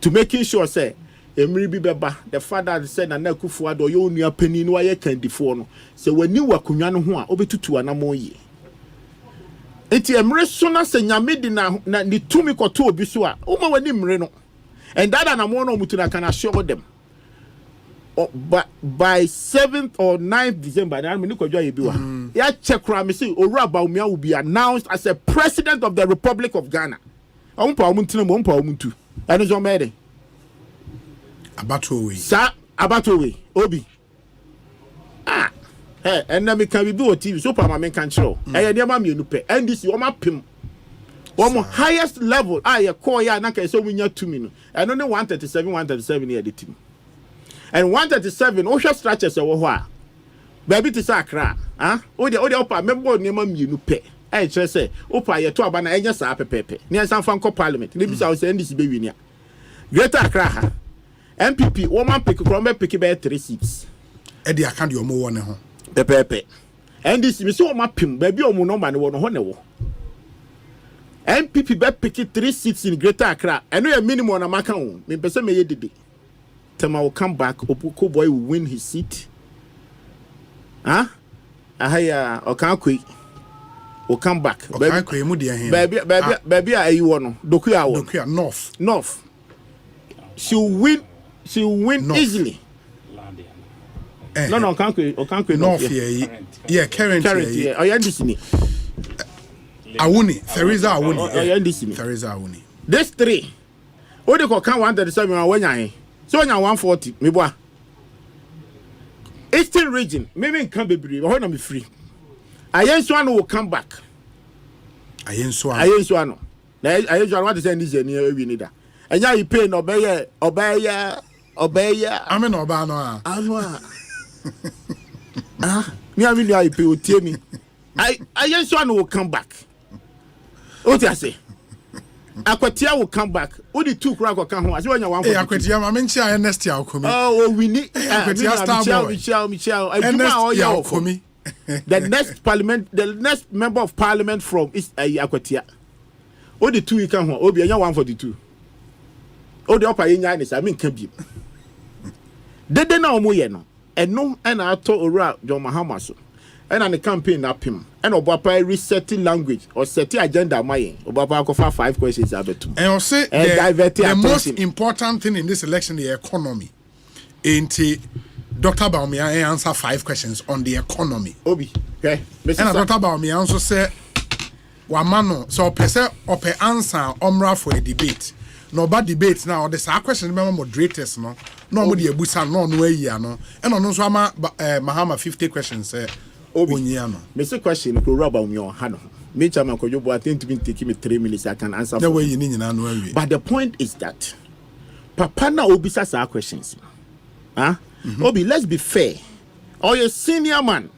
To making sure say Emiri Beba, the father said and Nakufuado, you knew a penny no I can deform. So when you were Kunyano Hua, over to an amoye. Eti Emre Sona se nyamedi na ni tumi koto obisua. Uma wani mreno. And that and amono mutuna can assure them. By 7th or 9th December, I mean, yeah, check Ramisi or Rabaumia will be announced as a president of the Republic of Ghana. I muntu. And it's already Abatowe. Sa Abatowe. Obi. Ah. Hey, and then we can do a TV so Parliament can show. Hey, near mammy you pay. And this you pim. One highest level. I call ya naka so we need 2 minutes. And only 137 here the team. And 137 Osha stretches over where. Baby to Sakra. Huh? Oh the upper member near mammy you pay. I just say, Opa ya to abana enya sa pepe. Near San Franco Parliament. Maybe I was saying this baby near. Greater Accra. MPP, woman pick pick by 3 seats. Eddie, I can't do more one. Pepe. And this is so much pim, baby, or no man won honor. MPP bet pick 3 seats in Greater Accra, and we are minimum on a macaron. Me person may did. Tema will come back, Opoko boy will win his seat. Huh? I or can't quit. Will come back. Baby, I want Dokia North. She'll win North. Easily. No, can't quit North here. Yeah, currently. I understand. Awuni, Theresa Awuni. Theresa Awuni. This 3. What do you call 137 when I so now 140, me boy. Eastern region, maybe can't be free, but I'm free. Ayenswano will come back. Ayenswano. I want to send this near we need that. And now you pay no obey. I mean, Obano. Me I mean I pay tell me. Ayenswano will come back. What I say? Akwatia will come back. Only 2 crack will come home. I see when you want. Akwatia, I mention next year. Oh, we need Michelle. The next member of parliament from is Akwatia. Only 2 you come home. Obi, you 142. Oh, the upper in Yanis, I mean, can be. They know more, no. And no, and I told around John Mahamaso. And on the campaign up him. And Obapa resetting language or setting agenda my Obapa offer 5 questions out of 2. And I'll say the most important thing in this election the economy. Ain't Dr. Baumia answer 5 questions on the economy. Obi, okay. And Dr. Baumia also said Wamano so pese ope answer omra for a debate. No bad debates now. The question remember moderators no more the abusa no year no. And on so Mahama 50 questions Mr. Question to rub on your hand. Me chama ko yobo I think to be taking me 3 minutes I can answer. The way you need no. But the point is that Papa na obisa sa questions. Huh? Obi, let's be fair. Or your senior man.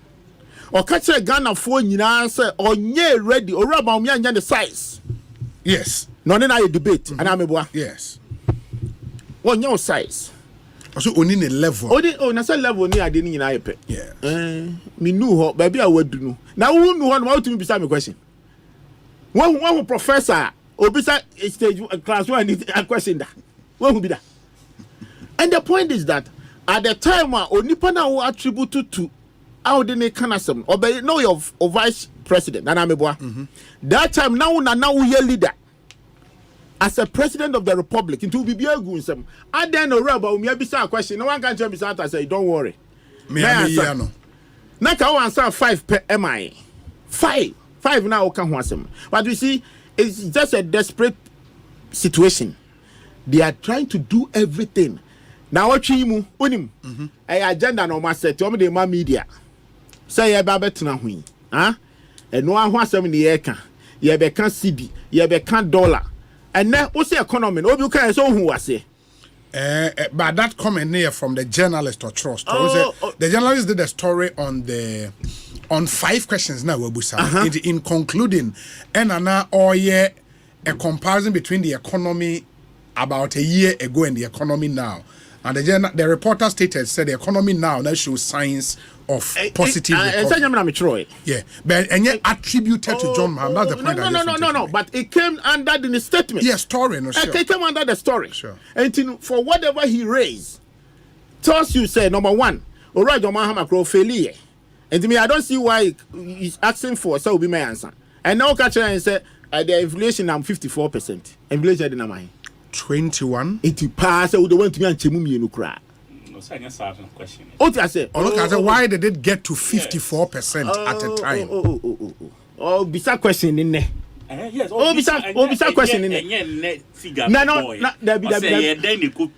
Or catch a Ghana for nyina or nye ready or rub on me and the size. Yes. No then I debate and I'm a yes. On your size. So only a level. Oh, na say level ni ade ni nyina yepe. Yeah. Me knew her baby I would do. Now who know one to me beside me question. One professor or beside stage class 1 a question that. What will be that? And the point is that at the time onipa na who attribute to how they can asem obey know your vice president na me boa. That time now we leader. as a president of the republic into be a good some. I then no rubber me be a question. No one can tell me that I say don't worry. Me no. Na ka answer 5 per MI. 5 now can want some. But you see, it's just a desperate situation. They are trying to do everything. Now what you unim agenda no ma set o me the media. Say ye ba betena hu. Ah? And no one wants some the eka. Ye be kan cedi, ye be kan dollar. And now what's the economy? Obi kan so hu wase. But that comment here from the journalist or trust. The journalist did a story on 5 questions now in concluding and a comparison between the economy about a year ago and the economy now. And the reporter said the economy now shows signs of positive recovery. Yeah, but and yet attributed to John Maham. That's the point. No. But it came under the statement. Yes, story. No, sure. It came under the story. Sure. And for whatever he raised, tells you say number 1, alright, John Maham grow failure. And to me, I don't see why he's asking for. So will be my answer. And now catch and say the inflation I'm 54%. Inflation in my 21. It pass. So the one to me and Chimumi no cry. Question. What I say? Why did it get to 54% at a time? Oh, bisa question in there. Yes. Bisa question in there. No. There be. They could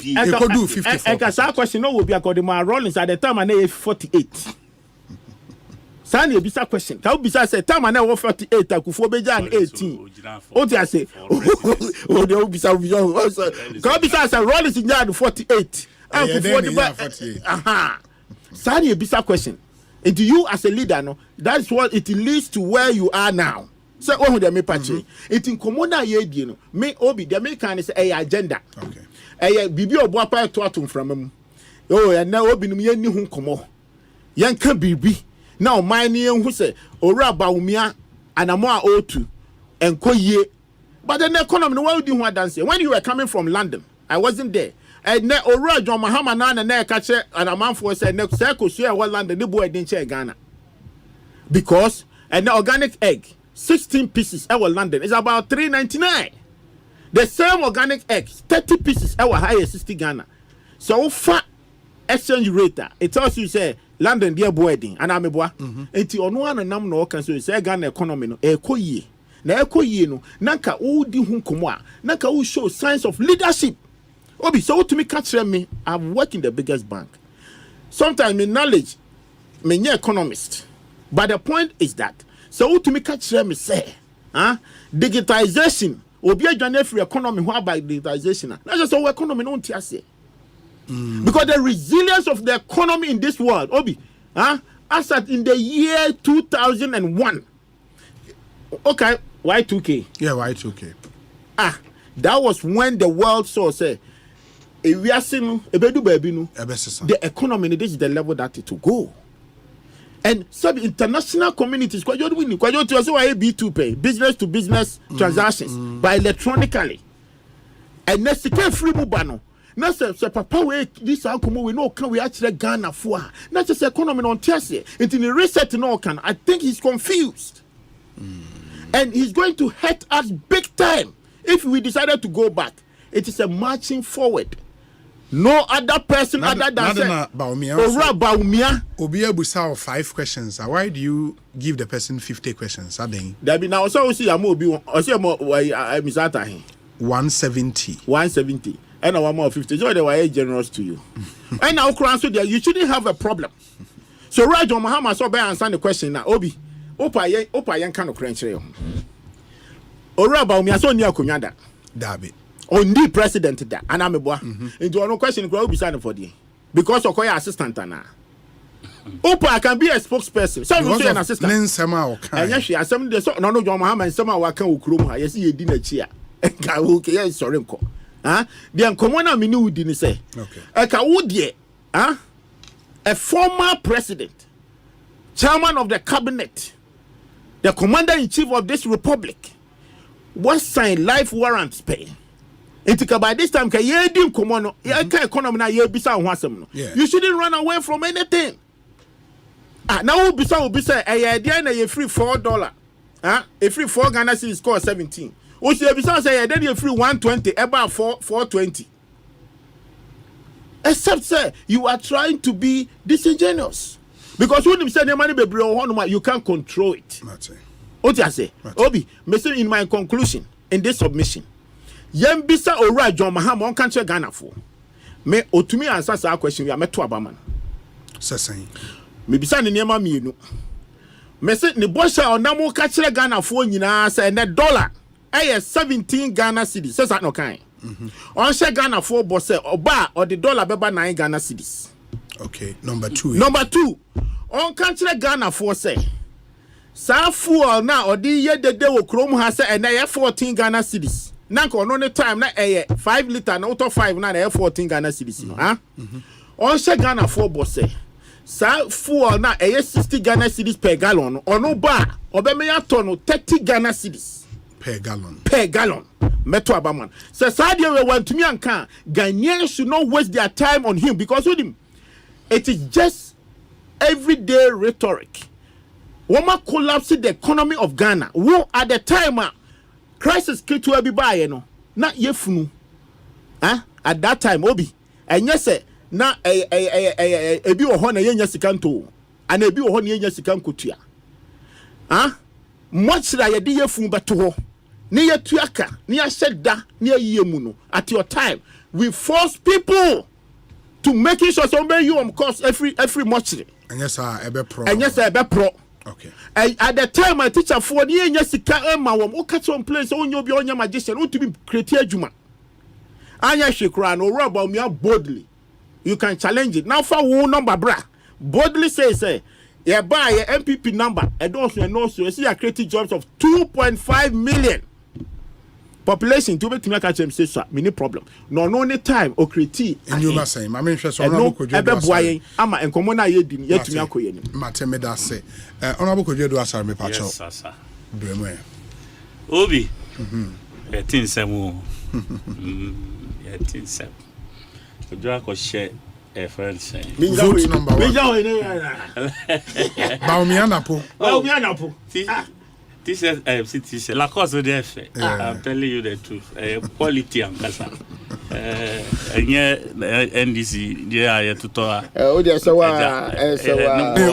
do 54. That question no will be according to my Rollins at the time I na 48. Sani bisa question. Ka bisa say time I na 48 akufo beja 18. What I say? Oh, they bisa. Ka bisa say Rollins in 48. Sani bisa question. And to you as a leader, no, that's what it leads to where you are now. So oh they me patch. It in commona ye no. Me obi the American say agenda. Okay. Bibi oboapa to atum from oh and now obi no ye ni hu komo. Yan ka bibi. Now my ni hu say ora ba umia anamo a otu enko ye. But the economy no why do you dance? When you were coming from London, I wasn't there. And ne ora John Mahama na na ka che anamanfo say ne say kosu e London ne boy din che Ghana. Because an organic egg 16 pieces our London is about $3.99. The same organic egg 30 pieces our higher 60 Ghana. So far exchange rate it tells you say London dear boy din anameboa enti ono anam no kan so say Ghana economy no ekoyie na ekoyie no nanka wo di hu komo a nanka wo show signs of leadership. Obi, so to me catch me, I work in the biggest bank. Sometimes my knowledge, me nye economist. But the point is that, so to me catch me say, digitization, obi a journey free economy, what by digitization? That's just our economy no tiase. Because the resilience of the economy in this world, Obi, as at in the year 2001. Okay, Y2K. Yeah, Y2K. That was when the world saw say, the economy, this is the level that it will go. And some international communities, B2 pay, business to business transactions by electronically. And next free mobile. Now say papa we this alcohol we know can we actually Ghana for. Not just economy on Tiasie. It in the reset no can. I think he's confused. And he's going to hurt us big time if we decided to go back. It is a marching forward. No other person other than Baumia. Obi ebusa 5 questions. Why do you give the person 50 questions? There be now so see amobi mo misata hin 170. And one more 50. So they were generous to you. And now so there you shouldn't have a problem. So right on Mahama so be answer the question now. Obi opa yan kan okranche yo. Ora Baumia so ni akonwa da. Dabi. Only president da anameboa into no question go be sign for there because okoya assistant na Opa can be a spokesperson so you say an assistant nsema o kan anya hwe asem de so no John Mahama nsema wa kan okurom ha yesi yedi na chi a ka wo ke yes sorry nko de nkomo na me ni wudi ni say okay ka wo de a former president chairman of the cabinet the commander in chief of this republic was signed life warrants pay. By this time, you shouldn't run away from anything. Now be say a free $4. A free 4 Ghana cedis cost 17. o say bisa say then you free 120 about 420. Except say you are trying to be disingenuous. Because when you say the money be you can't control it. What you say? Obi, me say in my conclusion in this submission. Yem bisa ora John Mahama on country Ghana for. Me otumi answer that question we are meto abaman. Sesan. Me bisa ne niema mienu. Me say ne bosha onamo ka kire Ghana for nyina say ne dollar 17 Ghana cedis. Say that no kind. On share Ghana for boss oba or the dollar beba 9 Ghana cedis. Okay, number 2. Number 2. On country Ghana for say sa fuel na odi ye dede wo krom ha say na 14 Ghana cedis. Na ko no time na 5 liter na auto 5 na 14 Ghana cedis no ha. On share Ghana for boss sa fuel na 60 Ghana cedis per gallon ono ba obemeya ton 30 Ghana cedis per gallon. Meto abaman. So Sadia we want to me anka Ghanaians should not waste their time on him because with him it is just everyday rhetoric. Woma collapse the economy of Ghana. Wo at the time crisis kit to everybody no. Na yefunu. At that time obi. And yes na ebi wo ho na yenya sikanto. Ana ebi wo ho na yenya sikankotua. Mwachira yedi yefunu beto ho. Ni yetuaka, ni asheda, ni yemu no. At your time, we force people to make sure somebody you cost every mortuary. And yes, ebe pro. Okay. At the time, my teacher for the year sika ema wom o catch on place on your be magician o to be create adwuma. Anya shekra no rob me boldly. You can challenge it. Now for one number bra. Boldly say yeah buy a MPP number. I don't know so see a creative jobs of 2.5 million. Population to make catch them say sir, many problem. No time o create. And you must say, I mean, honorable Kojo. Ama enkomo na ye di yetumi akoye ni. Mateme da say. Honorable Kojo do asar me pacho. Yes, sir. Bremo. Obi. 13 13 Kojo ko share a friend say. Vote number 1. Baumianapo. This is la cause of the effect. I'm telling you the truth. Quality and casa. And NDC, yeah, to talk.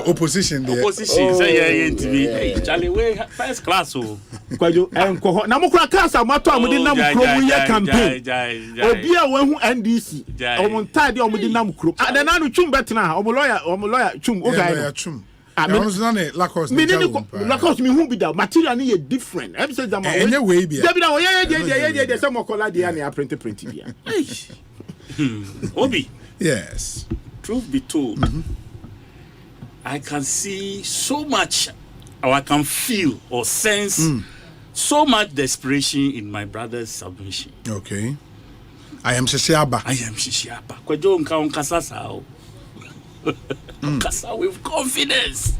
Opposition. Opposition, say, to me, Charlie, way first class. Namukra Casa, Mato, within Namukro campaign. Obia, when NDC, on Tadi, on within Namukro. And then I'm Chum Betna, or lawyer Chum, okay, Chum. Lacoste me who be that material ni different. Episode that anyway be. Yeah, some more color the any print. Obi. Yes. Truth be told, I can see so much, or I can feel or sense so much desperation in my brother's submission. Okay. I am Shishiaba. Kwajo nka unkasasa. Kasa with confidence.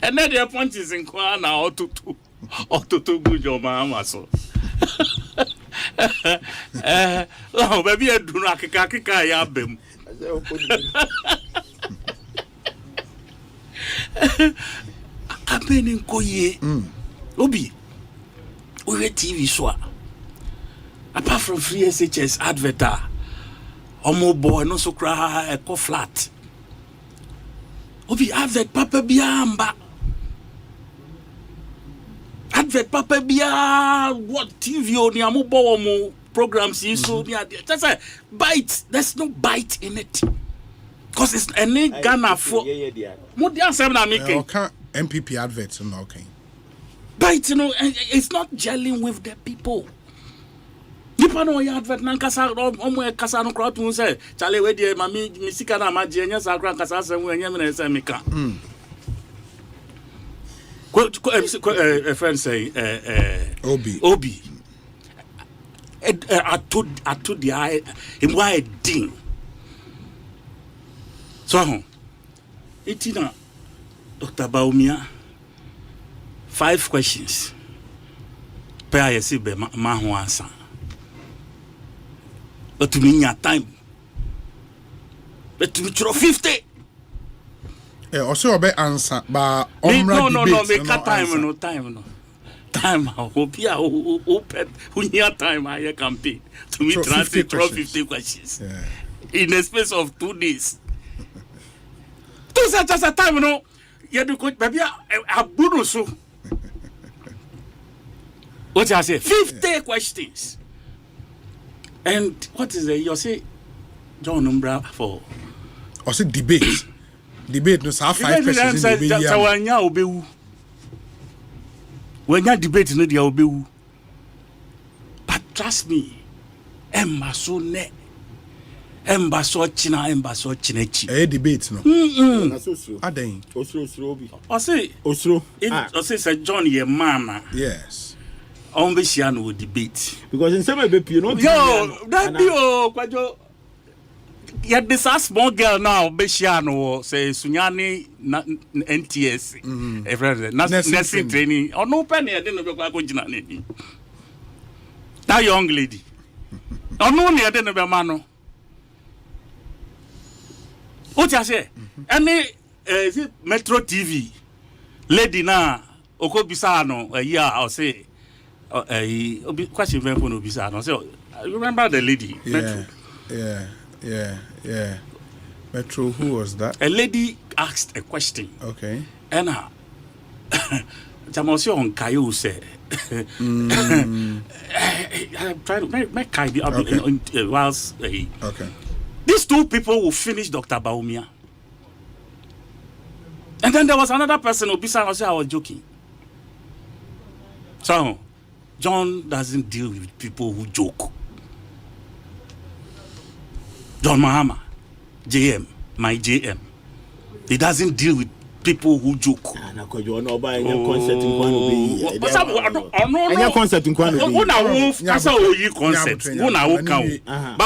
And then the point is in Kwana or to good your mama so. Oh, baby, I do not kaka yabem. I've been in Koye. Obi, we were TV show. Apart from free SHS adverta, Omo boy no so cry a co flat. Obi advert papa biamba. Advert papa bia what TV on the amubo mo programs is so that's a bite. There's no bite in it. Because it's any Ghana for what the answer I'm making. MPP adverts no okay. Bite, you know, it's not gelling with the people. You know, you advert Nankasa or Casano crowd to say, Charlie, where dear Mammy, Missicana, my genius, I grant Casas and Yemen and Samika. A friend say, Obi. I told the eye in why ding. So, Itina, Dr. Baumia, 5 questions. Pay I see be Mahu answer. But to me, time. But to me, 50. Also, be answer, but no, make time, no time, no. time open who near time I campaign to me translate 50 questions in the space of 2 days. To such as a time, you know, you do good, baby. A bonus. What I say? 50 questions. And what is it? You say, John Umbra for. Or say debate. Debate no say 5 questions in debate. When you debate no dia obewu. But trust me, emba so ne. Emba so chinechi. Debate no. Aden. Osro bi. Osei. Osro. Osei say John ye man. Yes. On be share no debate. Because in some be you know. Yo, that be kwajo. Yeah, this a small girl now be share no say Sunyani NTS. Every nursing training. Or no penny I didn't know go jina ni. That young lady. Or no ni I didn't know man. What you say? Any is it Metro TV lady na okobisa no yeah I'll say question very for obisa no. So you remember the lady Metro? Yeah. Metro, who was that? A lady asked a question. Okay. And Jamosio on Kayo said I'm trying to make Kai whilst okay. These 2 people will finish Dr. Baumia. And then there was another person, Obisa, I was joking. So, John doesn't deal with people who joke. John Mahama, JM, my JM. He doesn't deal with people who joke. But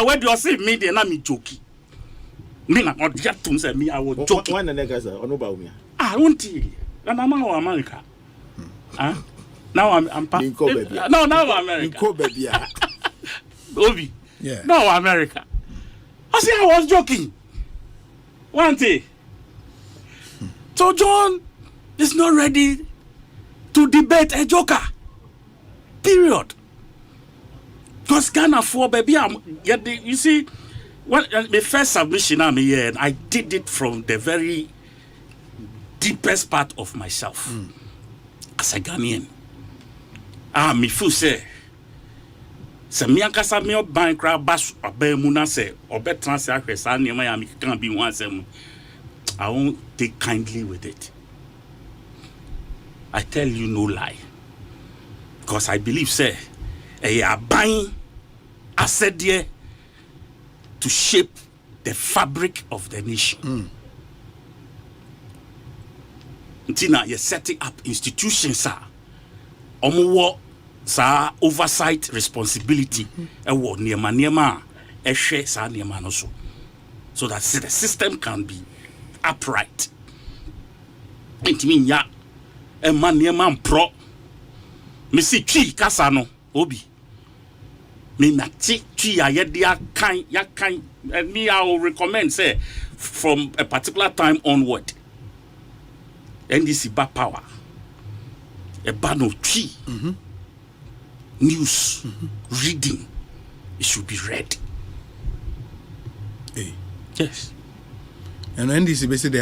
when you say me, then I'm joking. Me na not get to say me, I was joking. I won't tell you. I'm America. Now I'm no, now America. Obi. Yeah. No, America. I say I was joking. One day. So John is not ready to debate a joker. Period. Because Ghana for baby, you see, when the first submission I'm here, I did it from the very deepest part of myself as a Ghanaian. Me feel say. Se mi ankasa me oban kra bas oban mu na se obetran se akwesa na ma ya me kan bi wan asem. I won't take kindly with it. I tell you no lie. Because I believe say a buying asset there to shape the fabric of the nation. Until you're setting up institutions, sir. Sa oversight responsibility ewo niema ehwe sa niema no so that the system can be upright. Intimi nya ema niema mpro me si twi kasa no obi me na twi ayede akan me I will recommend say from a particular time onward NDC back power a ban of twi news, reading, it should be read. Hey. Yes. And NDC basically,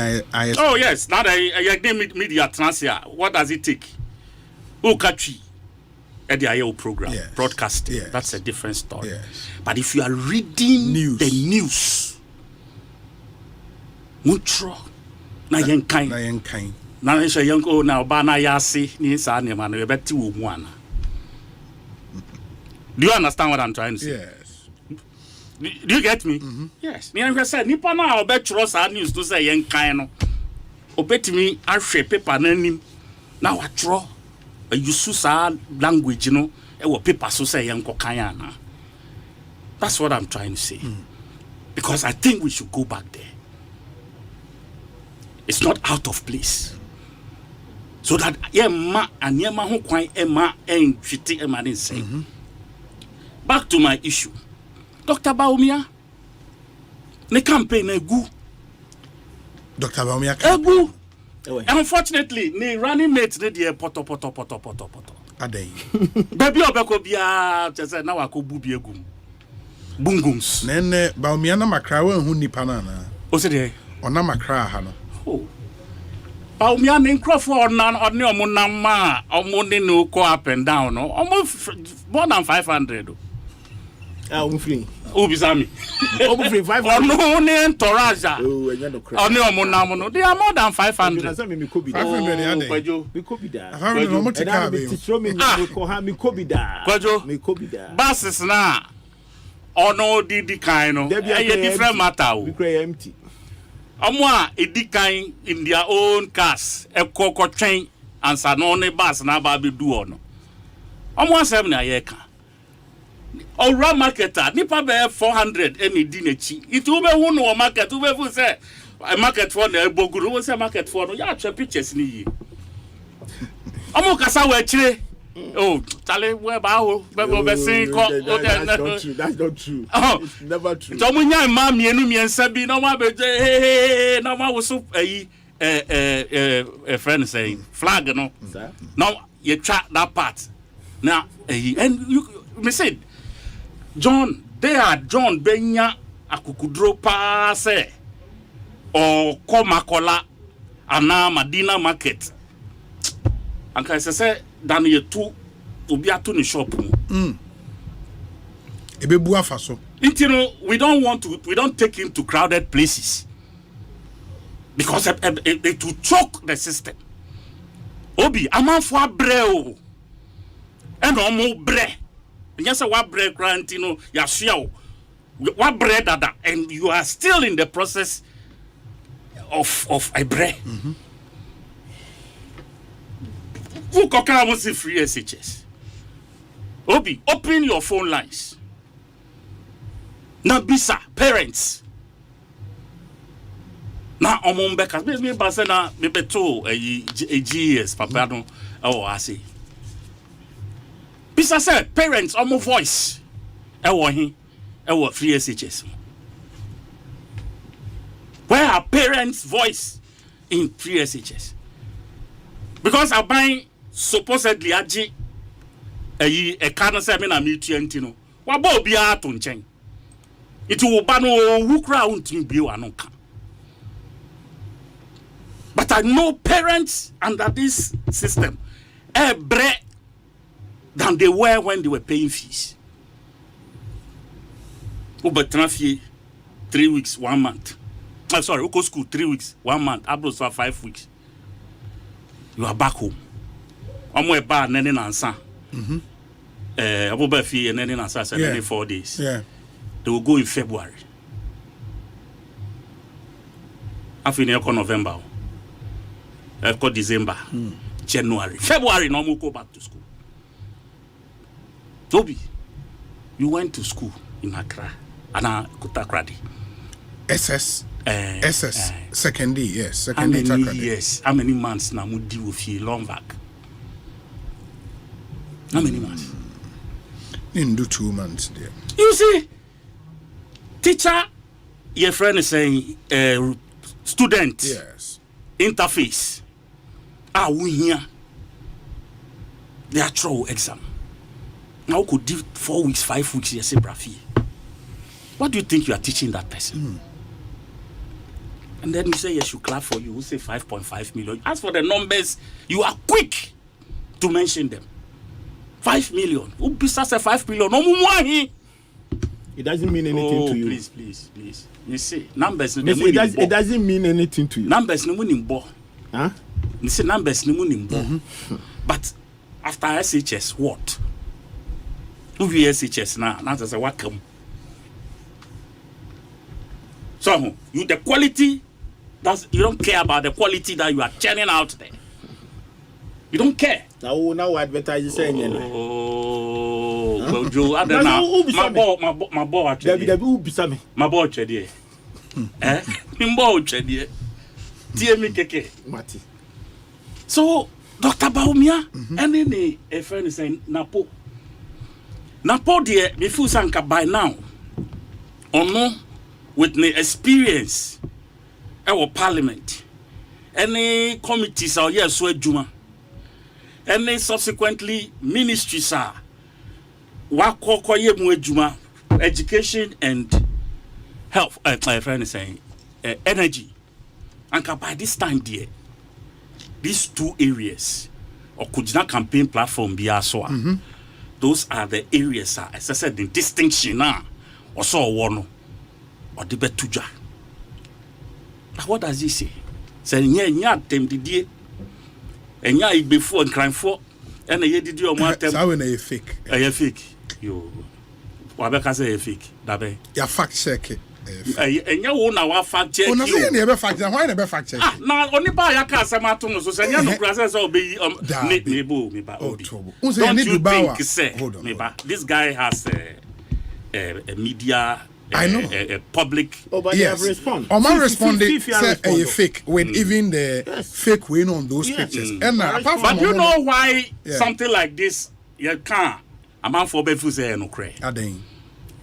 oh yes, now the media transfer. What does it take? Okachi, at the IO program, broadcasting. Yes. That's a different story. Yes. But if you are reading the news, mutro na yenkain. Na yenso yenko na obana yasi ni sa ne ma no yebeti wo mu ana. Do you understand what I'm trying to say? Yes. Do you get me? Yes. Me and say nipa na obetro sa news to say yenkan no. Obetimi ahwe paper na nim. Na watro use sa language no e wo paper so say yenkokan ana. That's what I'm trying to say. Because I think we should go back there. It's not out of place. So that yema and yema ho kwan ema en twiti ema den say. Back to my issue. Dr. Baumia, the campaign egu. Dr. Baumia egu. Unfortunately, the running mate the poto. Adey. Baby obeko bia chese na wakobu bi egum. Bungums. Nene Baumia na makra we hu nipa na na. O se de. Ona makra ha no. Oh. Baumia ne nkrofo ona one omunam ma omune no go up and down no. More than 500. Free. Ubisami. Free 500. No ne entoraja. Oni omunam no. They are more than 500. 500 ade. Kwajo. Me kobida. No motika be. Me kobida. Kwajo. Me kobida. Buses na ono di kind no. A different matter. We cry empty. Amwa edi kind in their own cars. E kokko train ansa no ne bus na ba be do ono. Amwa sem na ye ka. Ora marketer nipa be 400 eni di nechi. Itu be hu no market ube fu say a market for na eboguru wo say market for no ya twa pictures ni yi. Amu kasa we chire. Oh, Charlie, where about that's not true. Oh, it's never true. So when your mom yenu mi ensabi no ma be no ma was so a friend saying flag no. Now you track that part. Now and you me said John Benya akukudro pa say or Komakola ana Madina market. And I say dan ye tu obi ato ni shop mu. Ebebu afaso. We don't take him to crowded places. Because they to choke the system. Obi amanfo abre o. And omo bre. You say wa bre grantino ya shia o. Wa bre dada and you are still in the process of a bre. Who can see free SHS? Obi, open your phone lines. Now, bisa parents. Now, Omombeka, me basena me beto a GS, Papa don't. Oh, I see. Bisa said parents, Omo voice. Ewo free SHS. Where are parents' voice in free SHS? Because I buy. Supposedly aji a kana say me na metu antino wa ba obi a to nchen it will ban wu kra untimi bi wa no ka. But I know parents under this system bre than they were when they were paying fees. Ubetrafie 3 weeks 1 month. I'm sorry, Uko school 3 weeks 1 month, Abros for 5 weeks. You are back home. Omo eba nene nansa. Aboba fi nene nansa say nene 4 days. Yeah. They will go in February. After November. December. January. February no more go back to school. Toby, you went to school in Accra. Ana Kutakradi. SS. Secondary, yes. Secondary. How many years? How many months na mudi with you long back? How many months? In do 2 months there. You see, teacher, your friend is saying, student, yes, interface. We here. They are throw exam. Now could do 4 weeks, 5 weeks. You say, Brafi. What do you think you are teaching that person? And then you say, yes, you clap for you. You say 5.5 million. As for the numbers, you are quick to mention them. 5 million. Who besides 5 million? No more. It doesn't mean anything to you. Please. You see, numbers. It doesn't mean anything to you. Numbers no money bo. Huh? You see, numbers no money bo. But after SHS, what? Who be SHS now? Now there's a welcome. So you the quality. You don't care about the quality that you are churning out there. You don't care. Now advertise saying well, Joe, I don't know. My ball actually. My ball actually. My ball actually. TME keke. Mati. So Dr. Baumia, and then a friend is saying Napo. Napo dear, before Sanka by now. No, with the experience. Our parliament. Any committees are here so Juma. And then subsequently, ministries are education and health. My friend is saying energy. And by this time, dear, these two areas, or Kujina campaign platform, those are the areas, as I said, the distinction now, or so one, or the betuja. What does he say? Say, yeah, them the dear, and yeah, it before and crime for, and a did you want them? I will a fake. A fake. You, Wabeka say a fake. Dabe. Ya fact check it. And you won't know fact check. Oh, no, say never fact. Why never fact check? Now only buy a car. Some atoms. So say no process or be me ba. Oh, trouble. Don't you think? Say hold on. This guy has a media. I know a public. Oh, but yes. Respond. Or man responded say a fake with even the fake win on those pictures. And apart from but you know why something like this you can't. A man for befu say no cray. Aden.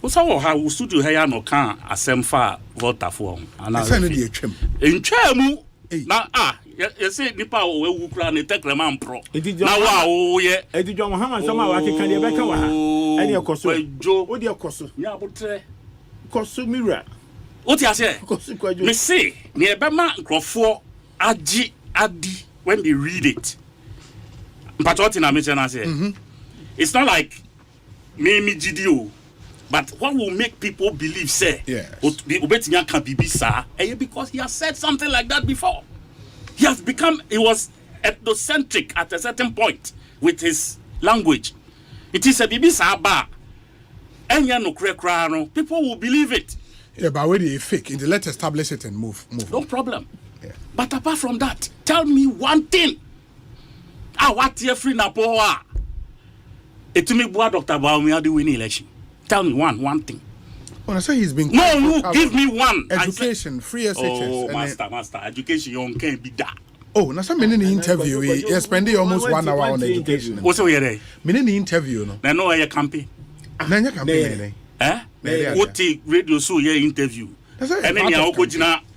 Usawo ha studio here no can Asempa Volta for. I say no dey twem. Ntwemu na you say nipa we wu kra na tekre man pro. Na wa o ye. Edidwa Muhammad sama wa keka dey beka wa ha. Ene ekoso. O dey ekoso. Nya botre. Koso mira. O ti ase. Koso kwajo. Me say na e be ma nkrofo agi adi when they read it. But what in a mention I say. It's not like me GDO, but what will make people believe say because he has said something like that before. He was ethnocentric at a certain point with his language. It is a BBC bar. People will believe it. Yeah, but when they fake, let's establish it and move. No problem. Yeah. But apart from that, tell me one thing. What you free Napoa? It to me, Dr. Baumia the winning election. Tell me one thing. When I say he's been give me one. Education, free SHS. Oh, master, education, you can't be that. Oh, now some in the interview, we spending almost 1 hour on education. What's over here? In the interview, no. I know your campaign. Nanya campaign, What the radio show your interview? And then you go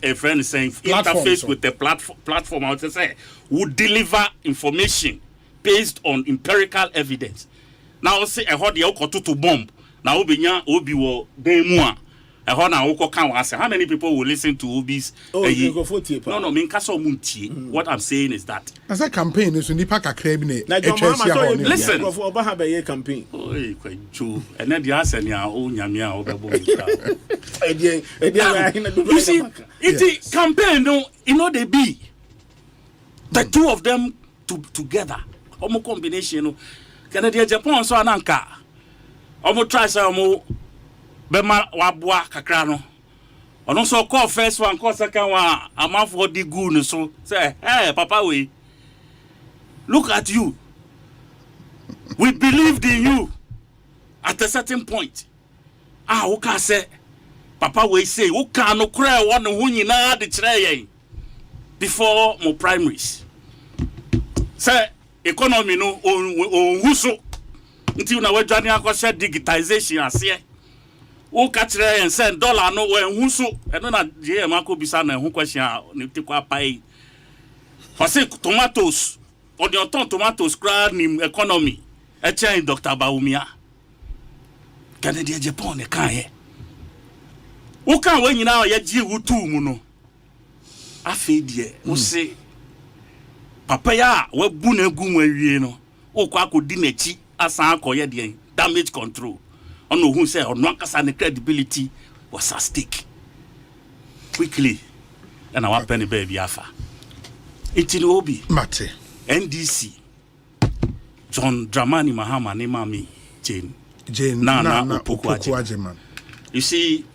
a friend saying interface with the platform. I would say would deliver information based on empirical evidence. Now say I heard the to bomb. Now obi wo demua. I heard now how many people will listen to Obi's no what I'm saying is that as a campaign is nipa kakra bi ne listen campaign and then the answer nya o nyame a obebo you see it campaign no they be the two of them together omo combination no Canada Japan so ananka omo try say omo bema waboa kakra no ono so call first one call second one amafo di good no so say hey papa we look at you, we believed in you at a certain point. Who can say papa we say who can no cry one who nyina de kire before mo primaries say economy no huso until na we journey akoshe digitization ase who catch and send dollar no we huso eno na je mako bisa na hu question ni tikwa pai for say tomatoes or the tomatoes cry ni economy e change Dr. Baumia Canada Japan e kan he who can we nyina ya ji wutu mu no afi die wo say papa ya we bu na egu mu awie no o kwa akodi nachi asan akoye de damage control ono hu say ono akasa ne credibility was at stake quickly and our penny baby afa itini obi mate NDC John Dramani Mahama ne mami Jane na Opoku. You see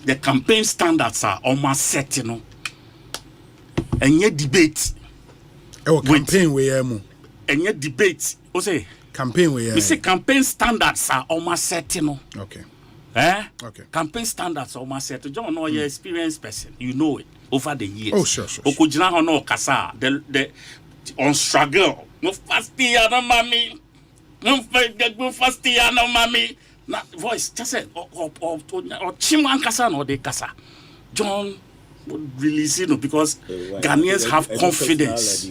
the campaign standards are almost set, you know, and yet debate campaign we and yet debate say campaign we you see campaign standards are almost set, you know. Okay. Okay. Campaign standards are almost set. John, no, you're experienced person, you know it over the years. Oh, sure. Okujina no kasa the on struggle. No fast year no mommy. No fast year no mommy. Na voice just said or Chimwan kasa no de kasa. John would release it because Ghanaians have confidence.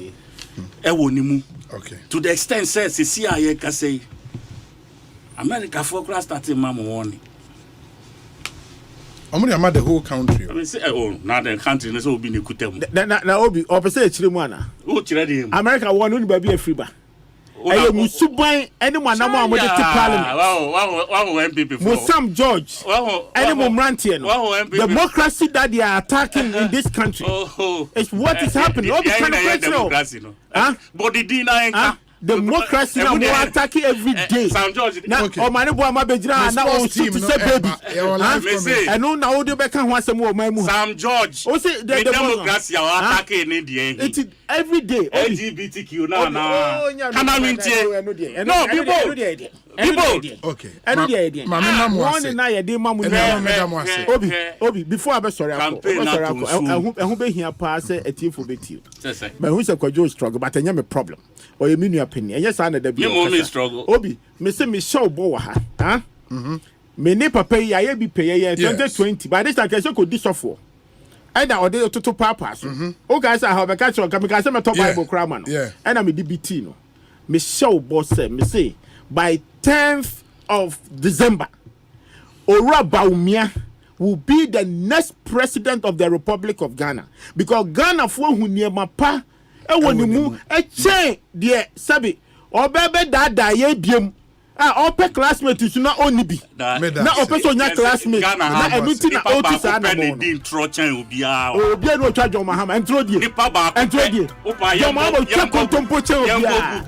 Ewonimu. Okay. To the extent says the CIA can say America for class starting mama warning. I'm going to the whole country. I mean, say, oh, now the country is all being a kutem. Now, Obi, opposite Chirimwana. Oh, Chiradi. America won only by a free bar. I am Musubai, anyone, no more with the parliament. Wow, MPP. Musam George, any Momrantian. Democracy that they are attacking in this country. It's what is happening. All this kind of question. But the dinner. Democracy now more attacking every day. Sam George. Now, oh man, boy, my baby now on shoot to say baby. And no, now the back and want some more. Sam George. Oh, say the democracy are attacking in the end. It's every day. LGBTQ now. Can I mean no, people. Okay. Obi, before I be sorry, I who be here pass a team for betiu. But who's a quadro struggle, but I have a problem. Or you mean your opinion? Yes, I know the be struggle. Obi, me say me show bow ha. Me ne papa ya be pay 2020. By this time, I could this for. And I order to papas. Oh, guys, I have a catch on because I'm a top Bible cramming. And I'm a DBT. No, me show boss me say by 10th of December, Ora Baumia will be the next president of the Republic of Ghana. Because Ghana for who near my pa, and when you move a chain, dear Sabi, or baby that ye biem. Ope classmate is not only be. Na ope so nya classmate. Na everything na o ti sa na mo. O bia no twa John Mahama entro die. Entro die. John Mahama twa kontompo che o bia.